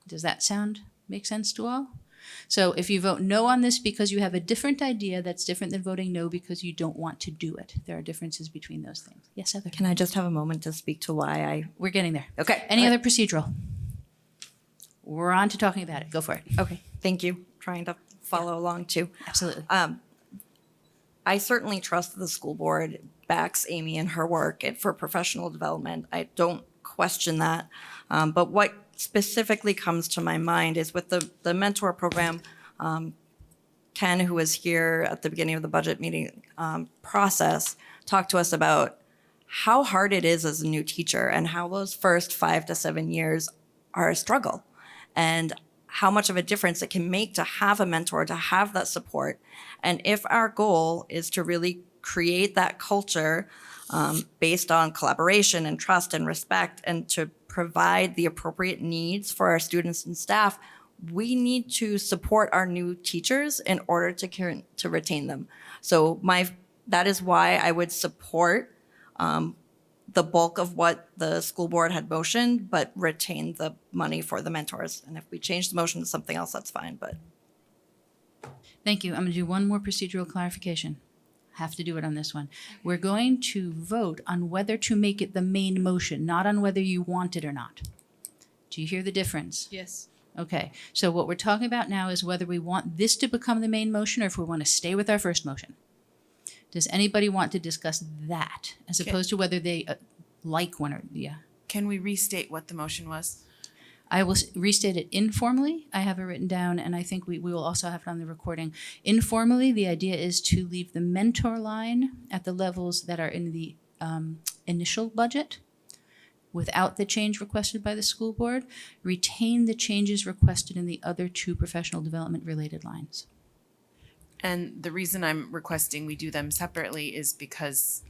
Does that make sense to all? So if you vote no on this because you have a different idea, that's different than voting no because you don't want to do it. There are differences between those things. Yes, Heather? Can I just have a moment to speak to why We're getting there. Okay. Any other procedural? We're on to talking about it. Go for it. Okay, thank you. Trying to follow along too. Absolutely. I certainly trust the school board backs Amy in her work and for professional development. I don't question that. But what specifically comes to my mind is with the mentor program, Ken, who was here at the beginning of the budget meeting process, talked to us about how hard it is as a new teacher and how those first 5 to 7 years are a struggle and how much of a difference it can make to have a mentor, to have that support. And if our goal is to really create that culture based on collaboration and trust and respect and to provide the appropriate needs for our students and staff, we need to support our new teachers in order to retain them. So that is why I would support the bulk of what the school board had motioned, but retain the money for the mentors. And if we change the motion to something else, that's fine, but. Thank you. I'm going to do one more procedural clarification. Have to do it on this one. We're going to vote on whether to make it the main motion, not on whether you want it or not. Do you hear the difference? Yes. Okay, so what we're talking about now is whether we want this to become the main motion or if we want to stay with our first motion. Does anybody want to discuss that as opposed to whether they like one or, yeah? Can we restate what the motion was? I will restate it informally. I have it written down, and I think we will also have it on the recording. Informally, the idea is to leave the mentor line at the levels that are in the initial budget without the change requested by the school board, retain the changes requested in the other two professional development related lines. And the reason I'm requesting we do them separately is because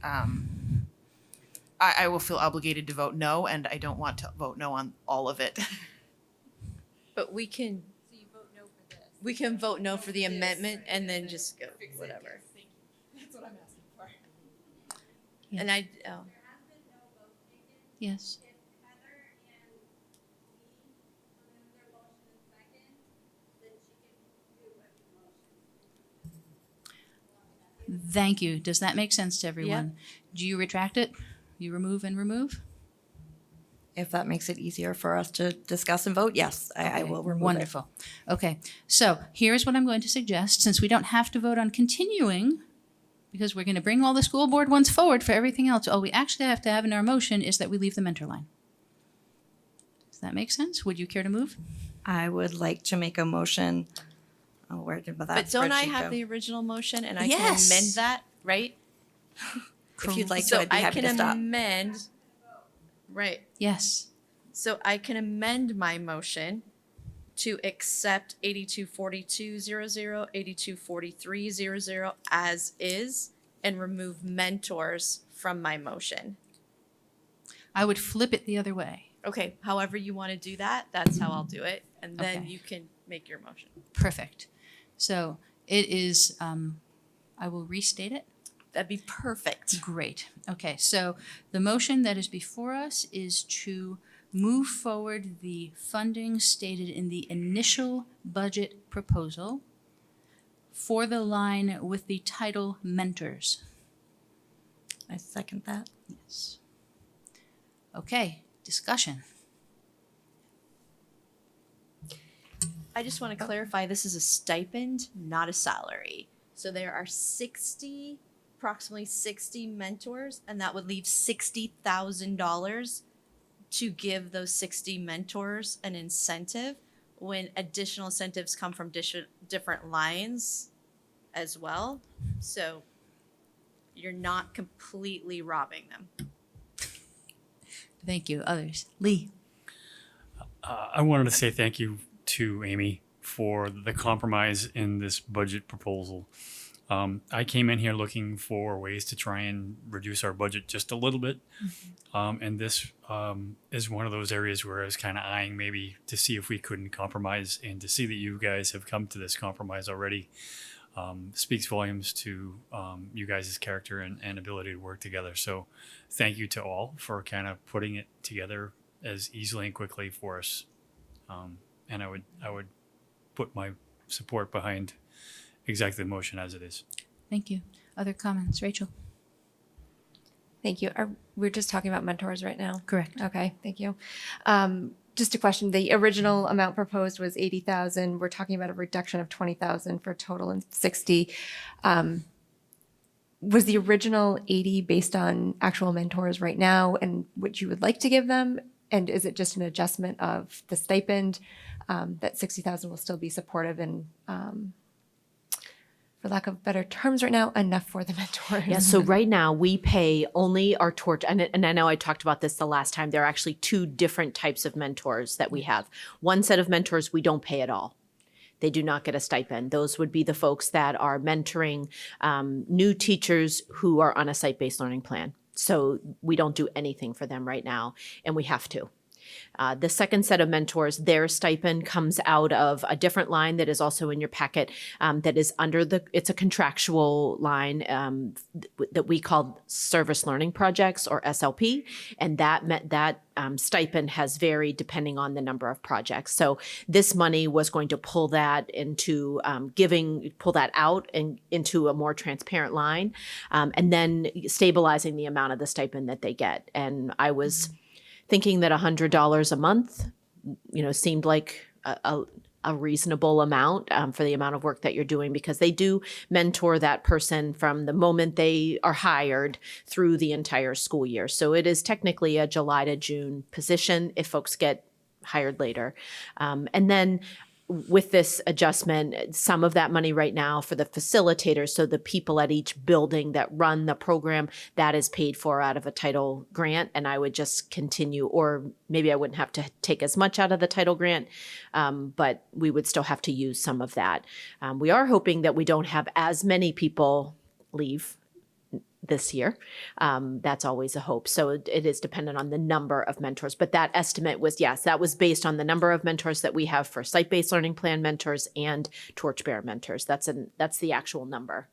I will feel obligated to vote no, and I don't want to vote no on all of it. But we can. So you vote no for this. We can vote no for the amendment and then just go whatever. That's what I'm asking for. Yeah. And Yes. Thank you. Does that make sense to everyone? Do you retract it? You remove and remove? If that makes it easier for us to discuss and vote, yes, I will remove it. Wonderful. Okay, so here's what I'm going to suggest. Since we don't have to vote on continuing, because we're going to bring all the school board ones forward for everything else, all we actually have to have in our motion is that we leave the mentor line. Does that make sense? Would you care to move? I would like to make a motion. Oh, where did that But don't I spreadsheet have go? the original motion and I Yes. can amend that, right? If you'd like So to, I'd be I happy can to stop. amend. Right. Yes. So I can amend my motion to accept 824200, 824300 as is and remove mentors from my motion. I would flip it the other way. Okay, however you want to do that, that's how I'll do it. And then Okay. you can make your motion. Perfect. So it is, I will restate it. That'd be perfect. Great. Okay, so the motion that is before us is to move forward the funding stated in the initial budget proposal for the line with the title mentors. I second that. Yes. Okay, discussion. I just want to clarify, this is a stipend, not a salary. So there are approximately 60 mentors, and that would leave $60,000 to give those 60 mentors an incentive when additional incentives come from different lines as well. So you're not completely robbing them. Thank you. Others? Lee? I wanted to say thank you to Amy for the compromise in this budget proposal. I came in here looking for ways to try and reduce our budget just a little bit. And this is one of those areas where I was kind of eyeing maybe to see if we couldn't compromise, and to see that you guys have come to this compromise already speaks volumes to you guys' character and ability to work together. So thank you to all for kind of putting it together as easily and quickly for us. And I would put my support behind exactly the motion as it is. Thank you. Other comments? Rachel? Thank you. We're just talking about mentors right now? Correct. Okay, thank you. Just a question. The original amount proposed was 80,000. We're talking about a reduction of 20,000 for a total of 60. Was the original 80 based on actual mentors right now and what you would like to give them? And is it just an adjustment of the stipend that 60,000 will still be supportive and, for lack of better terms right now, enough for the mentors? Yeah, so right now we pay only our torch, and I know I talked about this the last time. There are actually two different types of mentors that we have. One set of mentors we don't pay at all. They do not get a stipend. Those would be the folks that are mentoring new teachers who are on a site-based learning plan. So we don't do anything for them right now, and we have to. The second set of mentors, their stipend comes out of a different line that is also in your packet, that is it's a contractual line that we call Service Learning Projects, or SLP, and that stipend has varied depending on the number of projects. So this money was going to pull that into pull that out and into a more transparent line, and then stabilizing the amount of the stipend that they get. And I was thinking that $100 a month, seemed like a reasonable amount for the amount of work that you're doing, because they do mentor that person from the moment they are hired through the entire school year. So it is technically a July to June position if folks get hired later. And then with this adjustment, some of that money right now for the facilitators, so the people at each building that run the program, that is paid for out of a title grant, and I would just continue, or maybe I wouldn't have to take as much out of the title grant, but we would still have to use some of that. We are hoping that we don't have as many people leave this year. That's always a hope. So it is dependent on the number of mentors. But that estimate was, yes, that was based on the number of mentors that we have for site-based learning plan mentors and Torchbearer mentors. That's the actual number.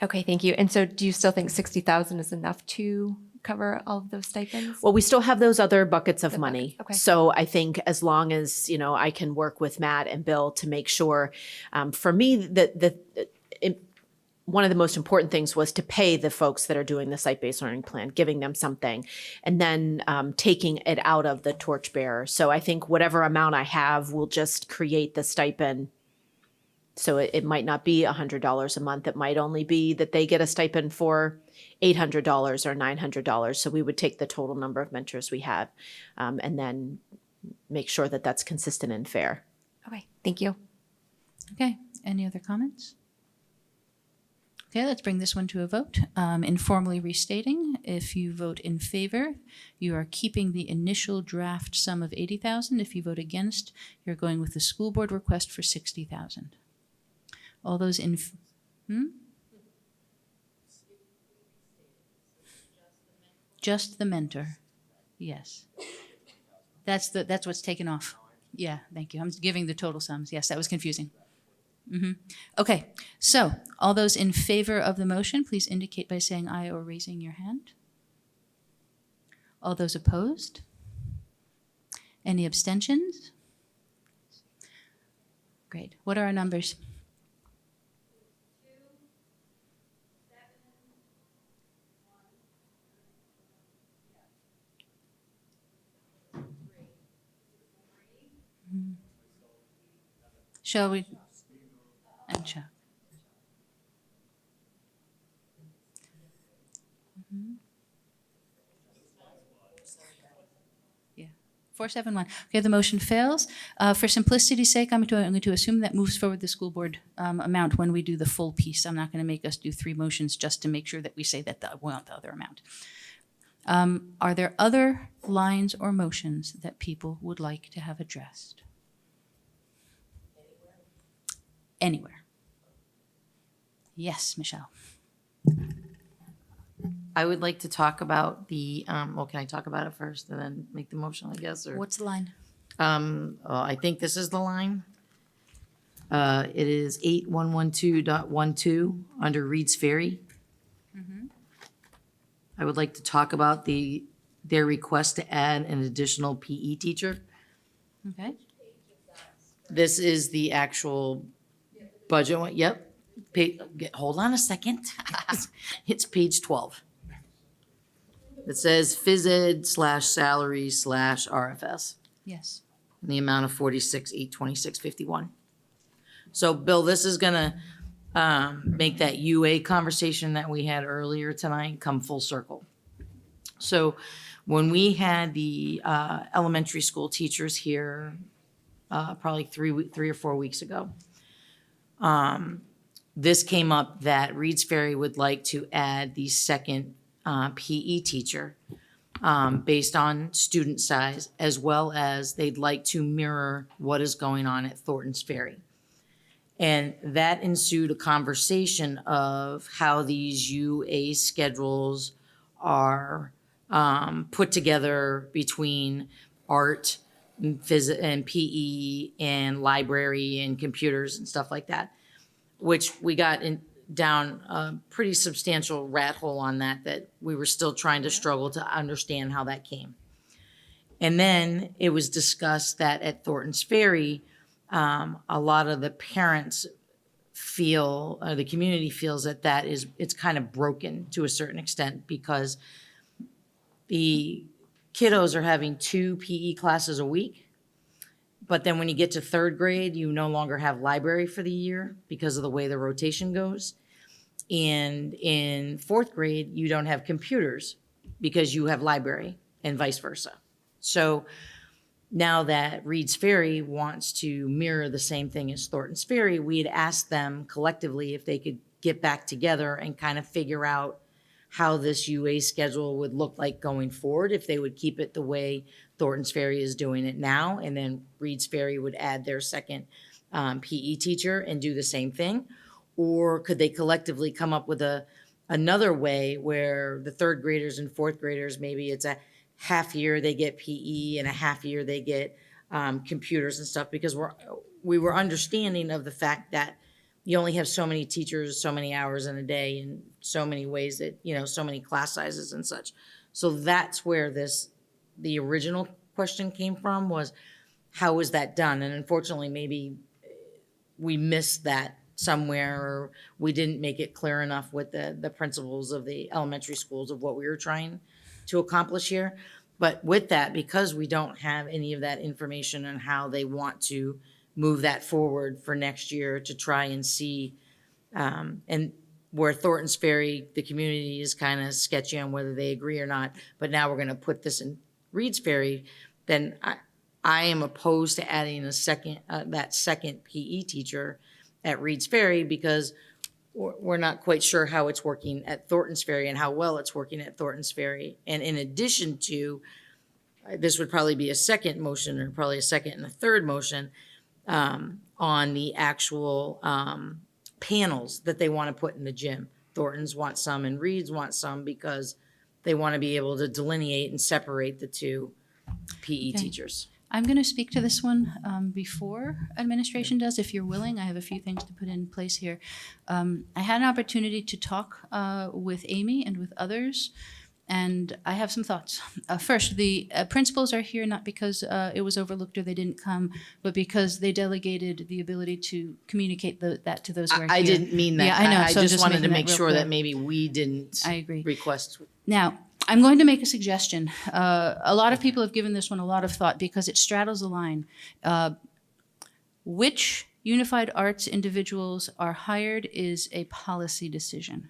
Okay, thank you. And so do you still think 60,000 is enough to cover all of those stipends? Well, we still have those other buckets of The money. buckets, okay. So I think as long as, I can work with Matt and Bill to make sure, for me, one of the most important things was to pay the folks that are doing the site-based learning plan, giving them something, and then taking it out of the torchbearer. So I think whatever amount I have will just create the stipend. So it might not be $100 a month. It might only be that they get a stipend for $800 or $900. So we would take the total number of mentors we have, and then make sure that that's consistent and fair. Okay, thank you. Okay, any other comments? Okay, let's bring this one to a vote. Informally restating, if you vote in favor, you are keeping the initial draft sum of $80,000. If you vote against, you're going with the school board request for $60,000. All those in, Just the mentor. Yes. That's what's taken off. Yeah, thank you. I'm giving the total sums. Yes, that was confusing. Okay, so all those in favor of the motion, please indicate by saying aye or raising your hand. All those opposed? Any abstentions? Great. What are our numbers? Shall we? And Chuck. Yeah, 471. Okay, the motion fails. For simplicity's sake, I'm going to assume that moves forward the school board amount when we do the full piece. I'm not going to make us do 3 motions just to make sure that we say that we want the other amount. Are there other lines or motions that people would like to have addressed? Anywhere. Yes, Michelle. I would like to talk about the, well, can I talk about it first and then make the motion, I guess, or? What's the line? I think this is the line. It is 8112.12 under Reed's Ferry. I would like to talk about their request to add an additional PE teacher. Okay. This is the actual budget one, yep. Hold on a second. It's page 12. It says phys ed /salary /RFS. Yes. In the amount of 46,826.51. So Bill, this is gonna make that UA conversation that we had earlier tonight come full circle. So when we had the elementary school teachers here, probably 3 or 4 weeks ago, this came up that Reed's Ferry would like to add the second PE teacher based on student size, as well as they'd like to mirror what is going on at Thornton's Ferry. And that ensued a conversation of how these UA schedules are put together between art and PE and library and computers and stuff like that, which we got down a pretty substantial rat hole on that we were still trying to struggle to understand how that came. And then it was discussed that at Thornton's Ferry, a lot of the parents feel, the community feels that it's kind of broken to a certain extent because the kiddos are having 2 PE classes a week. But then when you get to 3rd grade, you no longer have library for the year because of the way the rotation goes. And in 4th grade, you don't have computers because you have library and vice versa. So now that Reed's Ferry wants to mirror the same thing as Thornton's Ferry, we had asked them collectively if they could get back together and kind of figure out how this UA schedule would look like going forward, if they would keep it the way Thornton's Ferry is doing it now, and then Reed's Ferry would add their second PE teacher and do the same thing. Or could they collectively come up with another way where the 3rd graders and 4th graders, maybe it's a half year they get PE and a half year they get computers and stuff, because we were understanding of the fact that you only have so many teachers, so many hours in a day, and so many ways that, so many class sizes and such. So that's where the original question came from, was how was that done? And unfortunately, maybe we missed that somewhere, or we didn't make it clear enough with the principals of the elementary schools of what we were trying to accomplish here. But with that, because we don't have any of that information on how they want to move that forward for next year to try and see, and where Thornton's Ferry, the community is kind of sketchy on whether they agree or not, but now we're going to put this in Reed's Ferry, then I am opposed to adding that second PE teacher at Reed's Ferry, because we're not quite sure how it's working at Thornton's Ferry and how well it's working at Thornton's Ferry. And in addition to, this would probably be a second motion, or probably a second and a third motion, on the actual panels that they want to put in the gym. Thornton's want some and Reed's want some, because they want to be able to delineate and separate the two PE teachers. I'm going to speak to this one before administration does, if you're willing. I have a few things to put in place here. I had an opportunity to talk with Amy and with others, and I have some thoughts. First, the principals are here not because it was overlooked or they didn't come, but because they delegated the ability to communicate that to those who are I here. didn't mean that. Yeah, I know. I so I'm just wanted to making make real sure clear. that maybe we didn't I agree. request. Now, I'm going to make a suggestion. A lot of people have given this one a lot of thought because it straddles a line. Which unified arts individuals are hired is a policy decision.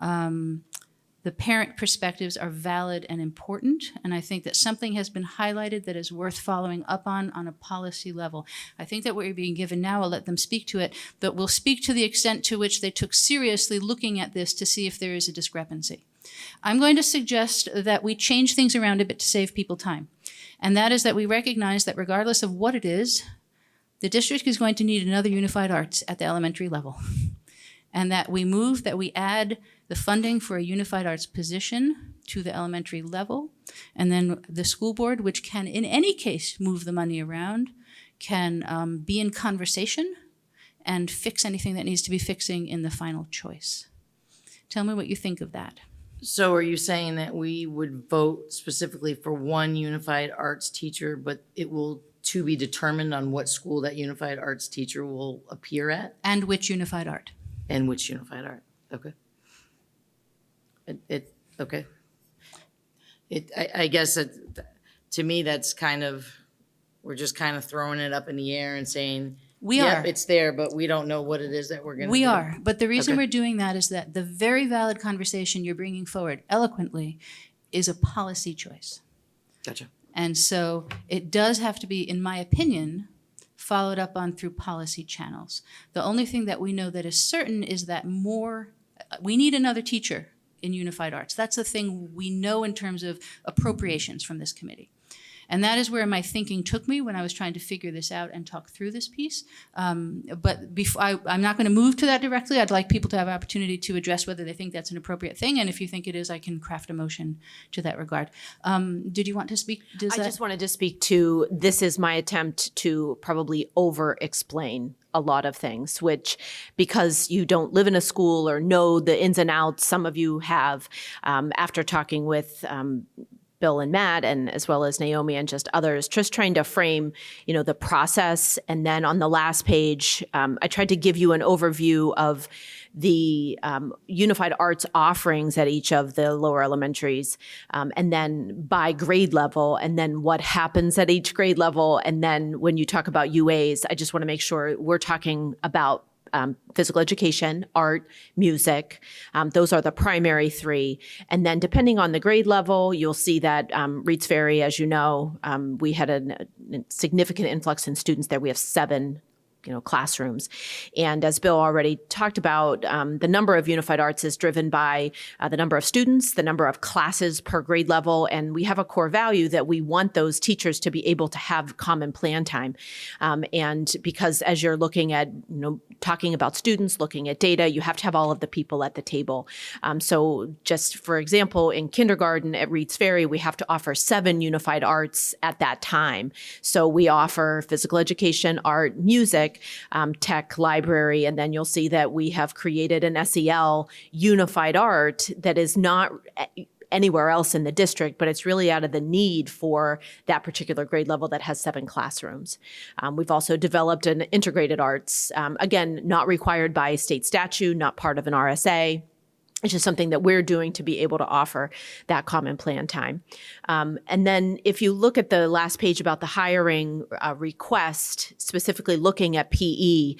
The parent perspectives are valid and important, and I think that something has been highlighted that is worth following up on a policy level. I think that what you're being given now, I'll let them speak to it, but we'll speak to the extent to which they took seriously looking at this to see if there is a discrepancy. I'm going to suggest that we change things around a bit to save people time, and that is that we recognize that regardless of what it is, the district is going to need another unified arts at the elementary level, and that we add the funding for a unified arts position to the elementary level, and then the school board, which can in any case move the money around, can be in conversation and fix anything that needs to be fixing in the final choice. Tell me what you think of that. So are you saying that we would vote specifically for one unified arts teacher, but it will to be determined on what school that unified arts teacher will appear at? And which unified art? And which unified art? Okay. Okay. I guess to me, that's kind of, we're just kind of throwing it up in the air and saying, We yep, are. it's there, but we don't know what it is that we're going to do. We are, but the reason Okay. we're doing that is that the very valid conversation you're bringing forward eloquently is a policy choice. Gotcha. And so it does have to be, in my opinion, followed up on through policy channels. The only thing that we know that is certain is that we need another teacher in unified arts. That's the thing we know in terms of appropriations from this committee. And that is where my thinking took me when I was trying to figure this out and talk through this piece. But before I'm not going to move to that directly. I'd like people to have opportunity to address whether they think that's an appropriate thing. And if you think it is, I can craft a motion to that regard. Did you want to speak? I just wanted to speak to, this is my attempt to probably over-explain a lot of things, which, because you don't live in a school or know the ins and outs, some of you have, after talking with Bill and Matt, and as well as Naomi and just others, just trying to frame, the process. And then on the last page, I tried to give you an overview of the unified arts offerings at each of the lower elementaries, and then by grade level, and then what happens at each grade level. And then when you talk about UAs, I just want to make sure we're talking about physical education, art, music. Those are the primary three. And then depending on the grade level, you'll see that Reeds Ferry, as you know, we had a significant influx in students there. We have 7 classrooms. And as Bill already talked about, the number of unified arts is driven by the number of students, the number of classes per grade level, and we have a core value that we want those teachers to be able to have common plan time. And because as you're looking at, talking about students, looking at data, you have to have all of the people at the table. So just for example, in kindergarten at Reeds Ferry, we have to offer 7 unified arts at that time. So we offer physical education, art, music, tech, library, and then you'll see that we have created an SEL unified art that is not anywhere else in the district, but it's really out of the need for that particular grade level that has 7 classrooms. We've also developed an integrated arts, again, not required by state statute, not part of an RSA. It's just something that we're doing to be able to offer that common plan time. And then if you look at the last page about the hiring request, specifically looking at PE,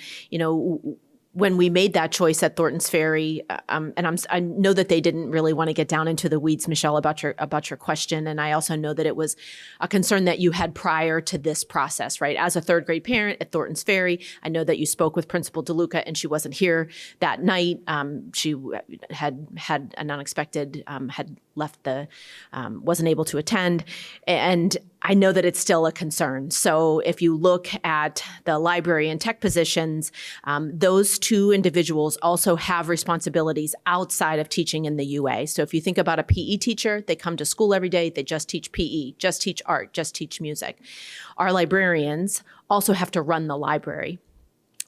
when we made that choice at Thorntons Ferry, and I know that they didn't really want to get down into the weeds, Michelle, about your question, and I also know that it was a concern that you had prior to this process, right? As a 3rd grade parent at Thorntons Ferry, I know that you spoke with Principal DeLuca, and she wasn't here that night. She had an unexpected, had wasn't able to attend. And I know that it's still a concern. So if you look at the library and tech positions, those two individuals also have responsibilities outside of teaching in the UA. So if you think about a PE teacher, they come to school every day, they just teach PE, just teach art, just teach music. Our librarians also have to run the library.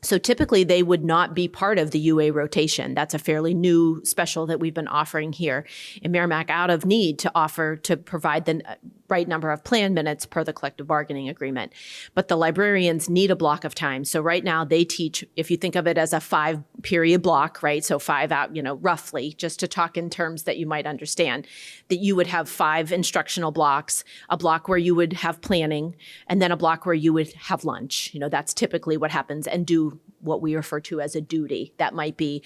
So typically they would not be part of the UA rotation. That's a fairly new special that we've been offering here in Merrimack out of need to provide the right number of plan minutes per the collective bargaining agreement. But the librarians need a block of time. So right now they teach, if you think of it as a 5-period block, right? So 5 out, roughly, just to talk in terms that you might understand, that you would have 5 instructional blocks, a block where you would have planning, and then a block where you would have lunch. That's typically what happens, and do what we refer to as a duty. That might be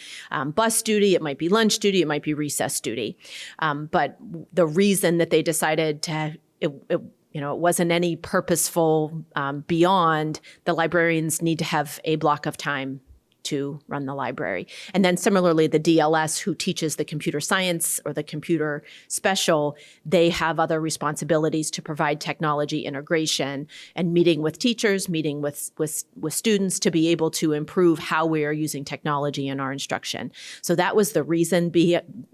bus duty, it might be lunch duty, it might be recess duty. But the reason that they decided to, it wasn't any purposeful beyond the librarians need to have a block of time to run the library. And then similarly, the DLS who teaches the computer science or the computer special, they have other responsibilities to provide technology integration and meeting with teachers, meeting with students to be able to improve how we are using technology in our instruction. So that was the reason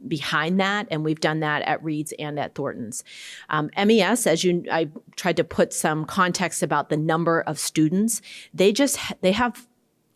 behind that, and we've done that at Reed's and at Thornton's. MES, I tried to put some context about the number of students. They have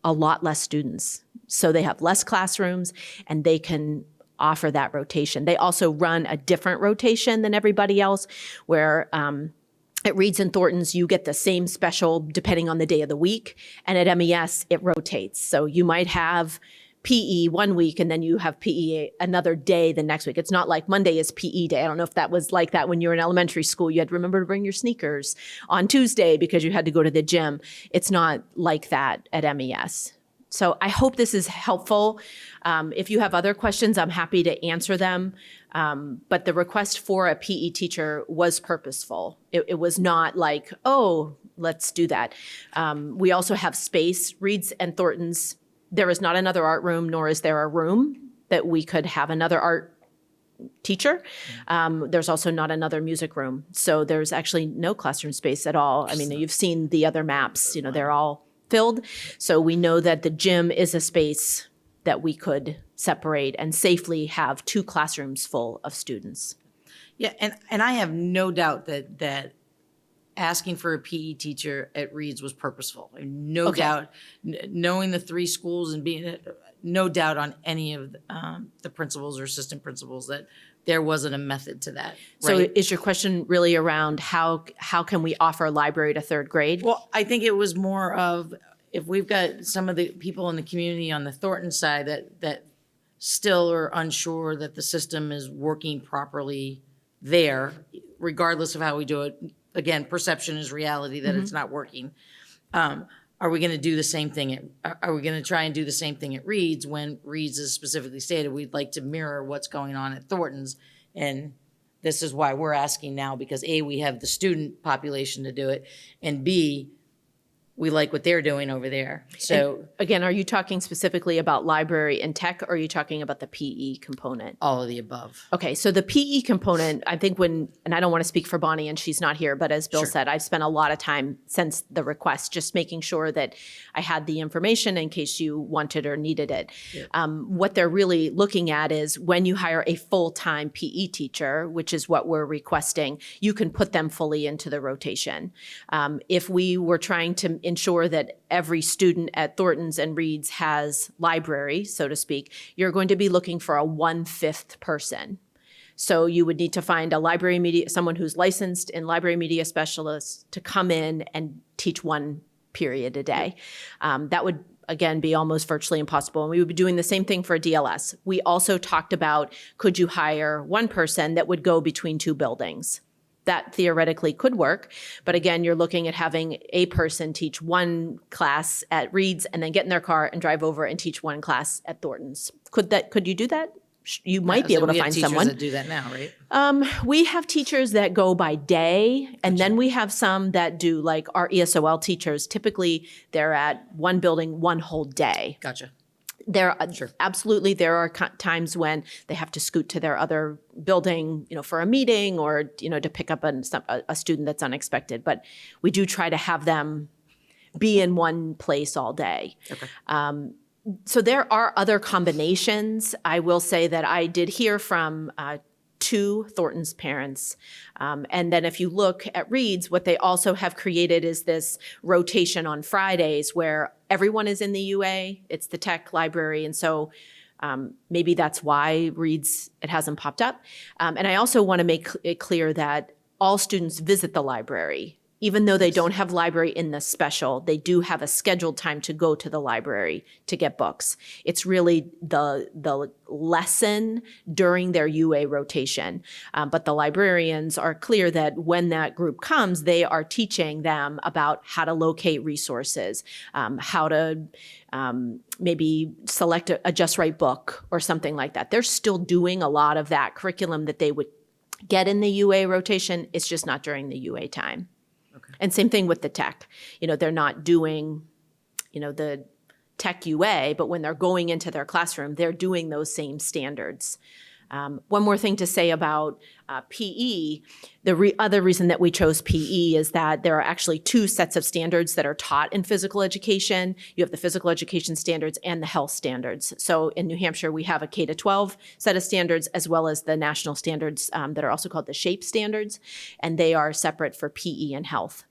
a lot less students. So they have less classrooms and they can offer that rotation. They also run a different rotation than everybody else where at Reed's and Thornton's, you get the same special depending on the day of the week. And at MES, it rotates. So you might have PE one week and then you have PE another day the next week. It's not like Monday is PE day. I don't know if that was like that when you were in elementary school. You had to remember to bring your sneakers on Tuesday because you had to go to the gym. It's not like that at MES. So I hope this is helpful. If you have other questions, I'm happy to answer them. But the request for a PE teacher was purposeful. It was not like, oh, let's do that. We also have space. Reed's and Thornton's, there is not another art room, nor is there a room that we could have another art teacher. There's also not another music room. So there's actually no classroom space at all. I mean, you've seen the other maps, they're all filled. So we know that the gym is a space that we could separate and safely have 2 classrooms full of students. Yeah, and I have no doubt that asking for a PE teacher at Reed's was purposeful. No doubt, knowing the 3 schools and being no doubt on any of the principals or assistant principals that there wasn't a method to that. So right? is your question really around how can we offer library to 3rd grade? Well, I think it was more of if we've got some of the people in the community on the Thornton side that still are unsure that the system is working properly there, regardless of how we do it. Again, perception is reality that it's not working. Are we going to do the same thing? Are we going to try and do the same thing at Reed's when Reed's is specifically stated we'd like to mirror what's going on at Thornton's? And this is why we're asking now because A, we have the student population to do it, and B, we like what they're doing over there. So And again, are you talking specifically about library and tech, or are you talking about the PE component? all of the above. Okay, so the PE component, I think and I don't want to speak for Bonnie and she's not here, but as Bill said, I've spent a lot of time since the request, just making sure that I had the information in case you wanted or needed it. What they're really looking at is when you hire a full-time PE teacher, which is what we're requesting, you can put them fully into the rotation. If we were trying to ensure that every student at Thornton's and Reed's has library, so to speak, you're going to be looking for a 1/5 person. So you would need to find a library media, someone who's licensed in library media specialists to come in and teach 1 period a day. That would, again, be almost virtually impossible. And we would be doing the same thing for a DLS. We also talked about, could you hire 1 person that would go between 2 buildings? That theoretically could work. But again, you're looking at having a person teach 1 class at Reed's and then get in their car and drive over and teach 1 class at Thornton's. Could you do that? You might be able to find someone. We have teachers that do that now, right? We have teachers that go by day, and then we have some that do, like our ESOL teachers. Typically, they're at 1 building 1 whole day. Gotcha. Absolutely, there are times when they have to scoot to their other building, for a meeting or, to pick up a student that's unexpected. But we do try to have them be in one place all day. Okay. So there are other combinations. I will say that I did hear from 2 Thornton's parents. And then if you look at Reed's, what they also have created is this rotation on Fridays where everyone is in the UA. It's the tech library. And so maybe that's why Reed's, it hasn't popped up. And I also want to make it clear that all students visit the library. Even though they don't have library in the special, they do have a scheduled time to go to the library to get books. It's really the lesson during their UA rotation. But the librarians are clear that when that group comes, they are teaching them about how to locate resources, how to maybe select a just right book or something like that. They're still doing a lot of that curriculum that they would get in the UA rotation. It's just not during the UA time. And same thing with the tech. They're not doing, the tech UA, but when they're going into their classroom, they're doing those same standards. One more thing to say about PE, the other reason that we chose PE is that there are actually 2 sets of standards that are taught in physical education. You have the physical education standards and the health standards. So in New Hampshire, we have a K-12 set of standards as well as the national standards that are also called the SHAPE standards, and they are separate for PE and health.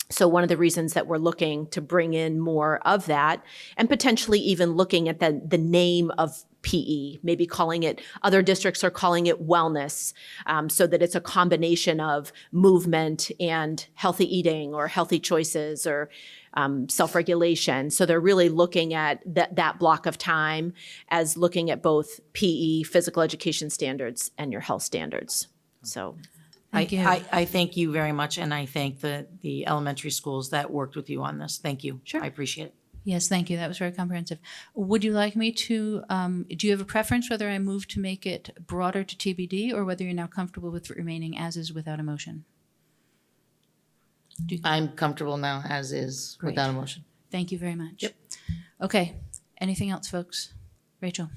So one of the reasons that we're looking to bring in more of that and potentially even looking at the name of PE, maybe calling it, other districts are calling it wellness, so that it's a combination of movement and healthy eating or healthy choices or self-regulation. So they're really looking at that block of time as looking at both PE, physical education standards, and your health standards. So I thank you very much, and I thank the elementary schools that worked with you on this. Thank you. Sure. I appreciate it. Yes, thank you. That was very comprehensive. Would you like me to, do you have a preference whether I move to make it broader to TBD or whether you're now comfortable with remaining as is without a motion? I'm comfortable now as is Great. without a motion. Thank you very much. Yep. Okay. Anything else, folks? Rachel?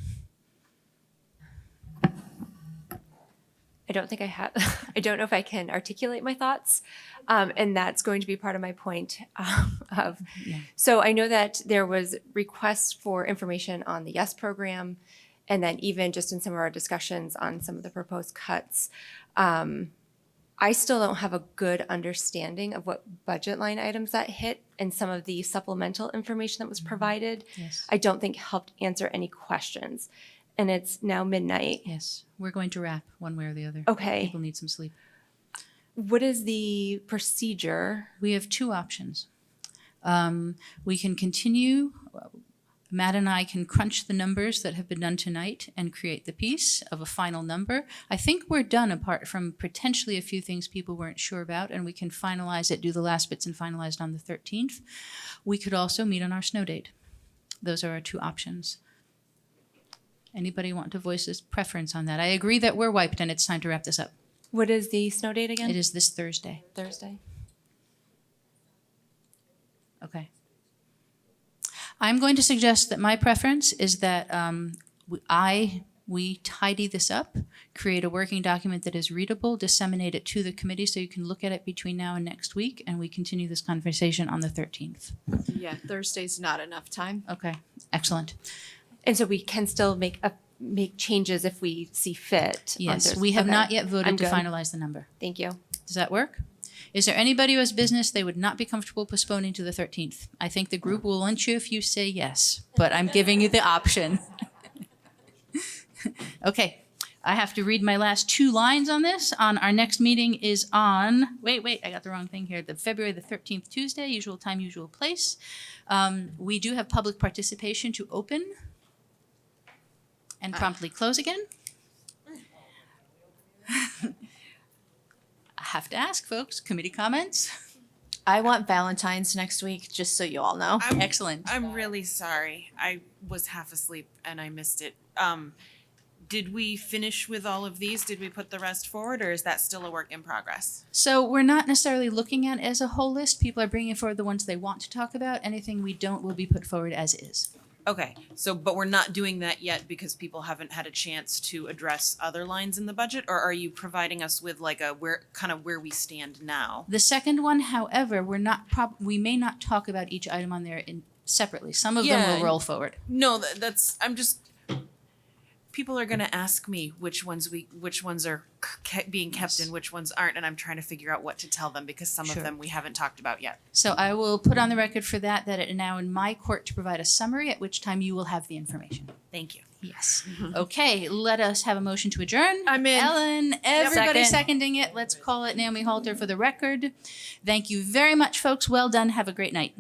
I don't think I have, I don't know if I can articulate my thoughts. And that's going to be part of my point of, so I know that there was requests for information on the YES program. And then even just in some of our discussions on some of the proposed cuts, I still don't have a good understanding of what budget line items that hit and some of the supplemental information that was provided. Yes. I don't think helped answer any questions. And it's now midnight. Yes. We're going to wrap one way or the other. Okay. People need some sleep. What is the procedure? We have 2 options. We can continue. Matt and I can crunch the numbers that have been done tonight and create the piece of a final number. I think we're done apart from potentially a few things people weren't sure about, and we can finalize it, do the last bits and finalize it on the 13th. We could also meet on our snow date. Those are our 2 options. Anybody want to voice his preference on that? I agree that we're wiped and it's time to wrap this up. What is the snow date again? It is this Thursday. Thursday. Okay. I'm going to suggest that my preference is that we tidy this up, create a working document that is readable, disseminate it to the committee so you can look at it between now and next week, and we continue this conversation on the 13th. Yeah, Thursday's not enough time. Okay, excellent. And so we can still make changes if we see fit. on Yes, Thursday. we have Okay. not yet voted I'm to good. finalize the number. Thank you. Does that work? Is there anybody who has business they would not be comfortable postponing to the 13th? I think the group will lynch you if you say yes, but I'm giving you the option. Okay, I have to read my last 2 lines on this. Our next meeting is on, wait, I got the wrong thing here. February the 13th, Tuesday, usual time, usual place. We do have public participation to open and promptly close again. I have to ask, folks, committee comments? I want Valentine's next week, just so you all know. Excellent. I'm really sorry. I was half asleep and I missed it. Did we finish with all of these? Did we put the rest forward, or is that still a work in progress? So we're not necessarily looking at it as a whole list. People are bringing forward the ones they want to talk about. Anything we don't will be put forward as is. Okay, so, but we're not doing that yet because people haven't had a chance to address other lines in the budget? Or are you providing us with like a where we stand now? The second one, however, we may not talk about each item on there separately. Some of them Yeah. will roll forward. No, I'm just, people are gonna ask me which ones are being kept and which ones aren't, and I'm trying to figure out what to tell them because some Sure. of them we haven't talked about yet. So I will put on the record for that it is now in my court to provide a summary, at which time you will have the information. Thank you. Yes. Okay, let us have a motion to adjourn. I'm in. Ellen, everybody Second. seconding it. Let's call it Naomi Halter for the record. Thank you very much, folks. Well done. Have a great night.